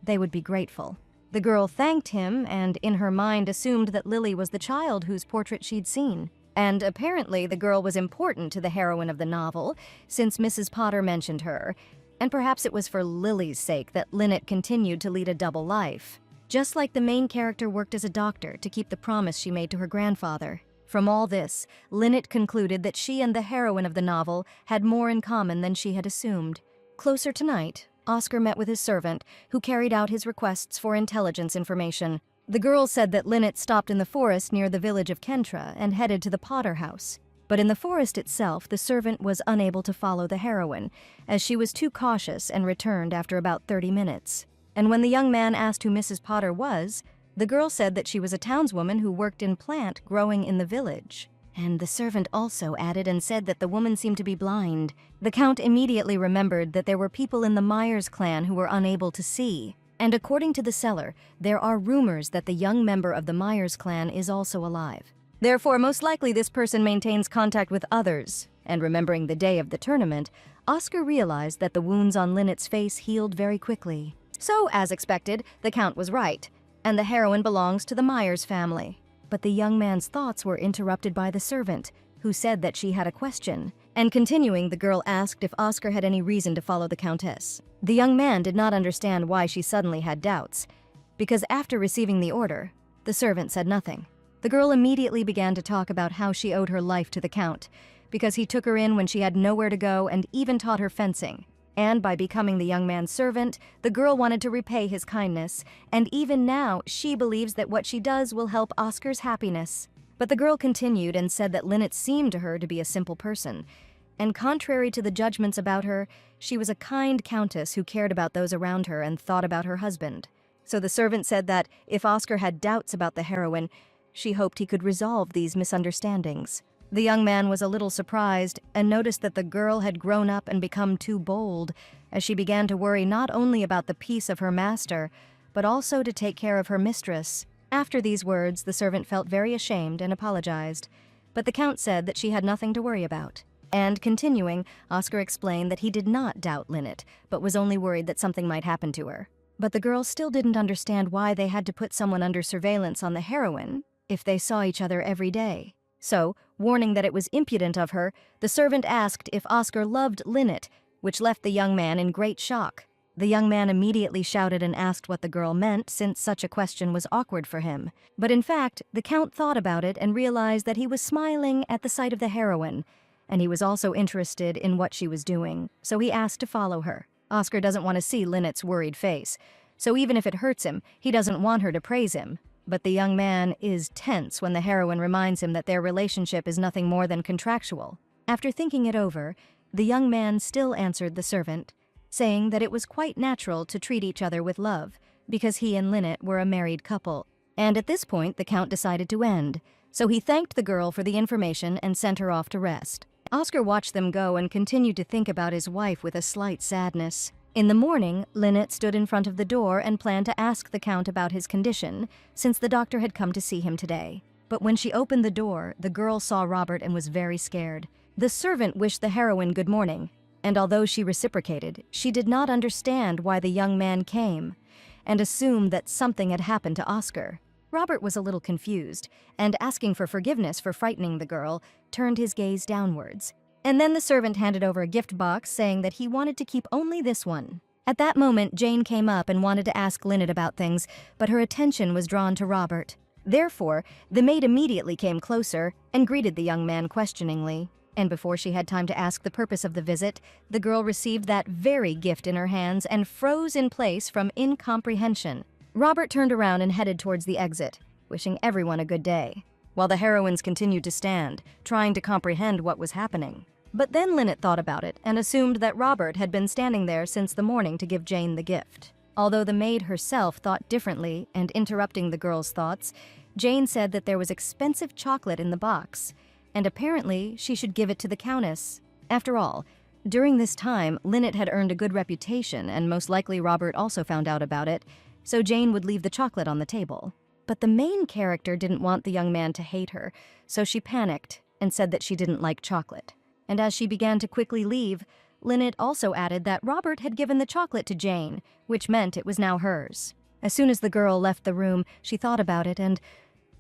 they would be grateful. The girl thanked him, and in her mind assumed that Lily was the child whose portrait she'd seen. And apparently the girl was important to the heroine of the novel, since Mrs. Potter mentioned her, and perhaps it was for Lily's sake that Lynette continued to lead a double life. Just like the main character worked as a doctor to keep the promise she made to her grandfather. From all this, Lynette concluded that she and the heroine of the novel had more in common than she had assumed. Closer tonight, Oscar met with his servant, who carried out his requests for intelligence information. The girl said that Lynette stopped in the forest near the village of Kentra and headed to the Potter house. But in the forest itself, the servant was unable to follow the heroine, as she was too cautious and returned after about 30 minutes. And when the young man asked who Mrs. Potter was, the girl said that she was a townswoman who worked in plant growing in the village. And the servant also added and said that the woman seemed to be blind. The Count immediately remembered that there were people in the Myers clan who were unable to see. And according to the seller, there are rumors that the young member of the Myers clan is also alive. Therefore, most likely this person maintains contact with others. And remembering the day of the tournament, Oscar realized that the wounds on Lynette's face healed very quickly. So, as expected, the Count was right, and the heroine belongs to the Myers family. But the young man's thoughts were interrupted by the servant, who said that she had a question. And continuing, the girl asked if Oscar had any reason to follow the Countess. The young man did not understand why she suddenly had doubts, because after receiving the order, the servant said nothing. The girl immediately began to talk about how she owed her life to the Count, because he took her in when she had nowhere to go and even taught her fencing. And by becoming the young man's servant, the girl wanted to repay his kindness, and even now she believes that what she does will help Oscar's happiness. But the girl continued and said that Lynette seemed to her to be a simple person, and contrary to the judgments about her, she was a kind countess who cared about those around her and thought about her husband. So the servant said that if Oscar had doubts about the heroine, she hoped he could resolve these misunderstandings. The young man was a little surprised and noticed that the girl had grown up and become too bold, as she began to worry not only about the peace of her master, but also to take care of her mistress. After these words, the servant felt very ashamed and apologized, but the Count said that she had nothing to worry about. And continuing, Oscar explained that he did not doubt Lynette, but was only worried that something might happen to her. But the girl still didn't understand why they had to put someone under surveillance on the heroine if they saw each other every day. So, warning that it was impudent of her, the servant asked if Oscar loved Lynette, which left the young man in great shock. The young man immediately shouted and asked what the girl meant, since such a question was awkward for him. But in fact, the Count thought about it and realized that he was smiling at the sight of the heroine, and he was also interested in what she was doing, so he asked to follow her. Oscar doesn't want to see Lynette's worried face, so even if it hurts him, he doesn't want her to praise him. But the young man is tense when the heroine reminds him that their relationship is nothing more than contractual. After thinking it over, the young man still answered the servant, saying that it was quite natural to treat each other with love, because he and Lynette were a married couple. And at this point, the Count decided to end, so he thanked the girl for the information and sent her off to rest. Oscar watched them go and continued to think about his wife with a slight sadness. In the morning, Lynette stood in front of the door and planned to ask the Count about his condition, since the doctor had come to see him today. But when she opened the door, the girl saw Robert and was very scared. The servant wished the heroine good morning, and although she reciprocated, she did not understand why the young man came, and assumed that something had happened to Oscar. Robert was a little confused, and asking for forgiveness for frightening the girl, turned his gaze downwards. And then the servant handed over a gift box, saying that he wanted to keep only this one. At that moment, Jane came up and wanted to ask Lynette about things, but her attention was drawn to Robert. Therefore, the maid immediately came closer and greeted the young man questioningly. And before she had time to ask the purpose of the visit, the girl received that very gift in her hands and froze in place from incomprehension. Robert turned around and headed towards the exit, wishing everyone a good day, while the heroines continued to stand, trying to comprehend what was happening. But then Lynette thought about it and assumed that Robert had been standing there since the morning to give Jane the gift. Although the maid herself thought differently, and interrupting the girl's thoughts, Jane said that there was expensive chocolate in the box, and apparently she should give it to the Countess. After all, during this time, Lynette had earned a good reputation, and most likely Robert also found out about it, so Jane would leave the chocolate on the table. But the main character didn't want the young man to hate her, so she panicked and said that she didn't like chocolate. And as she began to quickly leave, Lynette also added that Robert had given the chocolate to Jane, which meant it was now hers. As soon as the girl left the room, she thought about it and,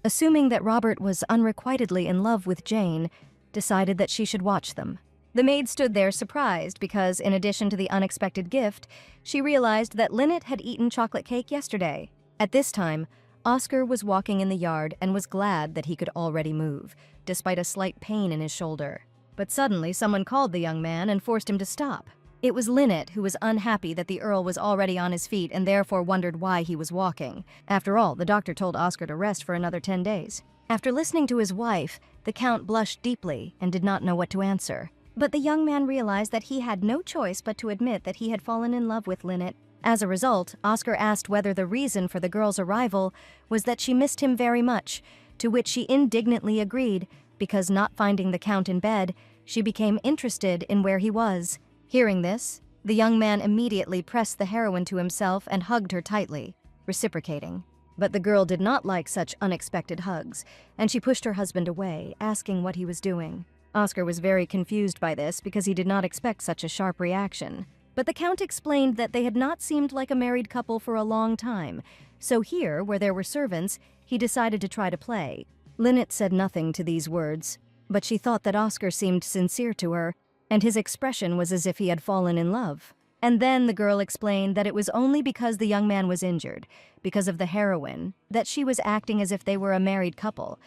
assuming that Robert was unrequitedly in love with Jane, decided that she should watch them. The maid stood there surprised because, in addition to the unexpected gift, she realized that Lynette had eaten chocolate cake yesterday. At this time, Oscar was walking in the yard and was glad that he could already move, despite a slight pain in his shoulder. But suddenly someone called the young man and forced him to stop. It was Lynette, who was unhappy that the Earl was already on his feet and therefore wondered why he was walking. After all, the doctor told Oscar to rest for another 10 days. After listening to his wife, the Count blushed deeply and did not know what to answer. But the young man realized that he had no choice but to admit that he had fallen in love with Lynette. As a result, Oscar asked whether the reason for the girl's arrival was that she missed him very much, to which she indignantly agreed, because not finding the Count in bed, she became interested in where he was. Hearing this, the young man immediately pressed the heroine to himself and hugged her tightly, reciprocating. But the girl did not like such unexpected hugs, and she pushed her husband away, asking what he was doing. Oscar was very confused by this because he did not expect such a sharp reaction. But the Count explained that they had not seemed like a married couple for a long time, so here, where there were servants, he decided to try to play. Lynette said nothing to these words, but she thought that Oscar seemed sincere to her, and his expression was as if he had fallen in love. And then the girl explained that it was only because the young man was injured, because of the heroine, that she was acting as if they were a married couple.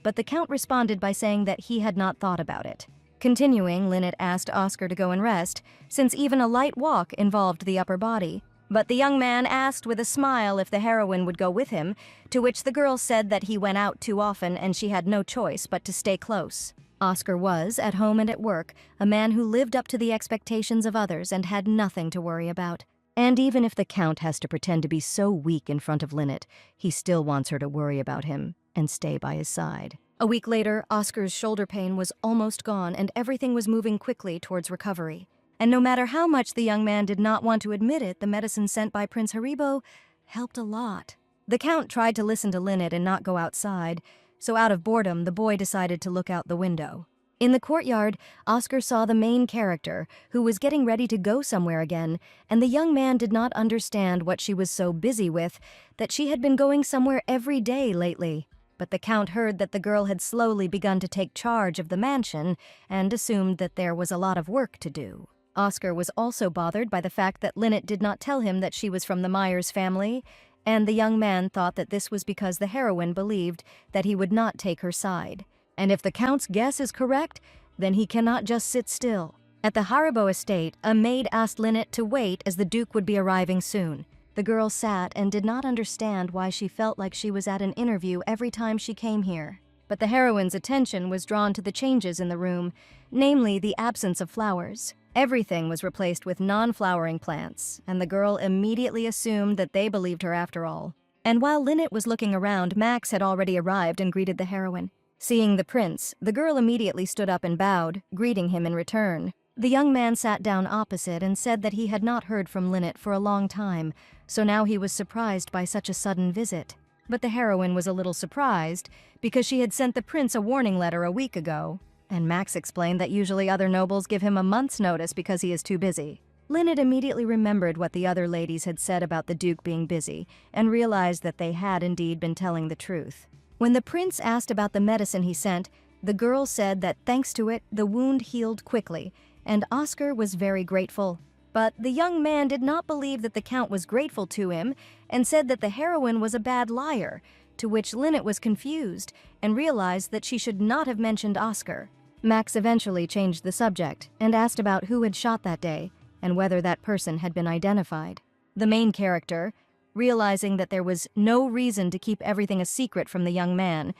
But the Count responded by saying that he had not thought about it. Continuing, Lynette asked Oscar to go and rest, since even a light walk involved the upper body. But the young man asked with a smile if the heroine would go with him, to which the girl said that he went out too often and she had no choice but to stay close. Oscar was, at home and at work, a man who lived up to the expectations of others and had nothing to worry about. And even if the Count has to pretend to be so weak in front of Lynette, he still wants her to worry about him and stay by his side. A week later, Oscar's shoulder pain was almost gone and everything was moving quickly towards recovery. And no matter how much the young man did not want to admit it, the medicine sent by Prince Haribo helped a lot. The Count tried to listen to Lynette and not go outside, so out of boredom, the boy decided to look out the window. In the courtyard, Oscar saw the main character, who was getting ready to go somewhere again, and the young man did not understand what she was so busy with, that she had been going somewhere every day lately. But the Count heard that the girl had slowly begun to take charge of the mansion and assumed that there was a lot of work to do. Oscar was also bothered by the fact that Lynette did not tell him that she was from the Myers family, and the young man thought that this was because the heroine believed that he would not take her side. And if the Count's guess is correct, then he cannot just sit still. At the Haribo estate, a maid asked Lynette to wait as the Duke would be arriving soon. The girl sat and did not understand why she felt like she was at an interview every time she came here. But the heroine's attention was drawn to the changes in the room, namely the absence of flowers. Everything was replaced with non-flowering plants, and the girl immediately assumed that they believed her after all. And while Lynette was looking around, Max had already arrived and greeted the heroine. Seeing the prince, the girl immediately stood up and bowed, greeting him in return. The young man sat down opposite and said that he had not heard from Lynette for a long time, so now he was surprised by such a sudden visit. But the heroine was a little surprised because she had sent the prince a warning letter a week ago. And Max explained that usually other nobles give him a month's notice because he is too busy. Lynette immediately remembered what the other ladies had said about the Duke being busy and realized that they had indeed been telling the truth. When the prince asked about the medicine he sent, the girl said that thanks to it, the wound healed quickly, and Oscar was very grateful. But the young man did not believe that the Count was grateful to him and said that the heroine was a bad liar, to which Lynette was confused and realized that she should not have mentioned Oscar. Max eventually changed the subject and asked about who had shot that day and whether that person had been identified. The main character, realizing that there was no reason to keep everything a secret from the young man,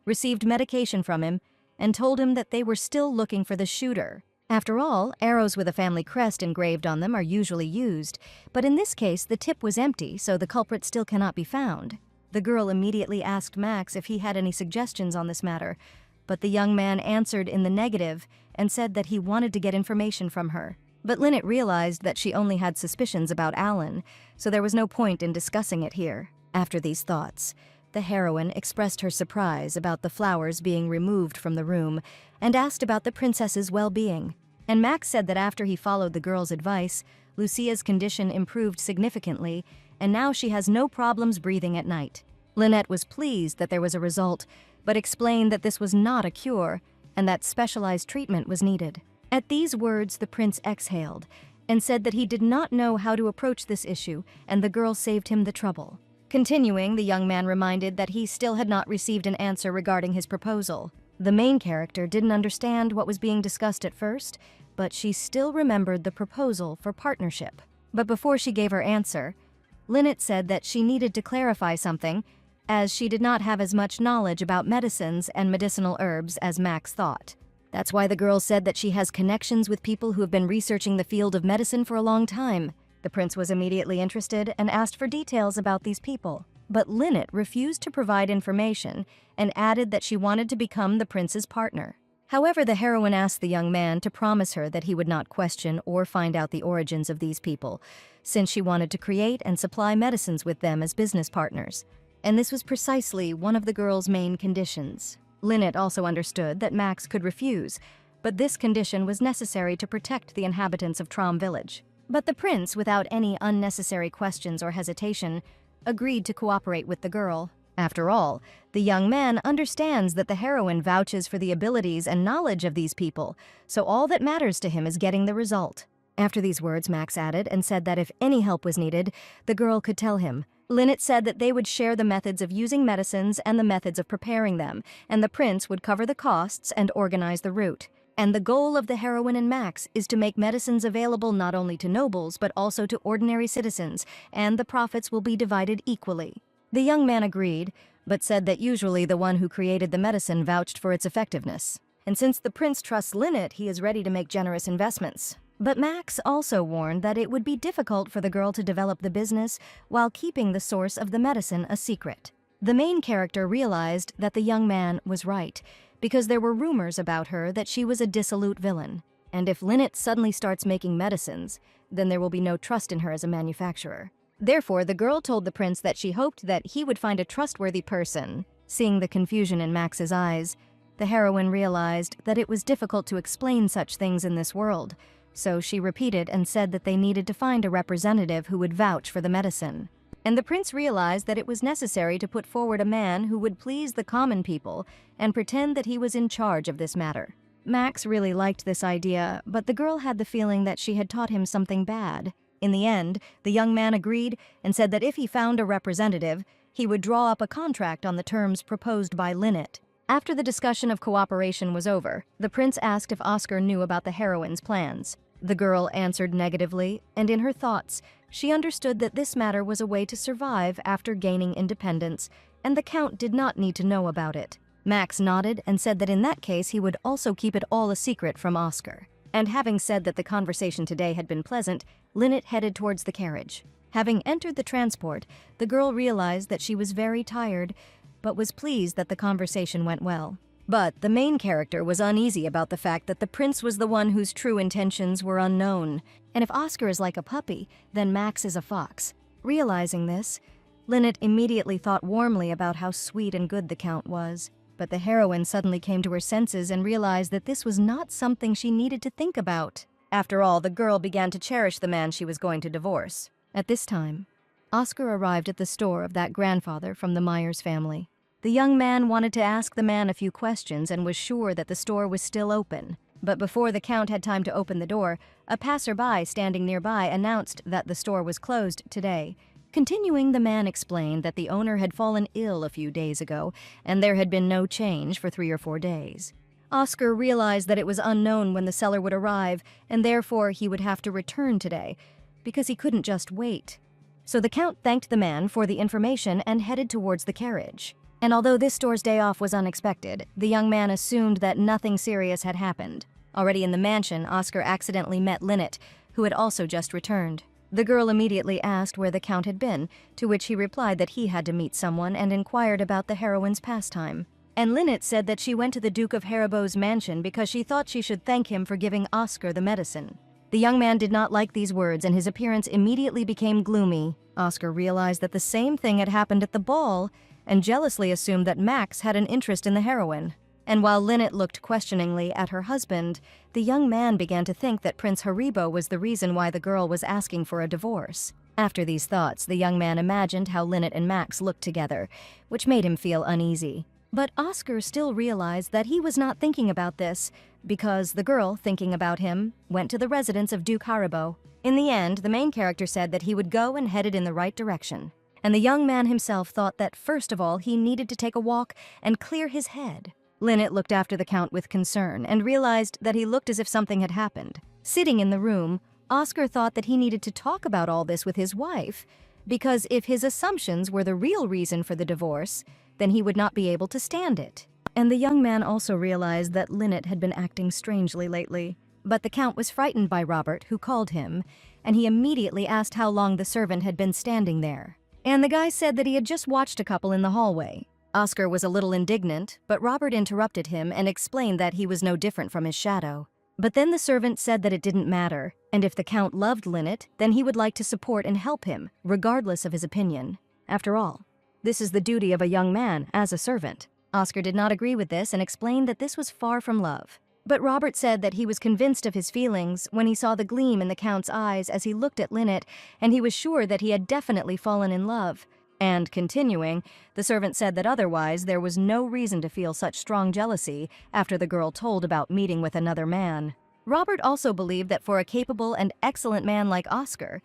received medication from him and told him that they were still looking for the shooter. After all, arrows with a family crest engraved on them are usually used, but in this case the tip was empty, so the culprit still cannot be found. The girl immediately asked Max if he had any suggestions on this matter, but the young man answered in the negative and said that he wanted to get information from her. But Lynette realized that she only had suspicions about Alan, so there was no point in discussing it here. After these thoughts, the heroine expressed her surprise about the flowers being removed from the room and asked about the princess's well-being. And Max said that after he followed the girl's advice, Lucia's condition improved significantly, and now she has no problems breathing at night. Lynette was pleased that there was a result, but explained that this was not a cure and that specialized treatment was needed. At these words, the prince exhaled and said that he did not know how to approach this issue, and the girl saved him the trouble. Continuing, the young man reminded that he still had not received an answer regarding his proposal. The main character didn't understand what was being discussed at first, but she still remembered the proposal for partnership. But before she gave her answer, Lynette said that she needed to clarify something, as she did not have as much knowledge about medicines and medicinal herbs as Max thought. That's why the girl said that she has connections with people who have been researching the field of medicine for a long time. The prince was immediately interested and asked for details about these people. But Lynette refused to provide information and added that she wanted to become the prince's partner. However, the heroine asked the young man to promise her that he would not question or find out the origins of these people, since she wanted to create and supply medicines with them as business partners. And this was precisely one of the girl's main conditions. Lynette also understood that Max could refuse, but this condition was necessary to protect the inhabitants of Trom Village. But the prince, without any unnecessary questions or hesitation, agreed to cooperate with the girl. After all, the young man understands that the heroine vouches for the abilities and knowledge of these people, so all that matters to him is getting the result. After these words, Max added and said that if any help was needed, the girl could tell him. Lynette said that they would share the methods of using medicines and the methods of preparing them, and the prince would cover the costs and organize the route. And the goal of the heroine and Max is to make medicines available not only to nobles but also to ordinary citizens, and the profits will be divided equally. The young man agreed, but said that usually the one who created the medicine vouched for its effectiveness. And since the prince trusts Lynette, he is ready to make generous investments. But Max also warned that it would be difficult for the girl to develop the business while keeping the source of the medicine a secret. The main character realized that the young man was right, because there were rumors about her that she was a dissolute villain. And if Lynette suddenly starts making medicines, then there will be no trust in her as a manufacturer. Therefore, the girl told the prince that she hoped that he would find a trustworthy person. Seeing the confusion in Max's eyes, the heroine realized that it was difficult to explain such things in this world, so she repeated and said that they needed to find a representative who would vouch for the medicine. And the prince realized that it was necessary to put forward a man who would please the common people and pretend that he was in charge of this matter. Max really liked this idea, but the girl had the feeling that she had taught him something bad. In the end, the young man agreed and said that if he found a representative, he would draw up a contract on the terms proposed by Lynette. After the discussion of cooperation was over, the prince asked if Oscar knew about the heroine's plans. The girl answered negatively, and in her thoughts, she understood that this matter was a way to survive after gaining independence, and the count did not need to know about it. Max nodded and said that in that case he would also keep it all a secret from Oscar. And having said that the conversation today had been pleasant, Lynette headed towards the carriage. Having entered the transport, the girl realized that she was very tired, but was pleased that the conversation went well. But the main character was uneasy about the fact that the prince was the one whose true intentions were unknown. And if Oscar is like a puppy, then Max is a fox. Realizing this, Lynette immediately thought warmly about how sweet and good the count was. But the heroine suddenly came to her senses and realized that this was not something she needed to think about. After all, the girl began to cherish the man she was going to divorce. At this time, Oscar arrived at the store of that grandfather from the Myers family. The young man wanted to ask the man a few questions and was sure that the store was still open. But before the count had time to open the door, a passerby standing nearby announced that the store was closed today. Continuing, the man explained that the owner had fallen ill a few days ago, and there had been no change for 3 or 4 days. Oscar realized that it was unknown when the seller would arrive, and therefore he would have to return today, because he couldn't just wait. So the count thanked the man for the information and headed towards the carriage. And although this store's day off was unexpected, the young man assumed that nothing serious had happened. Already in the mansion, Oscar accidentally met Lynette, who had also just returned. The girl immediately asked where the count had been, to which he replied that he had to meet someone and inquired about the heroine's pastime. And Lynette said that she went to the Duke of Haribo's mansion because she thought she should thank him for giving Oscar the medicine. The young man did not like these words, and his appearance immediately became gloomy. Oscar realized that the same thing had happened at the ball, and jealously assumed that Max had an interest in the heroine. And while Lynette looked questioningly at her husband, the young man began to think that Prince Haribo was the reason why the girl was asking for a divorce. After these thoughts, the young man imagined how Lynette and Max looked together, which made him feel uneasy. But Oscar still realized that he was not thinking about this, because the girl, thinking about him, went to the residence of Duke Haribo. In the end, the main character said that he would go and headed in the right direction. and the young man himself thought that first of all he needed to take a walk and clear his head. Linnet looked after the Count with concern and realized that he looked as if something had happened. Sitting in the room, Oscar thought that he needed to talk about all this with his wife, because if his assumptions were the real reason for the divorce, then he would not be able to stand it. And the young man also realized that Linnet had been acting strangely lately. But the Count was frightened by Robert, who called him, and he immediately asked how long the servant had been standing there. And the guy said that he had just watched a couple in the hallway. Oscar was a little indignant, but Robert interrupted him and explained that he was no different from his shadow. But then the servant said that it didn't matter, and if the Count loved Linnet, then he would like to support and help him, regardless of his opinion. After all, this is the duty of a young man as a servant. Oscar did not agree with this and explained that this was far from love. But Robert said that he was convinced of his feelings when he saw the gleam in the Count's eyes as he looked at Linnet, and he was sure that he had definitely fallen in love. And continuing, the servant said that otherwise there was no reason to feel such strong jealousy after the girl told about meeting with another man. Robert also believed that for a capable and excellent man like Oscar,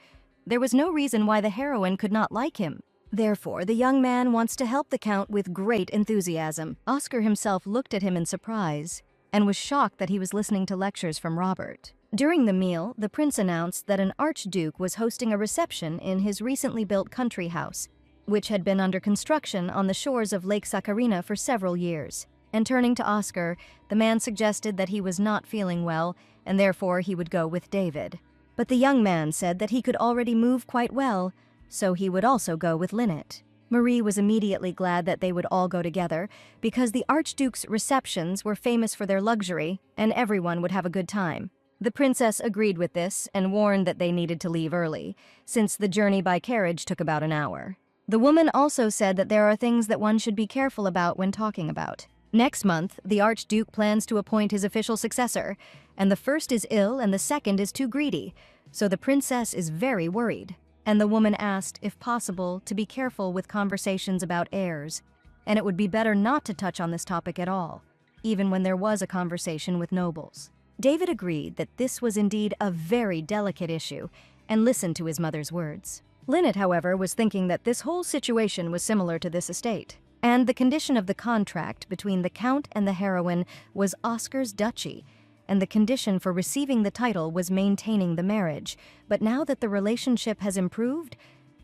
there was no reason why the heroine could not like him. Therefore, the young man wants to help the Count with great enthusiasm. Oscar himself looked at him in surprise and was shocked that he was listening to lectures from Robert. During the meal, the prince announced that an archduke was hosting a reception in his recently built country house, which had been under construction on the shores of Lake Sakarina for several years. And turning to Oscar, the man suggested that he was not feeling well, and therefore he would go with David. But the young man said that he could already move quite well, so he would also go with Linnet. Marie was immediately glad that they would all go together, because the Archduke's receptions were famous for their luxury, and everyone would have a good time. The princess agreed with this and warned that they needed to leave early, since the journey by carriage took about an hour. The woman also said that there are things that one should be careful about when talking about. Next month, the Archduke plans to appoint his official successor, and the first is ill and the second is too greedy, so the princess is very worried. And the woman asked, if possible, to be careful with conversations about heirs, and it would be better not to touch on this topic at all, even when there was a conversation with nobles. David agreed that this was indeed a very delicate issue, and listened to his mother's words. Linnet, however, was thinking that this whole situation was similar to this estate, and the condition of the contract between the Count and the heroine was Oscar's duchy, and the condition for receiving the title was maintaining the marriage. But now that the relationship has improved,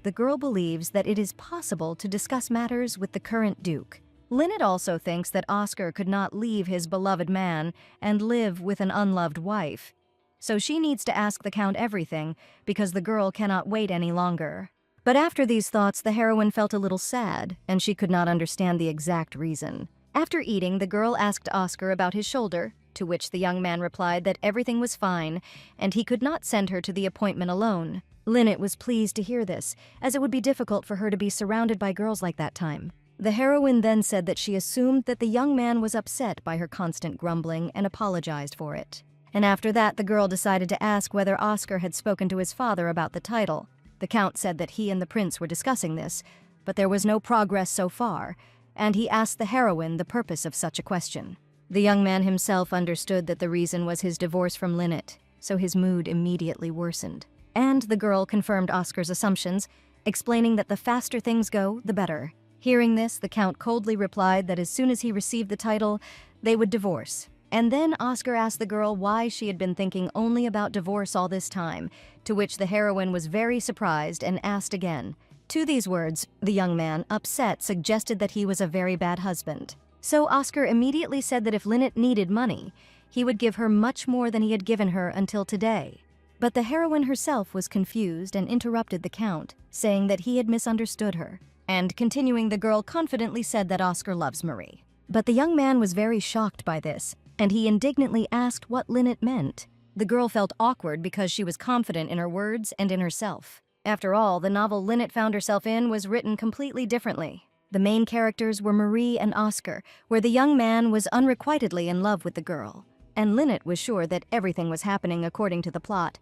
the girl believes that it is possible to discuss matters with the current duke. Linnet also thinks that Oscar could not leave his beloved man and live with an unloved wife. So she needs to ask the Count everything, because the girl cannot wait any longer. But after these thoughts, the heroine felt a little sad, and she could not understand the exact reason. After eating, the girl asked Oscar about his shoulder, to which the young man replied that everything was fine, and he could not send her to the appointment alone. Linnet was pleased to hear this, as it would be difficult for her to be surrounded by girls like that time. The heroine then said that she assumed that the young man was upset by her constant grumbling and apologized for it. And after that, the girl decided to ask whether Oscar had spoken to his father about the title. The Count said that he and the prince were discussing this, but there was no progress so far, and he asked the heroine the purpose of such a question. The young man himself understood that the reason was his divorce from Linnet, so his mood immediately worsened. And the girl confirmed Oscar's assumptions, explaining that the faster things go, the better. Hearing this, the Count coldly replied that as soon as he received the title, they would divorce. And then Oscar asked the girl why she had been thinking only about divorce all this time, to which the heroine was very surprised and asked again. To these words, the young man, upset, suggested that he was a very bad husband. So Oscar immediately said that if Linnet needed money, he would give her much more than he had given her until today. But the heroine herself was confused and interrupted the Count, saying that he had misunderstood her. And continuing, the girl confidently said that Oscar loves Marie. But the young man was very shocked by this, and he indignantly asked what Linnet meant. The girl felt awkward because she was confident in her words and in herself. After all, the novel Linnet found herself in was written completely differently. The main characters were Marie and Oscar, where the young man was unrequitedly in love with the girl, and Linnet was sure that everything was happening according to the plot.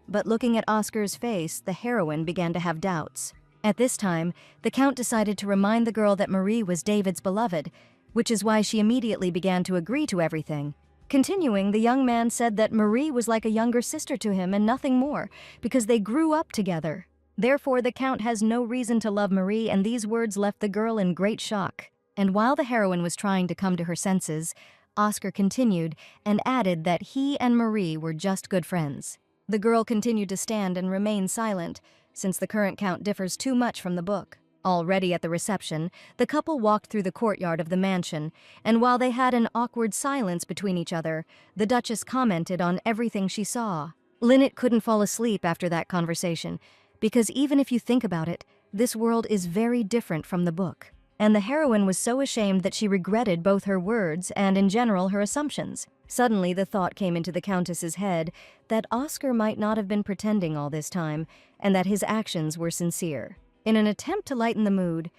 But looking at Oscar's face, the heroine began to have doubts. At this time, the Count decided to remind the girl that Marie was David's beloved, which is why she immediately began to agree to everything. Continuing, the young man said that Marie was like a younger sister to him and nothing more, because they grew up together. Therefore, the Count has no reason to love Marie, and these words left the girl in great shock. And while the heroine was trying to come to her senses, Oscar continued and added that he and Marie were just good friends. The girl continued to stand and remain silent, since the current Count differs too much from the book. Already at the reception, the couple walked through the courtyard of the mansion, and while they had an awkward silence between each other, the Duchess commented on everything she saw. Lynette couldn't fall asleep after that conversation, because even if you think about it, this world is very different from the book. And the heroine was so ashamed that she regretted both her words and, in general, her assumptions. Suddenly, the thought came into the Countess's head that Oscar might not have been pretending all this time, and that his actions were sincere. In an attempt to lighten the mood,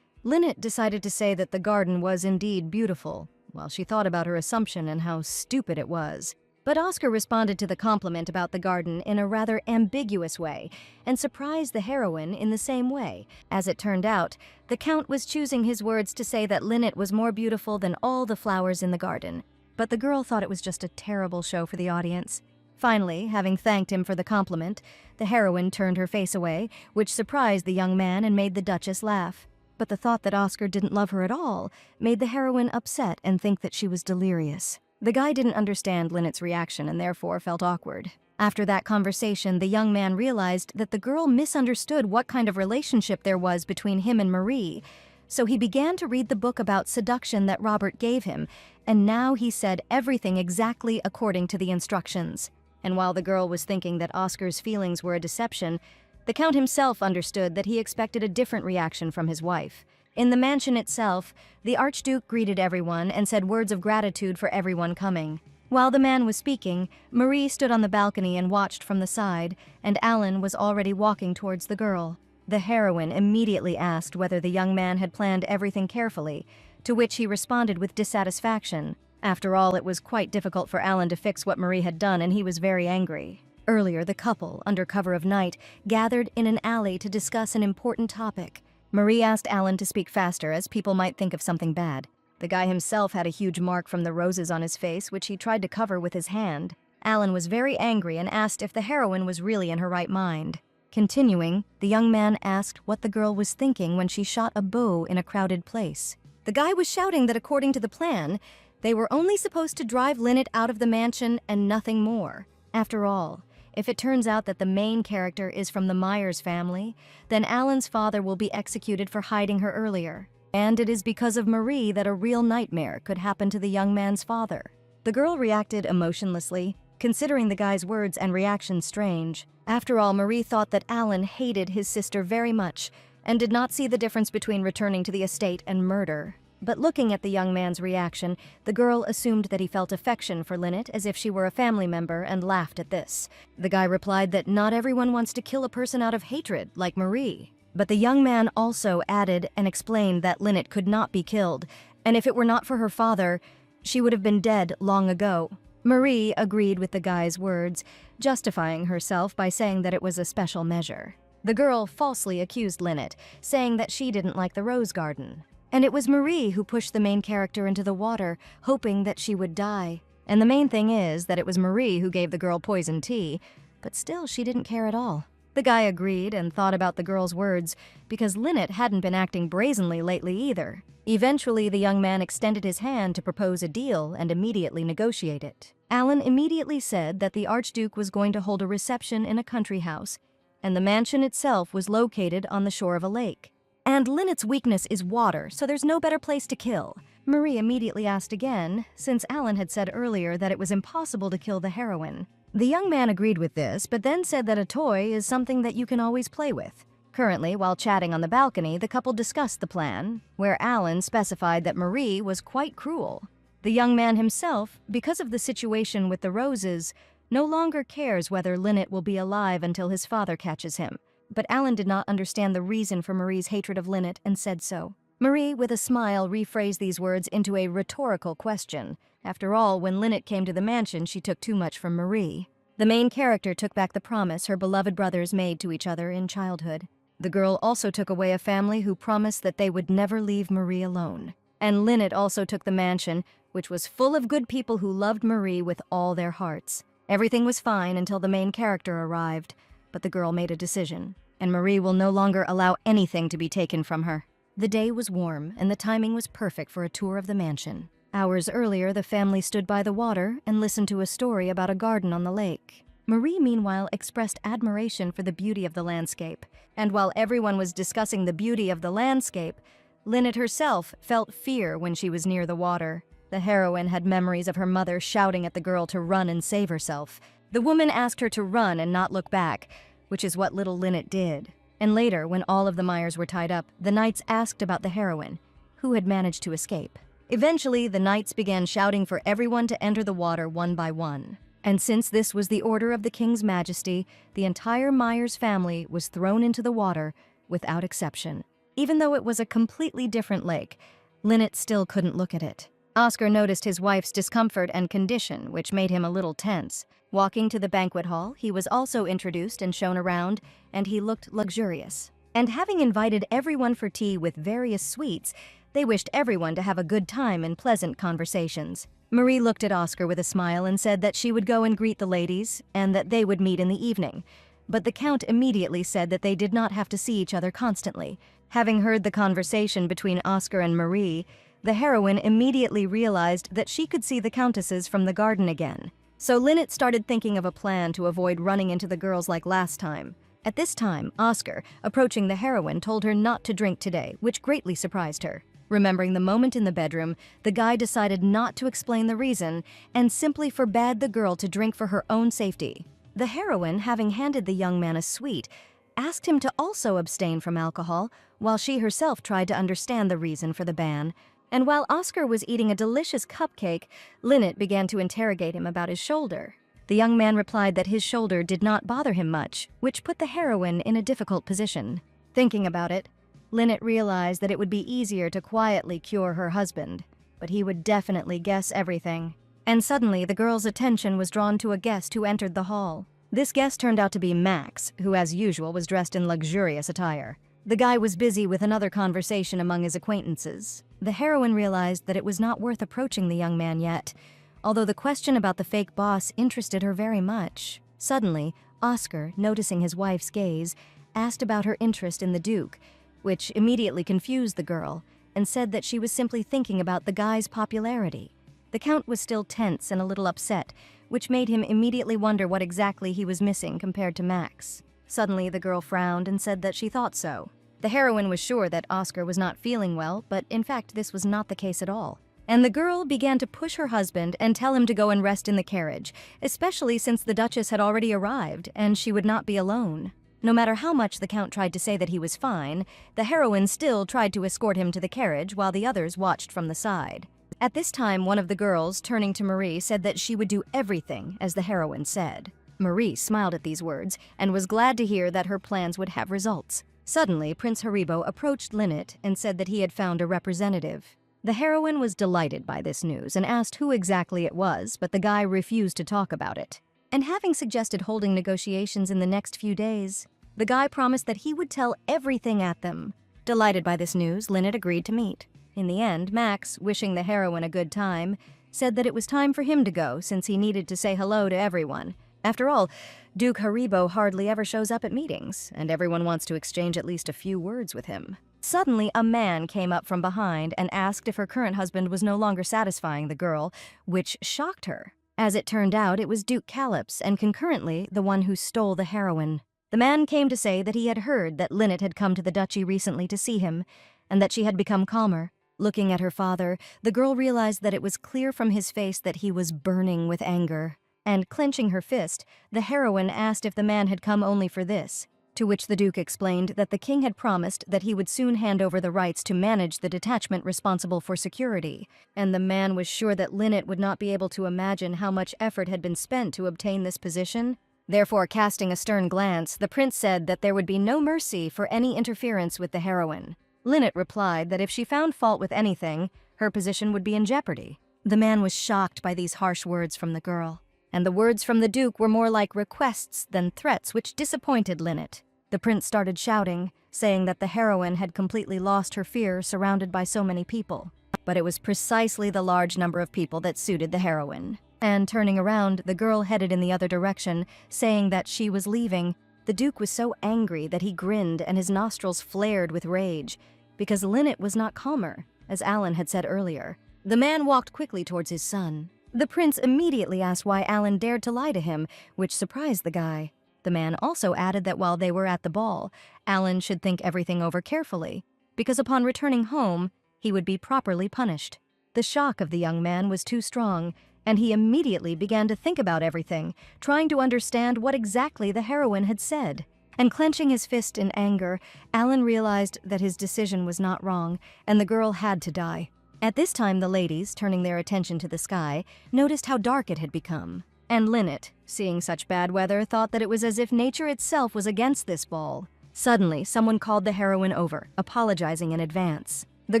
Lynette decided to say that the garden was indeed beautiful, while she thought about her assumption and how stupid it was. But Oscar responded to the compliment about the garden in a rather ambiguous way and surprised the heroine in the same way. As it turned out, the Count was choosing his words to say that Lynette was more beautiful than all the flowers in the garden. But the girl thought it was just a terrible show for the audience. Finally, having thanked him for the compliment, the heroine turned her face away, which surprised the young man and made the Duchess laugh. But the thought that Oscar didn't love her at all made the heroine upset and think that she was delirious. The guy didn't understand Lynette's reaction and therefore felt awkward. After that conversation, the young man realized that the girl misunderstood what kind of relationship there was between him and Marie, so he began to read the book about seduction that Robert gave him, and now he said everything exactly according to the instructions. And while the girl was thinking that Oscar's feelings were a deception, the Count himself understood that he expected a different reaction from his wife. In the mansion itself, the Archduke greeted everyone and said words of gratitude for everyone coming. While the man was speaking, Marie stood on the balcony and watched from the side, and Alan was already walking towards the girl. The heroine immediately asked whether the young man had planned everything carefully, to which he responded with dissatisfaction. After all, it was quite difficult for Alan to fix what Marie had done, and he was very angry. Earlier, the couple, under cover of night, gathered in an alley to discuss an important topic. Marie asked Alan to speak faster, as people might think of something bad. The guy himself had a huge mark from the roses on his face, which he tried to cover with his hand. Alan was very angry and asked if the heroine was really in her right mind. Continuing, the young man asked what the girl was thinking when she shot a bow in a crowded place. The guy was shouting that according to the plan, they were only supposed to drive Lynette out of the mansion and nothing more. After all, if it turns out that the main character is from the Myers family, then Alan's father will be executed for hiding her earlier. And it is because of Marie that a real nightmare could happen to the young man's father. The girl reacted emotionlessly, considering the guy's words and reactions strange. After all, Marie thought that Alan hated his sister very much and did not see the difference between returning to the estate and murder. But looking at the young man's reaction, the girl assumed that he felt affection for Lynette as if she were a family member and laughed at this. The guy replied that not everyone wants to kill a person out of hatred, like Marie. But the young man also added and explained that Lynette could not be killed, and if it were not for her father, she would have been dead long ago. Marie agreed with the guy's words, justifying herself by saying that it was a special measure. The girl falsely accused Lynette, saying that she didn't like the rose garden. And it was Marie who pushed the main character into the water, hoping that she would die. And the main thing is that it was Marie who gave the girl poison tea, but still she didn't care at all. The guy agreed and thought about the girl's words, because Lynette hadn't been acting brazenly lately either. Eventually, the young man extended his hand to propose a deal and immediately negotiate it. Alan immediately said that the Archduke was going to hold a reception in a country house, and the mansion itself was located on the shore of a lake. And Lynette's weakness is water, so there's no better place to kill. Marie immediately asked again, since Alan had said earlier that it was impossible to kill the heroine. The young man agreed with this, but then said that a toy is something that you can always play with. Currently, while chatting on the balcony, the couple discussed the plan, where Alan specified that Marie was quite cruel. The young man himself, because of the situation with the roses, no longer cares whether Lynette will be alive until his father catches him. But Alan did not understand the reason for Marie's hatred of Lynette and said so. Marie, with a smile, rephrased these words into a rhetorical question. After all, when Lynette came to the mansion, she took too much from Marie. The main character took back the promise her beloved brothers made to each other in childhood. The girl also took away a family who promised that they would never leave Marie alone. And Lynette also took the mansion, which was full of good people who loved Marie with all their hearts. Everything was fine until the main character arrived. But the girl made a decision. and Marie will no longer allow anything to be taken from her. The day was warm, and the timing was perfect for a tour of the mansion. Hours earlier, the family stood by the water and listened to a story about a garden on the lake. Marie, meanwhile, expressed admiration for the beauty of the landscape, and while everyone was discussing the beauty of the landscape, Lynette herself felt fear when she was near the water. The heroine had memories of her mother shouting at the girl to run and save herself. The woman asked her to run and not look back, which is what little Lynette did. And later, when all of the Myers were tied up, the knights asked about the heroine, who had managed to escape. Eventually, the knights began shouting for everyone to enter the water one by one. And since this was the order of the King's Majesty, the entire Myers family was thrown into the water without exception. Even though it was a completely different lake, Lynette still couldn't look at it. Oscar noticed his wife's discomfort and condition, which made him a little tense. Walking to the banquet hall, he was also introduced and shown around, and he looked luxurious. And having invited everyone for tea with various sweets, they wished everyone to have a good time and pleasant conversations. Marie looked at Oscar with a smile and said that she would go and greet the ladies and that they would meet in the evening. But the Count immediately said that they did not have to see each other constantly. Having heard the conversation between Oscar and Marie, the heroine immediately realized that she could see the countesses from the garden again. So Lynette started thinking of a plan to avoid running into the girls like last time. At this time, Oscar, approaching the heroine, told her not to drink today, which greatly surprised her. Remembering the moment in the bedroom, the guy decided not to explain the reason and simply forbade the girl to drink for her own safety. The heroine, having handed the young man a sweet, asked him to also abstain from alcohol, while she herself tried to understand the reason for the ban. And while Oscar was eating a delicious cupcake, Lynette began to interrogate him about his shoulder. The young man replied that his shoulder did not bother him much, which put the heroine in a difficult position. Thinking about it, Lynette realized that it would be easier to quietly cure her husband, but he would definitely guess everything. And suddenly, the girl's attention was drawn to a guest who entered the hall. This guest turned out to be Max, who as usual was dressed in luxurious attire. The guy was busy with another conversation among his acquaintances. The heroine realized that it was not worth approaching the young man yet, although the question about the fake boss interested her very much. Suddenly, Oscar, noticing his wife's gaze, asked about her interest in the Duke, which immediately confused the girl, and said that she was simply thinking about the guy's popularity. The Count was still tense and a little upset, which made him immediately wonder what exactly he was missing compared to Max. Suddenly, the girl frowned and said that she thought so. The heroine was sure that Oscar was not feeling well, but in fact this was not the case at all. And the girl began to push her husband and tell him to go and rest in the carriage, especially since the Duchess had already arrived and she would not be alone. No matter how much the Count tried to say that he was fine, the heroine still tried to escort him to the carriage while the others watched from the side. At this time, one of the girls, turning to Marie, said that she would do everything as the heroine said. Marie smiled at these words and was glad to hear that her plans would have results. Suddenly, Prince Haribo approached Lynette and said that he had found a representative. The heroine was delighted by this news and asked who exactly it was, but the guy refused to talk about it. And having suggested holding negotiations in the next few days, the guy promised that he would tell everything at them. Delighted by this news, Lynette agreed to meet. In the end, Max, wishing the heroine a good time, said that it was time for him to go since he needed to say hello to everyone. After all, Duke Haribo hardly ever shows up at meetings, and everyone wants to exchange at least a few words with him. Suddenly, a man came up from behind and asked if her current husband was no longer satisfying the girl, which shocked her. As it turned out, it was Duke Calyps, and concurrently, the one who stole the heroine. The man came to say that he had heard that Lynette had come to the duchy recently to see him, and that she had become calmer. Looking at her father, the girl realized that it was clear from his face that he was burning with anger. And clenching her fist, the heroine asked if the man had come only for this, to which the Duke explained that the king had promised that he would soon hand over the rights to manage the detachment responsible for security, and the man was sure that Lynette would not be able to imagine how much effort had been spent to obtain this position. Therefore, casting a stern glance, the prince said that there would be no mercy for any interference with the heroine. Lynette replied that if she found fault with anything, her position would be in jeopardy. The man was shocked by these harsh words from the girl, and the words from the Duke were more like requests than threats, which disappointed Lynette. The prince started shouting, saying that the heroine had completely lost her fear surrounded by so many people. But it was precisely the large number of people that suited the heroine. And turning around, the girl headed in the other direction, saying that she was leaving, The Duke was so angry that he grinned and his nostrils flared with rage, because Linnet was not calmer, as Alan had said earlier. The man walked quickly towards his son. The prince immediately asked why Alan dared to lie to him, which surprised the guy. The man also added that while they were at the ball, Alan should think everything over carefully, because upon returning home, he would be properly punished. The shock of the young man was too strong, and he immediately began to think about everything, trying to understand what exactly the heroine had said. And clenching his fist in anger, Alan realized that his decision was not wrong, and the girl had to die. At this time, the ladies, turning their attention to the sky, noticed how dark it had become. And Linnet, seeing such bad weather, thought that it was as if nature itself was against this ball. Suddenly, someone called the heroine over, apologizing in advance. The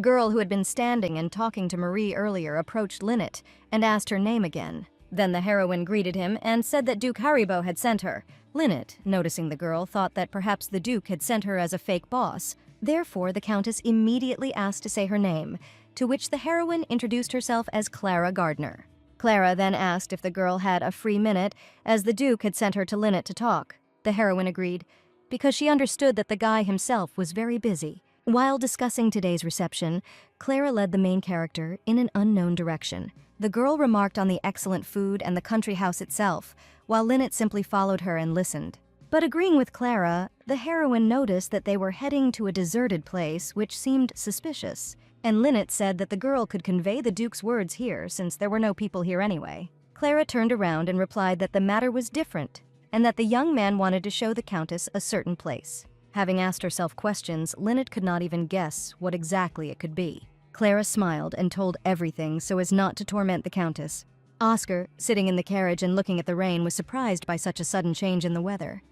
girl who had been standing and talking to Marie earlier approached Linnet and asked her name again. Then the heroine greeted him and said that Duke Haribo had sent her. Linnet, noticing the girl, thought that perhaps the Duke had sent her as a fake boss. Therefore, the Countess immediately asked to say her name, to which the heroine introduced herself as Clara Gardner. Clara then asked if the girl had a free minute, as the Duke had sent her to Linnet to talk. The heroine agreed, because she understood that the guy himself was very busy. While discussing today's reception, Clara led the main character in an unknown direction. The girl remarked on the excellent food and the country house itself, while Linnet simply followed her and listened. But agreeing with Clara, the heroine noticed that they were heading to a deserted place which seemed suspicious, and Linnet said that the girl could convey the Duke's words here since there were no people here anyway. Clara turned around and replied that the matter was different, and that the young man wanted to show the Countess a certain place. Having asked herself questions, Linnet could not even guess what exactly it could be. Clara smiled and told everything so as not to torment the Countess. Oscar, sitting in the carriage and looking at the rain, was surprised by such a sudden change in the weather.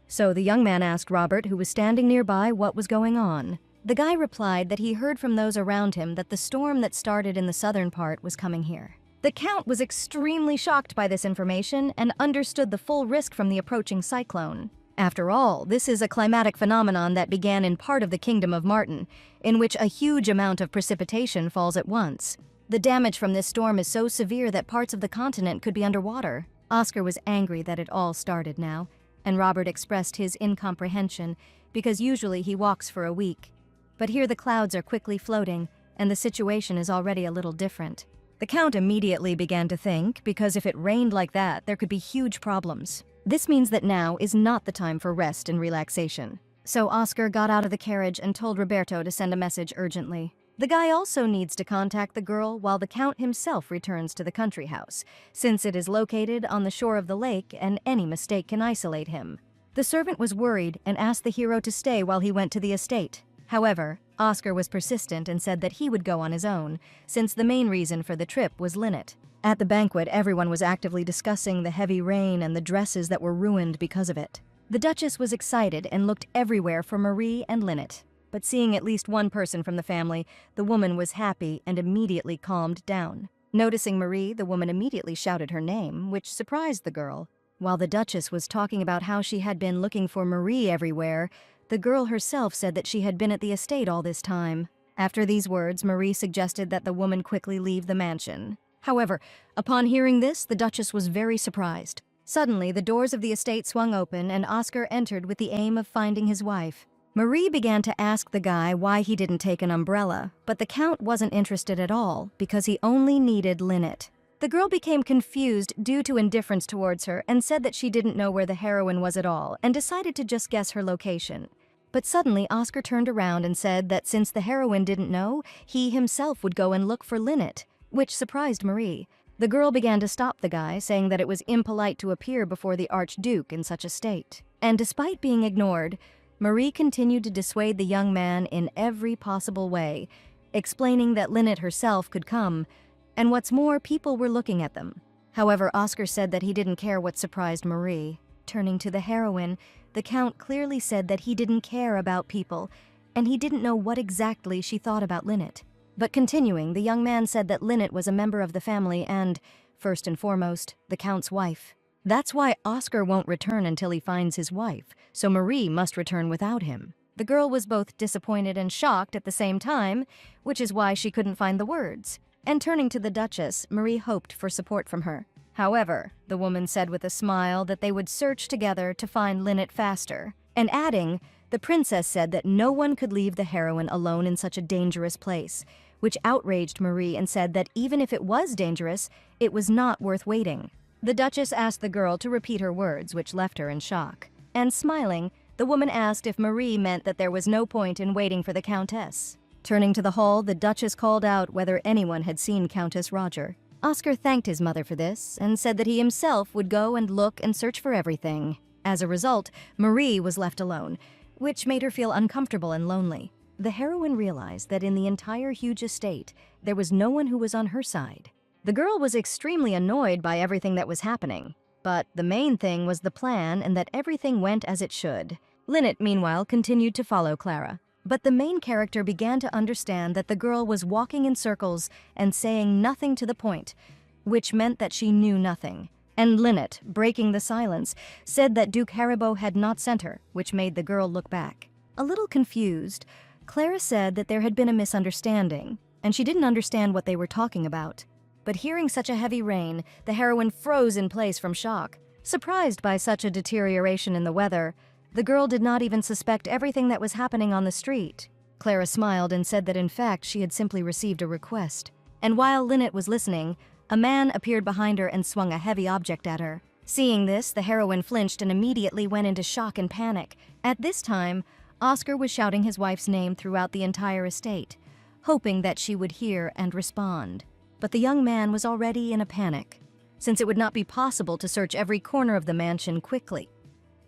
So the young man asked Robert, who was standing nearby, what was going on. The guy replied that he heard from those around him that the storm that started in the southern part was coming here. The Count was extremely shocked by this information and understood the full risk from the approaching cyclone. After all, this is a climatic phenomenon that began in part of the Kingdom of Martin, in which a huge amount of precipitation falls at once. The damage from this storm is so severe that parts of the continent could be underwater. Oscar was angry that it all started now, and Robert expressed his incomprehension because usually he walks for a week. But here the clouds are quickly floating, and the situation is already a little different. The Count immediately began to think, because if it rained like that, there could be huge problems. This means that now is not the time for rest and relaxation. So Oscar got out of the carriage and told Roberto to send a message urgently. The guy also needs to contact the girl while the Count himself returns to the country house, since it is located on the shore of the lake and any mistake can isolate him. The servant was worried and asked the hero to stay while he went to the estate. However, Oscar was persistent and said that he would go on his own, since the main reason for the trip was Linnet. At the banquet, everyone was actively discussing the heavy rain and the dresses that were ruined because of it. The Duchess was excited and looked everywhere for Marie and Linnet. But seeing at least one person from the family, the woman was happy and immediately calmed down. Noticing Marie, the woman immediately shouted her name, which surprised the girl. While the Duchess was talking about how she had been looking for Marie everywhere, the girl herself said that she had been at the estate all this time. After these words, Marie suggested that the woman quickly leave the mansion. However, upon hearing this, the Duchess was very surprised. Suddenly, the doors of the estate swung open and Oscar entered with the aim of finding his wife. Marie began to ask the guy why he didn't take an umbrella, but the Count wasn't interested at all because he only needed Linnet. The girl became confused due to indifference towards her and said that she didn't know where the heroine was at all and decided to just guess her location. But suddenly, Oscar turned around and said that since the heroine didn't know, he himself would go and look for Linnet, which surprised Marie. The girl began to stop the guy, saying that it was impolite to appear before the Archduke in such a state. And despite being ignored, Marie continued to dissuade the young man in every possible way, explaining that Linnet herself could come, and what's more, people were looking at them. However, Oscar said that he didn't care what surprised Marie. Turning to the heroine, the Count clearly said that he didn't care about people, and he didn't know what exactly she thought about Linnet. But continuing, the young man said that Linnet was a member of the family and, first and foremost, the Count's wife. That's why Oscar won't return until he finds his wife, so Marie must return without him. The girl was both disappointed and shocked at the same time, which is why she couldn't find the words. And turning to the Duchess, Marie hoped for support from her. However, the woman said with a smile that they would search together to find Linnet faster, and adding, the princess said that no one could leave the heroine alone in such a dangerous place, which outraged Marie and said that even if it was dangerous, it was not worth waiting. The Duchess asked the girl to repeat her words, which left her in shock. And smiling, the woman asked if Marie meant that there was no point in waiting for the Countess. Turning to the hall, the Duchess called out whether anyone had seen Countess Roger. Oscar thanked his mother for this and said that he himself would go and look and search for everything. As a result, Marie was left alone, which made her feel uncomfortable and lonely. The heroine realized that in the entire huge estate, there was no one who was on her side. The girl was extremely annoyed by everything that was happening, but the main thing was the plan and that everything went as it should. Linnet, meanwhile, continued to follow Clara. But the main character began to understand that the girl was walking in circles and saying nothing to the point, which meant that she knew nothing. And Linnet, breaking the silence, said that Duke Haribo had not sent her, which made the girl look back. A little confused, Clara said that there had been a misunderstanding, and she didn't understand what they were talking about. But hearing such a heavy rain, the heroine froze in place from shock. Surprised by such a deterioration in the weather, the girl did not even suspect everything that was happening on the street. Clara smiled and said that in fact she had simply received a request. And while Linnet was listening, a man appeared behind her and swung a heavy object at her. Seeing this, the heroine flinched and immediately went into shock and panic. At this time, Oscar was shouting his wife's name throughout the entire estate, hoping that she would hear and respond. But the young man was already in a panic, since it would not be possible to search every corner of the mansion quickly,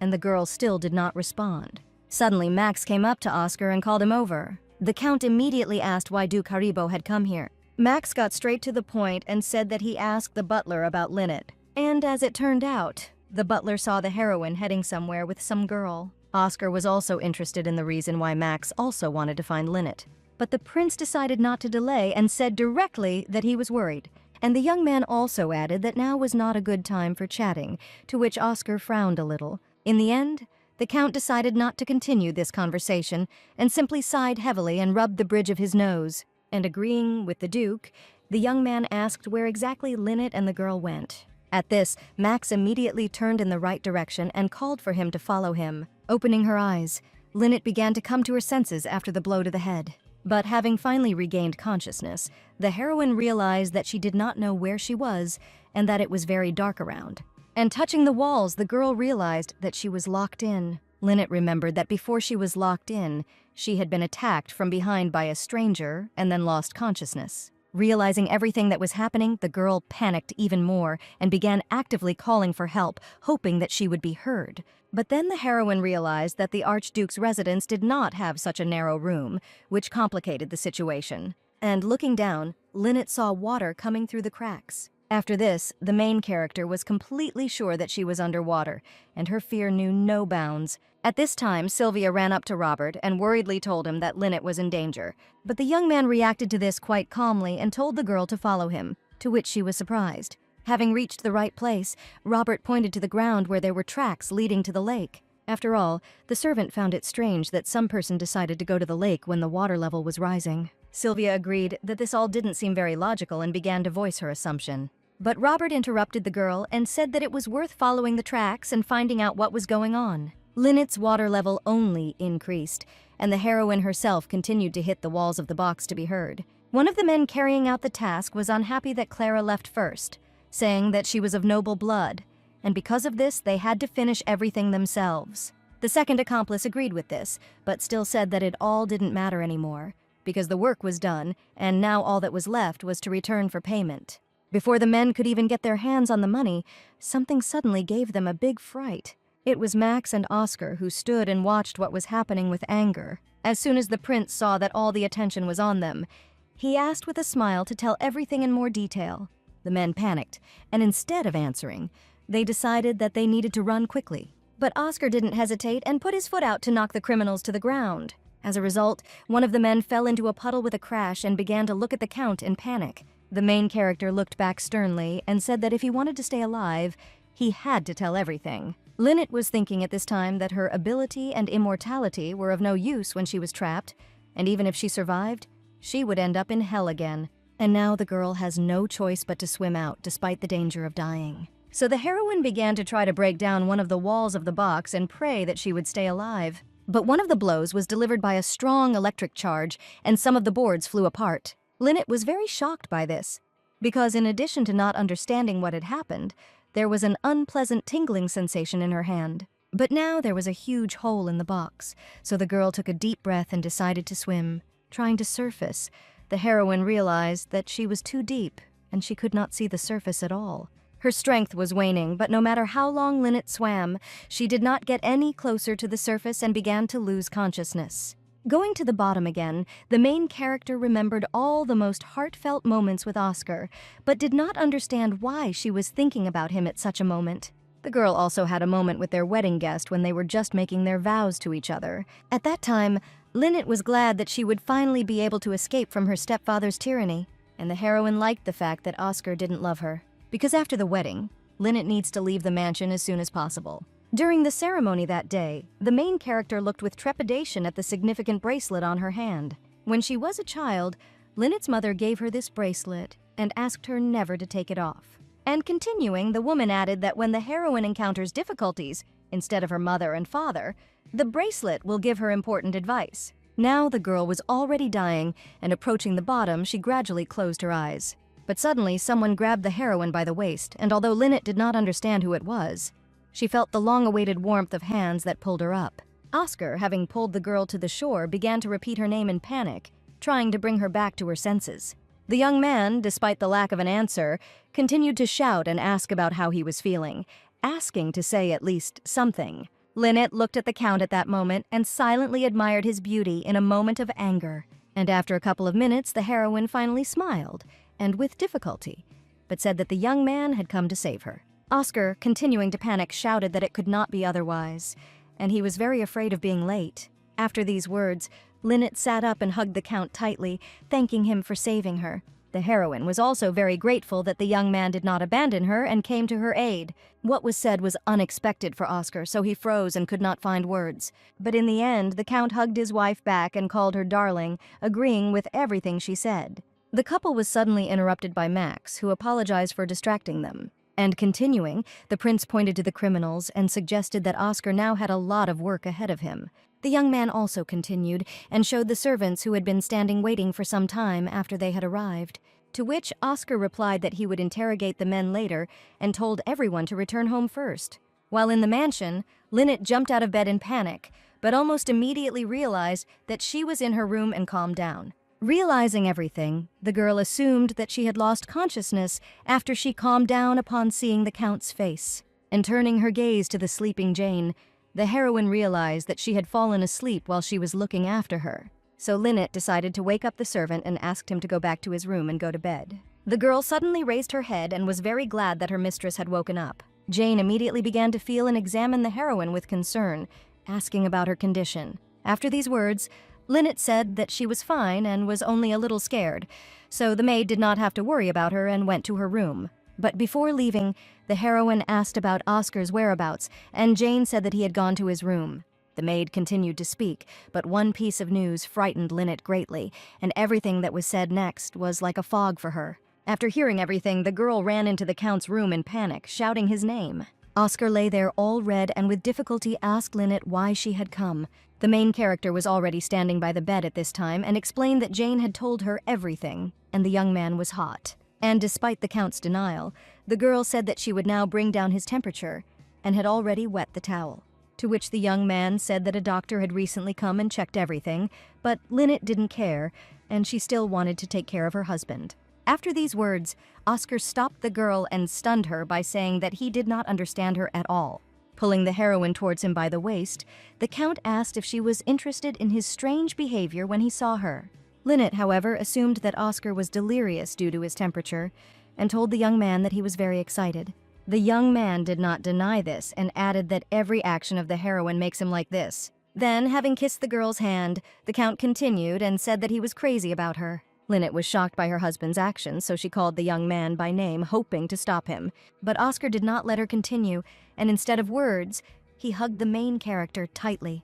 and the girl still did not respond. Suddenly, Max came up to Oscar and called him over. The Count immediately asked why Duke Haribo had come here. Max got straight to the point and said that he asked the butler about Linnet. And as it turned out, the butler saw the heroine heading somewhere with some girl. Oscar was also interested in the reason why Max also wanted to find Linnet. But the prince decided not to delay and said directly that he was worried. And the young man also added that now was not a good time for chatting, to which Oscar frowned a little. In the end, the Count decided not to continue this conversation and simply sighed heavily and rubbed the bridge of his nose. And agreeing with the Duke, the young man asked where exactly Linnet and the girl went. At this, Max immediately turned in the right direction and called for him to follow him. Opening her eyes, Linnet began to come to her senses after the blow to the head. But having finally regained consciousness, the heroine realized that she did not know where she was and that it was very dark around. And touching the walls, the girl realized that she was locked in. Linnet remembered that before she was locked in, she had been attacked from behind by a stranger and then lost consciousness. Realizing everything that was happening, the girl panicked even more and began actively calling for help, hoping that she would be heard. But then the heroine realized that the Archduke's residence did not have such a narrow room, which complicated the situation. And looking down, Linnet saw water coming through the cracks. After this, the main character was completely sure that she was underwater, and her fear knew no bounds. At this time, Sylvia ran up to Robert and worriedly told him that Linnet was in danger. But the young man reacted to this quite calmly and told the girl to follow him, to which she was surprised. Having reached the right place, Robert pointed to the ground where there were tracks leading to the lake. After all, the servant found it strange that some person decided to go to the lake when the water level was rising. Sylvia agreed that this all didn't seem very logical and began to voice her assumption. But Robert interrupted the girl and said that it was worth following the tracks and finding out what was going on. Linnet's water level only increased, and the heroine herself continued to hit the walls of the box to be heard. One of the men carrying out the task was unhappy that Clara left first, saying that she was of noble blood, and because of this they had to finish everything themselves. The second accomplice agreed with this, but still said that it all didn't matter anymore, because the work was done, and now all that was left was to return for payment. Before the men could even get their hands on the money, something suddenly gave them a big fright. It was Max and Oscar who stood and watched what was happening with anger. As soon as the prince saw that all the attention was on them, he asked with a smile to tell everything in more detail. The men panicked, and instead of answering, they decided that they needed to run quickly. But Oscar didn't hesitate and put his foot out to knock the criminals to the ground. As a result, one of the men fell into a puddle with a crash and began to look at the Count in panic. The main character looked back sternly and said that if he wanted to stay alive, he had to tell everything. Linnet was thinking at this time that her ability and immortality were of no use when she was trapped, and even if she survived, she would end up in hell again. and now the girl has no choice but to swim out despite the danger of dying. So the heroine began to try to break down one of the walls of the box and pray that she would stay alive. But one of the blows was delivered by a strong electric charge, and some of the boards flew apart. Lynette was very shocked by this, because in addition to not understanding what had happened, there was an unpleasant tingling sensation in her hand. But now there was a huge hole in the box, so the girl took a deep breath and decided to swim. Trying to surface, the heroine realized that she was too deep, and she could not see the surface at all. Her strength was waning, but no matter how long Lynette swam, she did not get any closer to the surface and began to lose consciousness. Going to the bottom again, the main character remembered all the most heartfelt moments with Oscar, but did not understand why she was thinking about him at such a moment. The girl also had a moment with their wedding guest when they were just making their vows to each other. At that time, Lynette was glad that she would finally be able to escape from her stepfather's tyranny, and the heroine liked the fact that Oscar didn't love her. Because after the wedding, Lynette needs to leave the mansion as soon as possible. During the ceremony that day, the main character looked with trepidation at the significant bracelet on her hand. When she was a child, Lynette's mother gave her this bracelet and asked her never to take it off. And continuing, the woman added that when the heroine encounters difficulties, instead of her mother and father, the bracelet will give her important advice. Now the girl was already dying, and approaching the bottom, she gradually closed her eyes. But suddenly, someone grabbed the heroine by the waist, and although Lynette did not understand who it was, she felt the long-awaited warmth of hands that pulled her up. Oscar, having pulled the girl to the shore, began to repeat her name in panic, trying to bring her back to her senses. The young man, despite the lack of an answer, continued to shout and ask about how he was feeling, asking to say at least something. Lynette looked at the Count at that moment and silently admired his beauty in a moment of anger. And after a couple of minutes, the heroine finally smiled, and with difficulty, but said that the young man had come to save her. Oscar, continuing to panic, shouted that it could not be otherwise, and he was very afraid of being late. After these words, Lynette sat up and hugged the Count tightly, thanking him for saving her. The heroine was also very grateful that the young man did not abandon her and came to her aid. What was said was unexpected for Oscar, so he froze and could not find words. But in the end, the Count hugged his wife back and called her darling, agreeing with everything she said. The couple was suddenly interrupted by Max, who apologized for distracting them. And continuing, the prince pointed to the criminals and suggested that Oscar now had a lot of work ahead of him. The young man also continued and showed the servants who had been standing waiting for some time after they had arrived, to which Oscar replied that he would interrogate the men later and told everyone to return home first. While in the mansion, Lynette jumped out of bed in panic, but almost immediately realized that she was in her room and calmed down. Realizing everything, the girl assumed that she had lost consciousness after she calmed down upon seeing the Count's face. And turning her gaze to the sleeping Jane, the heroine realized that she had fallen asleep while she was looking after her. So Lynette decided to wake up the servant and asked him to go back to his room and go to bed. The girl suddenly raised her head and was very glad that her mistress had woken up. Jane immediately began to feel and examine the heroine with concern, asking about her condition. After these words, Lynette said that she was fine and was only a little scared, so the maid did not have to worry about her and went to her room. But before leaving, the heroine asked about Oscar's whereabouts, and Jane said that he had gone to his room. The maid continued to speak, but one piece of news frightened Lynette greatly, and everything that was said next was like a fog for her. After hearing everything, the girl ran into the Count's room in panic, shouting his name. Oscar lay there all red and with difficulty asked Lynette why she had come. The main character was already standing by the bed at this time and explained that Jane had told her everything, and the young man was hot. And despite the Count's denial, the girl said that she would now bring down his temperature and had already wet the towel. To which the young man said that a doctor had recently come and checked everything, but Lynette didn't care, and she still wanted to take care of her husband. After these words, Oscar stopped the girl and stunned her by saying that he did not understand her at all. Pulling the heroine towards him by the waist, the Count asked if she was interested in his strange behavior when he saw her. Lynette, however, assumed that Oscar was delirious due to his temperature and told the young man that he was very excited. The young man did not deny this and added that every action of the heroine makes him like this. Then, having kissed the girl's hand, the Count continued and said that he was crazy about her. Lynette was shocked by her husband's actions, so she called the young man by name, hoping to stop him. But Oscar did not let her continue, and instead of words, he hugged the main character tightly,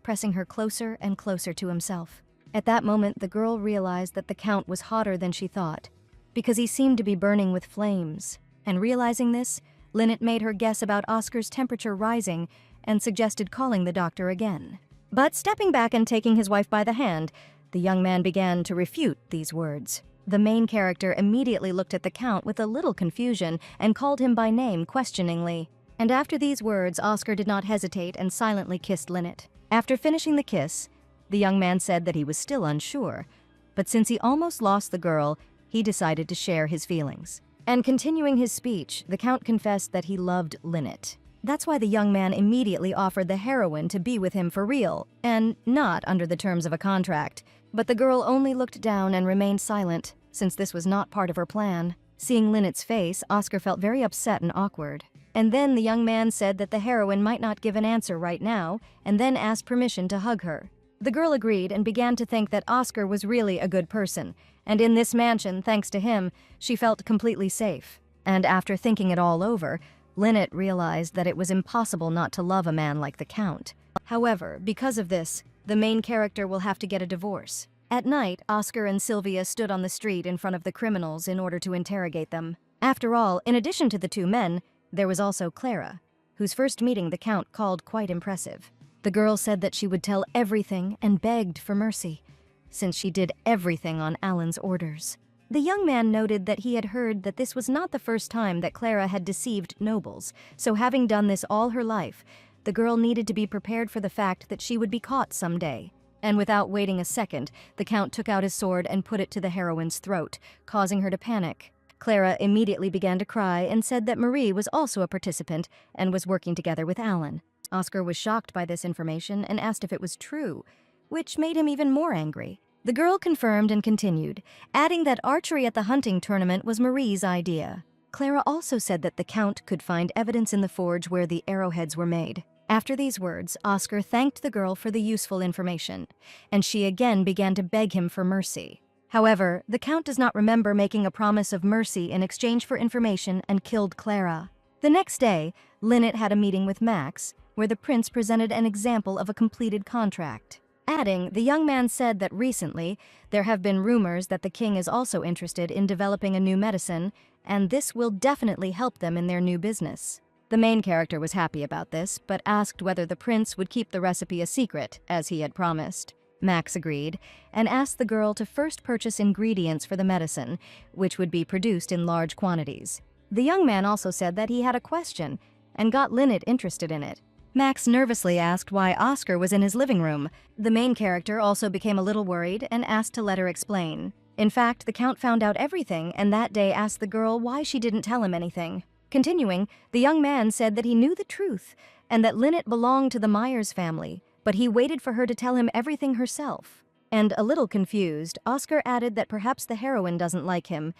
pressing her closer and closer to himself. At that moment, the girl realized that the Count was hotter than she thought, because he seemed to be burning with flames. And realizing this, Lynette made her guess about Oscar's temperature rising and suggested calling the doctor again. But stepping back and taking his wife by the hand, the young man began to refute these words. The main character immediately looked at the Count with a little confusion and called him by name questioningly. And after these words, Oscar did not hesitate and silently kissed Lynette. After finishing the kiss, the young man said that he was still unsure, but since he almost lost the girl, he decided to share his feelings. And continuing his speech, the Count confessed that he loved Lynette. That's why the young man immediately offered the heroine to be with him for real, and not under the terms of a contract. But the girl only looked down and remained silent, since this was not part of her plan. Seeing Lynette's face, Oscar felt very upset and awkward. And then the young man said that the heroine might not give an answer right now, and then asked permission to hug her. The girl agreed and began to think that Oscar was really a good person, and in this mansion, thanks to him, she felt completely safe. And after thinking it all over, Lynette realized that it was impossible not to love a man like the Count. However, because of this, the main character will have to get a divorce. At night, Oscar and Sylvia stood on the street in front of the criminals in order to interrogate them. After all, in addition to the two men, there was also Clara, whose first meeting the Count called quite impressive. The girl said that she would tell everything and begged for mercy, since she did everything on Alan's orders. The young man noted that he had heard that this was not the first time that Clara had deceived nobles, so having done this all her life, the girl needed to be prepared for the fact that she would be caught someday. And without waiting a second, the Count took out his sword and put it to the heroine's throat, causing her to panic. Clara immediately began to cry and said that Marie was also a participant and was working together with Alan. Oscar was shocked by this information and asked if it was true, which made him even more angry. The girl confirmed and continued, adding that archery at the hunting tournament was Marie's idea. Clara also said that the Count could find evidence in the forge where the arrowheads were made. After these words, Oscar thanked the girl for the useful information, and she again began to beg him for mercy. However, the Count does not remember making a promise of mercy in exchange for information and killed Clara. The next day, Lynette had a meeting with Max, where the prince presented an example of a completed contract. Adding, the young man said that recently, there have been rumors that the king is also interested in developing a new medicine, and this will definitely help them in their new business. The main character was happy about this, but asked whether the prince would keep the recipe a secret, as he had promised. Max agreed, and asked the girl to first purchase ingredients for the medicine, which would be produced in large quantities. The young man also said that he had a question, and got Lynette interested in it. Max nervously asked why Oscar was in his living room. The main character also became a little worried and asked to let her explain. In fact, the Count found out everything and that day asked the girl why she didn't tell him anything. Continuing, the young man said that he knew the truth and that Lynette belonged to the Myers family, but he waited for her to tell him everything herself. And a little confused, Oscar added that perhaps the heroine doesn't like him,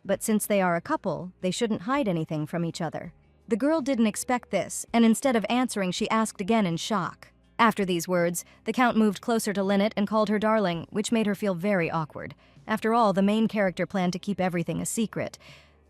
but since they are a couple, they shouldn't hide anything from each other. The girl didn't expect this, and instead of answering, she asked again in shock. After these words, the Count moved closer to Lynette and called her darling, which made her feel very awkward. After all, the main character planned to keep everything a secret.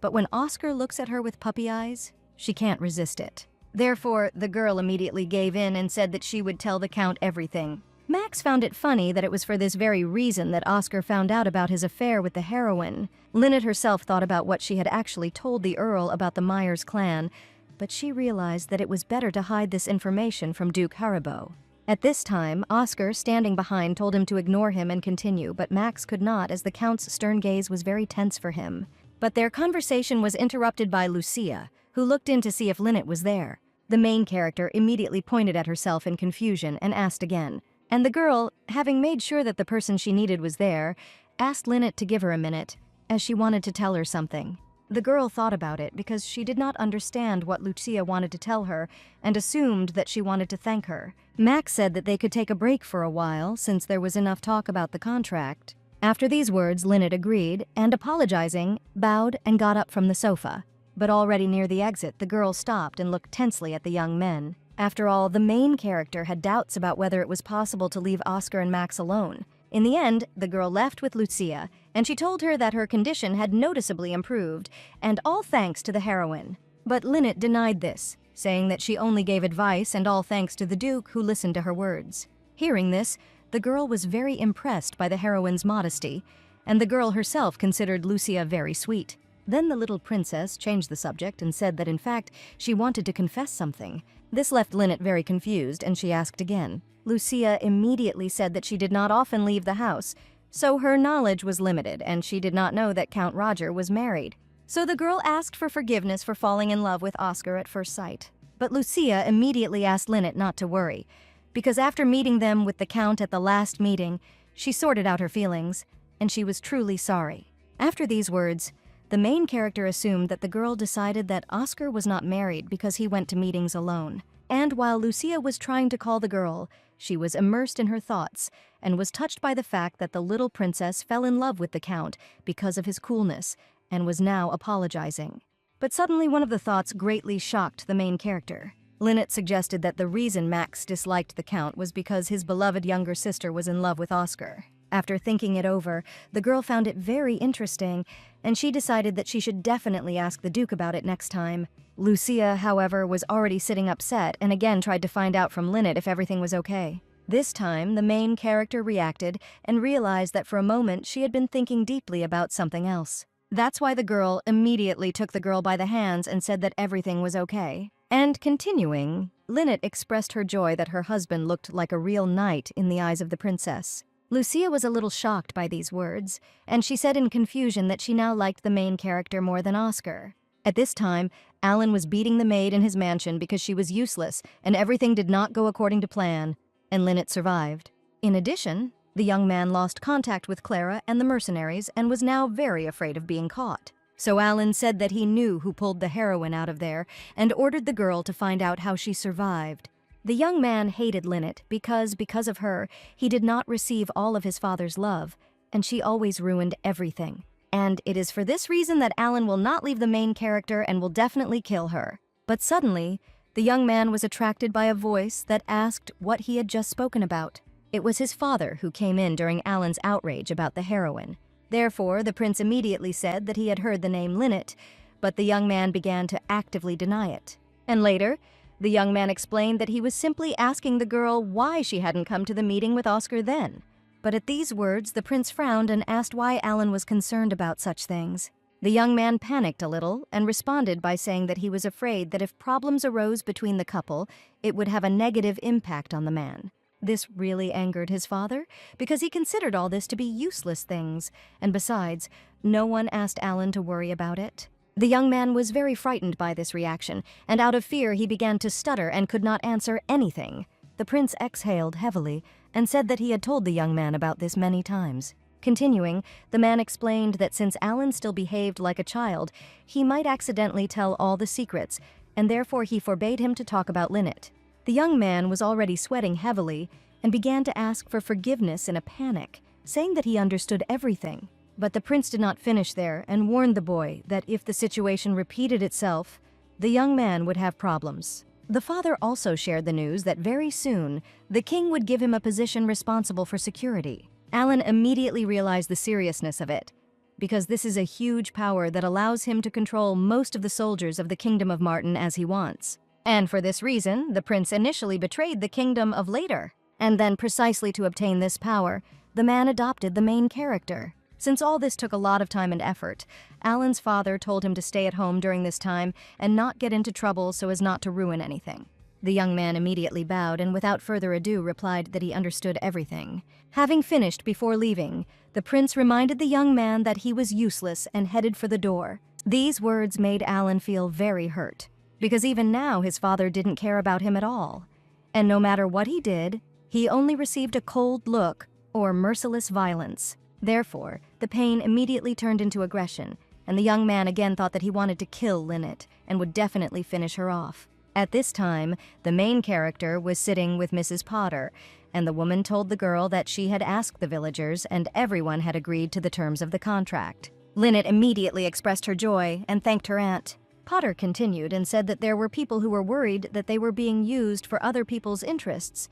But when Oscar looks at her with puppy eyes, she can't resist it. Therefore, the girl immediately gave in and said that she would tell the Count everything. Max found it funny that it was for this very reason that Oscar found out about his affair with the heroine. Lynette herself thought about what she had actually told the Earl about the Myers clan, but she realized that it was better to hide this information from Duke Haribo. At this time, Oscar, standing behind, told him to ignore him and continue, but Max could not as the Count's stern gaze was very tense for him. But their conversation was interrupted by Lucia, who looked in to see if Lynette was there. The main character immediately pointed at herself in confusion and asked again. And the girl, having made sure that the person she needed was there, asked Lynette to give her a minute, as she wanted to tell her something. The girl thought about it because she did not understand what Lucia wanted to tell her and assumed that she wanted to thank her. Max said that they could take a break for a while since there was enough talk about the contract. After these words, Lynette agreed and, apologizing, bowed and got up from the sofa. But already near the exit, the girl stopped and looked tensely at the young men. After all, the main character had doubts about whether it was possible to leave Oscar and Max alone. In the end, the girl left with Lucia, and she told her that her condition had noticeably improved, and all thanks to the heroine. But Lynette denied this, saying that she only gave advice and all thanks to the Duke who listened to her words. Hearing this, the girl was very impressed by the heroine's modesty, and the girl herself considered Lucia very sweet. Then the little princess changed the subject and said that in fact she wanted to confess something. This left Lynette very confused, and she asked again. Lucia immediately said that she did not often leave the house, so her knowledge was limited, and she did not know that Count Roger was married. So the girl asked for forgiveness for falling in love with Oscar at first sight. But Lucia immediately asked Lynette not to worry, because after meeting them with the Count at the last meeting, she sorted out her feelings, and she was truly sorry. After these words, the main character assumed that the girl decided that Oscar was not married because he went to meetings alone. And while Lucia was trying to call the girl, she was immersed in her thoughts and was touched by the fact that the little princess fell in love with the Count because of his coolness and was now apologizing. But suddenly one of the thoughts greatly shocked the main character. Lynette suggested that the reason Max disliked the Count was because his beloved younger sister was in love with Oscar. After thinking it over, the girl found it very interesting, and she decided that she should definitely ask the Duke about it next time. Lucia, however, was already sitting upset and again tried to find out from Lynette if everything was okay. This time, the main character reacted and realized that for a moment she had been thinking deeply about something else. That's why the girl immediately took the girl by the hands and said that everything was okay. And continuing, Lynette expressed her joy that her husband looked like a real knight in the eyes of the princess. Lucia was a little shocked by these words, and she said in confusion that she now liked the main character more than Oscar. At this time, Alan was beating the maid in his mansion because she was useless and everything did not go according to plan, and Lynette survived. In addition, the young man lost contact with Clara and the mercenaries and was now very afraid of being caught. So Alan said that he knew who pulled the heroine out of there and ordered the girl to find out how she survived. The young man hated Lynette because of her, he did not receive all of his father's love, and she always ruined everything. And it is for this reason that Alan will not leave the main character and will definitely kill her. But suddenly, the young man was attracted by a voice that asked what he had just spoken about. It was his father who came in during Alan's outrage about the heroine. Therefore, the prince immediately said that he had heard the name Lynette, but the young man began to actively deny it. And later, the young man explained that he was simply asking the girl why she hadn't come to the meeting with Oscar then. But at these words, the prince frowned and asked why Alan was concerned about such things. The young man panicked a little and responded by saying that he was afraid that if problems arose between the couple, it would have a negative impact on the man. This really angered his father, because he considered all this to be useless things, and besides, no one asked Alan to worry about it. The young man was very frightened by this reaction, and out of fear he began to stutter and could not answer anything. The prince exhaled heavily and said that he had told the young man about this many times. Continuing, the man explained that since Alan still behaved like a child, he might accidentally tell all the secrets, and therefore he forbade him to talk about Lynette. The young man was already sweating heavily and began to ask for forgiveness in a panic, saying that he understood everything. But the prince did not finish there and warned the boy that if the situation repeated itself, the young man would have problems. The father also shared the news that very soon, the king would give him a position responsible for security. Alan immediately realized the seriousness of it, because this is a huge power that allows him to control most of the soldiers of the Kingdom of Martin as he wants. And for this reason, the prince initially betrayed the Kingdom of Later. And then precisely to obtain this power, the man adopted the main character. Since all this took a lot of time and effort, Alan's father told him to stay at home during this time and not get into trouble so as not to ruin anything. The young man immediately bowed and without further ado replied that he understood everything. Having finished before leaving, the prince reminded the young man that he was useless and headed for the door. These words made Alan feel very hurt, because even now his father didn't care about him at all. And no matter what he did, he only received a cold look or merciless violence. Therefore, the pain immediately turned into aggression, and the young man again thought that he wanted to kill Lynette and would definitely finish her off. At this time, the main character was sitting with Mrs. Potter, and the woman told the girl that she had asked the villagers and everyone had agreed to the terms of the contract. Lynette immediately expressed her joy and thanked her aunt. Potter continued and said that there were people who were worried that they were being used for other people's interests,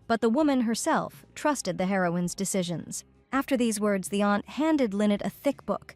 but the woman herself trusted the heroine's decisions. After these words, the aunt handed Lynette a thick book,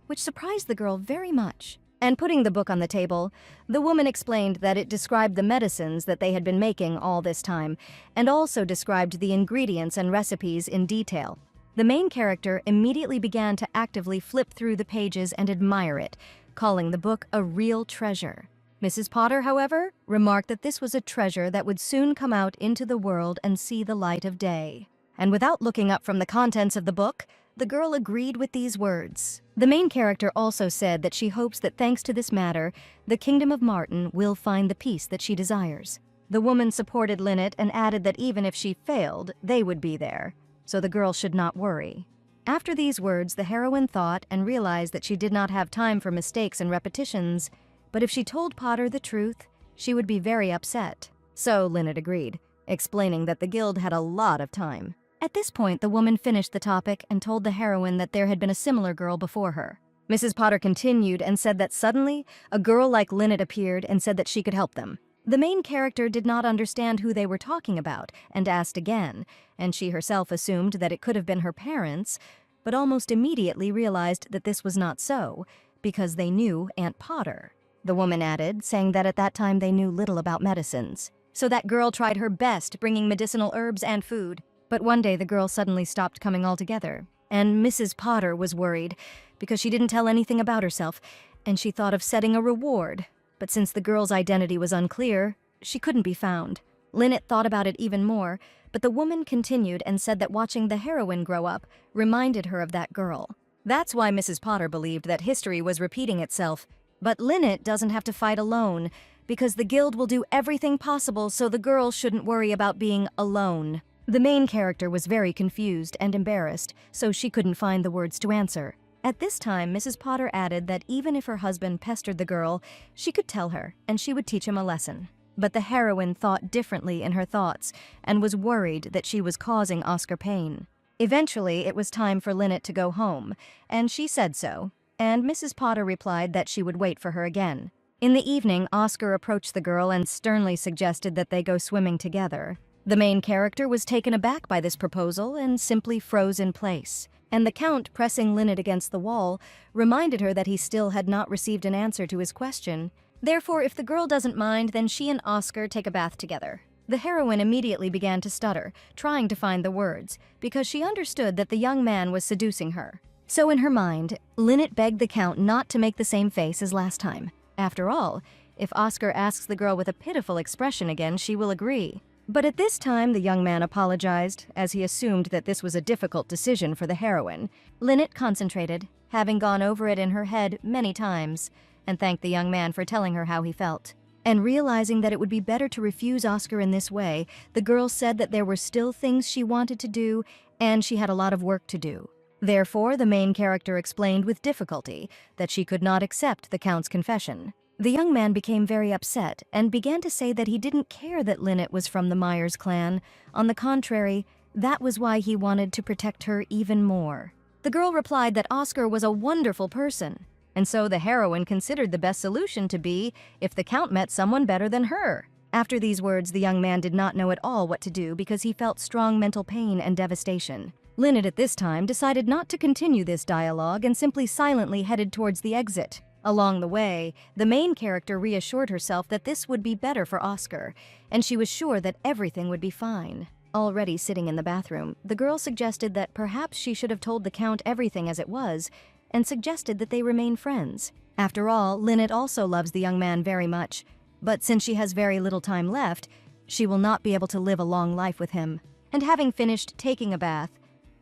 which surprised the girl very much. And putting the book on the table, the woman explained that it described the medicines that they had been making all this time, and also described the ingredients and recipes in detail. The main character immediately began to actively flip through the pages and admire it, calling the book a real treasure. Mrs. Potter, however, remarked that this was a treasure that would soon come out into the world and see the light of day. And without looking up from the contents of the book, the girl agreed with these words. The main character also said that she hopes that thanks to this matter, the kingdom of Martin will find the peace that she desires. The woman supported Lynette and added that even if she failed, they would be there, so the girl should not worry. After these words, the heroine thought and realized that she did not have time for mistakes and repetitions, but if she told Potter the truth, she would be very upset. So Lynette agreed, explaining that the guild had a lot of time. At this point, the woman finished the topic and told the heroine that there had been a similar girl before her. Mrs. Potter continued and said that suddenly, a girl like Lynette appeared and said that she could help them. The main character did not understand who they were talking about and asked again, and she herself assumed that it could have been her parents, but almost immediately realized that this was not so, because they knew Aunt Potter. The woman added, saying that at that time they knew little about medicines. So that girl tried her best bringing medicinal herbs and food. But one day the girl suddenly stopped coming altogether, and Mrs. Potter was worried because she didn't tell anything about herself, and she thought of setting a reward. But since the girl's identity was unclear, she couldn't be found. Lynette thought about it even more, but the woman continued and said that watching the heroine grow up reminded her of that girl. That's why Mrs. Potter believed that history was repeating itself. But Lynette doesn't have to fight alone, because the guild will do everything possible so the girl shouldn't worry about being alone. The main character was very confused and embarrassed, so she couldn't find the words to answer. At this time, Mrs. Potter added that even if her husband pestered the girl, she could tell her, and she would teach him a lesson. But the heroine thought differently in her thoughts, and was worried that she was causing Oscar pain. Eventually, it was time for Lynette to go home, and she said so, and Mrs. Potter replied that she would wait for her again. In the evening, Oscar approached the girl and sternly suggested that they go swimming together. The main character was taken aback by this proposal and simply froze in place. And the Count, pressing Lynette against the wall, reminded her that he still had not received an answer to his question. Therefore, if the girl doesn't mind, then she and Oscar take a bath together. The heroine immediately began to stutter, trying to find the words, because she understood that the young man was seducing her. So in her mind, Lynette begged the Count not to make the same face as last time. After all, if Oscar asks the girl with a pitiful expression again, she will agree. But at this time, the young man apologized, as he assumed that this was a difficult decision for the heroine. Lynette concentrated, having gone over it in her head many times, and thanked the young man for telling her how he felt. And realizing that it would be better to refuse Oscar in this way, the girl said that there were still things she wanted to do, and she had a lot of work to do. Therefore, the main character explained with difficulty that she could not accept the Count's confession. The young man became very upset and began to say that he didn't care that Lynette was from the Myers clan. On the contrary, that was why he wanted to protect her even more. The girl replied that Oscar was a wonderful person, and so the heroine considered the best solution to be if the Count met someone better than her. After these words, the young man did not know at all what to do because he felt strong mental pain and devastation. Lynette at this time decided not to continue this dialogue and simply silently headed towards the exit. Along the way, the main character reassured herself that this would be better for Oscar, and she was sure that everything would be fine. Already sitting in the bathroom, the girl suggested that perhaps she should have told the Count everything as it was, and suggested that they remain friends. After all, Lynette also loves the young man very much, but since she has very little time left, she will not be able to live a long life with him. And having finished taking a bath,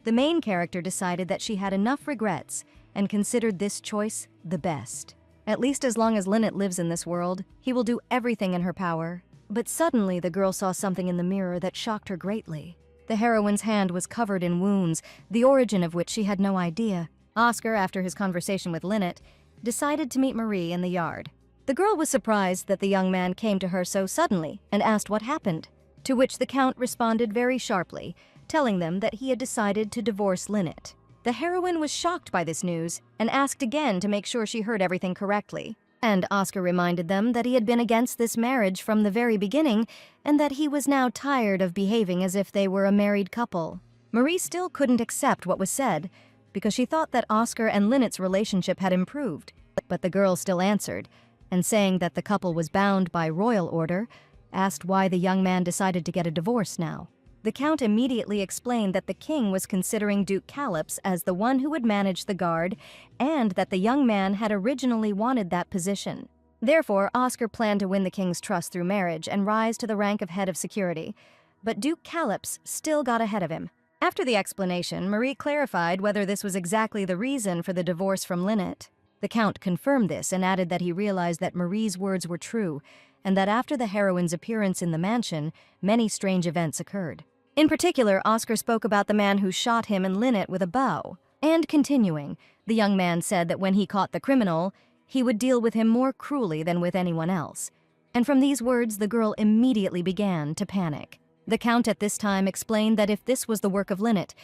the main character decided that she had enough regrets and considered this choice the best. At least as long as Lynette lives in this world, he will do everything in her power. But suddenly the girl saw something in the mirror that shocked her greatly. The heroine's hand was covered in wounds, the origin of which she had no idea. Oscar, after his conversation with Lynette, decided to meet Marie in the yard. The girl was surprised that the young man came to her so suddenly and asked what happened, to which the Count responded very sharply, telling them that he had decided to divorce Lynette. The heroine was shocked by this news and asked again to make sure she heard everything correctly. And Oscar reminded them that he had been against this marriage from the very beginning and that he was now tired of behaving as if they were a married couple. Marie still couldn't accept what was said because she thought that Oscar and Lynette's relationship had improved, But the girl still answered, and saying that the couple was bound by royal order, asked why the young man decided to get a divorce now. The Count immediately explained that the king was considering Duke Calyps as the one who would manage the guard, and that the young man had originally wanted that position. Therefore, Oscar planned to win the king's trust through marriage and rise to the rank of head of security. But Duke Calyps still got ahead of him. After the explanation, Marie clarified whether this was exactly the reason for the divorce from Lynette. The Count confirmed this and added that he realized that Marie's words were true, and that after the heroine's appearance in the mansion, many strange events occurred. In particular, Oscar spoke about the man who shot him and Lynette with a bow. And continuing, the young man said that when he caught the criminal, he would deal with him more cruelly than with anyone else. And from these words, the girl immediately began to panic. The Count at this time explained that if this was the work of Lynette,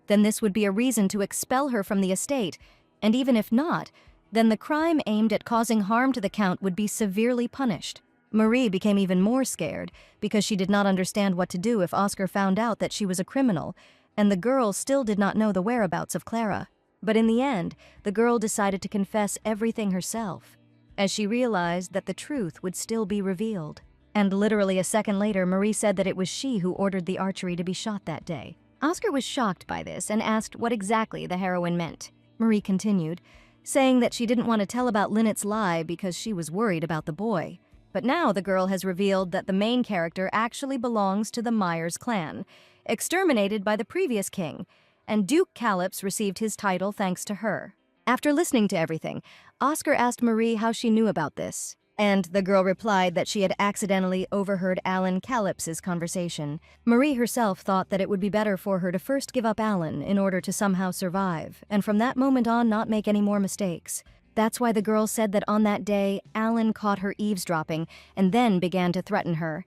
then this would be a reason to expel her from the estate, and even if not, then the crime aimed at causing harm to the Count would be severely punished. Marie became even more scared because she did not understand what to do if Oscar found out that she was a criminal, and the girl still did not know the whereabouts of Clara. But in the end, the girl decided to confess everything herself, as she realized that the truth would still be revealed. And literally a second later, Marie said that it was she who ordered the archery to be shot that day. Oscar was shocked by this and asked what exactly the heroine meant. Marie continued, saying that she didn't want to tell about Lynette's lie because she was worried about the boy. But now the girl has revealed that the main character actually belongs to the Myers clan, exterminated by the previous king, and Duke Calyps received his title thanks to her. After listening to everything, Oscar asked Marie how she knew about this, and the girl replied that she had accidentally overheard Alan Calyps's conversation. Marie herself thought that it would be better for her to first give up Alan in order to somehow survive, and from that moment on not make any more mistakes. That's why the girl said that on that day, Alan caught her eavesdropping and then began to threaten her.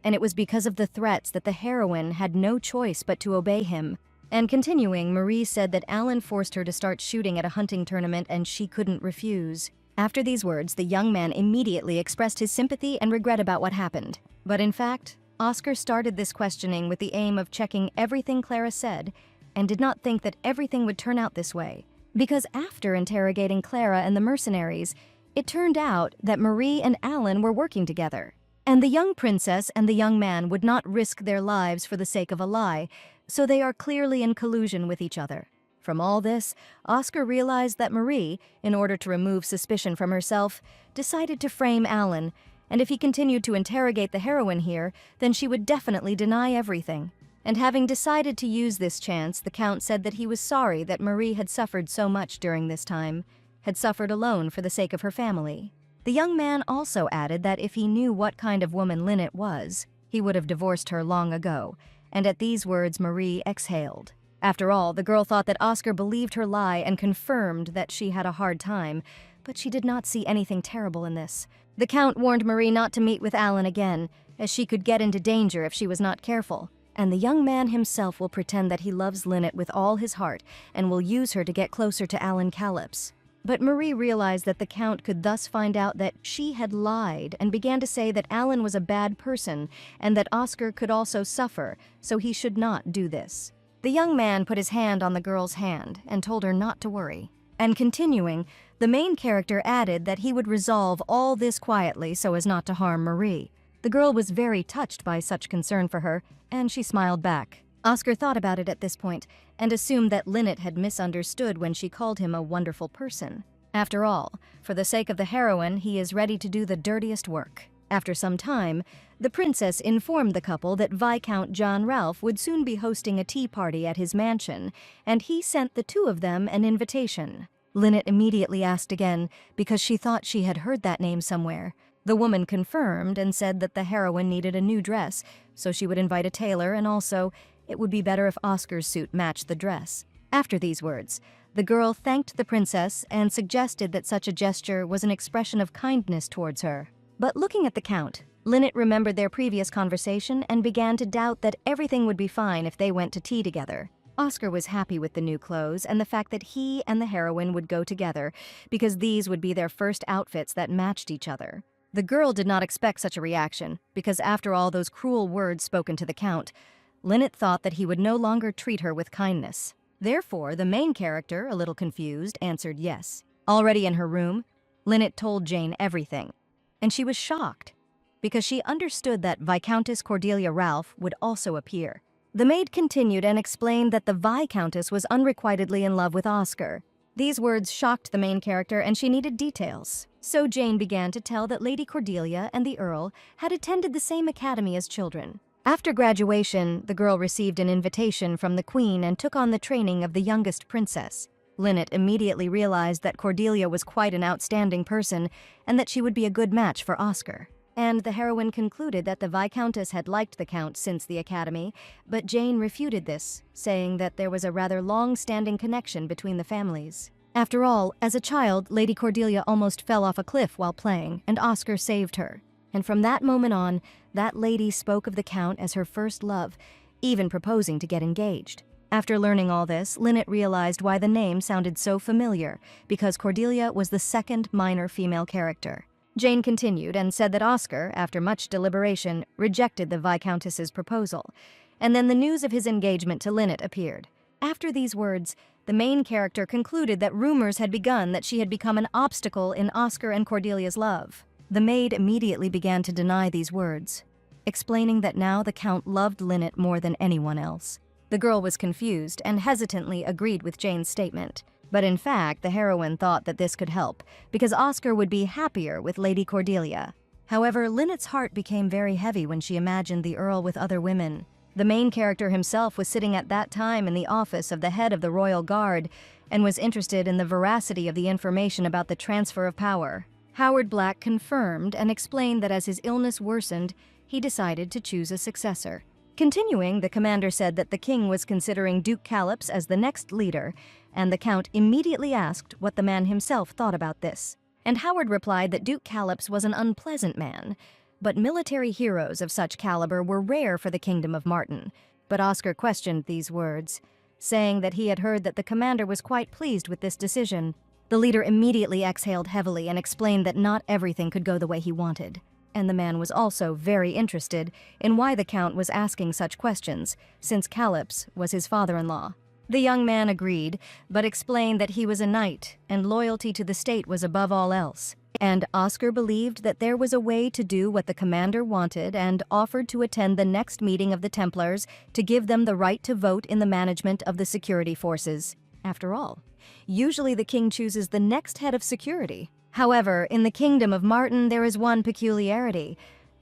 And it was because of the threats that the heroine had no choice but to obey him. And continuing, Marie said that Alan forced her to start shooting at a hunting tournament and she couldn't refuse. After these words, the young man immediately expressed his sympathy and regret about what happened. But in fact, Oscar started this questioning with the aim of checking everything Clara said and did not think that everything would turn out this way. Because after interrogating Clara and the mercenaries, it turned out that Marie and Alan were working together. And the young princess and the young man would not risk their lives for the sake of a lie, so they are clearly in collusion with each other. From all this, Oscar realized that Marie, in order to remove suspicion from herself, decided to frame Alan, and if he continued to interrogate the heroine here, then she would definitely deny everything. And having decided to use this chance, the Count said that he was sorry that Marie had suffered so much during this time, had suffered alone for the sake of her family. The young man also added that if he knew what kind of woman Lynette was, he would have divorced her long ago, and at these words Marie exhaled. After all, the girl thought that Oscar believed her lie and confirmed that she had a hard time, but she did not see anything terrible in this. The Count warned Marie not to meet with Alan again, as she could get into danger if she was not careful. And the young man himself will pretend that he loves Lynette with all his heart and will use her to get closer to Alan Calyps. But Marie realized that the Count could thus find out that she had lied and began to say that Alan was a bad person and that Oscar could also suffer, so he should not do this. The young man put his hand on the girl's hand and told her not to worry. And continuing, the main character added that he would resolve all this quietly so as not to harm Marie. The girl was very touched by such concern for her, and she smiled back. Oscar thought about it at this point, and assumed that Lynette had misunderstood when she called him a wonderful person. After all, for the sake of the heroine, he is ready to do the dirtiest work. After some time, the princess informed the couple that Viscount John Ralph would soon be hosting a tea party at his mansion, and he sent the two of them an invitation. Lynette immediately asked again, because she thought she had heard that name somewhere. The woman confirmed and said that the heroine needed a new dress, so she would invite a tailor, and also, it would be better if Oscar's suit matched the dress. After these words, the girl thanked the princess and suggested that such a gesture was an expression of kindness towards her. But looking at the Count, Lynette remembered their previous conversation and began to doubt that everything would be fine if they went to tea together. Oscar was happy with the new clothes and the fact that he and the heroine would go together, because these would be their first outfits that matched each other. The girl did not expect such a reaction, because after all those cruel words spoken to the Count, Lynette thought that he would no longer treat her with kindness. Therefore, the main character, a little confused, answered yes. Already in her room, Lynette told Jane everything, and she was shocked because she understood that Viscountess Cordelia Ralph would also appear. The maid continued and explained that the Viscountess was unrequitedly in love with Oscar. These words shocked the main character and she needed details. So Jane began to tell that Lady Cordelia and the Earl had attended the same academy as children. After graduation, the girl received an invitation from the Queen and took on the training of the youngest princess. Lynette immediately realized that Cordelia was quite an outstanding person and that she would be a good match for Oscar. And the heroine concluded that the Viscountess had liked the Count since the academy, but Jane refuted this, saying that there was a rather long-standing connection between the families. After all, as a child, Lady Cordelia almost fell off a cliff while playing, and Oscar saved her. And from that moment on, that lady spoke of the Count as her first love, even proposing to get engaged. After learning all this, Lynette realized why the name sounded so familiar, because Cordelia was the second minor female character. Jane continued and said that Oscar, after much deliberation, rejected the Viscountess's proposal, and then the news of his engagement to Lynette appeared. After these words, the main character concluded that rumors had begun that she had become an obstacle in Oscar and Cordelia's love. The maid immediately began to deny these words, explaining that now the Count loved Lynette more than anyone else. The girl was confused and hesitantly agreed with Jane's statement. But in fact, the heroine thought that this could help, because Oscar would be happier with Lady Cordelia. However, Lynette's heart became very heavy when she imagined the Earl with other women. The main character himself was sitting at that time in the office of the head of the Royal Guard and was interested in the veracity of the information about the transfer of power. Howard Black confirmed and explained that as his illness worsened, he decided to choose a successor. Continuing, the commander said that the king was considering Duke Callops as the next leader, and the Count immediately asked what the man himself thought about this. And Howard replied that Duke Callops was an unpleasant man, but military heroes of such caliber were rare for the Kingdom of Martin. But Oscar questioned these words, saying that he had heard that the commander was quite pleased with this decision. The leader immediately exhaled heavily and explained that not everything could go the way he wanted. And the man was also very interested in why the Count was asking such questions, since Callops was his father-in-law. The young man agreed, but explained that he was a knight, and loyalty to the state was above all else. And Oscar believed that there was a way to do what the commander wanted and offered to attend the next meeting of the Templars to give them the right to vote in the management of the security forces. After all, usually the king chooses the next head of security. However, in the Kingdom of Martin there is one peculiarity: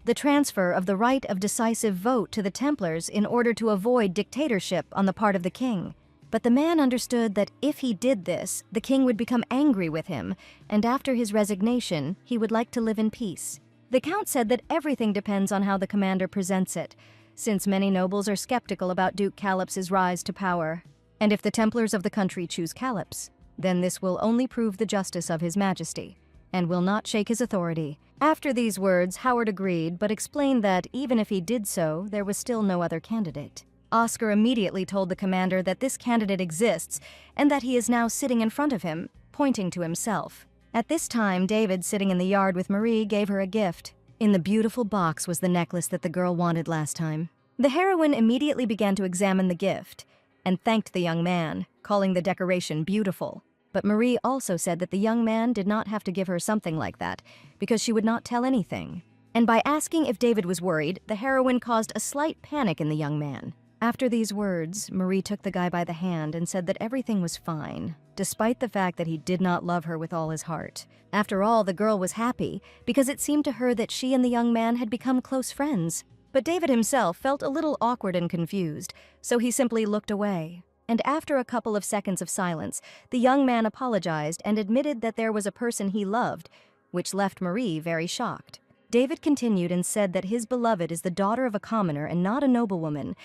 the transfer of the right of decisive vote to the Templars in order to avoid dictatorship on the part of the king. But the man understood that if he did this, the king would become angry with him, and after his resignation, he would like to live in peace. The Count said that everything depends on how the commander presents it, since many nobles are skeptical about Duke Callops' rise to power. And if the Templars of the country choose Callops, then this will only prove the justice of His Majesty, and will not shake his authority. After these words, Howard agreed, but explained that even if he did so, there was still no other candidate. Oscar immediately told the commander that this candidate exists and that he is now sitting in front of him, pointing to himself. At this time, David, sitting in the yard with Marie, gave her a gift. In the beautiful box was the necklace that the girl wanted last time. The heroine immediately began to examine the gift and thanked the young man, calling the decoration beautiful. But Marie also said that the young man did not have to give her something like that because she would not tell anything. And by asking if David was worried, the heroine caused a slight panic in the young man. After these words, Marie took the guy by the hand and said that everything was fine, despite the fact that he did not love her with all his heart. After all, the girl was happy because it seemed to her that she and the young man had become close friends. But David himself felt a little awkward and confused, so he simply looked away. And after a couple of seconds of silence, the young man apologized and admitted that there was a person he loved, which left Marie very shocked. David continued and said that his beloved is the daughter of a commoner and not a noblewoman,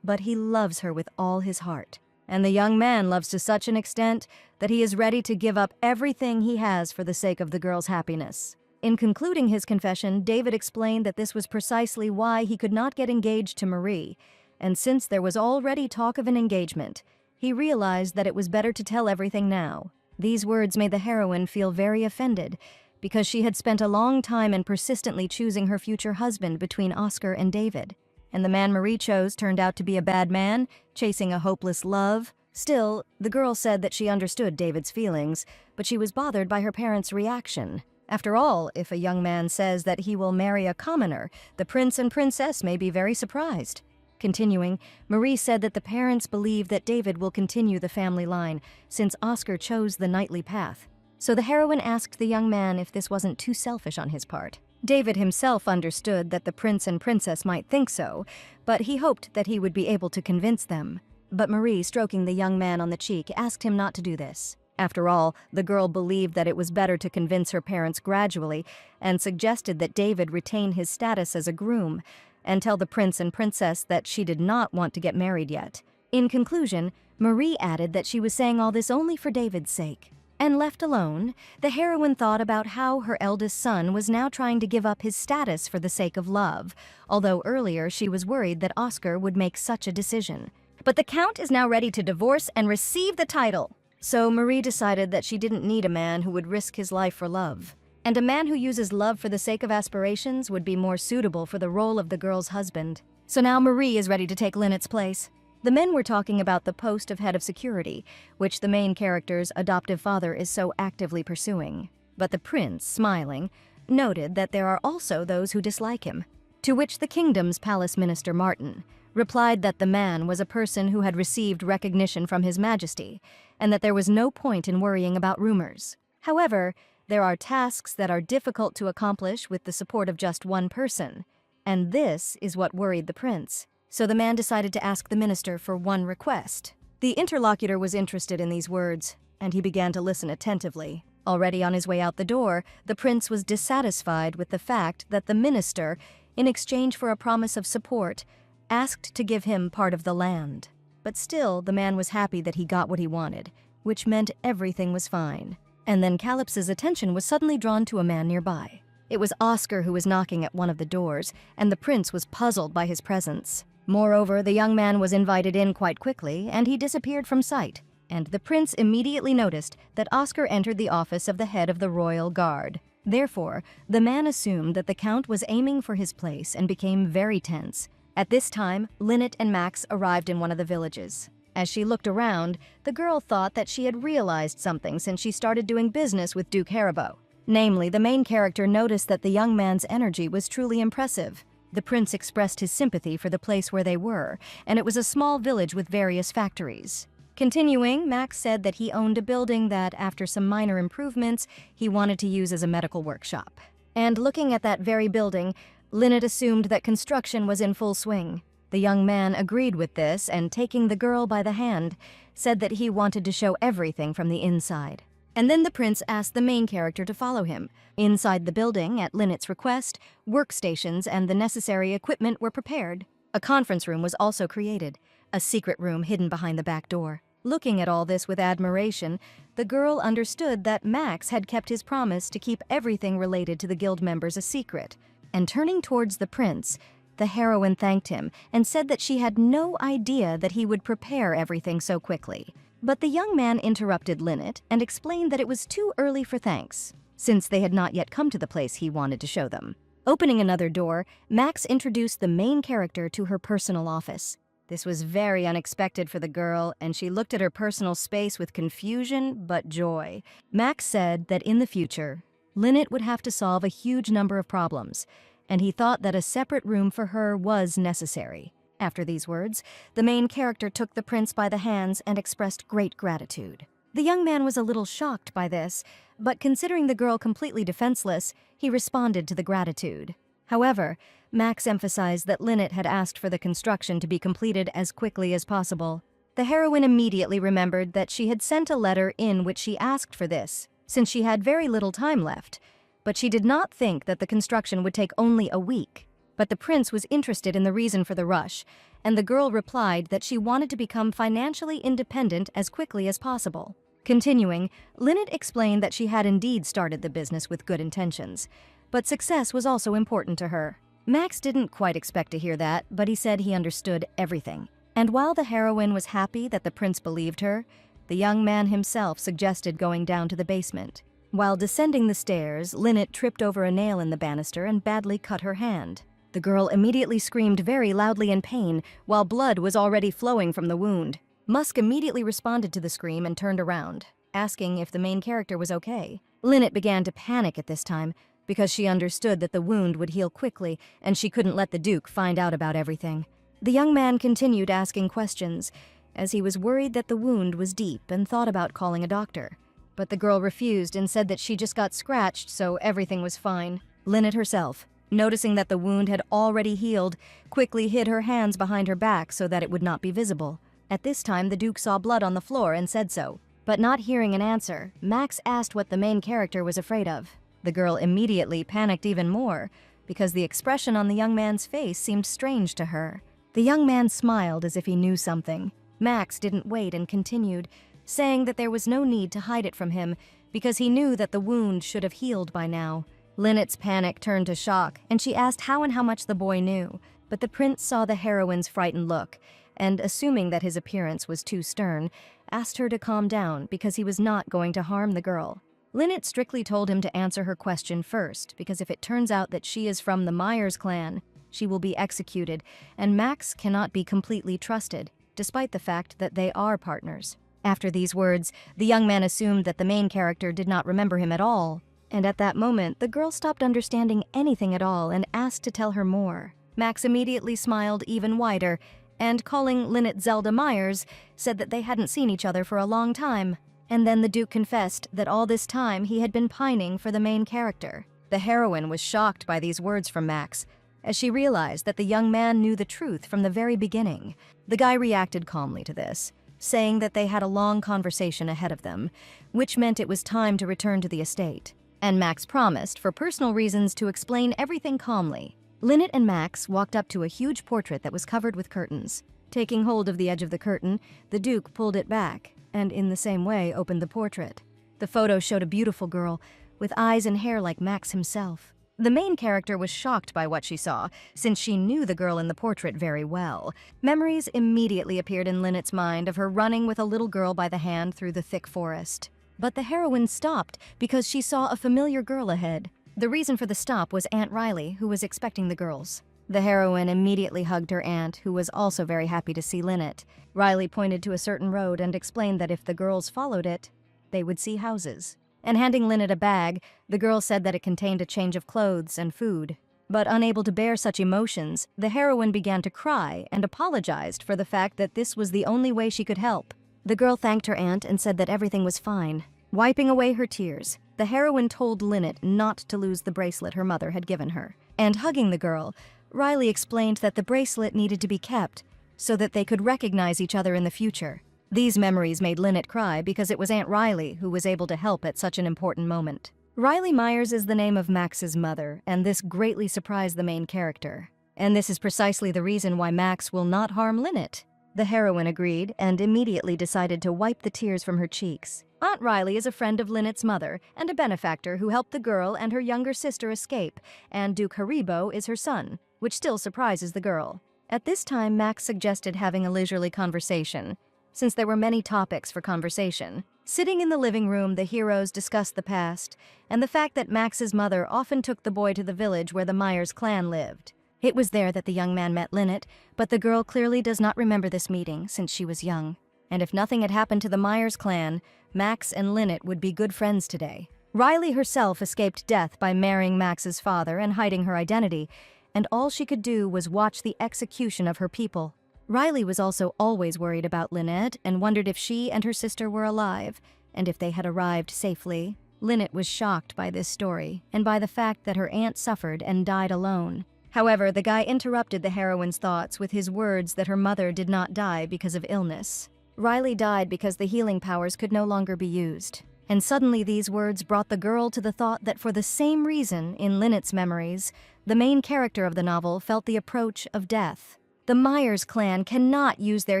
but he loves her with all his heart. And the young man loves to such an extent that he is ready to give up everything he has for the sake of the girl's happiness. In concluding his confession, David explained that this was precisely why he could not get engaged to Marie, and since there was already talk of an engagement, he realized that it was better to tell everything now. These words made the heroine feel very offended, because she had spent a long time and persistently choosing her future husband between Oscar and David. And the man Marie chose turned out to be a bad man, chasing a hopeless love, Still, the girl said that she understood David's feelings, but she was bothered by her parents' reaction. After all, if a young man says that he will marry a commoner, the prince and princess may be very surprised. Continuing, Marie said that the parents believe that David will continue the family line, since Oscar chose the knightly path. So the heroine asked the young man if this wasn't too selfish on his part. David himself understood that the prince and princess might think so, but he hoped that he would be able to convince them. But Marie, stroking the young man on the cheek, asked him not to do this. After all, the girl believed that it was better to convince her parents gradually and suggested that David retain his status as a groom and tell the prince and princess that she did not want to get married yet. In conclusion, Marie added that she was saying all this only for David's sake. And left alone, the heroine thought about how her eldest son was now trying to give up his status for the sake of love, although earlier she was worried that Oscar would make such a decision. But the Count is now ready to divorce and receive the title. So Marie decided that she didn't need a man who would risk his life for love. And a man who uses love for the sake of aspirations would be more suitable for the role of the girl's husband. So now Marie is ready to take Lynette's place. The men were talking about the post of head of security, which the main character's adoptive father is so actively pursuing. But the prince, smiling, noted that there are also those who dislike him. To which the kingdom's palace minister, Martin, replied that the man was a person who had received recognition from His Majesty, and that there was no point in worrying about rumors. However, there are tasks that are difficult to accomplish with the support of just one person, and this is what worried the prince. So the man decided to ask the minister for one request. The interlocutor was interested in these words, and he began to listen attentively. Already on his way out the door, the prince was dissatisfied with the fact that the minister, in exchange for a promise of support, asked to give him part of the land. But still, the man was happy that he got what he wanted, which meant everything was fine. And then Calypso's attention was suddenly drawn to a man nearby. It was Oscar who was knocking at one of the doors, and the prince was puzzled by his presence. Moreover, the young man was invited in quite quickly, and he disappeared from sight. And the prince immediately noticed that Oscar entered the office of the head of the royal guard. Therefore, the man assumed that the count was aiming for his place and became very tense. At this time, Lynette and Max arrived in one of the villages. As she looked around, the girl thought that she had realized something since she started doing business with Duke Haribo. Namely, the main character noticed that the young man's energy was truly impressive. The prince expressed his sympathy for the place where they were, and it was a small village with various factories. Continuing, Max said that he owned a building that, after some minor improvements, he wanted to use as a medical workshop. And looking at that very building, Lynette assumed that construction was in full swing. The young man agreed with this and, taking the girl by the hand, said that he wanted to show everything from the inside. And then the prince asked the main character to follow him. Inside the building, at Lynette's request, workstations and the necessary equipment were prepared. A conference room was also created, a secret room hidden behind the back door. Looking at all this with admiration, the girl understood that Max had kept his promise to keep everything related to the guild members a secret. And turning towards the prince, the heroine thanked him and said that she had no idea that he would prepare everything so quickly. But the young man interrupted Lynette and explained that it was too early for thanks, since they had not yet come to the place he wanted to show them. Opening another door, Max introduced the main character to her personal office. This was very unexpected for the girl, and she looked at her personal space with confusion but joy. Max said that in the future, Lynette would have to solve a huge number of problems, and he thought that a separate room for her was necessary. After these words, the main character took the prince by the hands and expressed great gratitude. The young man was a little shocked by this, but considering the girl completely defenseless, he responded to the gratitude. However, Max emphasized that Lynette had asked for the construction to be completed as quickly as possible. The heroine immediately remembered that she had sent a letter in which she asked for this, since she had very little time left, but she did not think that the construction would take only a week. But the prince was interested in the reason for the rush, and the girl replied that she wanted to become financially independent as quickly as possible. Continuing, Lynette explained that she had indeed started the business with good intentions, but success was also important to her. Max didn't quite expect to hear that, but he said he understood everything. And while the heroine was happy that the prince believed her, the young man himself suggested going down to the basement. While descending the stairs, Lynette tripped over a nail in the banister and badly cut her hand. The girl immediately screamed very loudly in pain, while blood was already flowing from the wound. Musk immediately responded to the scream and turned around, asking if the main character was okay. Lynette began to panic at this time because she understood that the wound would heal quickly and she couldn't let the Duke find out about everything. The young man continued asking questions, as he was worried that the wound was deep and thought about calling a doctor. But the girl refused and said that she just got scratched, so everything was fine. Lynette herself, noticing that the wound had already healed, quickly hid her hands behind her back so that it would not be visible. At this time, the Duke saw blood on the floor and said so. But not hearing an answer, Max asked what the main character was afraid of. The girl immediately panicked even more, because the expression on the young man's face seemed strange to her. The young man smiled as if he knew something. Max didn't wait and continued, saying that there was no need to hide it from him because he knew that the wound should have healed by now. Lynette's panic turned to shock, and she asked how and how much the boy knew. But the prince saw the heroine's frightened look, and assuming that his appearance was too stern, asked her to calm down because he was not going to harm the girl. Lynette strictly told him to answer her question first, because if it turns out that she is from the Myers clan, she will be executed, and Max cannot be completely trusted, despite the fact that they are partners. After these words, the young man assumed that the main character did not remember him at all, and at that moment, the girl stopped understanding anything at all and asked to tell her more. Max immediately smiled even wider, and calling Lynette Zelda Myers, said that they hadn't seen each other for a long time. And then the Duke confessed that all this time he had been pining for the main character. The heroine was shocked by these words from Max, as she realized that the young man knew the truth from the very beginning. The guy reacted calmly to this, saying that they had a long conversation ahead of them, which meant it was time to return to the estate. And Max promised, for personal reasons, to explain everything calmly. Lynette and Max walked up to a huge portrait that was covered with curtains. Taking hold of the edge of the curtain, the Duke pulled it back, and in the same way opened the portrait. The photo showed a beautiful girl, with eyes and hair like Max himself. The main character was shocked by what she saw, since she knew the girl in the portrait very well. Memories immediately appeared in Lynette's mind of her running with a little girl by the hand through the thick forest. But the heroine stopped because she saw a familiar girl ahead. The reason for the stop was Aunt Riley, who was expecting the girls. The heroine immediately hugged her aunt, who was also very happy to see Lynette. Riley pointed to a certain road and explained that if the girls followed it, they would see houses. And handing Lynette a bag, the girl said that it contained a change of clothes and food. But unable to bear such emotions, the heroine began to cry and apologized for the fact that this was the only way she could help. The girl thanked her aunt and said that everything was fine. Wiping away her tears, the heroine told Lynette not to lose the bracelet her mother had given her. And hugging the girl, Riley explained that the bracelet needed to be kept so that they could recognize each other in the future. These memories made Lynette cry because it was Aunt Riley who was able to help at such an important moment. Riley Myers is the name of Max's mother, and this greatly surprised the main character. And this is precisely the reason why Max will not harm Lynette. The heroine agreed and immediately decided to wipe the tears from her cheeks. Aunt Riley is a friend of Lynette's mother and a benefactor who helped the girl and her younger sister escape, and Duke Haribo is her son, which still surprises the girl. At this time, Max suggested having a leisurely conversation, since there were many topics for conversation. Sitting in the living room, the heroes discussed the past and the fact that Max's mother often took the boy to the village where the Myers clan lived. It was there that the young man met Lynette, but the girl clearly does not remember this meeting since she was young. And if nothing had happened to the Myers clan, Max and Lynette would be good friends today. Riley herself escaped death by marrying Max's father and hiding her identity, and all she could do was watch the execution of her people. Riley was also always worried about Lynette and wondered if she and her sister were alive, and if they had arrived safely. Lynette was shocked by this story, and by the fact that her aunt suffered and died alone. However, the guy interrupted the heroine's thoughts with his words that her mother did not die because of illness. Riley died because the healing powers could no longer be used. And suddenly these words brought the girl to the thought that for the same reason, in Lynette's memories, the main character of the novel felt the approach of death. The Myers clan cannot use their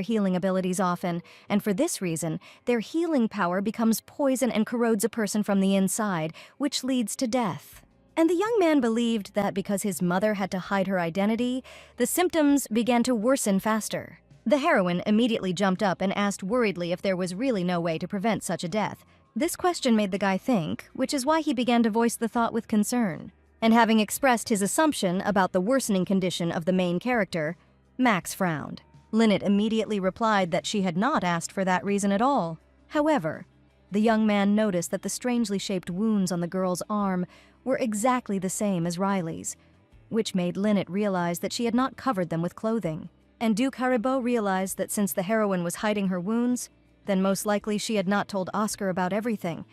healing abilities often, and for this reason, their healing power becomes poison and corrodes a person from the inside, which leads to death. And the young man believed that because his mother had to hide her identity, the symptoms began to worsen faster. The heroine immediately jumped up and asked worriedly if there was really no way to prevent such a death. This question made the guy think, which is why he began to voice the thought with concern. And having expressed his assumption about the worsening condition of the main character, Max frowned. Lynette immediately replied that she had not asked for that reason at all. However, the young man noticed that the strangely shaped wounds on the girl's arm were exactly the same as Riley's, which made Lynette realize that she had not covered them with clothing. And Duke Haribo realized that since the heroine was hiding her wounds, then most likely she had not told Oscar about everything,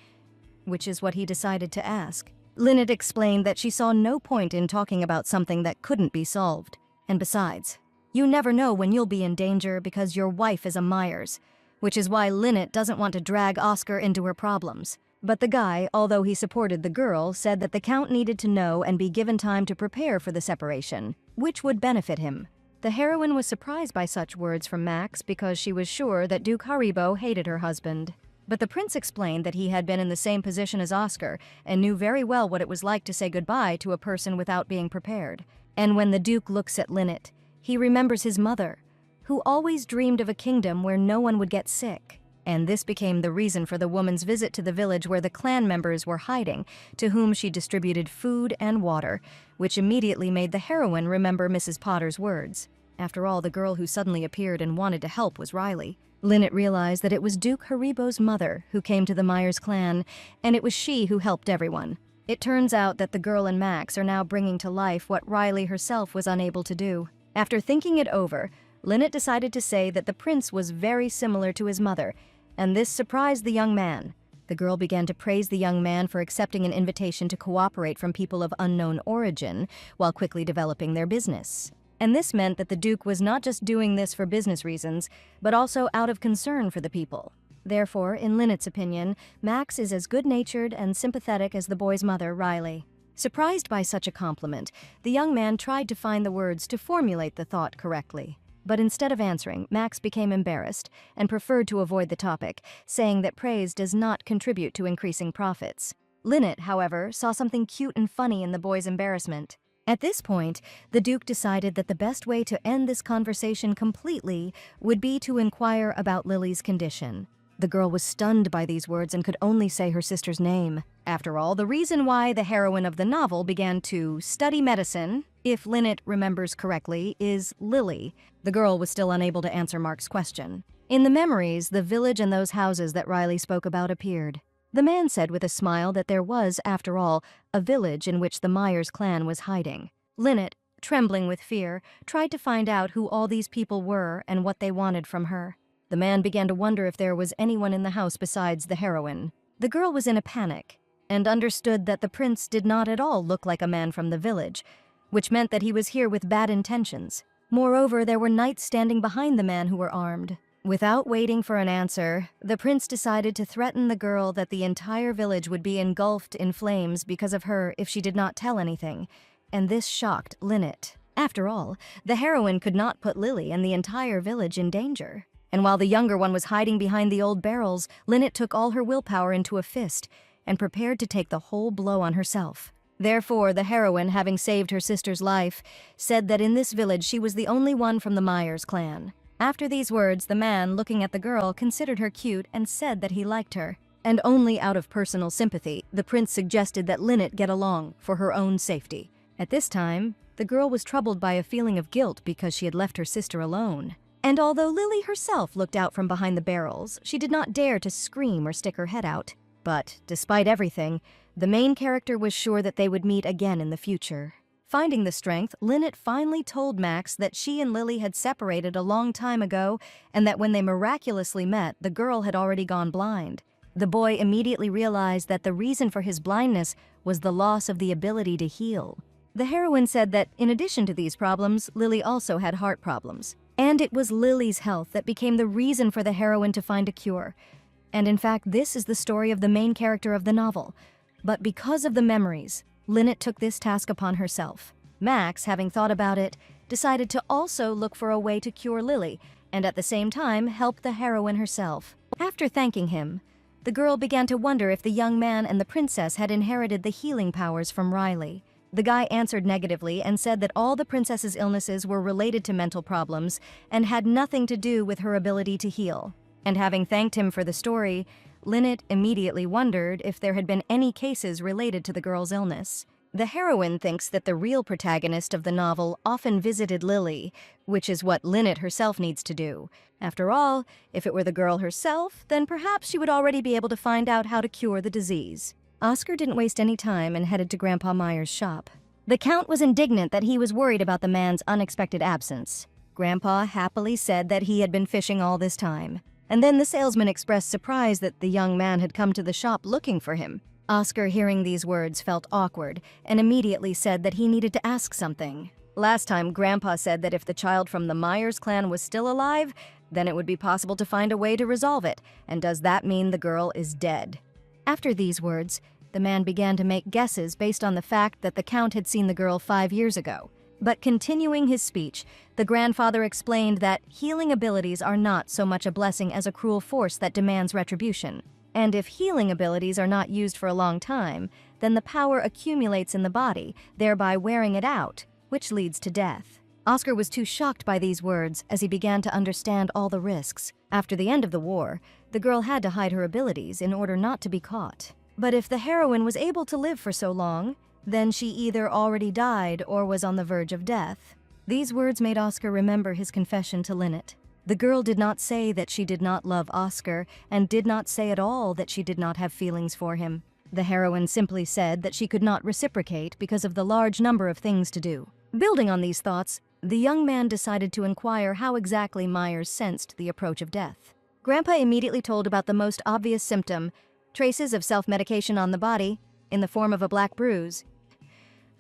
which is what he decided to ask. Lynette explained that she saw no point in talking about something that couldn't be solved. And besides, you never know when you'll be in danger because your wife is a Myers, which is why Lynette doesn't want to drag Oscar into her problems. But the guy, although he supported the girl, said that the Count needed to know and be given time to prepare for the separation, which would benefit him. The heroine was surprised by such words from Max because she was sure that Duke Haribo hated her husband. But the prince explained that he had been in the same position as Oscar and knew very well what it was like to say goodbye to a person without being prepared. And when the Duke looks at Lynette, he remembers his mother, who always dreamed of a kingdom where no one would get sick. And this became the reason for the woman's visit to the village where the clan members were hiding, to whom she distributed food and water, which immediately made the heroine remember Mrs. Potter's words. After all, the girl who suddenly appeared and wanted to help was Riley. Lynette realized that it was Duke Haribo's mother who came to the Myers clan, and it was she who helped everyone. It turns out that the girl and Max are now bringing to life what Riley herself was unable to do. After thinking it over, Lynette decided to say that the prince was very similar to his mother, and this surprised the young man. The girl began to praise the young man for accepting an invitation to cooperate from people of unknown origin while quickly developing their business. And this meant that the Duke was not just doing this for business reasons, but also out of concern for the people. Therefore, in Lynette's opinion, Max is as good-natured and sympathetic as the boy's mother, Riley. Surprised by such a compliment, the young man tried to find the words to formulate the thought correctly. But instead of answering, Max became embarrassed and preferred to avoid the topic, saying that praise does not contribute to increasing profits. Lynette, however, saw something cute and funny in the boy's embarrassment. At this point, the Duke decided that the best way to end this conversation completely would be to inquire about Lily's condition. The girl was stunned by these words and could only say her sister's name. After all, the reason why the heroine of the novel began to study medicine, if Lynette remembers correctly, is Lily. The girl was still unable to answer Mark's question. In the memories, the village and those houses that Riley spoke about appeared. The man said with a smile that there was, after all, a village in which the Myers clan was hiding. Lynette, trembling with fear, tried to find out who all these people were and what they wanted from her. The man began to wonder if there was anyone in the house besides the heroine. The girl was in a panic and understood that the prince did not at all look like a man from the village, which meant that he was here with bad intentions. Moreover, there were knights standing behind the man who were armed. Without waiting for an answer, the prince decided to threaten the girl that the entire village would be engulfed in flames because of her if she did not tell anything, and this shocked Lynette. After all, the heroine could not put Lily and the entire village in danger. And while the younger one was hiding behind the old barrels, Lynette took all her willpower into a fist and prepared to take the whole blow on herself. Therefore, the heroine, having saved her sister's life, said that in this village she was the only one from the Myers clan. After these words, the man, looking at the girl, considered her cute and said that he liked her. And only out of personal sympathy, the prince suggested that Lynette get along for her own safety. At this time, the girl was troubled by a feeling of guilt because she had left her sister alone. And although Lily herself looked out from behind the barrels, she did not dare to scream or stick her head out. But, despite everything, the main character was sure that they would meet again in the future. Finding the strength, Lynette finally told Max that she and Lily had separated a long time ago and that when they miraculously met, the girl had already gone blind. The boy immediately realized that the reason for his blindness was the loss of the ability to heal. The heroine said that in addition to these problems, Lily also had heart problems. And it was Lily's health that became the reason for the heroine to find a cure. And in fact, this is the story of the main character of the novel. But because of the memories, Lynette took this task upon herself. Max, having thought about it, decided to also look for a way to cure Lily, and at the same time help the heroine herself. After thanking him, the girl began to wonder if the young man and the princess had inherited the healing powers from Riley. The guy answered negatively and said that all the princess's illnesses were related to mental problems and had nothing to do with her ability to heal. And having thanked him for the story, Lynette immediately wondered if there had been any cases related to the girl's illness. The heroine thinks that the real protagonist of the novel often visited Lily, which is what Lynette herself needs to do. After all, if it were the girl herself, then perhaps she would already be able to find out how to cure the disease. Oscar didn't waste any time and headed to Grandpa Meyer's shop. The Count was indignant that he was worried about the man's unexpected absence. Grandpa happily said that he had been fishing all this time. And then the salesman expressed surprise that the young man had come to the shop looking for him. Oscar, hearing these words, felt awkward and immediately said that he needed to ask something. Last time, Grandpa said that if the child from the Myers clan was still alive, then it would be possible to find a way to resolve it. And does that mean the girl is dead? After these words, the man began to make guesses based on the fact that the Count had seen the girl 5 years ago. But continuing his speech, the grandfather explained that healing abilities are not so much a blessing as a cruel force that demands retribution. And if healing abilities are not used for a long time, then the power accumulates in the body, thereby wearing it out, which leads to death. Oscar was too shocked by these words as he began to understand all the risks. After the end of the war, the girl had to hide her abilities in order not to be caught. But if the heroine was able to live for so long, then she either already died or was on the verge of death. These words made Oscar remember his confession to Lynette. The girl did not say that she did not love Oscar and did not say at all that she did not have feelings for him. The heroine simply said that she could not reciprocate because of the large number of things to do. Building on these thoughts, the young man decided to inquire how exactly Myers sensed the approach of death. Grandpa immediately told about the most obvious symptom, traces of self-medication on the body, in the form of a black bruise.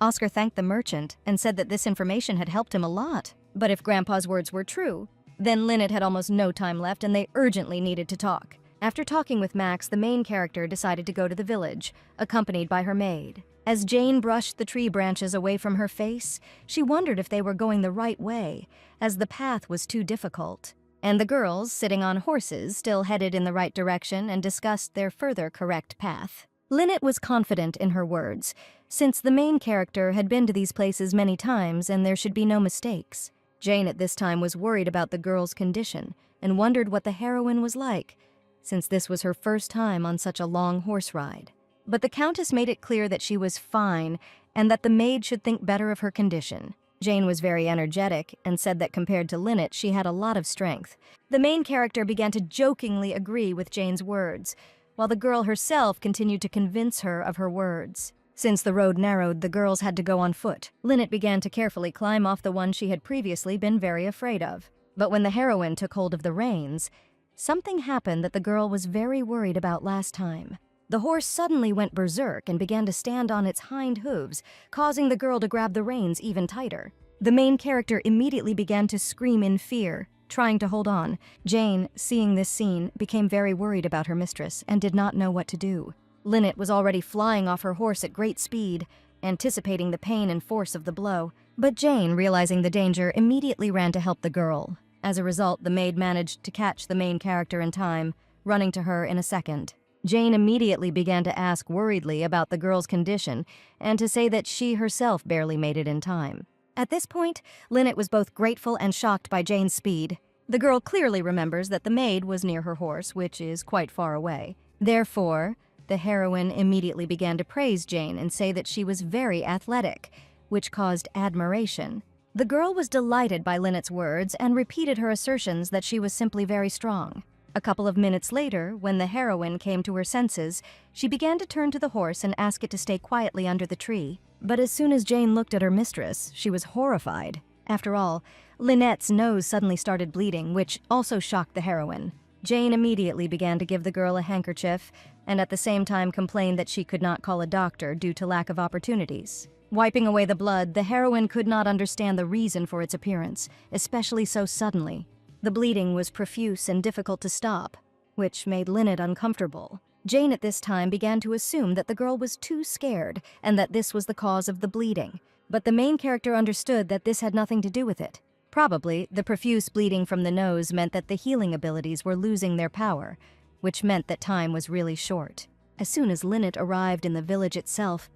Oscar thanked the merchant and said that this information had helped him a lot. But if Grandpa's words were true, then Lynette had almost no time left and they urgently needed to talk. After talking with Max, the main character decided to go to the village, accompanied by her maid. As Jane brushed the tree branches away from her face, she wondered if they were going the right way, as the path was too difficult. And the girls, sitting on horses, still headed in the right direction and discussed their further correct path. Lynette was confident in her words, since the main character had been to these places many times and there should be no mistakes. Jane at this time was worried about the girl's condition and wondered what the heroine was like, since this was her first time on such a long horse ride. But the Countess made it clear that she was fine and that the maid should think better of her condition. Jane was very energetic and said that compared to Lynette, she had a lot of strength. The main character began to jokingly agree with Jane's words, while the girl herself continued to convince her of her words. Since the road narrowed, the girls had to go on foot. Lynette began to carefully climb off the one she had previously been very afraid of. But when the heroine took hold of the reins, something happened that the girl was very worried about last time. The horse suddenly went berserk and began to stand on its hind hooves, causing the girl to grab the reins even tighter. The main character immediately began to scream in fear, trying to hold on. Jane, seeing this scene, became very worried about her mistress and did not know what to do. Lynette was already flying off her horse at great speed, anticipating the pain and force of the blow. But Jane, realizing the danger, immediately ran to help the girl. As a result, the maid managed to catch the main character in time, running to her in a second. Jane immediately began to ask worriedly about the girl's condition and to say that she herself barely made it in time. At this point, Lynette was both grateful and shocked by Jane's speed. The girl clearly remembers that the maid was near her horse, which is quite far away. Therefore, the heroine immediately began to praise Jane and say that she was very athletic, which caused admiration. The girl was delighted by Lynette's words and repeated her assertions that she was simply very strong. A couple of minutes later, when the heroine came to her senses, she began to turn to the horse and ask it to stay quietly under the tree. But as soon as Jane looked at her mistress, she was horrified. After all, Lynette's nose suddenly started bleeding, which also shocked the heroine. Jane immediately began to give the girl a handkerchief, and at the same time complained that she could not call a doctor due to lack of opportunities. Wiping away the blood, the heroine could not understand the reason for its appearance, especially so suddenly. The bleeding was profuse and difficult to stop, which made Lynette uncomfortable. Jane at this time began to assume that the girl was too scared and that this was the cause of the bleeding. But the main character understood that this had nothing to do with it. Probably, the profuse bleeding from the nose meant that the healing abilities were losing their power, which meant that time was really short. As soon as Lynette arrived in the village itself,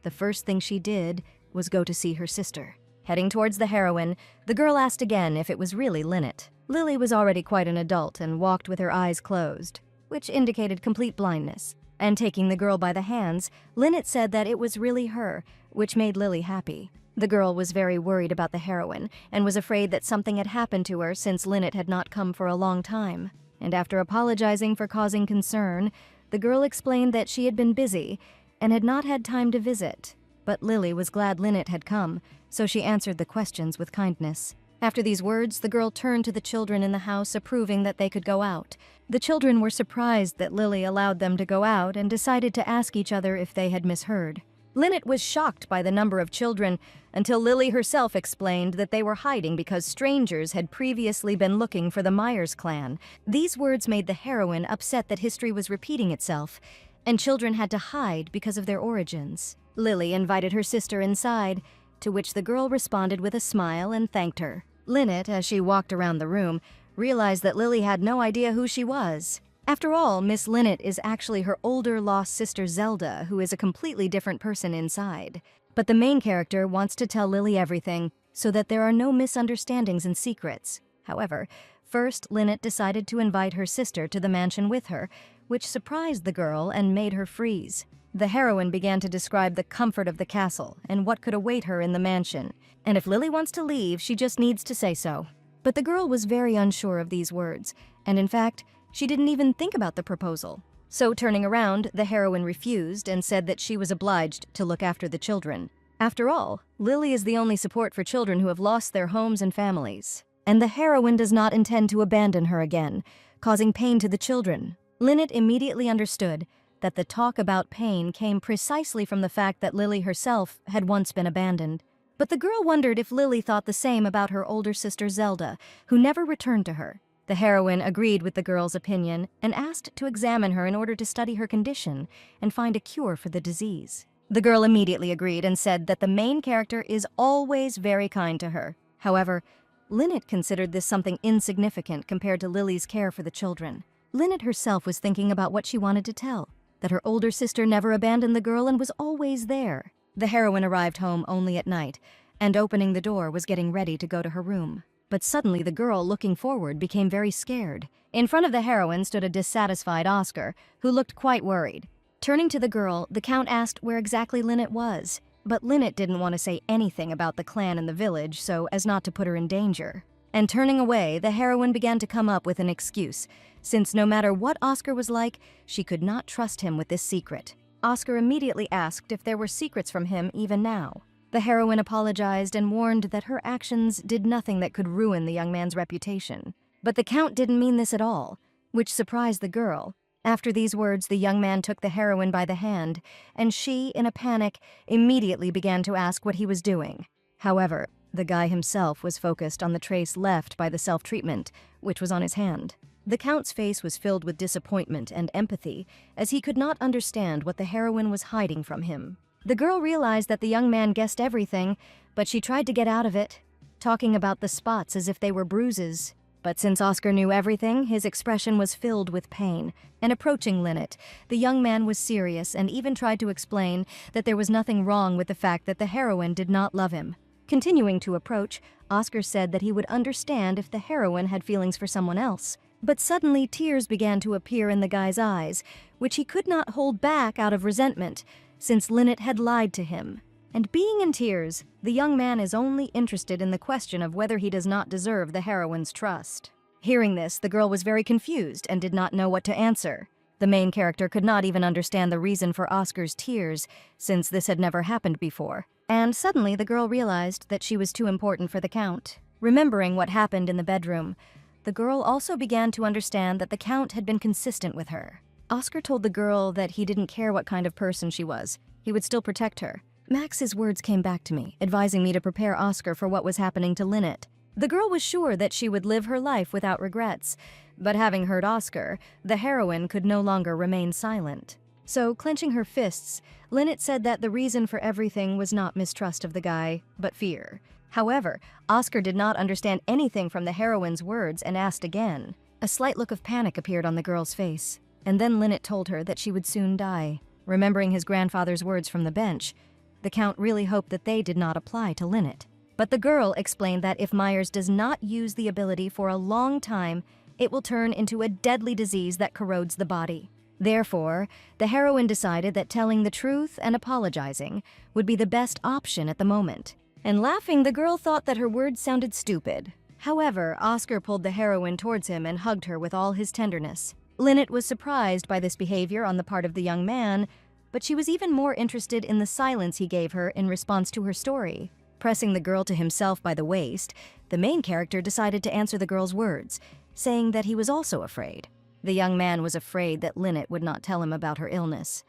the first thing she did was go to see her sister. Heading towards the heroine, the girl asked again if it was really Lynette. Lily was already quite an adult and walked with her eyes closed, which indicated complete blindness. and taking the girl by the hands, Lynette said that it was really her, which made Lily happy. The girl was very worried about the heroine and was afraid that something had happened to her since Lynette had not come for a long time. And after apologizing for causing concern, the girl explained that she had been busy and had not had time to visit. But Lily was glad Lynette had come, so she answered the questions with kindness. After these words, the girl turned to the children in the house, approving that they could go out. The children were surprised that Lily allowed them to go out and decided to ask each other if they had misheard. Lynette was shocked by the number of children until Lily herself explained that they were hiding because strangers had previously been looking for the Myers clan. These words made the heroine upset that history was repeating itself, and children had to hide because of their origins. Lily invited her sister inside, to which the girl responded with a smile and thanked her. Lynette, as she walked around the room, realized that Lily had no idea who she was. After all, Miss Lynette is actually her older lost sister Zelda, who is a completely different person inside. But the main character wants to tell Lily everything, so that there are no misunderstandings and secrets. However, first Lynette decided to invite her sister to the mansion with her, which surprised the girl and made her freeze. The heroine began to describe the comfort of the castle and what could await her in the mansion, and if Lily wants to leave, she just needs to say so. But the girl was very unsure of these words, and in fact, she didn't even think about the proposal. So turning around, the heroine refused and said that she was obliged to look after the children. After all, Lily is the only support for children who have lost their homes and families. And the heroine does not intend to abandon her again, causing pain to the children. Lynette immediately understood that the talk about pain came precisely from the fact that Lily herself had once been abandoned. But the girl wondered if Lily thought the same about her older sister Zelda, who never returned to her. The heroine agreed with the girl's opinion and asked to examine her in order to study her condition and find a cure for the disease. The girl immediately agreed and said that the main character is always very kind to her. However, Lynette considered this something insignificant compared to Lily's care for the children. Lynette herself was thinking about what she wanted to tell, that her older sister never abandoned the girl and was always there. The heroine arrived home only at night, and opening the door was getting ready to go to her room. But suddenly the girl, looking forward, became very scared. In front of the heroine stood a dissatisfied Oscar, who looked quite worried. Turning to the girl, the Count asked where exactly Lynette was, but Lynette didn't want to say anything about the clan in the village so as not to put her in danger. And turning away, the heroine began to come up with an excuse, since no matter what Oscar was like, she could not trust him with this secret. Oscar immediately asked if there were secrets from him even now. The heroine apologized and warned that her actions did nothing that could ruin the young man's reputation. But the Count didn't mean this at all, which surprised the girl. After these words, the young man took the heroine by the hand, and she, in a panic, immediately began to ask what he was doing. However, the guy himself was focused on the trace left by the self-treatment, which was on his hand. The Count's face was filled with disappointment and empathy, as he could not understand what the heroine was hiding from him. The girl realized that the young man guessed everything, but she tried to get out of it, talking about the spots as if they were bruises. But since Oscar knew everything, his expression was filled with pain. And approaching Lynette, the young man was serious and even tried to explain that there was nothing wrong with the fact that the heroine did not love him. Continuing to approach, Oscar said that he would understand if the heroine had feelings for someone else. But suddenly tears began to appear in the guy's eyes, which he could not hold back out of resentment, since Lynette had lied to him. And being in tears, the young man is only interested in the question of whether he does not deserve the heroine's trust. Hearing this, the girl was very confused and did not know what to answer. The main character could not even understand the reason for Oscar's tears, since this had never happened before. And suddenly the girl realized that she was too important for the Count. Remembering what happened in the bedroom, the girl also began to understand that the Count had been consistent with her. Oscar told the girl that he didn't care what kind of person she was. He would still protect her. Max's words came back to me, advising me to prepare Oscar for what was happening to Lynette. The girl was sure that she would live her life without regrets, but having heard Oscar, the heroine could no longer remain silent. So, clenching her fists, Lynette said that the reason for everything was not mistrust of the guy, but fear. However, Oscar did not understand anything from the heroine's words and asked again. A slight look of panic appeared on the girl's face, and then Lynette told her that she would soon die. Remembering his grandfather's words from the bench, the Count really hoped that they did not apply to Lynette. But the girl explained that if Myers does not use the ability for a long time, it will turn into a deadly disease that corrodes the body. Therefore, the heroine decided that telling the truth and apologizing would be the best option at the moment. And laughing, the girl thought that her words sounded stupid. However, Oscar pulled the heroine towards him and hugged her with all his tenderness. Lynette was surprised by this behavior on the part of the young man, but she was even more interested in the silence he gave her in response to her story. Pressing the girl to himself by the waist, the main character decided to answer the girl's words, saying that he was also afraid. The young man was afraid that Lynette would not tell him about her illness,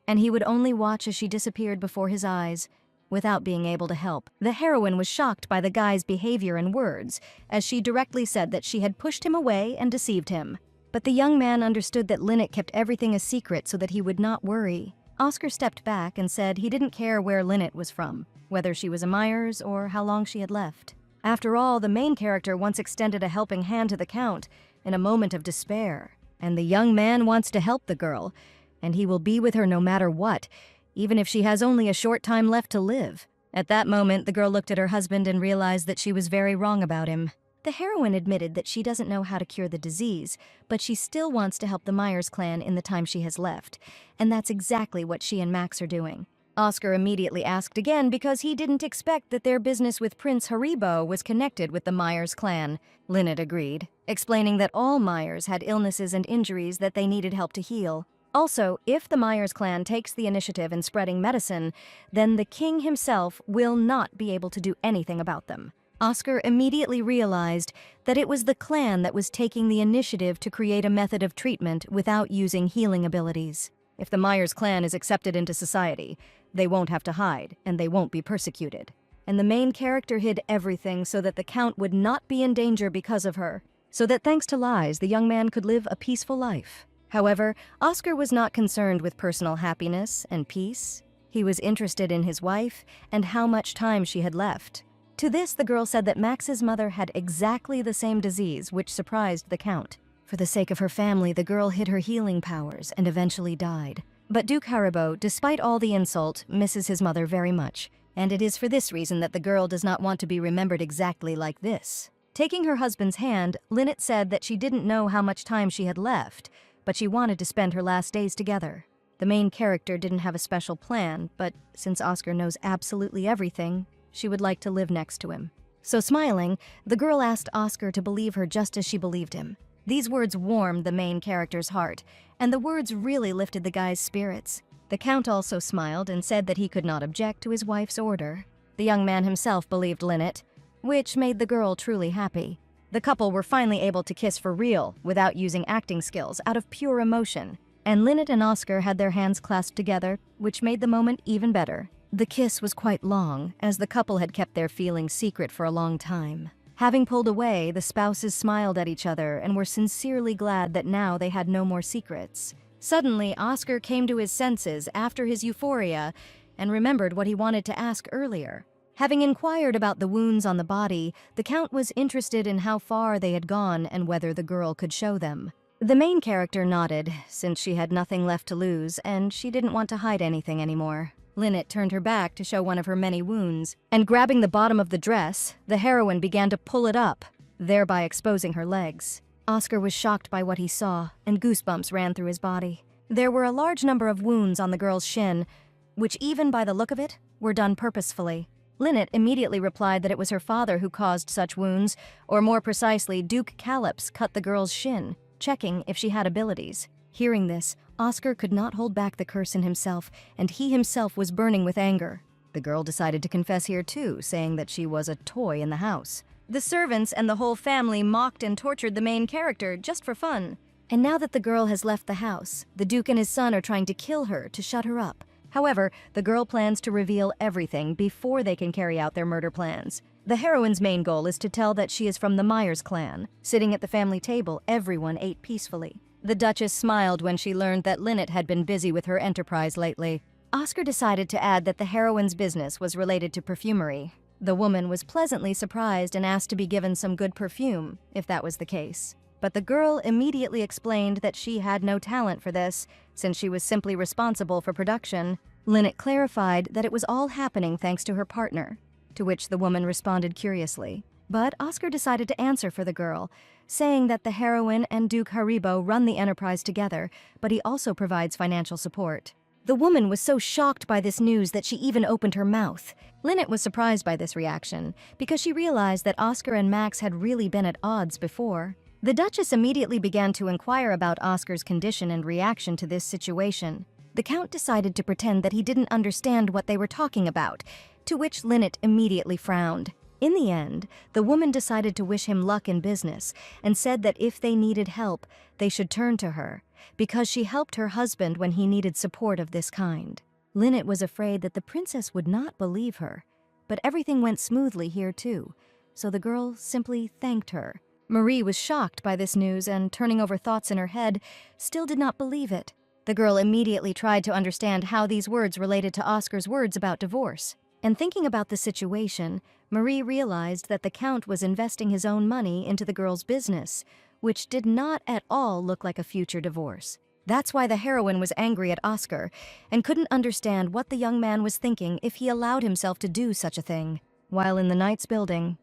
and he would only watch as she disappeared before his eyes, without being able to help. The heroine was shocked by the guy's behavior and words, as she directly said that she had pushed him away and deceived him. But the young man understood that Lynette kept everything a secret so that he would not worry. Oscar stepped back and said he didn't care where Lynette was from, whether she was a Myers or how long she had left. After all, the main character once extended a helping hand to the Count in a moment of despair, and the young man wants to help the girl, and he will be with her no matter what, even if she has only a short time left to live. At that moment, the girl looked at her husband and realized that she was very wrong about him. The heroine admitted that she doesn't know how to cure the disease, but she still wants to help the Myers clan in the time she has left, and that's exactly what she and Max are doing. Oscar immediately asked again because he didn't expect that their business with Prince Haribo was connected with the Myers clan. Lynette agreed, explaining that all Myers had illnesses and injuries that they needed help to heal. Also, if the Myers clan takes the initiative in spreading medicine, then the king himself will not be able to do anything about them. Oscar immediately realized that it was the clan that was taking the initiative to create a method of treatment without using healing abilities. If the Myers clan is accepted into society, they won't have to hide, and they won't be persecuted. And the main character hid everything so that the Count would not be in danger because of her, so that thanks to lies, the young man could live a peaceful life. However, Oscar was not concerned with personal happiness and peace. He was interested in his wife and how much time she had left. To this, the girl said that Max's mother had exactly the same disease, which surprised the Count. For the sake of her family, the girl hid her healing powers and eventually died. But Duke Haribo, despite all the insult, misses his mother very much, and it is for this reason that the girl does not want to be remembered exactly like this. Taking her husband's hand, Lynette said that she didn't know how much time she had left, but she wanted to spend her last days together. The main character didn't have a special plan, but since Oscar knows absolutely everything, she would like to live next to him. So smiling, the girl asked Oscar to believe her just as she believed him. These words warmed the main character's heart, and the words really lifted the guy's spirits. The Count also smiled and said that he could not object to his wife's order. The young man himself believed Lynette, which made the girl truly happy. The couple were finally able to kiss for real, without using acting skills, out of pure emotion. And Lynette and Oscar had their hands clasped together, which made the moment even better. The kiss was quite long, as the couple had kept their feelings secret for a long time. Having pulled away, the spouses smiled at each other and were sincerely glad that now they had no more secrets. Suddenly, Oscar came to his senses after his euphoria and remembered what he wanted to ask earlier. Having inquired about the wounds on the body, the Count was interested in how far they had gone and whether the girl could show them. The main character nodded, since she had nothing left to lose and she didn't want to hide anything anymore. Lynette turned her back to show one of her many wounds, and grabbing the bottom of the dress, the heroine began to pull it up, thereby exposing her legs. Oscar was shocked by what he saw, and goosebumps ran through his body. There were a large number of wounds on the girl's shin, which even by the look of it, were done purposefully. Lynette immediately replied that it was her father who caused such wounds, or more precisely, Duke Calyps cut the girl's shin, checking if she had abilities. Hearing this, Oscar could not hold back the curse in himself, and he himself was burning with anger. The girl decided to confess here too, saying that she was a toy in the house. The servants and the whole family mocked and tortured the main character just for fun. And now that the girl has left the house, the Duke and his son are trying to kill her to shut her up. However, the girl plans to reveal everything before they can carry out their murder plans. The heroine's main goal is to tell that she is from the Myers clan. Sitting at the family table, everyone ate peacefully. The Duchess smiled when she learned that Lynette had been busy with her enterprise lately. Oscar decided to add that the heroine's business was related to perfumery. The woman was pleasantly surprised and asked to be given some good perfume, if that was the case. But the girl immediately explained that she had no talent for this, since she was simply responsible for production. Lynette clarified that it was all happening thanks to her partner, to which the woman responded curiously. But Oscar decided to answer for the girl, saying that the heroine and Duke Haribo run the enterprise together, but he also provides financial support. The woman was so shocked by this news that she even opened her mouth. Lynette was surprised by this reaction because she realized that Oscar and Max had really been at odds before. The Duchess immediately began to inquire about Oscar's condition and reaction to this situation. The Count decided to pretend that he didn't understand what they were talking about, to which Lynette immediately frowned. In the end, the woman decided to wish him luck in business and said that if they needed help, they should turn to her, because she helped her husband when he needed support of this kind. Lynette was afraid that the princess would not believe her, but everything went smoothly here too, so the girl simply thanked her. Marie was shocked by this news and, turning over thoughts in her head, still did not believe it. The girl immediately tried to understand how these words related to Oscar's words about divorce. And thinking about the situation, Marie realized that the Count was investing his own money into the girl's business, which did not at all look like a future divorce. That's why the heroine was angry at Oscar and couldn't understand what the young man was thinking if he allowed himself to do such a thing. While in the Knight's building,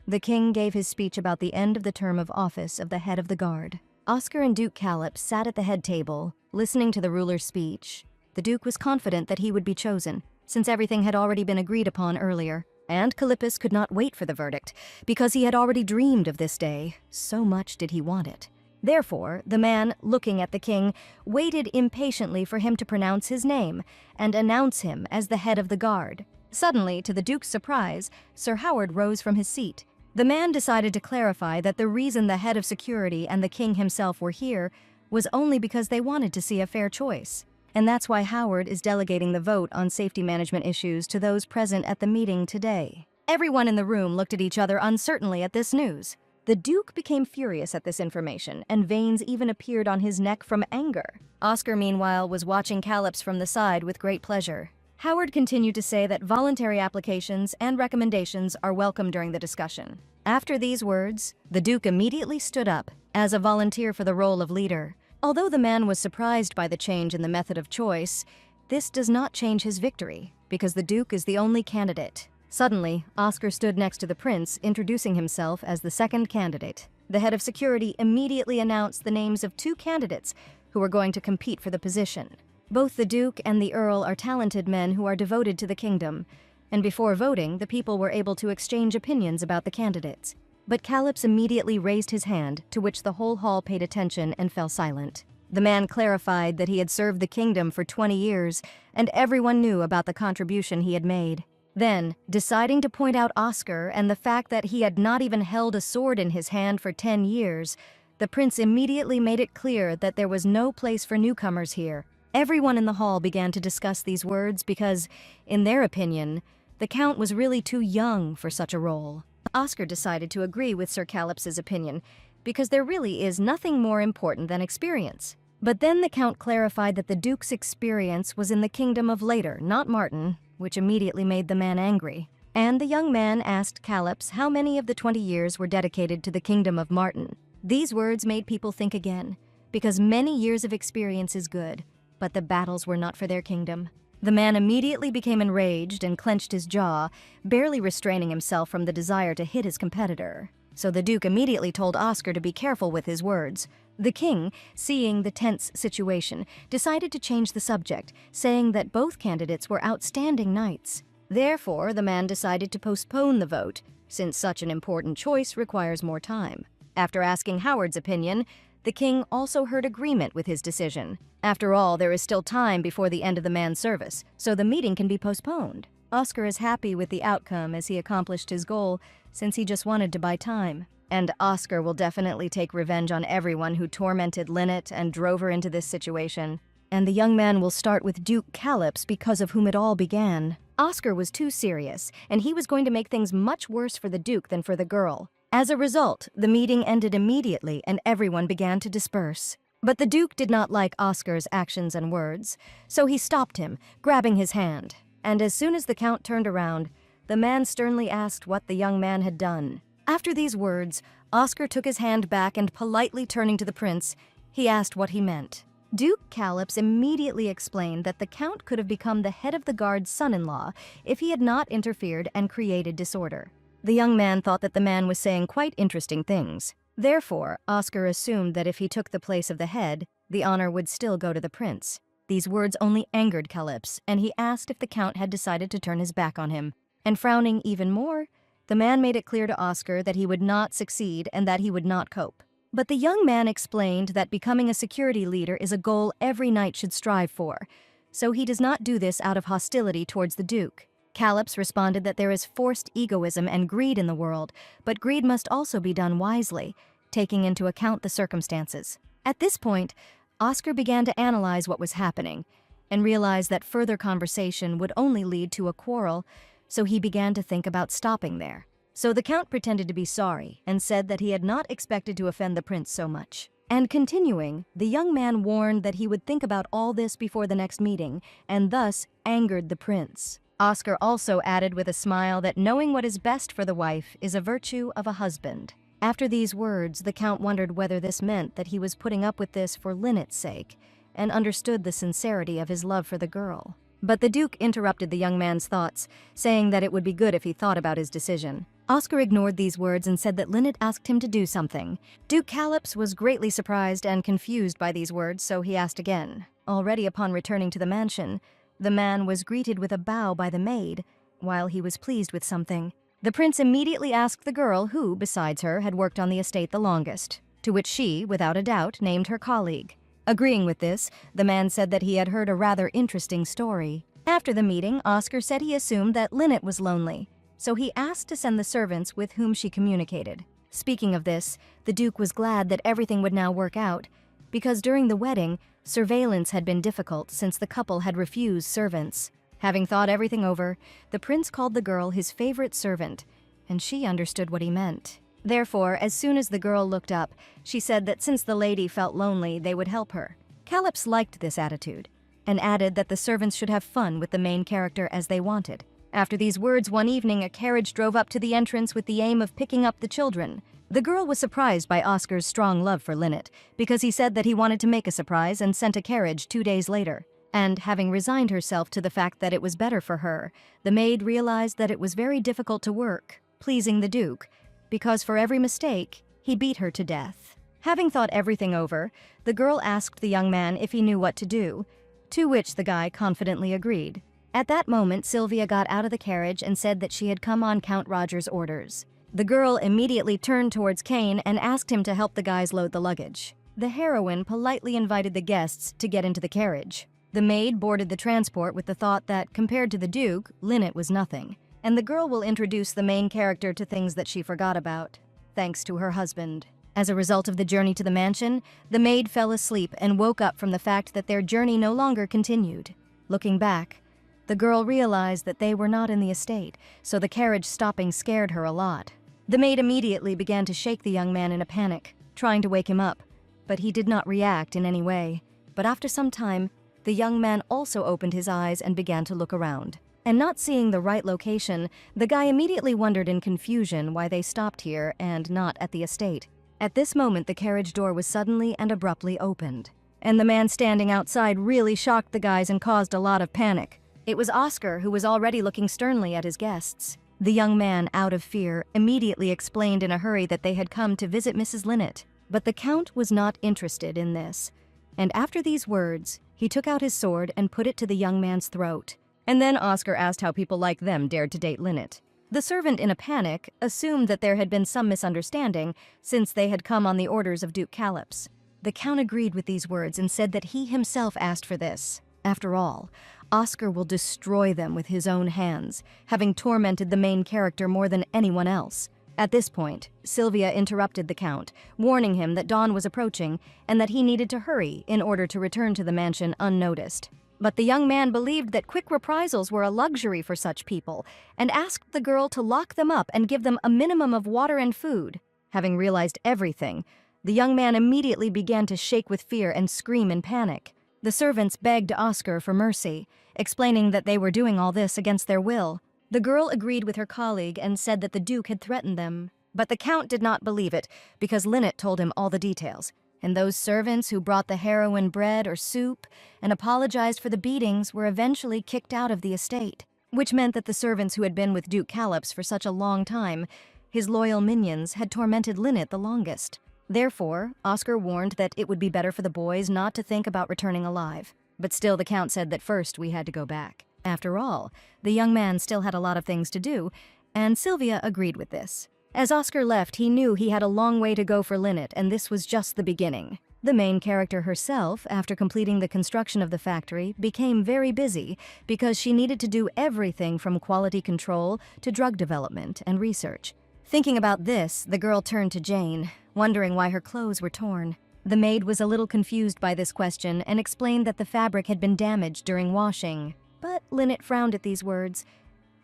the king gave his speech about the end of the term of office of the head of the guard. Oscar and Duke Calip sat at the head table, listening to the ruler's speech. The Duke was confident that he would be chosen, since everything had already been agreed upon earlier. And Calipus could not wait for the verdict, because he had already dreamed of this day, so much did he want it. Therefore, the man, looking at the king, waited impatiently for him to pronounce his name and announce him as the head of the guard. Suddenly, to the Duke's surprise, Sir Howard rose from his seat. The man decided to clarify that the reason the head of security and the king himself were here was only because they wanted to see a fair choice. And that's why Howard is delegating the vote on safety management issues to those present at the meeting today. Everyone in the room looked at each other uncertainly at this news. The Duke became furious at this information, and veins even appeared on his neck from anger. Oscar, meanwhile, was watching Calip's from the side with great pleasure. Howard continued to say that voluntary applications and recommendations are welcome during the discussion. After these words, the Duke immediately stood up as a volunteer for the role of leader. Although the man was surprised by the change in the method of choice, this does not change his victory, because the Duke is the only candidate. Suddenly, Oscar stood next to the prince, introducing himself as the second candidate. The head of security immediately announced the names of two candidates who were going to compete for the position. Both the Duke and the Earl are talented men who are devoted to the kingdom, and before voting, the people were able to exchange opinions about the candidates. But Calip's immediately raised his hand, to which the whole hall paid attention and fell silent. The man clarified that he had served the kingdom for 20 years, and everyone knew about the contribution he had made. Then, deciding to point out Oscar and the fact that he had not even held a sword in his hand for 10 years, the prince immediately made it clear that there was no place for newcomers here. Everyone in the hall began to discuss these words because, in their opinion, the Count was really too young for such a role. Oscar decided to agree with Sir Calip's opinion, because there really is nothing more important than experience. But then the Count clarified that the Duke's experience was in the kingdom of later, not Martin, which immediately made the man angry. And the young man asked Calip's how many of the 20 years were dedicated to the kingdom of Martin. These words made people think again, because many years of experience is good, but the battles were not for their kingdom. The man immediately became enraged and clenched his jaw, barely restraining himself from the desire to hit his competitor. So the Duke immediately told Oscar to be careful with his words. The king, seeing the tense situation, decided to change the subject, saying that both candidates were outstanding knights. Therefore, the man decided to postpone the vote, since such an important choice requires more time. After asking Howard's opinion, the king also heard agreement with his decision. After all, there is still time before the end of the man's service, so the meeting can be postponed. Oscar is happy with the outcome as he accomplished his goal, since he just wanted to buy time. And Oscar will definitely take revenge on everyone who tormented Lynette and drove her into this situation. And the young man will start with Duke Calip's, because of whom it all began. Oscar was too serious, and he was going to make things much worse for the Duke than for the girl. As a result, the meeting ended immediately and everyone began to disperse. But the Duke did not like Oscar's actions and words, so he stopped him, grabbing his hand. And as soon as the Count turned around, the man sternly asked what the young man had done. After these words, Oscar took his hand back and, politely turning to the prince, he asked what he meant. Duke Calip's immediately explained that the Count could have become the head of the guard's son-in-law if he had not interfered and created disorder. The young man thought that the man was saying quite interesting things. Therefore, Oscar assumed that if he took the place of the head, the honor would still go to the prince. These words only angered Calypso, and he asked if the count had decided to turn his back on him. And frowning even more, the man made it clear to Oscar that he would not succeed and that he would not cope. But the young man explained that becoming a security leader is a goal every knight should strive for, so he does not do this out of hostility towards the Duke. Calypso responded that there is forced egoism and greed in the world, but greed must also be done wisely, taking into account the circumstances. At this point, Oscar began to analyze what was happening and realized that further conversation would only lead to a quarrel, so he began to think about stopping there. So the count pretended to be sorry and said that he had not expected to offend the prince so much. And continuing, the young man warned that he would think about all this before the next meeting, and thus angered the prince. Oscar also added with a smile that knowing what is best for the wife is a virtue of a husband. After these words, the count wondered whether this meant that he was putting up with this for Lynette's sake, and understood the sincerity of his love for the girl. But the Duke interrupted the young man's thoughts, saying that it would be good if he thought about his decision. Oscar ignored these words and said that Lynette asked him to do something. Duke Calypso was greatly surprised and confused by these words, so he asked again. Already upon returning to the mansion, the man was greeted with a bow by the maid, while he was pleased with something. The prince immediately asked the girl who, besides her, had worked on the estate the longest, to which she, without a doubt, named her colleague. Agreeing with this, the man said that he had heard a rather interesting story. After the meeting, Oscar said he assumed that Lynette was lonely, so he asked to send the servants with whom she communicated. Speaking of this, the Duke was glad that everything would now work out, because during the wedding, surveillance had been difficult since the couple had refused servants. Having thought everything over, the prince called the girl his favorite servant, and she understood what he meant. Therefore, as soon as the girl looked up, she said that since the lady felt lonely, they would help her. Calypso liked this attitude, and added that the servants should have fun with the main character as they wanted. After these words, one evening a carriage drove up to the entrance with the aim of picking up the children. The girl was surprised by Oscar's strong love for Lynette, because he said that he wanted to make a surprise and sent a carriage 2 days later. And having resigned herself to the fact that it was better for her, the maid realized that it was very difficult to work, pleasing the Duke, because for every mistake, he beat her to death. Having thought everything over, the girl asked the young man if he knew what to do, to which the guy confidently agreed. At that moment, Sylvia got out of the carriage and said that she had come on Count Roger's orders. The girl immediately turned towards Kane and asked him to help the guys load the luggage. The heroine politely invited the guests to get into the carriage. The maid boarded the transport with the thought that, compared to the Duke, Lynette was nothing, and the girl will introduce the main character to things that she forgot about, thanks to her husband. As a result of the journey to the mansion, the maid fell asleep and woke up from the fact that their journey no longer continued. Looking back, the girl realized that they were not in the estate, so the carriage stopping scared her a lot. The maid immediately began to shake the young man in a panic, trying to wake him up, but he did not react in any way. But after some time, the young man also opened his eyes and began to look around. And not seeing the right location, the guy immediately wondered in confusion why they stopped here and not at the estate. At this moment, the carriage door was suddenly and abruptly opened, and the man standing outside really shocked the guys and caused a lot of panic. It was Oscar, who was already looking sternly at his guests. The young man, out of fear, immediately explained in a hurry that they had come to visit Mrs. Lynette. But the Count was not interested in this, and after these words, he took out his sword and put it to the young man's throat. And then Oscar asked how people like them dared to date Lynette. The servant, in a panic, assumed that there had been some misunderstanding since they had come on the orders of Duke Calypso. The Count agreed with these words and said that he himself asked for this. After all, Oscar will destroy them with his own hands, having tormented the main character more than anyone else. At this point, Sylvia interrupted the Count, warning him that dawn was approaching and that he needed to hurry in order to return to the mansion unnoticed. But the young man believed that quick reprisals were a luxury for such people and asked the girl to lock them up and give them a minimum of water and food. Having realized everything, the young man immediately began to shake with fear and scream in panic. The servants begged Oscar for mercy, explaining that they were doing all this against their will. The girl agreed with her colleague and said that the Duke had threatened them. But the Count did not believe it, because Lynette told him all the details. And those servants who brought the heroine bread or soup and apologized for the beatings were eventually kicked out of the estate. which meant that the servants who had been with Duke Callops for such a long time, his loyal minions, had tormented Lynette the longest. Therefore, Oscar warned that it would be better for the boys not to think about returning alive. But still, the Count said that first we had to go back. After all, the young man still had a lot of things to do, and Sylvia agreed with this. As Oscar left, he knew he had a long way to go for Lynette, and this was just the beginning. The main character herself, after completing the construction of the factory, became very busy because she needed to do everything from quality control to drug development and research. Thinking about this, the girl turned to Jane, wondering why her clothes were torn. The maid was a little confused by this question and explained that the fabric had been damaged during washing. But Lynette frowned at these words,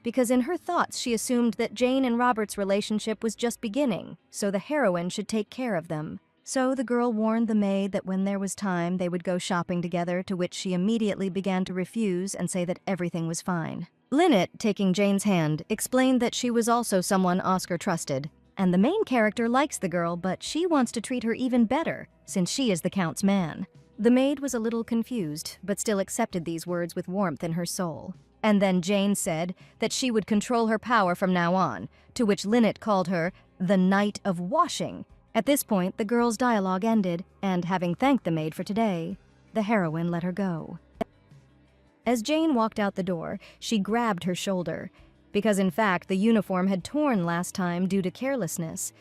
because in her thoughts she assumed that Jane and Robert's relationship was just beginning, so the heroine should take care of them. So the girl warned the maid that when there was time they would go shopping together, to which she immediately began to refuse and say that everything was fine. Lynette, taking Jane's hand, explained that she was also someone Oscar trusted, and the main character likes the girl, but she wants to treat her even better, since she is the Count's man. The maid was a little confused, but still accepted these words with warmth in her soul. And then Jane said that she would control her power from now on, to which Lynette called her the Knight of Washing. At this point, the girl's dialogue ended, and having thanked the maid for today, the heroine let her go. As Jane walked out the door, she grabbed her shoulder, because in fact the uniform had torn last time due to carelessness.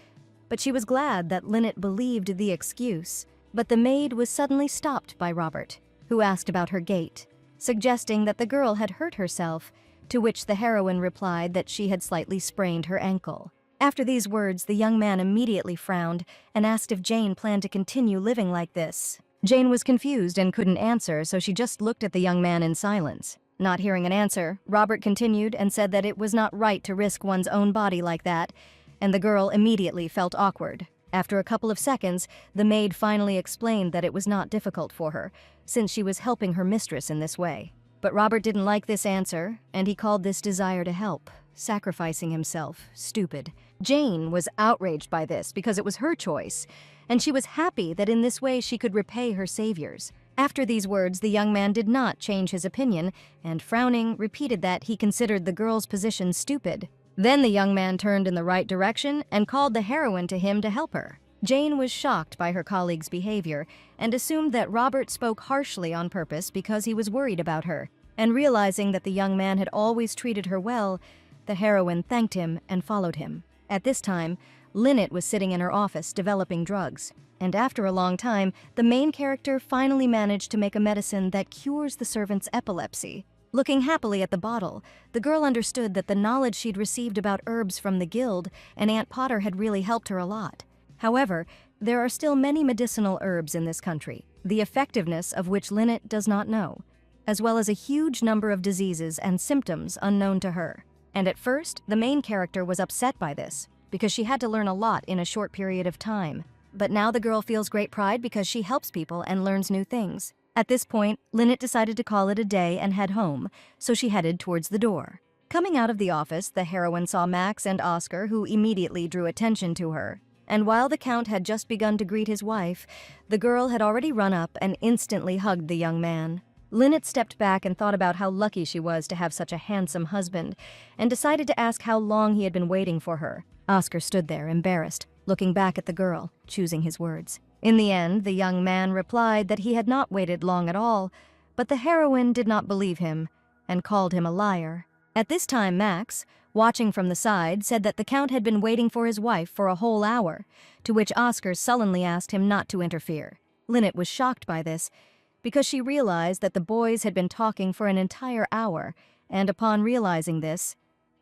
But she was glad that Lynette believed the excuse. But the maid was suddenly stopped by Robert, who asked about her gait, suggesting that the girl had hurt herself, to which the heroine replied that she had slightly sprained her ankle. After these words, the young man immediately frowned and asked if Jane planned to continue living like this. Jane was confused and couldn't answer, so she just looked at the young man in silence. Not hearing an answer, Robert continued and said that it was not right to risk one's own body like that, and the girl immediately felt awkward. After a couple of seconds, the maid finally explained that it was not difficult for her, since she was helping her mistress in this way. But Robert didn't like this answer, and he called this desire to help, sacrificing himself, stupid. Jane was outraged by this because it was her choice, and she was happy that in this way she could repay her saviors. After these words, the young man did not change his opinion, and frowning, repeated that he considered the girl's position stupid. Then the young man turned in the right direction and called the heroine to him to help her. Jane was shocked by her colleague's behavior and assumed that Robert spoke harshly on purpose because he was worried about her. And realizing that the young man had always treated her well, the heroine thanked him and followed him. At this time, Lynette was sitting in her office developing drugs, and after a long time, the main character finally managed to make a medicine that cures the servant's epilepsy. Looking happily at the bottle, the girl understood that the knowledge she'd received about herbs from the guild and Aunt Potter had really helped her a lot. However, there are still many medicinal herbs in this country, the effectiveness of which Lynette does not know, as well as a huge number of diseases and symptoms unknown to her. And at first, the main character was upset by this, because she had to learn a lot in a short period of time. But now the girl feels great pride because she helps people and learns new things. At this point, Lynette decided to call it a day and head home, so she headed towards the door. Coming out of the office, the heroine saw Max and Oscar, who immediately drew attention to her. And while the Count had just begun to greet his wife, the girl had already run up and instantly hugged the young man. Lynette stepped back and thought about how lucky she was to have such a handsome husband, and decided to ask how long he had been waiting for her. Oscar stood there, embarrassed, looking back at the girl, choosing his words. In the end, the young man replied that he had not waited long at all, but the heroine did not believe him and called him a liar. At this time, Max, watching from the side, said that the Count had been waiting for his wife for a whole hour, to which Oscar sullenly asked him not to interfere. Lynette was shocked by this, because she realized that the boys had been talking for an entire hour, and upon realizing this,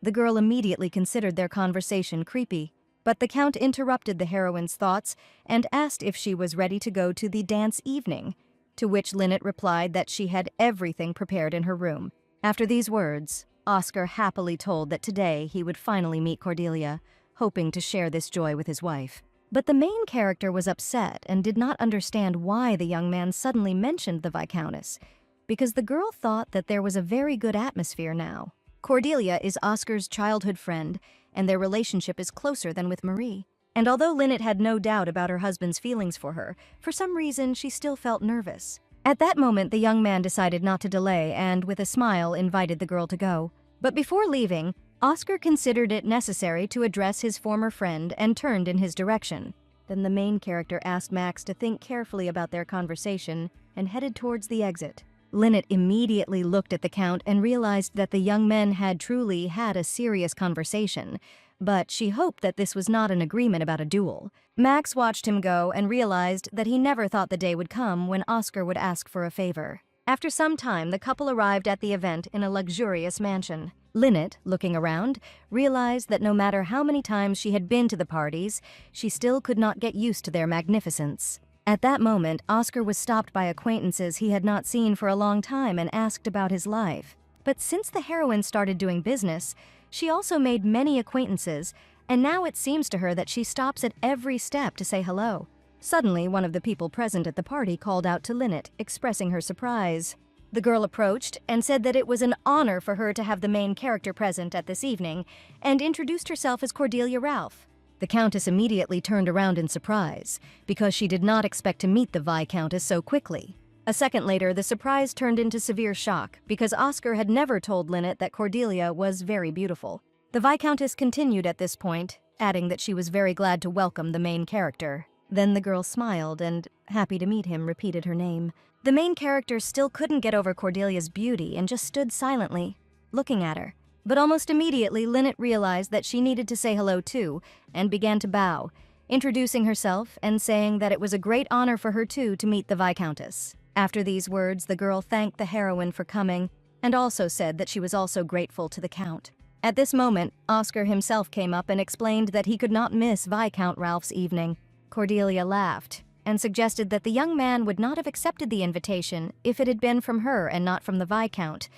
the girl immediately considered their conversation creepy. But the Count interrupted the heroine's thoughts and asked if she was ready to go to the dance evening, to which Lynette replied that she had everything prepared in her room. After these words, Oscar happily told that today he would finally meet Cordelia, hoping to share this joy with his wife. But the main character was upset and did not understand why the young man suddenly mentioned the Viscountess, because the girl thought that there was a very good atmosphere now. Cordelia is Oscar's childhood friend, and their relationship is closer than with Marie. And although Lynette had no doubt about her husband's feelings for her, for some reason she still felt nervous. At that moment, the young man decided not to delay and, with a smile, invited the girl to go. But before leaving, Oscar considered it necessary to address his former friend and turned in his direction. Then the main character asked Max to think carefully about their conversation and headed towards the exit. Lynette immediately looked at the Count and realized that the young men had truly had a serious conversation, but she hoped that this was not an agreement about a duel. Max watched him go and realized that he never thought the day would come when Oscar would ask for a favor. After some time, the couple arrived at the event in a luxurious mansion. Lynette, looking around, realized that no matter how many times she had been to the parties, she still could not get used to their magnificence. At that moment, Oscar was stopped by acquaintances he had not seen for a long time and asked about his life. But since the heroine started doing business, she also made many acquaintances, and now it seems to her that she stops at every step to say hello. Suddenly, one of the people present at the party called out to Lynette, expressing her surprise. The girl approached and said that it was an honor for her to have the main character present at this evening, and introduced herself as Cordelia Ralph. The Countess immediately turned around in surprise, because she did not expect to meet the Viscountess so quickly. A second later, the surprise turned into severe shock, because Oscar had never told Lynette that Cordelia was very beautiful. The Viscountess continued at this point, adding that she was very glad to welcome the main character. Then the girl smiled and, happy to meet him, repeated her name. The main character still couldn't get over Cordelia's beauty and just stood silently, looking at her. But almost immediately, Lynette realized that she needed to say hello too, and began to bow, introducing herself and saying that it was a great honor for her too to meet the Viscountess. After these words, the girl thanked the heroine for coming, and also said that she was also grateful to the Count. At this moment, Oscar himself came up and explained that he could not miss Viscount Ralph's evening. Cordelia laughed, and suggested that the young man would not have accepted the invitation if it had been from her and not from the Viscount.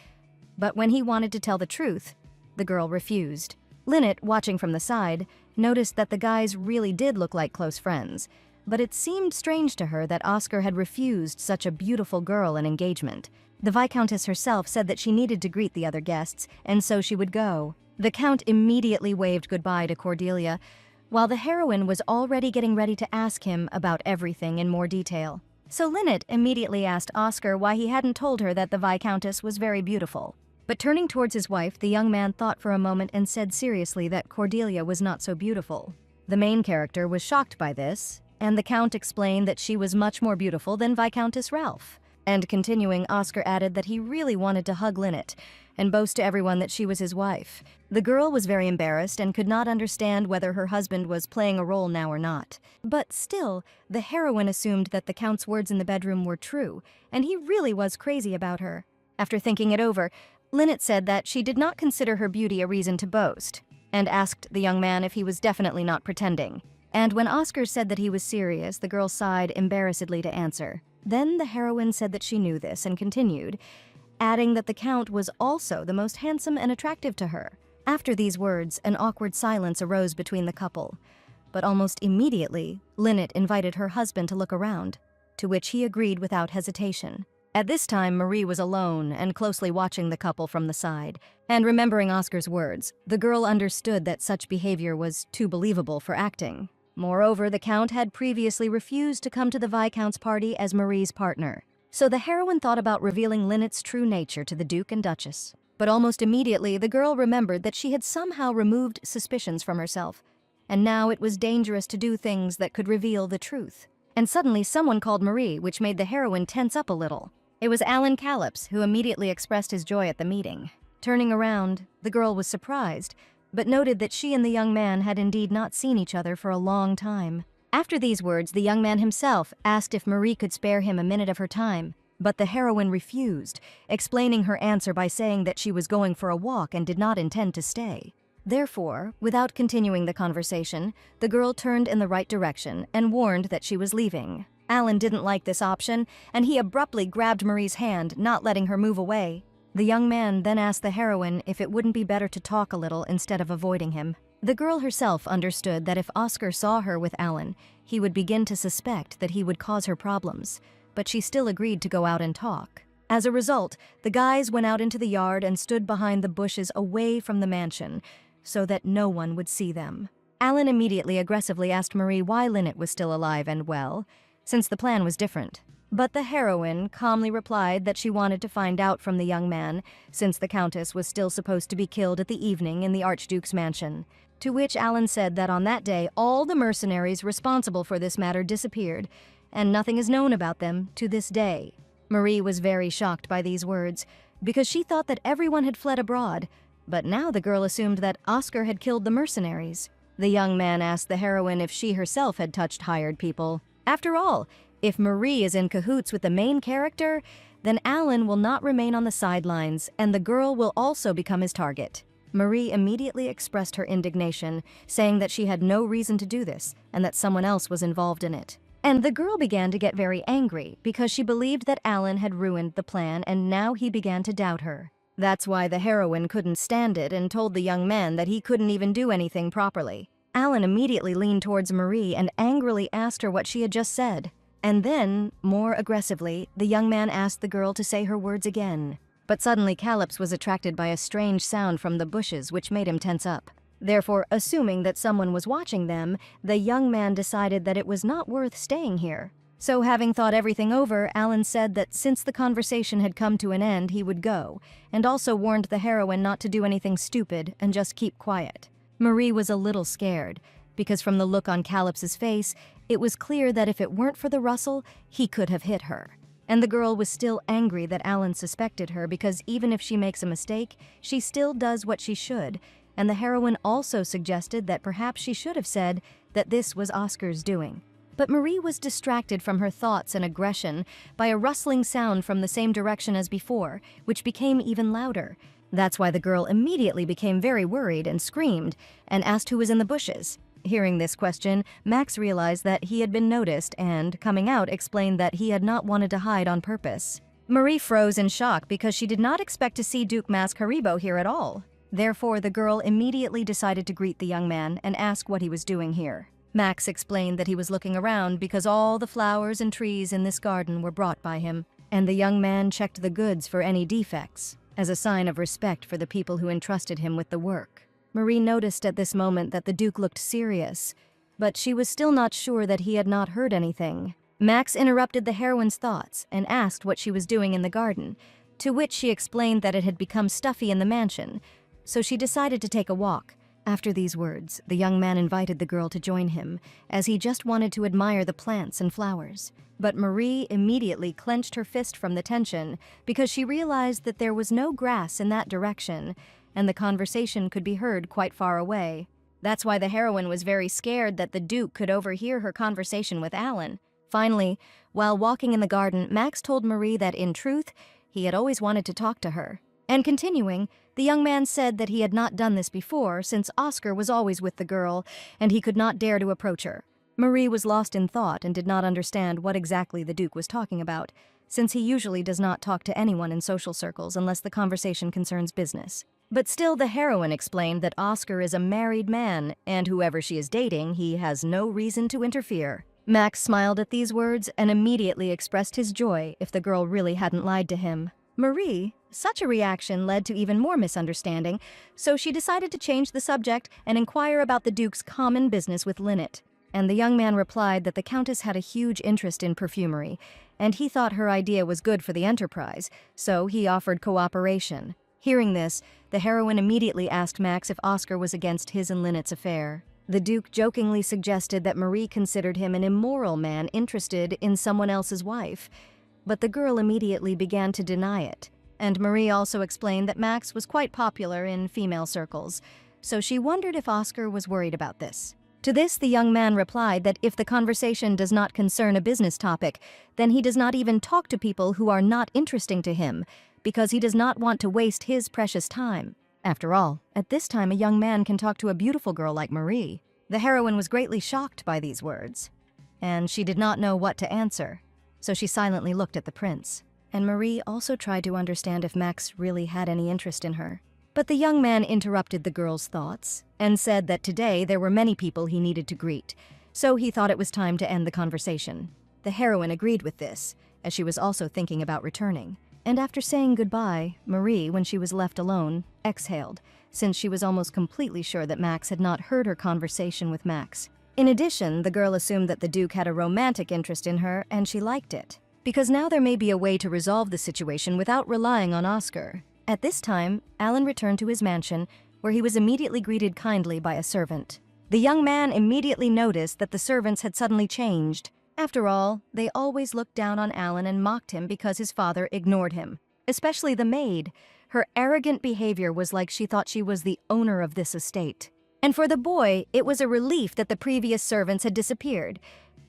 But when he wanted to tell the truth, the girl refused. Lynette, watching from the side, noticed that the guys really did look like close friends, but it seemed strange to her that Oscar had refused such a beautiful girl an engagement. The Viscountess herself said that she needed to greet the other guests, and so she would go. The Count immediately waved goodbye to Cordelia, while the heroine was already getting ready to ask him about everything in more detail. So Lynette immediately asked Oscar why he hadn't told her that the Viscountess was very beautiful. But turning towards his wife, the young man thought for a moment and said seriously that Cordelia was not so beautiful. The main character was shocked by this, and the Count explained that she was much more beautiful than Viscountess Ralph. And continuing, Oscar added that he really wanted to hug Lynette and boast to everyone that she was his wife. The girl was very embarrassed and could not understand whether her husband was playing a role now or not. But still, the heroine assumed that the Count's words in the bedroom were true, and he really was crazy about her. After thinking it over, Lynette said that she did not consider her beauty a reason to boast, and asked the young man if he was definitely not pretending. And when Oscar said that he was serious, the girl sighed embarrassedly to answer. Then the heroine said that she knew this and continued, adding that the Count was also the most handsome and attractive to her. After these words, an awkward silence arose between the couple, but almost immediately, Lynette invited her husband to look around, to which he agreed without hesitation. At this time, Marie was alone and closely watching the couple from the side, and remembering Oscar's words, the girl understood that such behavior was too believable for acting. Moreover, the Count had previously refused to come to the Viscount's party as Marie's partner, so the heroine thought about revealing Lynette's true nature to the Duke and Duchess. But almost immediately, the girl remembered that she had somehow removed suspicions from herself, and now it was dangerous to do things that could reveal the truth. And suddenly someone called Marie, which made the heroine tense up a little. It was anicaps, who immediately expressed his joy at the meeting. Turning around, the girl was surprised, but noted that she and the young man had indeed not seen each other for a long time. After these words, the young man himself asked if Marie could spare him a minute of her time, but the heroine refused, explaining her answer by saying that she was going for a walk and did not intend to stay. Therefore, without continuing the conversation, the girl turned in the right direction and warned that she was leaving. Alan didn't like this option, and he abruptly grabbed Marie's hand, not letting her move away. The young man then asked the heroine if it wouldn't be better to talk a little instead of avoiding him. The girl herself understood that if Oscar saw her with Alan, he would begin to suspect that he would cause her problems, but she still agreed to go out and talk. As a result, the guys went out into the yard and stood behind the bushes away from the mansion, so that no one would see them. Alan immediately aggressively asked Marie why Lynette was still alive and well, since the plan was different. But the heroine calmly replied that she wanted to find out from the young man, since the Countess was still supposed to be killed at the evening in the Archduke's mansion. To which Alan said that on that day, all the mercenaries responsible for this matter disappeared, and nothing is known about them to this day. Marie was very shocked by these words, because she thought that everyone had fled abroad, but now the girl assumed that Oscar had killed the mercenaries. The young man asked the heroine if she herself had touched hired people. After all, if Marie is in cahoots with the main character, then Alan will not remain on the sidelines, and the girl will also become his target. Marie immediately expressed her indignation, saying that she had no reason to do this, and that someone else was involved in it. And the girl began to get very angry, because she believed that Alan had ruined the plan, and now he began to doubt her. That's why the heroine couldn't stand it and told the young man that he couldn't even do anything properly. Alan immediately leaned towards Marie and angrily asked her what she had just said. And then, more aggressively, the young man asked the girl to say her words again. But suddenly Calypso was attracted by a strange sound from the bushes, which made him tense up. Therefore, assuming that someone was watching them, the young man decided that it was not worth staying here. So having thought everything over, Alan said that since the conversation had come to an end, he would go, and also warned the heroine not to do anything stupid and just keep quiet. Marie was a little scared, because from the look on Calypso's face, it was clear that if it weren't for the rustle, he could have hit her. And the girl was still angry that Alan suspected her because even if she makes a mistake, she still does what she should, and the heroine also suggested that perhaps she should have said that this was Oscar's doing. But Marie was distracted from her thoughts and aggression by a rustling sound from the same direction as before, which became even louder. That's why the girl immediately became very worried and screamed and asked who was in the bushes. Hearing this question, Max realized that he had been noticed and, coming out, explained that he had not wanted to hide on purpose. Marie froze in shock because she did not expect to see Duke Mask Haribo here at all. Therefore, the girl immediately decided to greet the young man and ask what he was doing here. Max explained that he was looking around because all the flowers and trees in this garden were brought by him, and the young man checked the goods for any defects, as a sign of respect for the people who entrusted him with the work. Marie noticed at this moment that the Duke looked serious, but she was still not sure that he had not heard anything. Max interrupted the heroine's thoughts and asked what she was doing in the garden, to which she explained that it had become stuffy in the mansion, so she decided to take a walk. After these words, the young man invited the girl to join him, as he just wanted to admire the plants and flowers. But Marie immediately clenched her fist from the tension because she realized that there was no grass in that direction, and the conversation could be heard quite far away. That's why the heroine was very scared that the Duke could overhear her conversation with Alan. Finally, while walking in the garden, Max told Marie that in truth, he had always wanted to talk to her. And continuing, the young man said that he had not done this before since Oscar was always with the girl and he could not dare to approach her. Marie was lost in thought and did not understand what exactly the Duke was talking about, since he usually does not talk to anyone in social circles unless the conversation concerns business. But still, the heroine explained that Oscar is a married man, and whoever she is dating, he has no reason to interfere. Max smiled at these words and immediately expressed his joy if the girl really hadn't lied to him. Marie, such a reaction led to even more misunderstanding, so she decided to change the subject and inquire about the Duke's common business with Lynette. And the young man replied that the Countess had a huge interest in perfumery, and he thought her idea was good for the enterprise, so he offered cooperation. Hearing this, the heroine immediately asked Max if Oscar was against his and Lynette's affair. The Duke jokingly suggested that Marie considered him an immoral man interested in someone else's wife, but the girl immediately began to deny it. And Marie also explained that Max was quite popular in female circles, so she wondered if Oscar was worried about this. To this, the young man replied that if the conversation does not concern a business topic, then he does not even talk to people who are not interesting to him, because he does not want to waste his precious time. After all, at this time a young man can talk to a beautiful girl like Marie. The heroine was greatly shocked by these words, and she did not know what to answer, so she silently looked at the prince. And Marie also tried to understand if Max really had any interest in her. But the young man interrupted the girl's thoughts and said that today there were many people he needed to greet, so he thought it was time to end the conversation. The heroine agreed with this, as she was also thinking about returning. And after saying goodbye, Marie, when she was left alone, exhaled, since she was almost completely sure that Max had not heard her conversation with Max. In addition, the girl assumed that the Duke had a romantic interest in her, and she liked it. because now there may be a way to resolve the situation without relying on Oscar. At this time, Alan returned to his mansion, where he was immediately greeted kindly by a servant. The young man immediately noticed that the servants had suddenly changed. After all, they always looked down on Alan and mocked him because his father ignored him. Especially the maid. Her arrogant behavior was like she thought she was the owner of this estate. And for the boy, it was a relief that the previous servants had disappeared.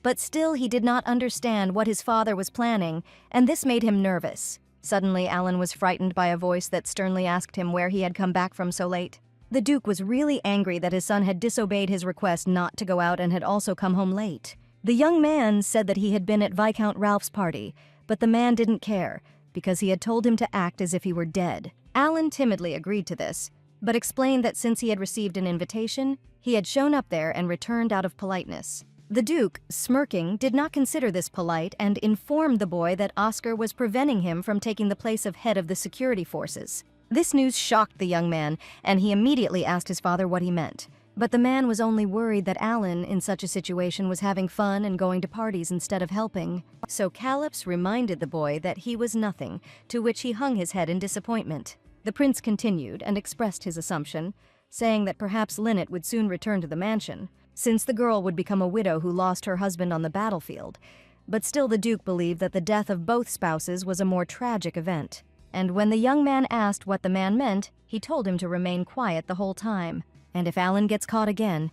But still, he did not understand what his father was planning, and this made him nervous. Suddenly, Alan was frightened by a voice that sternly asked him where he had come back from so late. The Duke was really angry that his son had disobeyed his request not to go out and had also come home late. The young man said that he had been at Viscount Ralph's party, but the man didn't care, because he had told him to act as if he were dead. Alan timidly agreed to this, but explained that since he had received an invitation, he had shown up there and returned out of politeness. The Duke, smirking, did not consider this polite and informed the boy that Oscar was preventing him from taking the place of head of the security forces. This news shocked the young man, and he immediately asked his father what he meant. But the man was only worried that Alan, in such a situation, was having fun and going to parties instead of helping. So Calypso reminded the boy that he was nothing, to which he hung his head in disappointment. The prince continued and expressed his assumption, saying that perhaps Lynette would soon return to the mansion, since the girl would become a widow who lost her husband on the battlefield. But still the Duke believed that the death of both spouses was a more tragic event. And when the young man asked what the man meant, he told him to remain quiet the whole time. And if Alan gets caught again,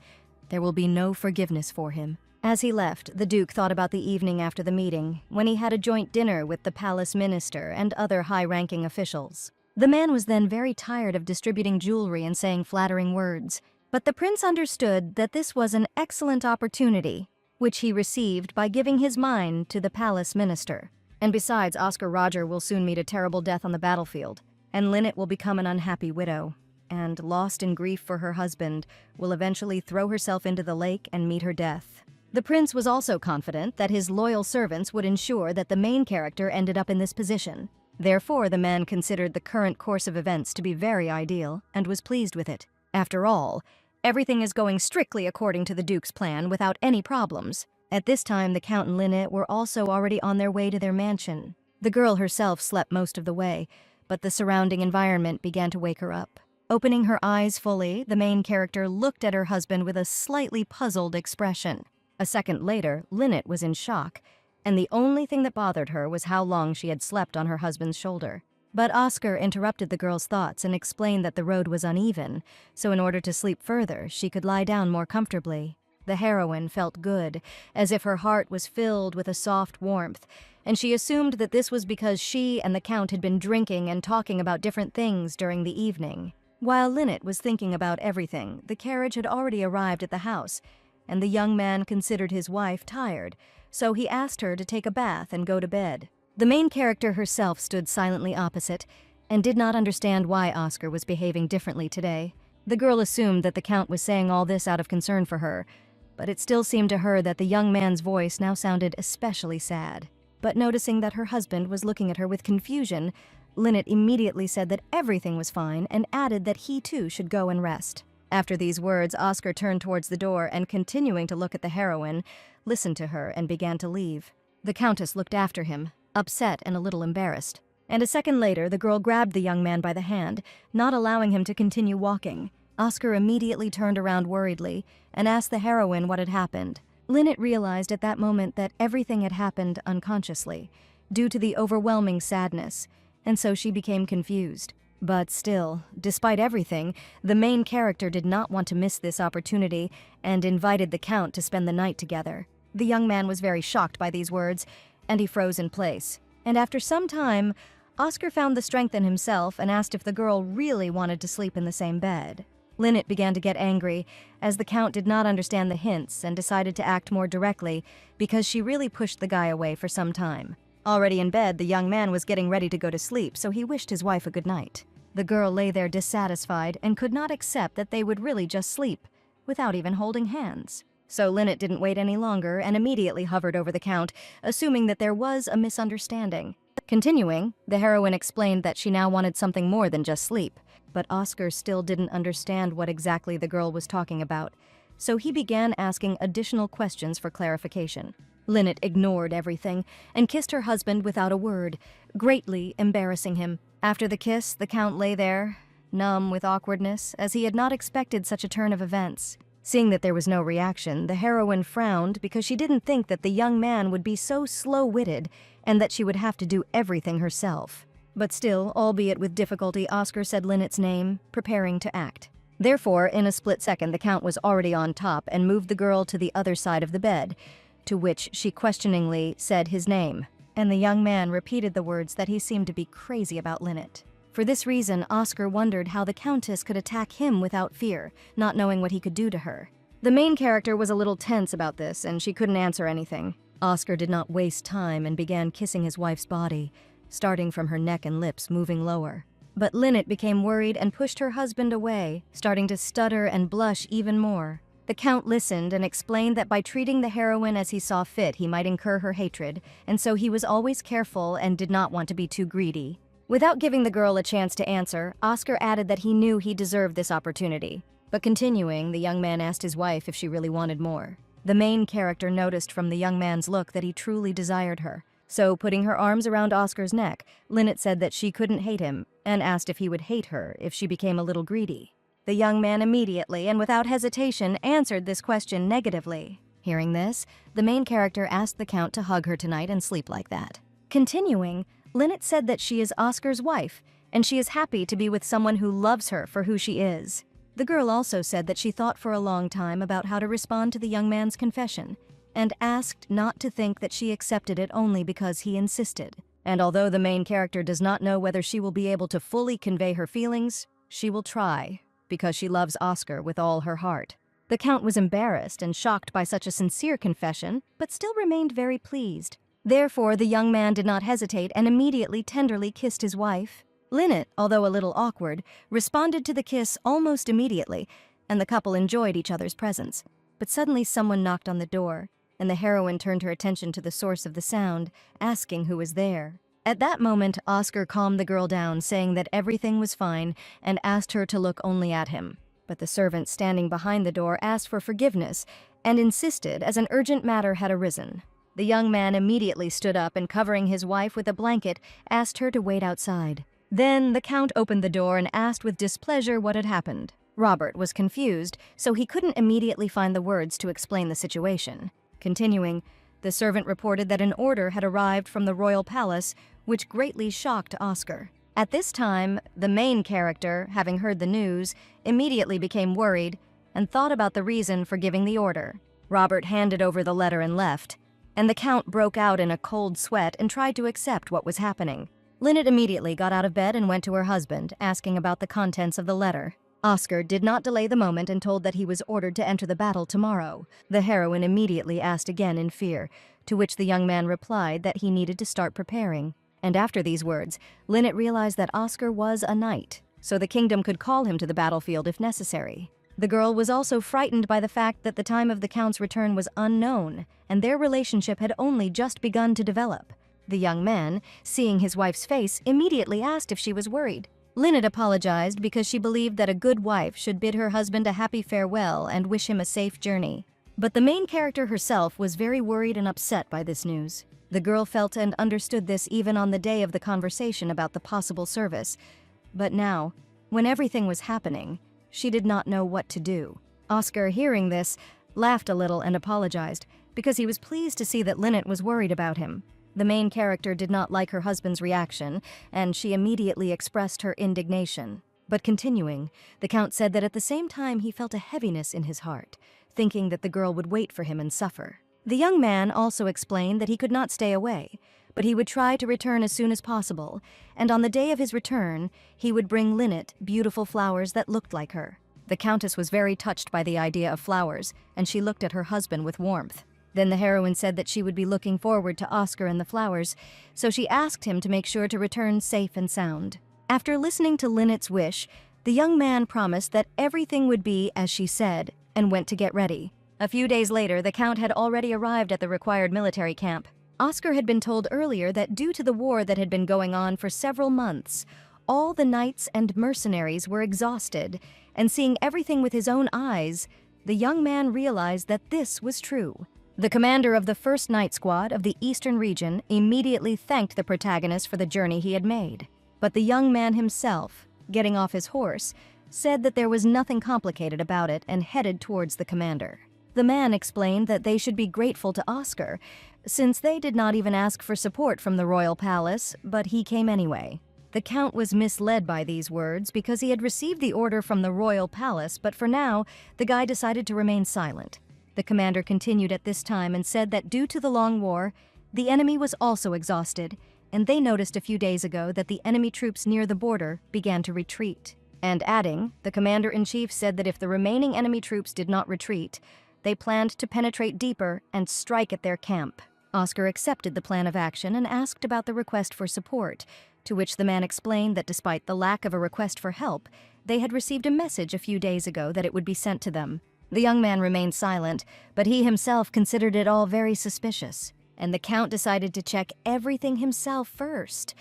there will be no forgiveness for him. As he left, the Duke thought about the evening after the meeting, when he had a joint dinner with the palace minister and other high-ranking officials. The man was then very tired of distributing jewelry and saying flattering words. But the prince understood that this was an excellent opportunity, which he received by giving his mind to the palace minister. And besides, Oscar Roger will soon meet a terrible death on the battlefield, and Lynette will become an unhappy widow, and, lost in grief for her husband, will eventually throw herself into the lake and meet her death. The prince was also confident that his loyal servants would ensure that the main character ended up in this position. Therefore, the man considered the current course of events to be very ideal, and was pleased with it. After all, everything is going strictly according to the Duke's plan without any problems. At this time, the Count and Lynette were also already on their way to their mansion. The girl herself slept most of the way, but the surrounding environment began to wake her up. Opening her eyes fully, the main character looked at her husband with a slightly puzzled expression. A second later, Lynette was in shock, and the only thing that bothered her was how long she had slept on her husband's shoulder. But Oscar interrupted the girl's thoughts and explained that the road was uneven, so in order to sleep further, she could lie down more comfortably. The heroine felt good, as if her heart was filled with a soft warmth, and she assumed that this was because she and the Count had been drinking and talking about different things during the evening. While Lynette was thinking about everything, the carriage had already arrived at the house, and the young man considered his wife tired, so he asked her to take a bath and go to bed. The main character herself stood silently opposite, and did not understand why Oscar was behaving differently today. The girl assumed that the Count was saying all this out of concern for her, but it still seemed to her that the young man's voice now sounded especially sad. But noticing that her husband was looking at her with confusion, Lynette immediately said that everything was fine and added that he too should go and rest. After these words, Oscar turned towards the door and, continuing to look at the heroine, listened to her and began to leave. The Countess looked after him, upset and a little embarrassed. And a second later, the girl grabbed the young man by the hand, not allowing him to continue walking. Oscar immediately turned around worriedly and asked the heroine what had happened. Lynette realized at that moment that everything had happened unconsciously, due to the overwhelming sadness, and so she became confused. But still, despite everything, the main character did not want to miss this opportunity and invited the Count to spend the night together. The young man was very shocked by these words, and he froze in place. And after some time, Oscar found the strength in himself and asked if the girl really wanted to sleep in the same bed. Lynette began to get angry, as the Count did not understand the hints and decided to act more directly because she really pushed the guy away for some time. Already in bed, the young man was getting ready to go to sleep, so he wished his wife a good night. The girl lay there dissatisfied and could not accept that they would really just sleep, without even holding hands. So Lynette didn't wait any longer and immediately hovered over the Count, assuming that there was a misunderstanding. Continuing, the heroine explained that she now wanted something more than just sleep, but Oscar still didn't understand what exactly the girl was talking about, so he began asking additional questions for clarification. Lynette ignored everything and kissed her husband without a word, greatly embarrassing him. After the kiss, the Count lay there, numb with awkwardness, as he had not expected such a turn of events. Seeing that there was no reaction, the heroine frowned because she didn't think that the young man would be so slow-witted and that she would have to do everything herself. But still, albeit with difficulty, Oscar said Lynette's name, preparing to act. Therefore, in a split second, the Count was already on top and moved the girl to the other side of the bed, to which she questioningly said his name, and the young man repeated the words that he seemed to be crazy about Lynette. For this reason, Oscar wondered how the Countess could attack him without fear, not knowing what he could do to her. The main character was a little tense about this, and she couldn't answer anything. Oscar did not waste time and began kissing his wife's body, starting from her neck and lips, moving lower. But Lynette became worried and pushed her husband away, starting to stutter and blush even more. The Count listened and explained that by treating the heroine as he saw fit, he might incur her hatred, and so he was always careful and did not want to be too greedy. Without giving the girl a chance to answer, Oscar added that he knew he deserved this opportunity. But continuing, the young man asked his wife if she really wanted more. The main character noticed from the young man's look that he truly desired her. So, putting her arms around Oscar's neck, Lynette said that she couldn't hate him, and asked if he would hate her if she became a little greedy. The young man immediately and without hesitation answered this question negatively. Hearing this, the main character asked the Count to hug her tonight and sleep like that. Continuing, Lynette said that she is Oscar's wife, and she is happy to be with someone who loves her for who she is. The girl also said that she thought for a long time about how to respond to the young man's confession, and asked not to think that she accepted it only because he insisted. And although the main character does not know whether she will be able to fully convey her feelings, she will try, because she loves Oscar with all her heart. The Count was embarrassed and shocked by such a sincere confession, but still remained very pleased. Therefore, the young man did not hesitate and immediately tenderly kissed his wife. Lynette, although a little awkward, responded to the kiss almost immediately, and the couple enjoyed each other's presence. But suddenly someone knocked on the door, and the heroine turned her attention to the source of the sound, asking who was there. At that moment, Oscar calmed the girl down, saying that everything was fine, and asked her to look only at him. But the servant standing behind the door asked for forgiveness, and insisted as an urgent matter had arisen. The young man immediately stood up and, covering his wife with a blanket, asked her to wait outside. Then the Count opened the door and asked with displeasure what had happened. Robert was confused, so he couldn't immediately find the words to explain the situation. Continuing, the servant reported that an order had arrived from the royal palace, which greatly shocked Oscar. At this time, the main character, having heard the news, immediately became worried and thought about the reason for giving the order. Robert handed over the letter and left, and the Count broke out in a cold sweat and tried to accept what was happening. Lynette immediately got out of bed and went to her husband, asking about the contents of the letter. Oscar did not delay the moment and told that he was ordered to enter the battle tomorrow. The heroine immediately asked again in fear, to which the young man replied that he needed to start preparing. And after these words, Lynette realized that Oscar was a knight, so the kingdom could call him to the battlefield if necessary. The girl was also frightened by the fact that the time of the Count's return was unknown, and their relationship had only just begun to develop. The young man, seeing his wife's face, immediately asked if she was worried. Lynette apologized because she believed that a good wife should bid her husband a happy farewell and wish him a safe journey. But the main character herself was very worried and upset by this news. The girl felt and understood this even on the day of the conversation about the possible service. But now, when everything was happening, she did not know what to do. Oscar, hearing this, laughed a little and apologized, because he was pleased to see that Lynette was worried about him. The main character did not like her husband's reaction, and she immediately expressed her indignation. But continuing, the Count said that at the same time he felt a heaviness in his heart, thinking that the girl would wait for him and suffer. The young man also explained that he could not stay away, but he would try to return as soon as possible, and on the day of his return, he would bring Lynette beautiful flowers that looked like her. The Countess was very touched by the idea of flowers, and she looked at her husband with warmth. Then the heroine said that she would be looking forward to Oscar and the flowers, so she asked him to make sure to return safe and sound. After listening to Lynette's wish, the young man promised that everything would be as she said, and went to get ready. A few days later, the Count had already arrived at the required military camp. Oscar had been told earlier that due to the war that had been going on for several months, all the knights and mercenaries were exhausted, and seeing everything with his own eyes, the young man realized that this was true. The commander of the 1st Night Squad of the Eastern region immediately thanked the protagonist for the journey he had made. But the young man himself, getting off his horse, said that there was nothing complicated about it and headed towards the commander. The man explained that they should be grateful to Oscar, since they did not even ask for support from the royal palace, but he came anyway. The Count was misled by these words because he had received the order from the royal palace, but for now, the guy decided to remain silent. The commander continued at this time and said that due to the long war, the enemy was also exhausted, and they noticed a few days ago that the enemy troops near the border began to retreat. And adding, the commander-in-chief said that if the remaining enemy troops did not retreat, they planned to penetrate deeper and strike at their camp. Oscar accepted the plan of action and asked about the request for support, to which the man explained that despite the lack of a request for help, they had received a message a few days ago that it would be sent to them. The young man remained silent, but he himself considered it all very suspicious, and the Count decided to check everything himself first,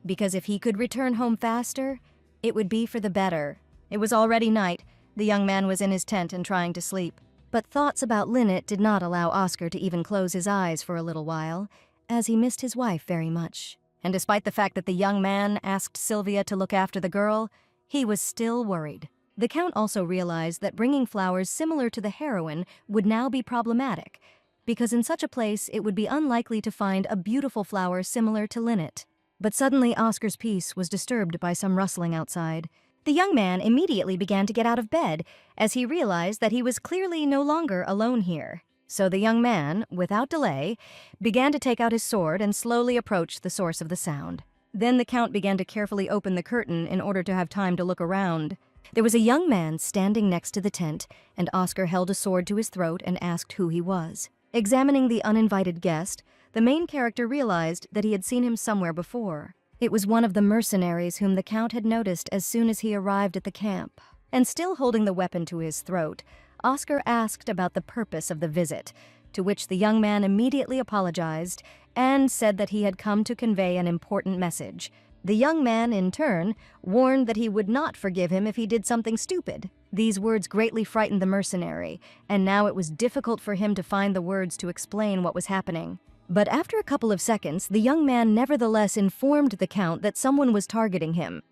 because if he could return home faster, it would be for the better. It was already night. The young man was in his tent and trying to sleep. But thoughts about Lynette did not allow Oscar to even close his eyes for a little while, as he missed his wife very much. And despite the fact that the young man asked Sylvia to look after the girl, he was still worried. The Count also realized that bringing flowers similar to the heroine would now be problematic, because in such a place it would be unlikely to find a beautiful flower similar to Lynette. But suddenly Oscar's peace was disturbed by some rustling outside. The young man immediately began to get out of bed, as he realized that he was clearly no longer alone here. So the young man, without delay, began to take out his sword and slowly approach the source of the sound. Then the Count began to carefully open the curtain in order to have time to look around. There was a young man standing next to the tent, and Oscar held a sword to his throat and asked who he was. Examining the uninvited guest, the main character realized that he had seen him somewhere before. It was one of the mercenaries whom the Count had noticed as soon as he arrived at the camp. And still holding the weapon to his throat, Oscar asked about the purpose of the visit, to which the young man immediately apologized and said that he had come to convey an important message. The young man, in turn, warned that he would not forgive him if he did something stupid. These words greatly frightened the mercenary, and now it was difficult for him to find the words to explain what was happening. But after a couple of seconds, the young man nevertheless informed the Count that someone was targeting him.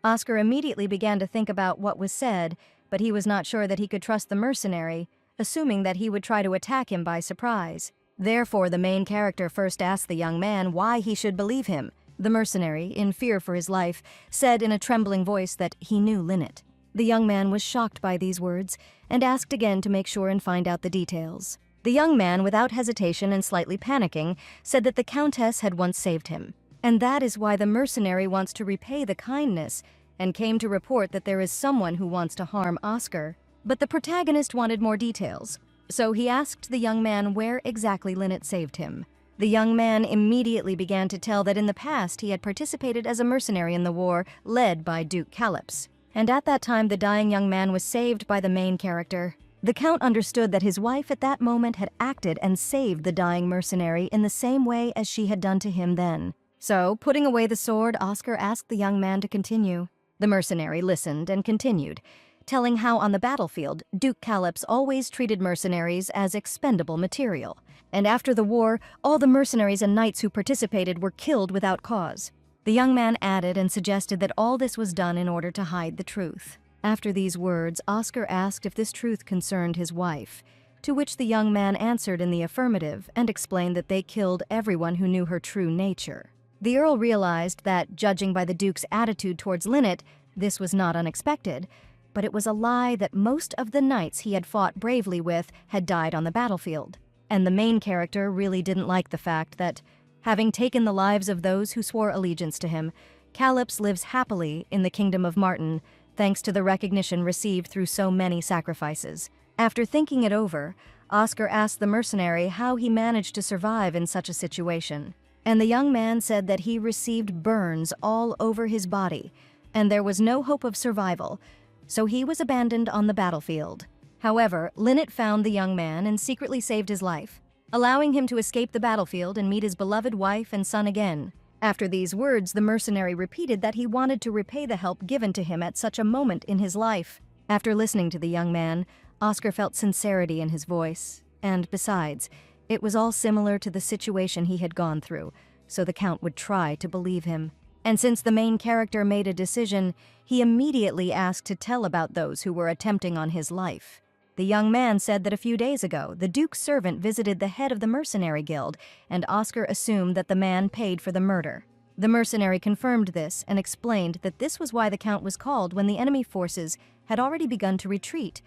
Oscar immediately began to think about what was said, but he was not sure that he could trust the mercenary, assuming that he would try to attack him by surprise. Therefore, the main character first asked the young man why he should believe him. The mercenary, in fear for his life, said in a trembling voice that he knew Lynette. The young man was shocked by these words and asked again to make sure and find out the details. The young man, without hesitation and slightly panicking, said that the Countess had once saved him, and that is why the mercenary wants to repay the kindness and came to report that there is someone who wants to harm Oscar. But the protagonist wanted more details, so he asked the young man where exactly Lynette saved him. The young man immediately began to tell that in the past he had participated as a mercenary in the war led by Duke Calyps, and at that time the dying young man was saved by the main character. The Count understood that his wife at that moment had acted and saved the dying mercenary in the same way as she had done to him then. So, putting away the sword, Oscar asked the young man to continue. The mercenary listened and continued, telling how on the battlefield, Duke Calyps always treated mercenaries as expendable material. And after the war, all the mercenaries and knights who participated were killed without cause. The young man added and suggested that all this was done in order to hide the truth. After these words, Oscar asked if this truth concerned his wife, to which the young man answered in the affirmative and explained that they killed everyone who knew her true nature. The Earl realized that, judging by the Duke's attitude towards Lynette, this was not unexpected, but it was a lie that most of the knights he had fought bravely with had died on the battlefield. And the main character really didn't like the fact that, having taken the lives of those who swore allegiance to him, Calyps lives happily in the kingdom of Martin, thanks to the recognition received through so many sacrifices. After thinking it over, Oscar asked the mercenary how he managed to survive in such a situation. And the young man said that he received burns all over his body, and there was no hope of survival, so he was abandoned on the battlefield. However, Lynette found the young man and secretly saved his life, allowing him to escape the battlefield and meet his beloved wife and son again. After these words, the mercenary repeated that he wanted to repay the help given to him at such a moment in his life. After listening to the young man, Oscar felt sincerity in his voice, and besides, it was all similar to the situation he had gone through, so the Count would try to believe him. And since the main character made a decision, he immediately asked to tell about those who were attempting on his life. The young man said that a few days ago, the Duke's servant visited the head of the mercenary guild, and Oscar assumed that the man paid for the murder. The mercenary confirmed this and explained that this was why the Count was called when the enemy forces had already begun to retreat,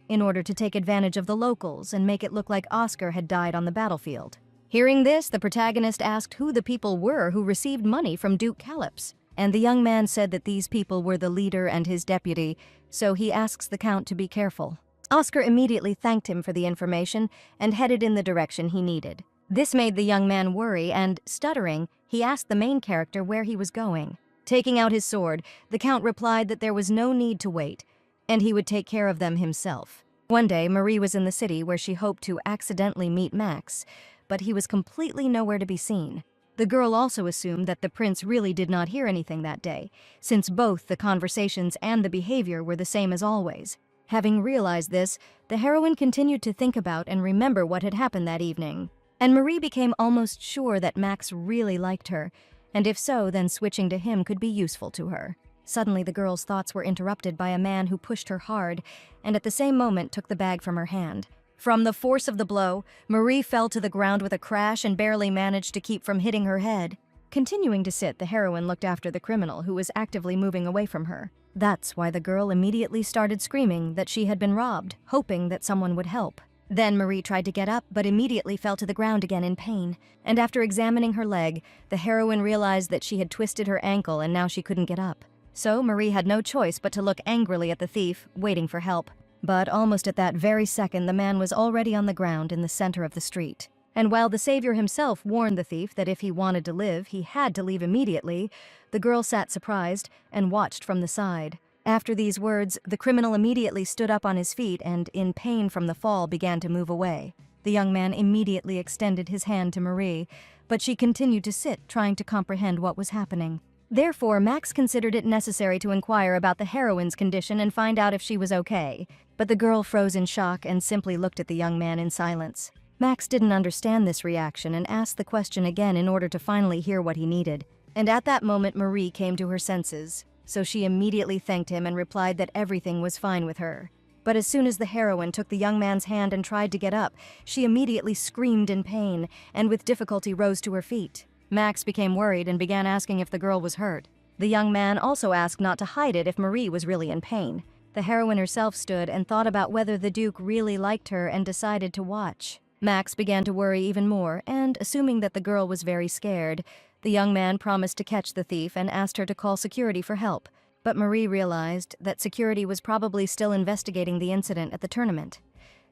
in order to take advantage of the locals and make it look like Oscar had died on the battlefield. Hearing this, the protagonist asked who the people were who received money from Duke Calyps, and the young man said that these people were the leader and his deputy, so he asks the Count to be careful. Oscar immediately thanked him for the information and headed in the direction he needed. This made the young man worry and, stuttering, he asked the main character where he was going. Taking out his sword, the Count replied that there was no need to wait, and he would take care of them himself. One day, Marie was in the city where she hoped to accidentally meet Max, but he was completely nowhere to be seen. The girl also assumed that the prince really did not hear anything that day, since both the conversations and the behavior were the same as always. Having realized this, the heroine continued to think about and remember what had happened that evening. And Marie became almost sure that Max really liked her, and if so, then switching to him could be useful to her. Suddenly, the girl's thoughts were interrupted by a man who pushed her hard, and at the same moment took the bag from her hand. From the force of the blow, Marie fell to the ground with a crash and barely managed to keep from hitting her head. Continuing to sit, the heroine looked after the criminal who was actively moving away from her. That's why the girl immediately started screaming that she had been robbed, hoping that someone would help. Then Marie tried to get up, but immediately fell to the ground again in pain. And after examining her leg, the heroine realized that she had twisted her ankle and now she couldn't get up. So Marie had no choice but to look angrily at the thief, waiting for help. But almost at that very second, the man was already on the ground in the center of the street. And while the savior himself warned the thief that if he wanted to live, he had to leave immediately, the girl sat surprised and watched from the side. After these words, the criminal immediately stood up on his feet and, in pain from the fall, began to move away. The young man immediately extended his hand to Marie, but she continued to sit, trying to comprehend what was happening. Therefore, Max considered it necessary to inquire about the heroine's condition and find out if she was okay. But the girl froze in shock and simply looked at the young man in silence. Max didn't understand this reaction and asked the question again in order to finally hear what he needed. And at that moment, Marie came to her senses. So she immediately thanked him and replied that everything was fine with her. But as soon as the heroine took the young man's hand and tried to get up, she immediately screamed in pain and with difficulty rose to her feet. Max became worried and began asking if the girl was hurt. The young man also asked not to hide it if Marie was really in pain. The heroine herself stood and thought about whether the Duke really liked her and decided to watch. Max began to worry even more, and assuming that the girl was very scared, the young man promised to catch the thief and asked her to call security for help. But Marie realized that security was probably still investigating the incident at the tournament.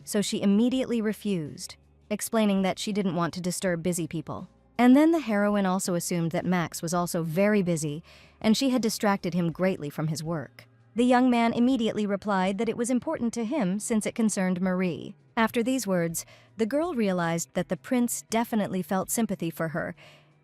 So she immediately refused, explaining that she didn't want to disturb busy people. And then the heroine also assumed that Max was also very busy, and she had distracted him greatly from his work. The young man immediately replied that it was important to him since it concerned Marie. After these words, the girl realized that the prince definitely felt sympathy for her,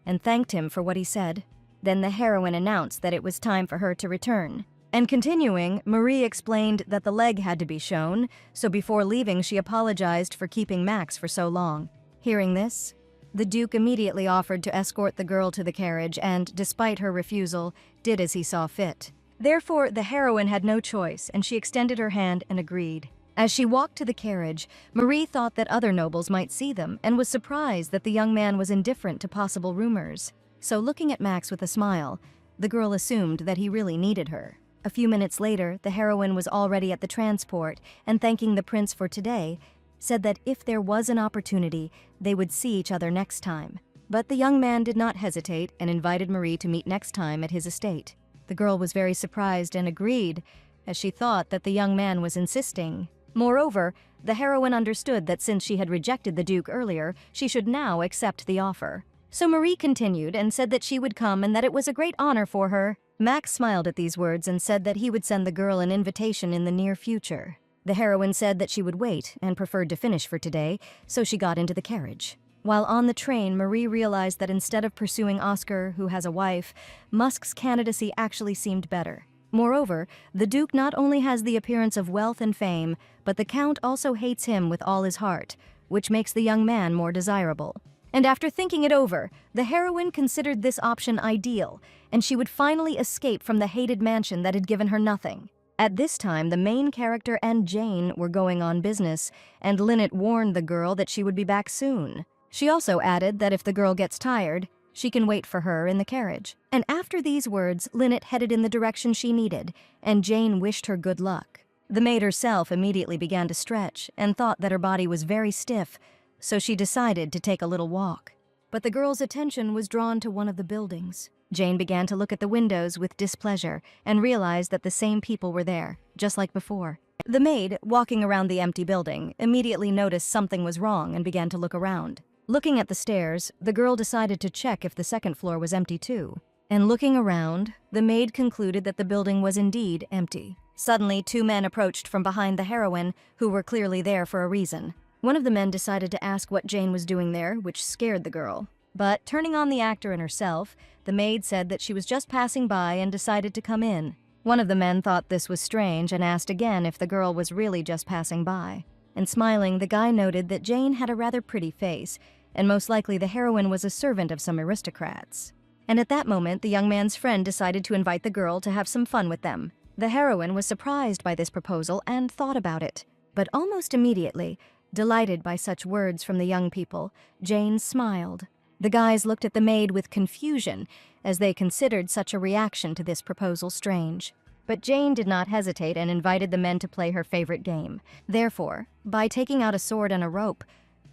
and thanked him for what he said. Then the heroine announced that it was time for her to return. And continuing, Marie explained that the leg had to be shown, so before leaving she apologized for keeping Max for so long. Hearing this, the Duke immediately offered to escort the girl to the carriage and, despite her refusal, did as he saw fit. Therefore, the heroine had no choice, and she extended her hand and agreed. As she walked to the carriage, Marie thought that other nobles might see them and was surprised that the young man was indifferent to possible rumors. So looking at Max with a smile, the girl assumed that he really needed her. A few minutes later, the heroine was already at the transport and thanking the prince for today, said that if there was an opportunity, they would see each other next time. But the young man did not hesitate and invited Marie to meet next time at his estate. The girl was very surprised and agreed, as she thought that the young man was insisting. Moreover, the heroine understood that since she had rejected the Duke earlier, she should now accept the offer. So Marie continued and said that she would come and that it was a great honor for her. Max smiled at these words and said that he would send the girl an invitation in the near future. The heroine said that she would wait and preferred to finish for today, so she got into the carriage. While on the train, Marie realized that instead of pursuing Oscar, who has a wife, Musk's candidacy actually seemed better. Moreover, the Duke not only has the appearance of wealth and fame, but the Count also hates him with all his heart, which makes the young man more desirable. And after thinking it over, the heroine considered this option ideal, and she would finally escape from the hated mansion that had given her nothing. At this time, the main character and Jane were going on business, and Lynette warned the girl that she would be back soon. She also added that if the girl gets tired, she can wait for her in the carriage. And after these words, Lynette headed in the direction she needed, and Jane wished her good luck. The maid herself immediately began to stretch and thought that her body was very stiff, so she decided to take a little walk. But the girl's attention was drawn to one of the buildings. Jane began to look at the windows with displeasure and realized that the same people were there, just like before. The maid, walking around the empty building, immediately noticed something was wrong and began to look around. Looking at the stairs, the girl decided to check if the second floor was empty too. And looking around, the maid concluded that the building was indeed empty. Suddenly, two men approached from behind the heroine, who were clearly there for a reason. One of the men decided to ask what Jane was doing there, which scared the girl. But turning on the actor and herself, the maid said that she was just passing by and decided to come in. One of the men thought this was strange and asked again if the girl was really just passing by. And smiling, the guy noted that Jane had a rather pretty face, and most likely the heroine was a servant of some aristocrats. And at that moment, the young man's friend decided to invite the girl to have some fun with them. The heroine was surprised by this proposal and thought about it. But almost immediately, delighted by such words from the young people, Jane smiled. The guys looked at the maid with confusion, as they considered such a reaction to this proposal strange. But Jane did not hesitate and invited the men to play her favorite game. Therefore, by taking out a sword and a rope,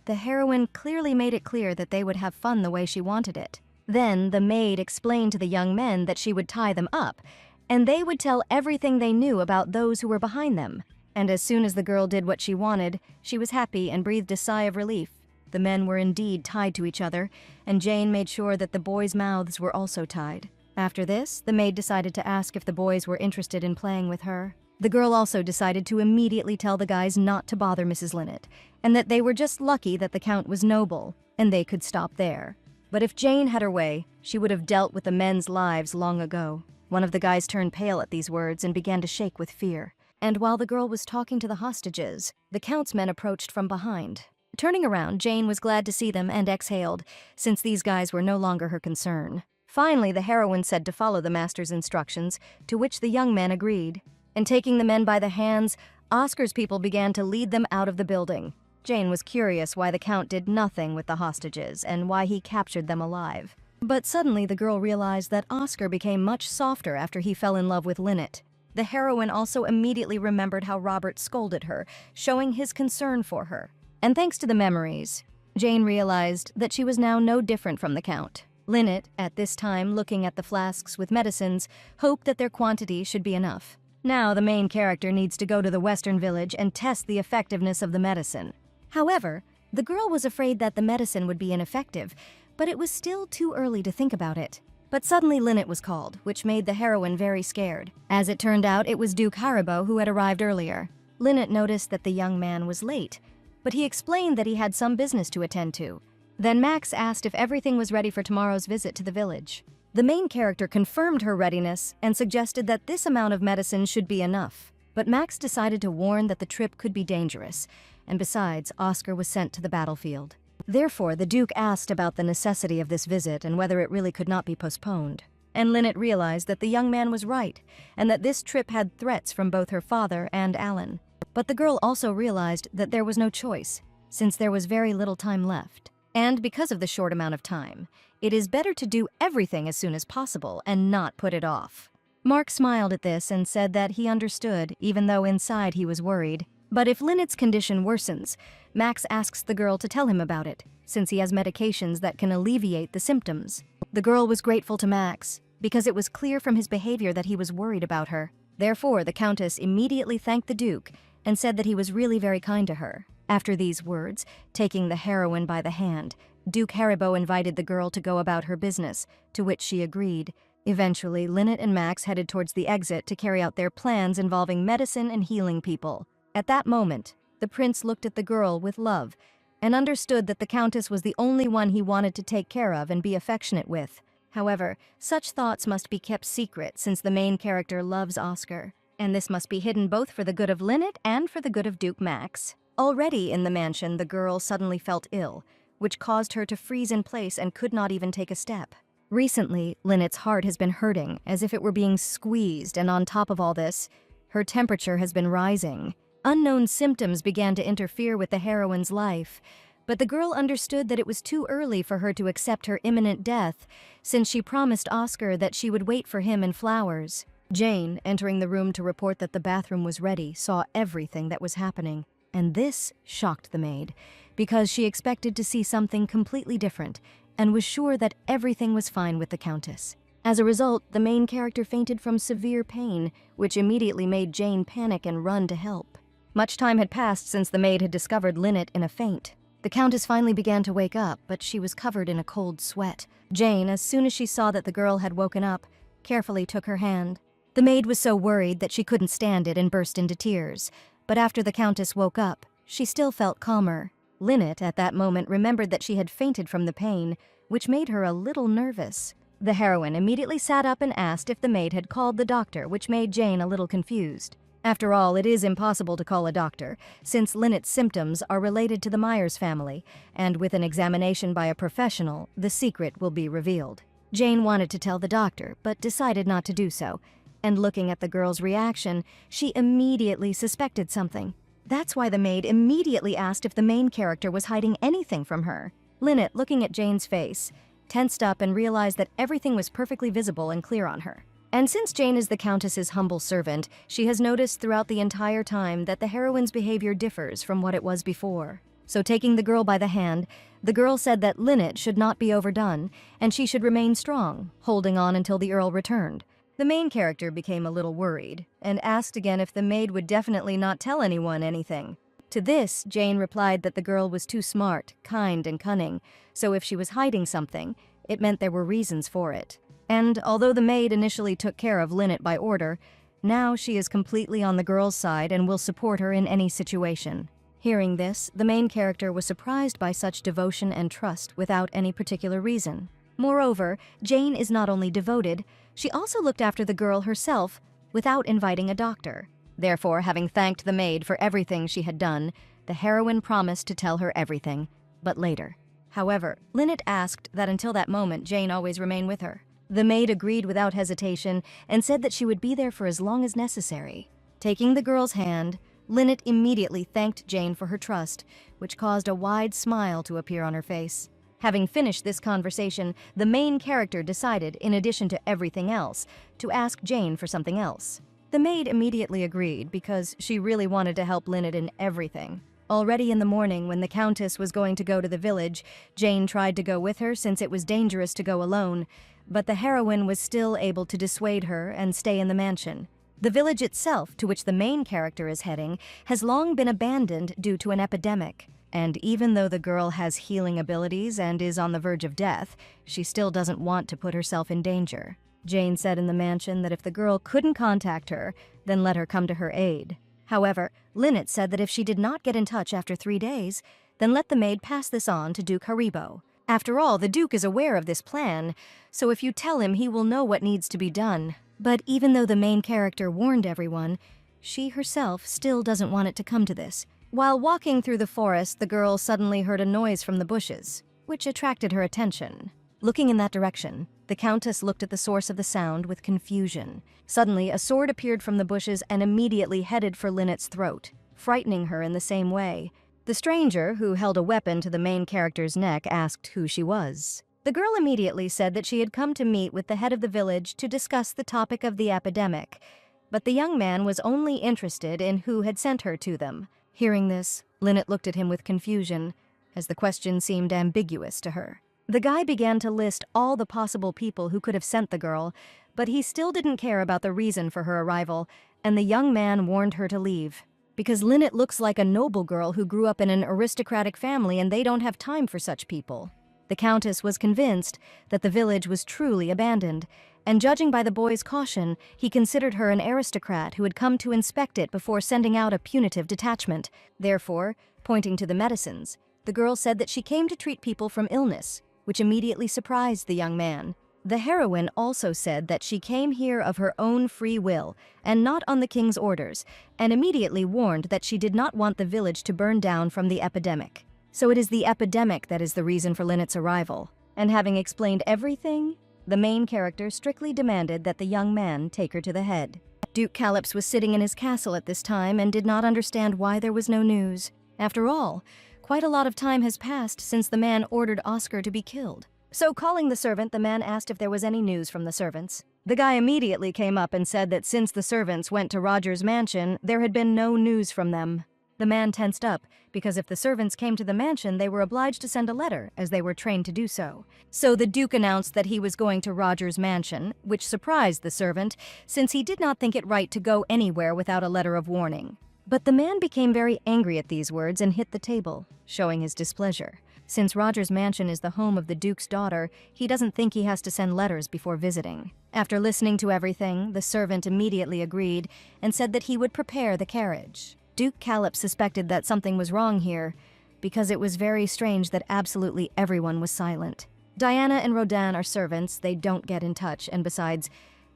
the heroine clearly made it clear that they would have fun the way she wanted it. Then the maid explained to the young men that she would tie them up, and they would tell everything they knew about those who were behind them. And as soon as the girl did what she wanted, she was happy and breathed a sigh of relief. The men were indeed tied to each other, and Jane made sure that the boys' mouths were also tied. After this, the maid decided to ask if the boys were interested in playing with her. The girl also decided to immediately tell the guys not to bother Mrs. Lynette, and that they were just lucky that the Count was noble, and they could stop there. But if Jane had her way, she would have dealt with the men's lives long ago. One of the guys turned pale at these words and began to shake with fear. And while the girl was talking to the hostages, the Count's men approached from behind. Turning around, Jane was glad to see them and exhaled, since these guys were no longer her concern. Finally, the heroine said to follow the master's instructions, to which the young men agreed. And taking the men by the hands, Oscar's people began to lead them out of the building. Jane was curious why the Count did nothing with the hostages and why he captured them alive. But suddenly the girl realized that Oscar became much softer after he fell in love with Lynette. The heroine also immediately remembered how Robert scolded her, showing his concern for her. And thanks to the memories, Jane realized that she was now no different from the Count. Lynette, at this time looking at the flasks with medicines, hoped that their quantity should be enough. Now the main character needs to go to the Western village and test the effectiveness of the medicine. However, the girl was afraid that the medicine would be ineffective, but it was still too early to think about it. But suddenly Lynette was called, which made the heroine very scared. As it turned out, it was Duke Haribo who had arrived earlier. Lynette noticed that the young man was late, but he explained that he had some business to attend to. Then Max asked if everything was ready for tomorrow's visit to the village. The main character confirmed her readiness and suggested that this amount of medicine should be enough. But Max decided to warn that the trip could be dangerous, and besides, Oscar was sent to the battlefield. Therefore, the Duke asked about the necessity of this visit and whether it really could not be postponed. And Lynette realized that the young man was right, and that this trip had threats from both her father and Alan. But the girl also realized that there was no choice, since there was very little time left. And because of the short amount of time, it is better to do everything as soon as possible and not put it off. Mark smiled at this and said that he understood, even though inside he was worried. But if Lynette's condition worsens, Max asks the girl to tell him about it, since he has medications that can alleviate the symptoms. The girl was grateful to Max, because it was clear from his behavior that he was worried about her. Therefore, the Countess immediately thanked the Duke and said that he was really very kind to her. After these words, taking the heroine by the hand, Duke Haribo invited the girl to go about her business, to which she agreed. Eventually, Lynette and Max headed towards the exit to carry out their plans involving medicine and healing people. At that moment, the prince looked at the girl with love and understood that the Countess was the only one he wanted to take care of and be affectionate with. However, such thoughts must be kept secret since the main character loves Oscar, and this must be hidden both for the good of Lynette and for the good of Duke Max. Already in the mansion, the girl suddenly felt ill, which caused her to freeze in place and could not even take a step. Recently, Lynette's heart has been hurting, as if it were being squeezed, and on top of all this, her temperature has been rising. Unknown symptoms began to interfere with the heroine's life, but the girl understood that it was too early for her to accept her imminent death, since she promised Oscar that she would wait for him in flowers. Jane, entering the room to report that the bathroom was ready, saw everything that was happening, and this shocked the maid, because she expected to see something completely different, and was sure that everything was fine with the Countess. As a result, the main character fainted from severe pain, which immediately made Jane panic and run to help. Much time had passed since the maid had discovered Lynette in a faint. The Countess finally began to wake up, but she was covered in a cold sweat. Jane, as soon as she saw that the girl had woken up, carefully took her hand. The maid was so worried that she couldn't stand it and burst into tears, but after the Countess woke up, she still felt calmer. Lynette, at that moment, remembered that she had fainted from the pain, which made her a little nervous. The heroine immediately sat up and asked if the maid had called the doctor, which made Jane a little confused. After all, it is impossible to call a doctor, since Lynette's symptoms are related to the Myers family, and with an examination by a professional, the secret will be revealed. Jane wanted to tell the doctor, but decided not to do so, and looking at the girl's reaction, she immediately suspected something. That's why the maid immediately asked if the main character was hiding anything from her. Lynette, looking at Jane's face, tensed up and realized that everything was perfectly visible and clear on her. And since Jane is the Countess's humble servant, she has noticed throughout the entire time that the heroine's behavior differs from what it was before. So taking the girl by the hand, the girl said that Lynette should not be overdone, and she should remain strong, holding on until the Earl returned. The main character became a little worried, and asked again if the maid would definitely not tell anyone anything. To this, Jane replied that the girl was too smart, kind, and cunning, so if she was hiding something, it meant there were reasons for it. And although the maid initially took care of Lynette by order, now she is completely on the girl's side and will support her in any situation. Hearing this, the main character was surprised by such devotion and trust without any particular reason. Moreover, Jane is not only devoted, she also looked after the girl herself without inviting a doctor. Therefore, having thanked the maid for everything she had done, the heroine promised to tell her everything, but later. However, Lynette asked that until that moment Jane always remain with her. The maid agreed without hesitation and said that she would be there for as long as necessary. Taking the girl's hand, Lynette immediately thanked Jane for her trust, which caused a wide smile to appear on her face. Having finished this conversation, the main character decided, in addition to everything else, to ask Jane for something else. The maid immediately agreed because she really wanted to help Lynette in everything. Already in the morning, when the Countess was going to go to the village, Jane tried to go with her since it was dangerous to go alone, but the heroine was still able to dissuade her and stay in the mansion. The village itself, to which the main character is heading, has long been abandoned due to an epidemic. And even though the girl has healing abilities and is on the verge of death, she still doesn't want to put herself in danger. Jane said in the mansion that if the girl couldn't contact her, then let her come to her aid. However, Lynette said that if she did not get in touch after 3 days, then let the maid pass this on to Duke Haribo. After all, the Duke is aware of this plan, so if you tell him, he will know what needs to be done. But even though the main character warned everyone, she herself still doesn't want it to come to this. While walking through the forest, the girl suddenly heard a noise from the bushes, which attracted her attention. Looking in that direction, the Countess looked at the source of the sound with confusion. Suddenly, a sword appeared from the bushes and immediately headed for Lynette's throat, frightening her in the same way. The stranger, who held a weapon to the main character's neck, asked who she was. The girl immediately said that she had come to meet with the head of the village to discuss the topic of the epidemic, but the young man was only interested in who had sent her to them. Hearing this, Lynette looked at him with confusion, as the question seemed ambiguous to her. The guy began to list all the possible people who could have sent the girl, but he still didn't care about the reason for her arrival, and the young man warned her to leave. Because Lynette looks like a noble girl who grew up in an aristocratic family and they don't have time for such people. The Countess was convinced that the village was truly abandoned, and judging by the boy's caution, he considered her an aristocrat who had come to inspect it before sending out a punitive detachment. Therefore, pointing to the medicines, the girl said that she came to treat people from illness, which immediately surprised the young man. The heroine also said that she came here of her own free will and not on the king's orders, and immediately warned that she did not want the village to burn down from the epidemic. So it is the epidemic that is the reason for Linnet's arrival. And having explained everything, the main character strictly demanded that the young man take her to the head. Duke Calyps was sitting in his castle at this time and did not understand why there was no news. After all, quite a lot of time has passed since the man ordered Oscar to be killed. So calling the servant, the man asked if there was any news from the servants. The guy immediately came up and said that since the servants went to Roger's mansion, there had been no news from them. The man tensed up, because if the servants came to the mansion, they were obliged to send a letter, as they were trained to do so. So the Duke announced that he was going to Roger's mansion, which surprised the servant, since he did not think it right to go anywhere without a letter of warning. But the man became very angry at these words and hit the table, showing his displeasure. Since Roger's mansion is the home of the Duke's daughter, he doesn't think he has to send letters before visiting. After listening to everything, the servant immediately agreed and said that he would prepare the carriage. Duke Calyps suspected that something was wrong here, because it was very strange that absolutely everyone was silent. Diana and Rodin are servants, they don't get in touch, and besides,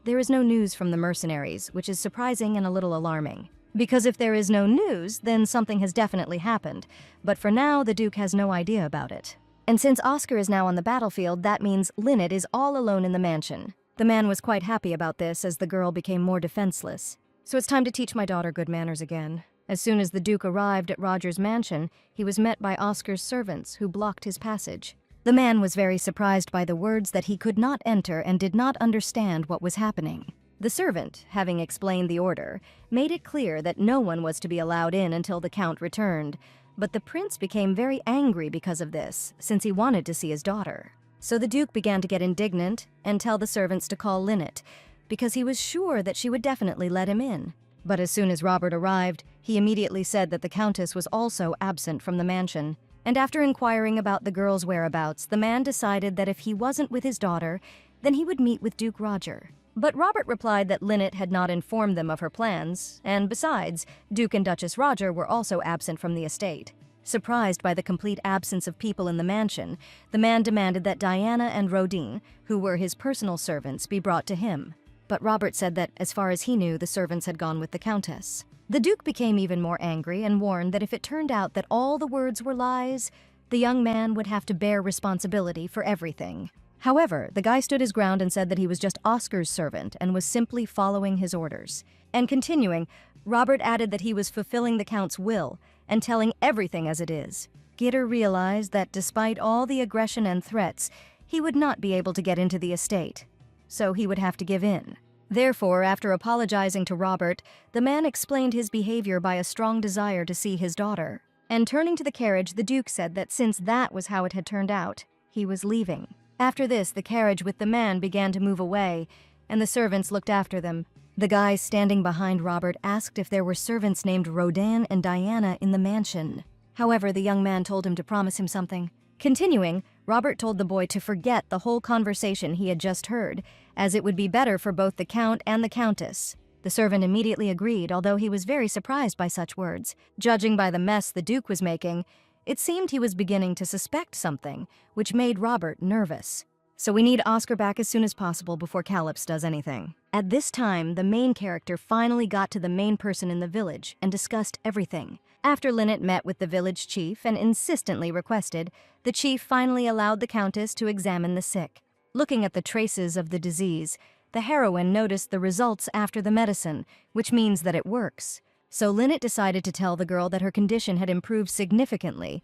there is no news from the mercenaries, which is surprising and a little alarming. Because if there is no news, then something has definitely happened, but for now, the Duke has no idea about it. And since Oscar is now on the battlefield, that means Linnet is all alone in the mansion. The man was quite happy about this as the girl became more defenseless. So it's time to teach my daughter good manners again. As soon as the Duke arrived at Roger's mansion, he was met by Oscar's servants who blocked his passage. The man was very surprised by the words that he could not enter and did not understand what was happening. The servant, having explained the order, made it clear that no one was to be allowed in until the Count returned, but the prince became very angry because of this, since he wanted to see his daughter. So the Duke began to get indignant and tell the servants to call Linnet, because he was sure that she would definitely let him in. But as soon as Robert arrived, he immediately said that the Countess was also absent from the mansion, and after inquiring about the girl's whereabouts, the man decided that if he wasn't with his daughter, then he would meet with Duke Roger. But Robert replied that Linnet had not informed them of her plans, and besides, Duke and Duchess Roger were also absent from the estate. Surprised by the complete absence of people in the mansion, the man demanded that Diana and Rodin, who were his personal servants, be brought to him. But Robert said that, as far as he knew, the servants had gone with the Countess. The Duke became even more angry and warned that if it turned out that all the words were lies, the young man would have to bear responsibility for everything. However, the guy stood his ground and said that he was just Oscar's servant and was simply following his orders. And continuing, Robert added that he was fulfilling the Count's will and telling everything as it is. Gitter realized that despite all the aggression and threats, he would not be able to get into the estate, so he would have to give in. Therefore, after apologizing to Robert, the man explained his behavior by a strong desire to see his daughter. And turning to the carriage, the Duke said that since that was how it had turned out, he was leaving. After this, the carriage with the man began to move away, and the servants looked after them. The guy standing behind Robert asked if there were servants named Rodin and Diana in the mansion. However, the young man told him to promise him something. Continuing, Robert told the boy to forget the whole conversation he had just heard, as it would be better for both the Count and the Countess. The servant immediately agreed, although he was very surprised by such words. Judging by the mess the Duke was making, it seemed he was beginning to suspect something, which made Robert nervous. So we need Oscar back as soon as possible before Calyps does anything. At this time, the main character finally got to the main person in the village and discussed everything. After Linnet met with the village chief and insistently requested, the chief finally allowed the Countess to examine the sick. Looking at the traces of the disease, the heroine noticed the results after the medicine, which means that it works. So Linnet decided to tell the girl that her condition had improved significantly,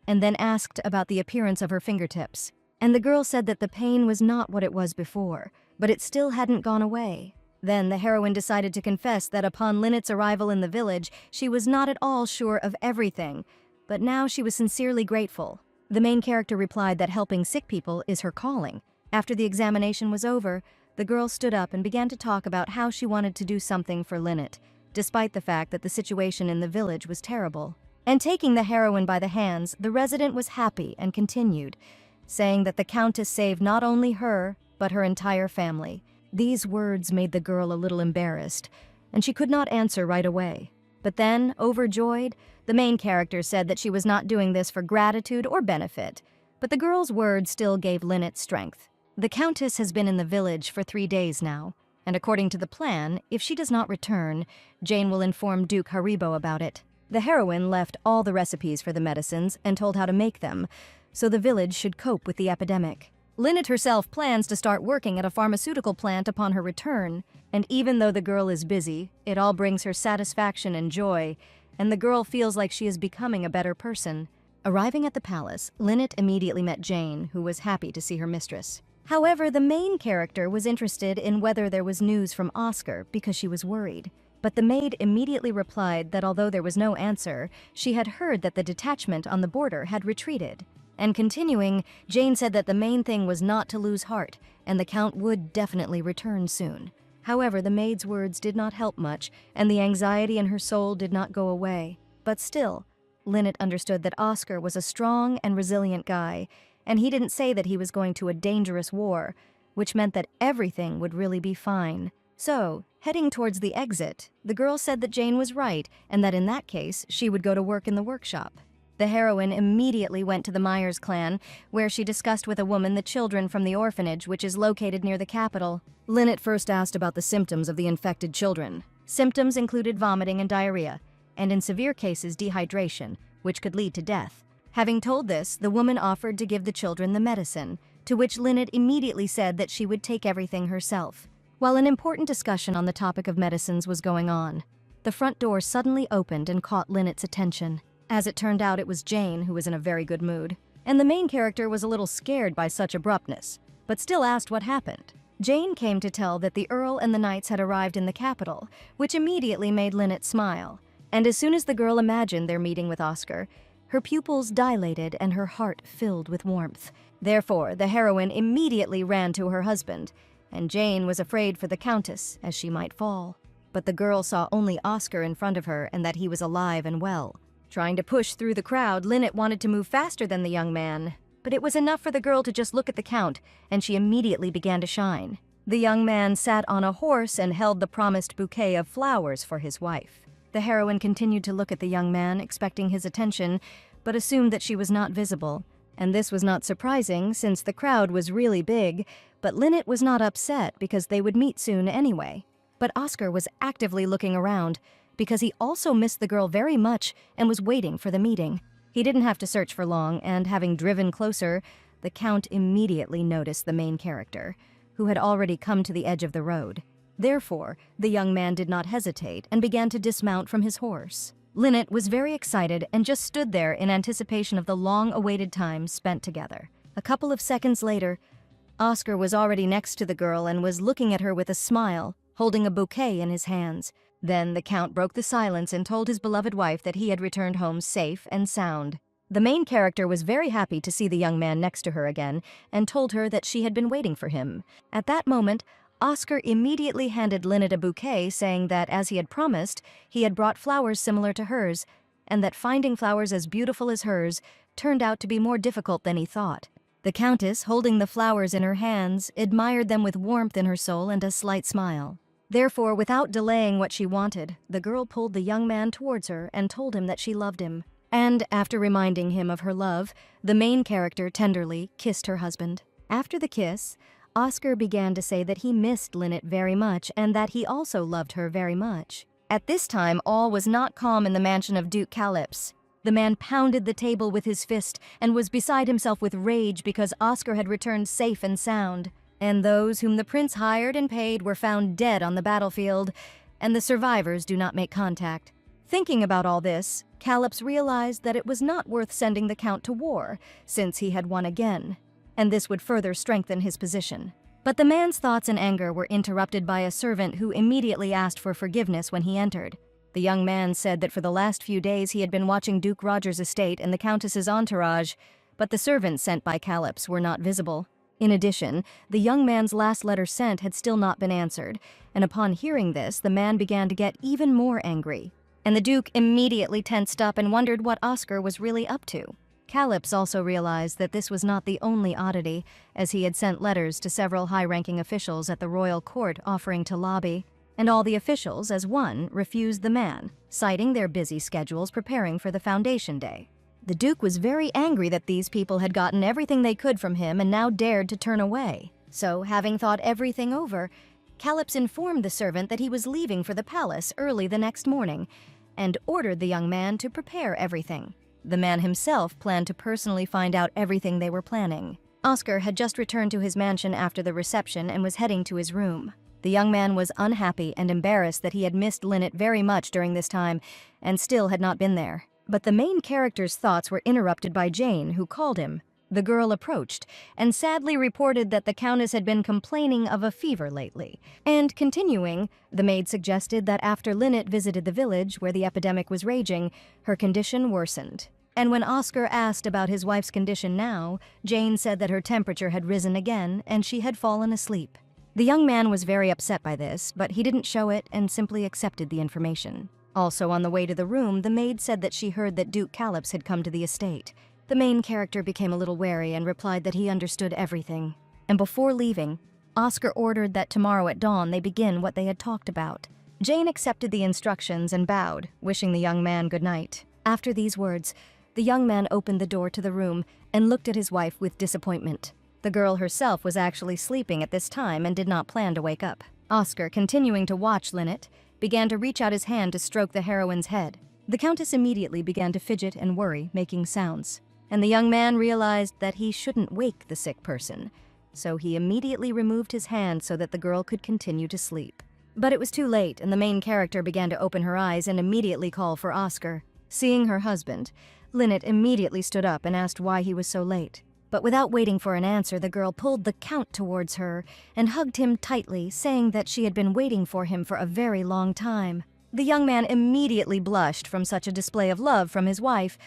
and then asked about the appearance of her fingertips. And the girl said that the pain was not what it was before, but it still hadn't gone away. Then the heroine decided to confess that upon Linnet's arrival in the village, she was not at all sure of everything, but now she was sincerely grateful. The main character replied that helping sick people is her calling. After the examination was over, the girl stood up and began to talk about how she wanted to do something for Linnet, despite the fact that the situation in the village was terrible. And taking the heroine by the hands, the resident was happy and continued, saying that the Countess saved not only her, but her entire family. These words made the girl a little embarrassed, and she could not answer right away. But then, overjoyed, the main character said that she was not doing this for gratitude or benefit, but the girl's words still gave Linnet strength. The Countess has been in the village for 3 days now, and according to the plan, if she does not return, Jane will inform Duke Haribo about it. The heroine left all the recipes for the medicines and told how to make them, so the village should cope with the epidemic. Lynette herself plans to start working at a pharmaceutical plant upon her return, and even though the girl is busy, it all brings her satisfaction and joy, and the girl feels like she is becoming a better person. Arriving at the palace, Lynette immediately met Jane, who was happy to see her mistress. However, the main character was interested in whether there was news from Oscar because she was worried. But the maid immediately replied that although there was no answer, she had heard that the detachment on the border had retreated. And continuing, Jane said that the main thing was not to lose heart, and the Count would definitely return soon. However, the maid's words did not help much, and the anxiety in her soul did not go away. But still, Lynette understood that Oscar was a strong and resilient guy, and he didn't say that he was going to a dangerous war, which meant that everything would really be fine. So, heading towards the exit, the girl said that Jane was right, and that in that case, she would go to work in the workshop. The heroine immediately went to the Myers clan, where she discussed with a woman the children from the orphanage, which is located near the capital. Lynette first asked about the symptoms of the infected children. Symptoms included vomiting and diarrhea, and in severe cases dehydration, which could lead to death. Having told this, the woman offered to give the children the medicine, to which Lynette immediately said that she would take everything herself. While an important discussion on the topic of medicines was going on, the front door suddenly opened and caught Lynette's attention. As it turned out, it was Jane, who was in a very good mood, and the main character was a little scared by such abruptness, but still asked what happened. Jane came to tell that the Earl and the knights had arrived in the capital, which immediately made Lynette smile. And as soon as the girl imagined their meeting with Oscar, her pupils dilated and her heart filled with warmth. Therefore, the heroine immediately ran to her husband, and Jane was afraid for the Countess, as she might fall. But the girl saw only Oscar in front of her and that he was alive and well. Trying to push through the crowd, Lynette wanted to move faster than the young man, but it was enough for the girl to just look at the Count, and she immediately began to shine. The young man sat on a horse and held the promised bouquet of flowers for his wife. The heroine continued to look at the young man, expecting his attention, but assumed that she was not visible. And this was not surprising, since the crowd was really big, but Lynette was not upset because they would meet soon anyway. But Oscar was actively looking around, because he also missed the girl very much and was waiting for the meeting. He didn't have to search for long, and having driven closer, the Count immediately noticed the main character, who had already come to the edge of the road. Therefore, the young man did not hesitate and began to dismount from his horse. Lynette was very excited and just stood there in anticipation of the long-awaited time spent together. A couple of seconds later, Oscar was already next to the girl and was looking at her with a smile, holding a bouquet in his hands. Then the Count broke the silence and told his beloved wife that he had returned home safe and sound. The main character was very happy to see the young man next to her again and told her that she had been waiting for him. At that moment, Oscar immediately handed Lynette a bouquet, saying that, as he had promised, he had brought flowers similar to hers, and that finding flowers as beautiful as hers turned out to be more difficult than he thought. The Countess, holding the flowers in her hands, admired them with warmth in her soul and a slight smile. Therefore, without delaying what she wanted, the girl pulled the young man towards her and told him that she loved him. And, after reminding him of her love, the main character tenderly kissed her husband. After the kiss, Oscar began to say that he missed Lynette very much and that he also loved her very much. At this time, all was not calm in the mansion of Duke Calypso. The man pounded the table with his fist and was beside himself with rage because Oscar had returned safe and sound. And those whom the prince hired and paid were found dead on the battlefield, and the survivors do not make contact. Thinking about all this, Calypso realized that it was not worth sending the Count to war, since he had won again, and this would further strengthen his position. But the man's thoughts and anger were interrupted by a servant who immediately asked for forgiveness when he entered. The young man said that for the last few days he had been watching Duke Roger's estate and the Countess's entourage, but the servants sent by Calypso were not visible. In addition, the young man's last letter sent had still not been answered, and upon hearing this, the man began to get even more angry. And the Duke immediately tensed up and wondered what Oscar was really up to. Calypso also realized that this was not the only oddity, as he had sent letters to several high-ranking officials at the royal court offering to lobby, and all the officials, as one, refused the man, citing their busy schedules preparing for the Foundation Day. The Duke was very angry that these people had gotten everything they could from him and now dared to turn away. So, having thought everything over, Calyps informed the servant that he was leaving for the palace early the next morning and ordered the young man to prepare everything. The man himself planned to personally find out everything they were planning. Oscar had just returned to his mansion after the reception and was heading to his room. The young man was unhappy and embarrassed that he had missed Lynette very much during this time and still had not been there. But the main character's thoughts were interrupted by Jane, who called him. The girl approached and sadly reported that the Countess had been complaining of a fever lately. And continuing, the maid suggested that after Lynette visited the village where the epidemic was raging, her condition worsened. And when Oscar asked about his wife's condition now, Jane said that her temperature had risen again and she had fallen asleep. The young man was very upset by this, but he didn't show it and simply accepted the information. Also on the way to the room, the maid said that she heard that Duke Calyps had come to the estate. The main character became a little wary and replied that he understood everything. And before leaving, Oscar ordered that tomorrow at dawn they begin what they had talked about. Jane accepted the instructions and bowed, wishing the young man good night. After these words, the young man opened the door to the room and looked at his wife with disappointment. The girl herself was actually sleeping at this time and did not plan to wake up. Oscar, continuing to watch Lynette, began to reach out his hand to stroke the heroine's head. The Countess immediately began to fidget and worry, making sounds. And the young man realized that he shouldn't wake the sick person, so he immediately removed his hand so that the girl could continue to sleep. But it was too late, and the main character began to open her eyes and immediately call for Oscar. Seeing her husband, Lynette immediately stood up and asked why he was so late. But without waiting for an answer, the girl pulled the Count towards her and hugged him tightly, saying that she had been waiting for him for a very long time. The young man immediately blushed from such a display of love from his wife,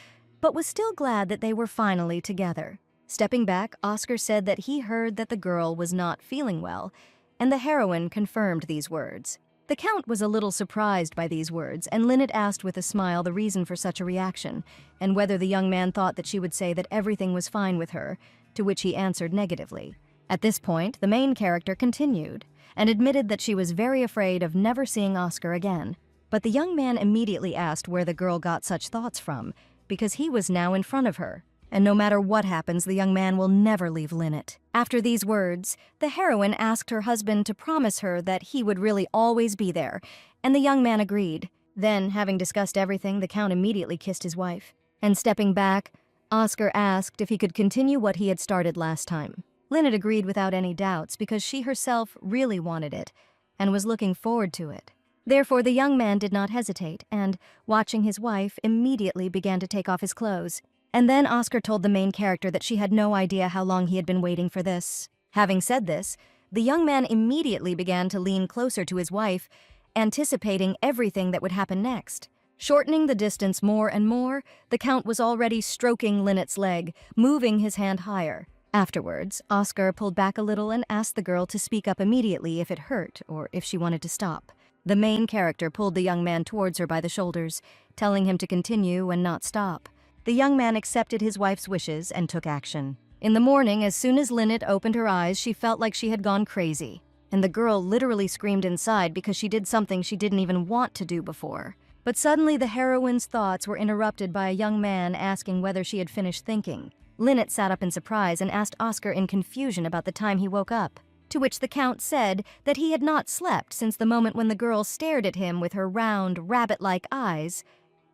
but was still glad that they were finally together. Stepping back, Oscar said that he heard that the girl was not feeling well, and the heroine confirmed these words. The Count was a little surprised by these words, and Lynette asked with a smile the reason for such a reaction, and whether the young man thought that she would say that everything was fine with her, to which he answered negatively. At this point, the main character continued, and admitted that she was very afraid of never seeing Oscar again. But the young man immediately asked where the girl got such thoughts from, because he was now in front of her, and no matter what happens, the young man will never leave Lynette. After these words, the heroine asked her husband to promise her that he would really always be there, and the young man agreed. Then, having discussed everything, the Count immediately kissed his wife. And stepping back, Oscar asked if he could continue what he had started last time. Lynette agreed without any doubts because she herself really wanted it and was looking forward to it. Therefore, the young man did not hesitate and, watching his wife, immediately began to take off his clothes. And then Oscar told the main character that she had no idea how long he had been waiting for this. Having said this, the young man immediately began to lean closer to his wife, anticipating everything that would happen next. Shortening the distance more and more, the Count was already stroking Lynette's leg, moving his hand higher. Afterwards, Oscar pulled back a little and asked the girl to speak up immediately if it hurt or if she wanted to stop. The main character pulled the young man towards her by the shoulders, telling him to continue and not stop. The young man accepted his wife's wishes and took action. In the morning, as soon as Lynette opened her eyes, she felt like she had gone crazy. And the girl literally screamed inside because she did something she didn't even want to do before. But suddenly the heroine's thoughts were interrupted by a young man asking whether she had finished thinking. Lynette sat up in surprise and asked Oscar in confusion about the time he woke up. To which the Count said that he had not slept since the moment when the girl stared at him with her round, rabbit-like eyes,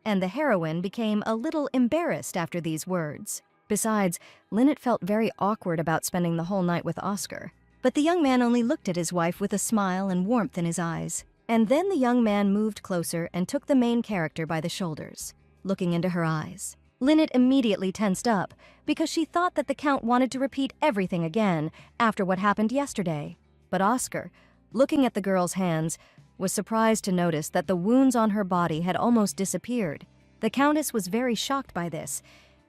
and the heroine became a little embarrassed after these words. Besides, Lynette felt very awkward about spending the whole night with Oscar. But the young man only looked at his wife with a smile and warmth in his eyes. And then the young man moved closer and took the main character by the shoulders, looking into her eyes. Lynette immediately tensed up because she thought that the Count wanted to repeat everything again after what happened yesterday. But Oscar, looking at the girl's hands, was surprised to notice that the wounds on her body had almost disappeared. The Countess was very shocked by this,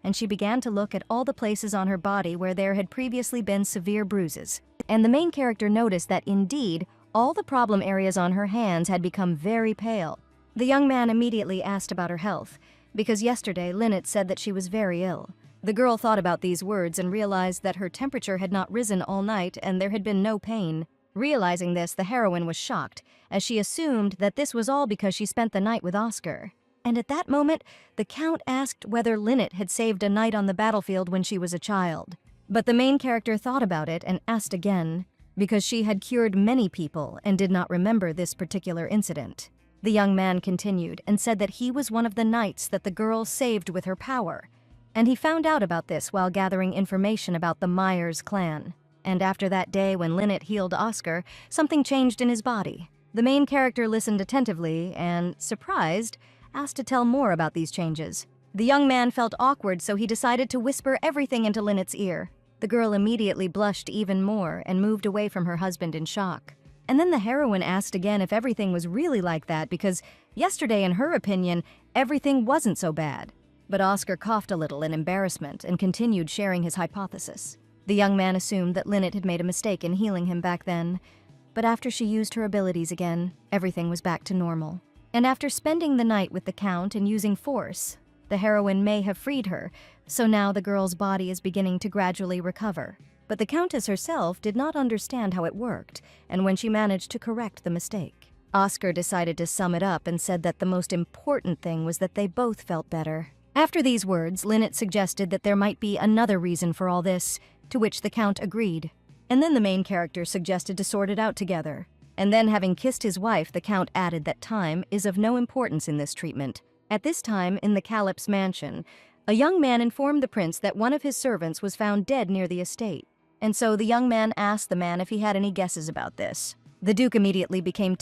and she began to look at all the places on her body where there had previously been severe bruises. And the main character noticed that indeed, all the problem areas on her hands had become very pale. The young man immediately asked about her health, because yesterday Lynette said that she was very ill. The girl thought about these words and realized that her temperature had not risen all night and there had been no pain. Realizing this, the heroine was shocked, as she assumed that this was all because she spent the night with Oscar. And at that moment, the Count asked whether Lynette had saved a night on the battlefield when she was a child. But the main character thought about it and asked again, because she had cured many people and did not remember this particular incident. The young man continued and said that he was one of the knights that the girl saved with her power, and he found out about this while gathering information about the Myers clan. And after that day when Lynette healed Oscar, something changed in his body. The main character listened attentively and, surprised, asked to tell more about these changes. The young man felt awkward, so he decided to whisper everything into Lynette's ear. The girl immediately blushed even more and moved away from her husband in shock. And then the heroine asked again if everything was really like that, because yesterday, in her opinion, everything wasn't so bad. But Oscar coughed a little in embarrassment and continued sharing his hypothesis. The young man assumed that Lynette had made a mistake in healing him back then, but after she used her abilities again, everything was back to normal. And after spending the night with the Count and using force, the heroine may have freed her, so now the girl's body is beginning to gradually recover. But the Countess herself did not understand how it worked, and when she managed to correct the mistake, Oscar decided to sum it up and said that the most important thing was that they both felt better. After these words, Lynette suggested that there might be another reason for all this, to which the Count agreed. And then the main character suggested to sort it out together. And then, having kissed his wife, the Count added that time is of no importance in this treatment. At this time, in the Calyp's mansion, a young man informed the prince that one of his servants was found dead near the estate. And so the young man asked the man if he had any guesses about this. The Duke immediately became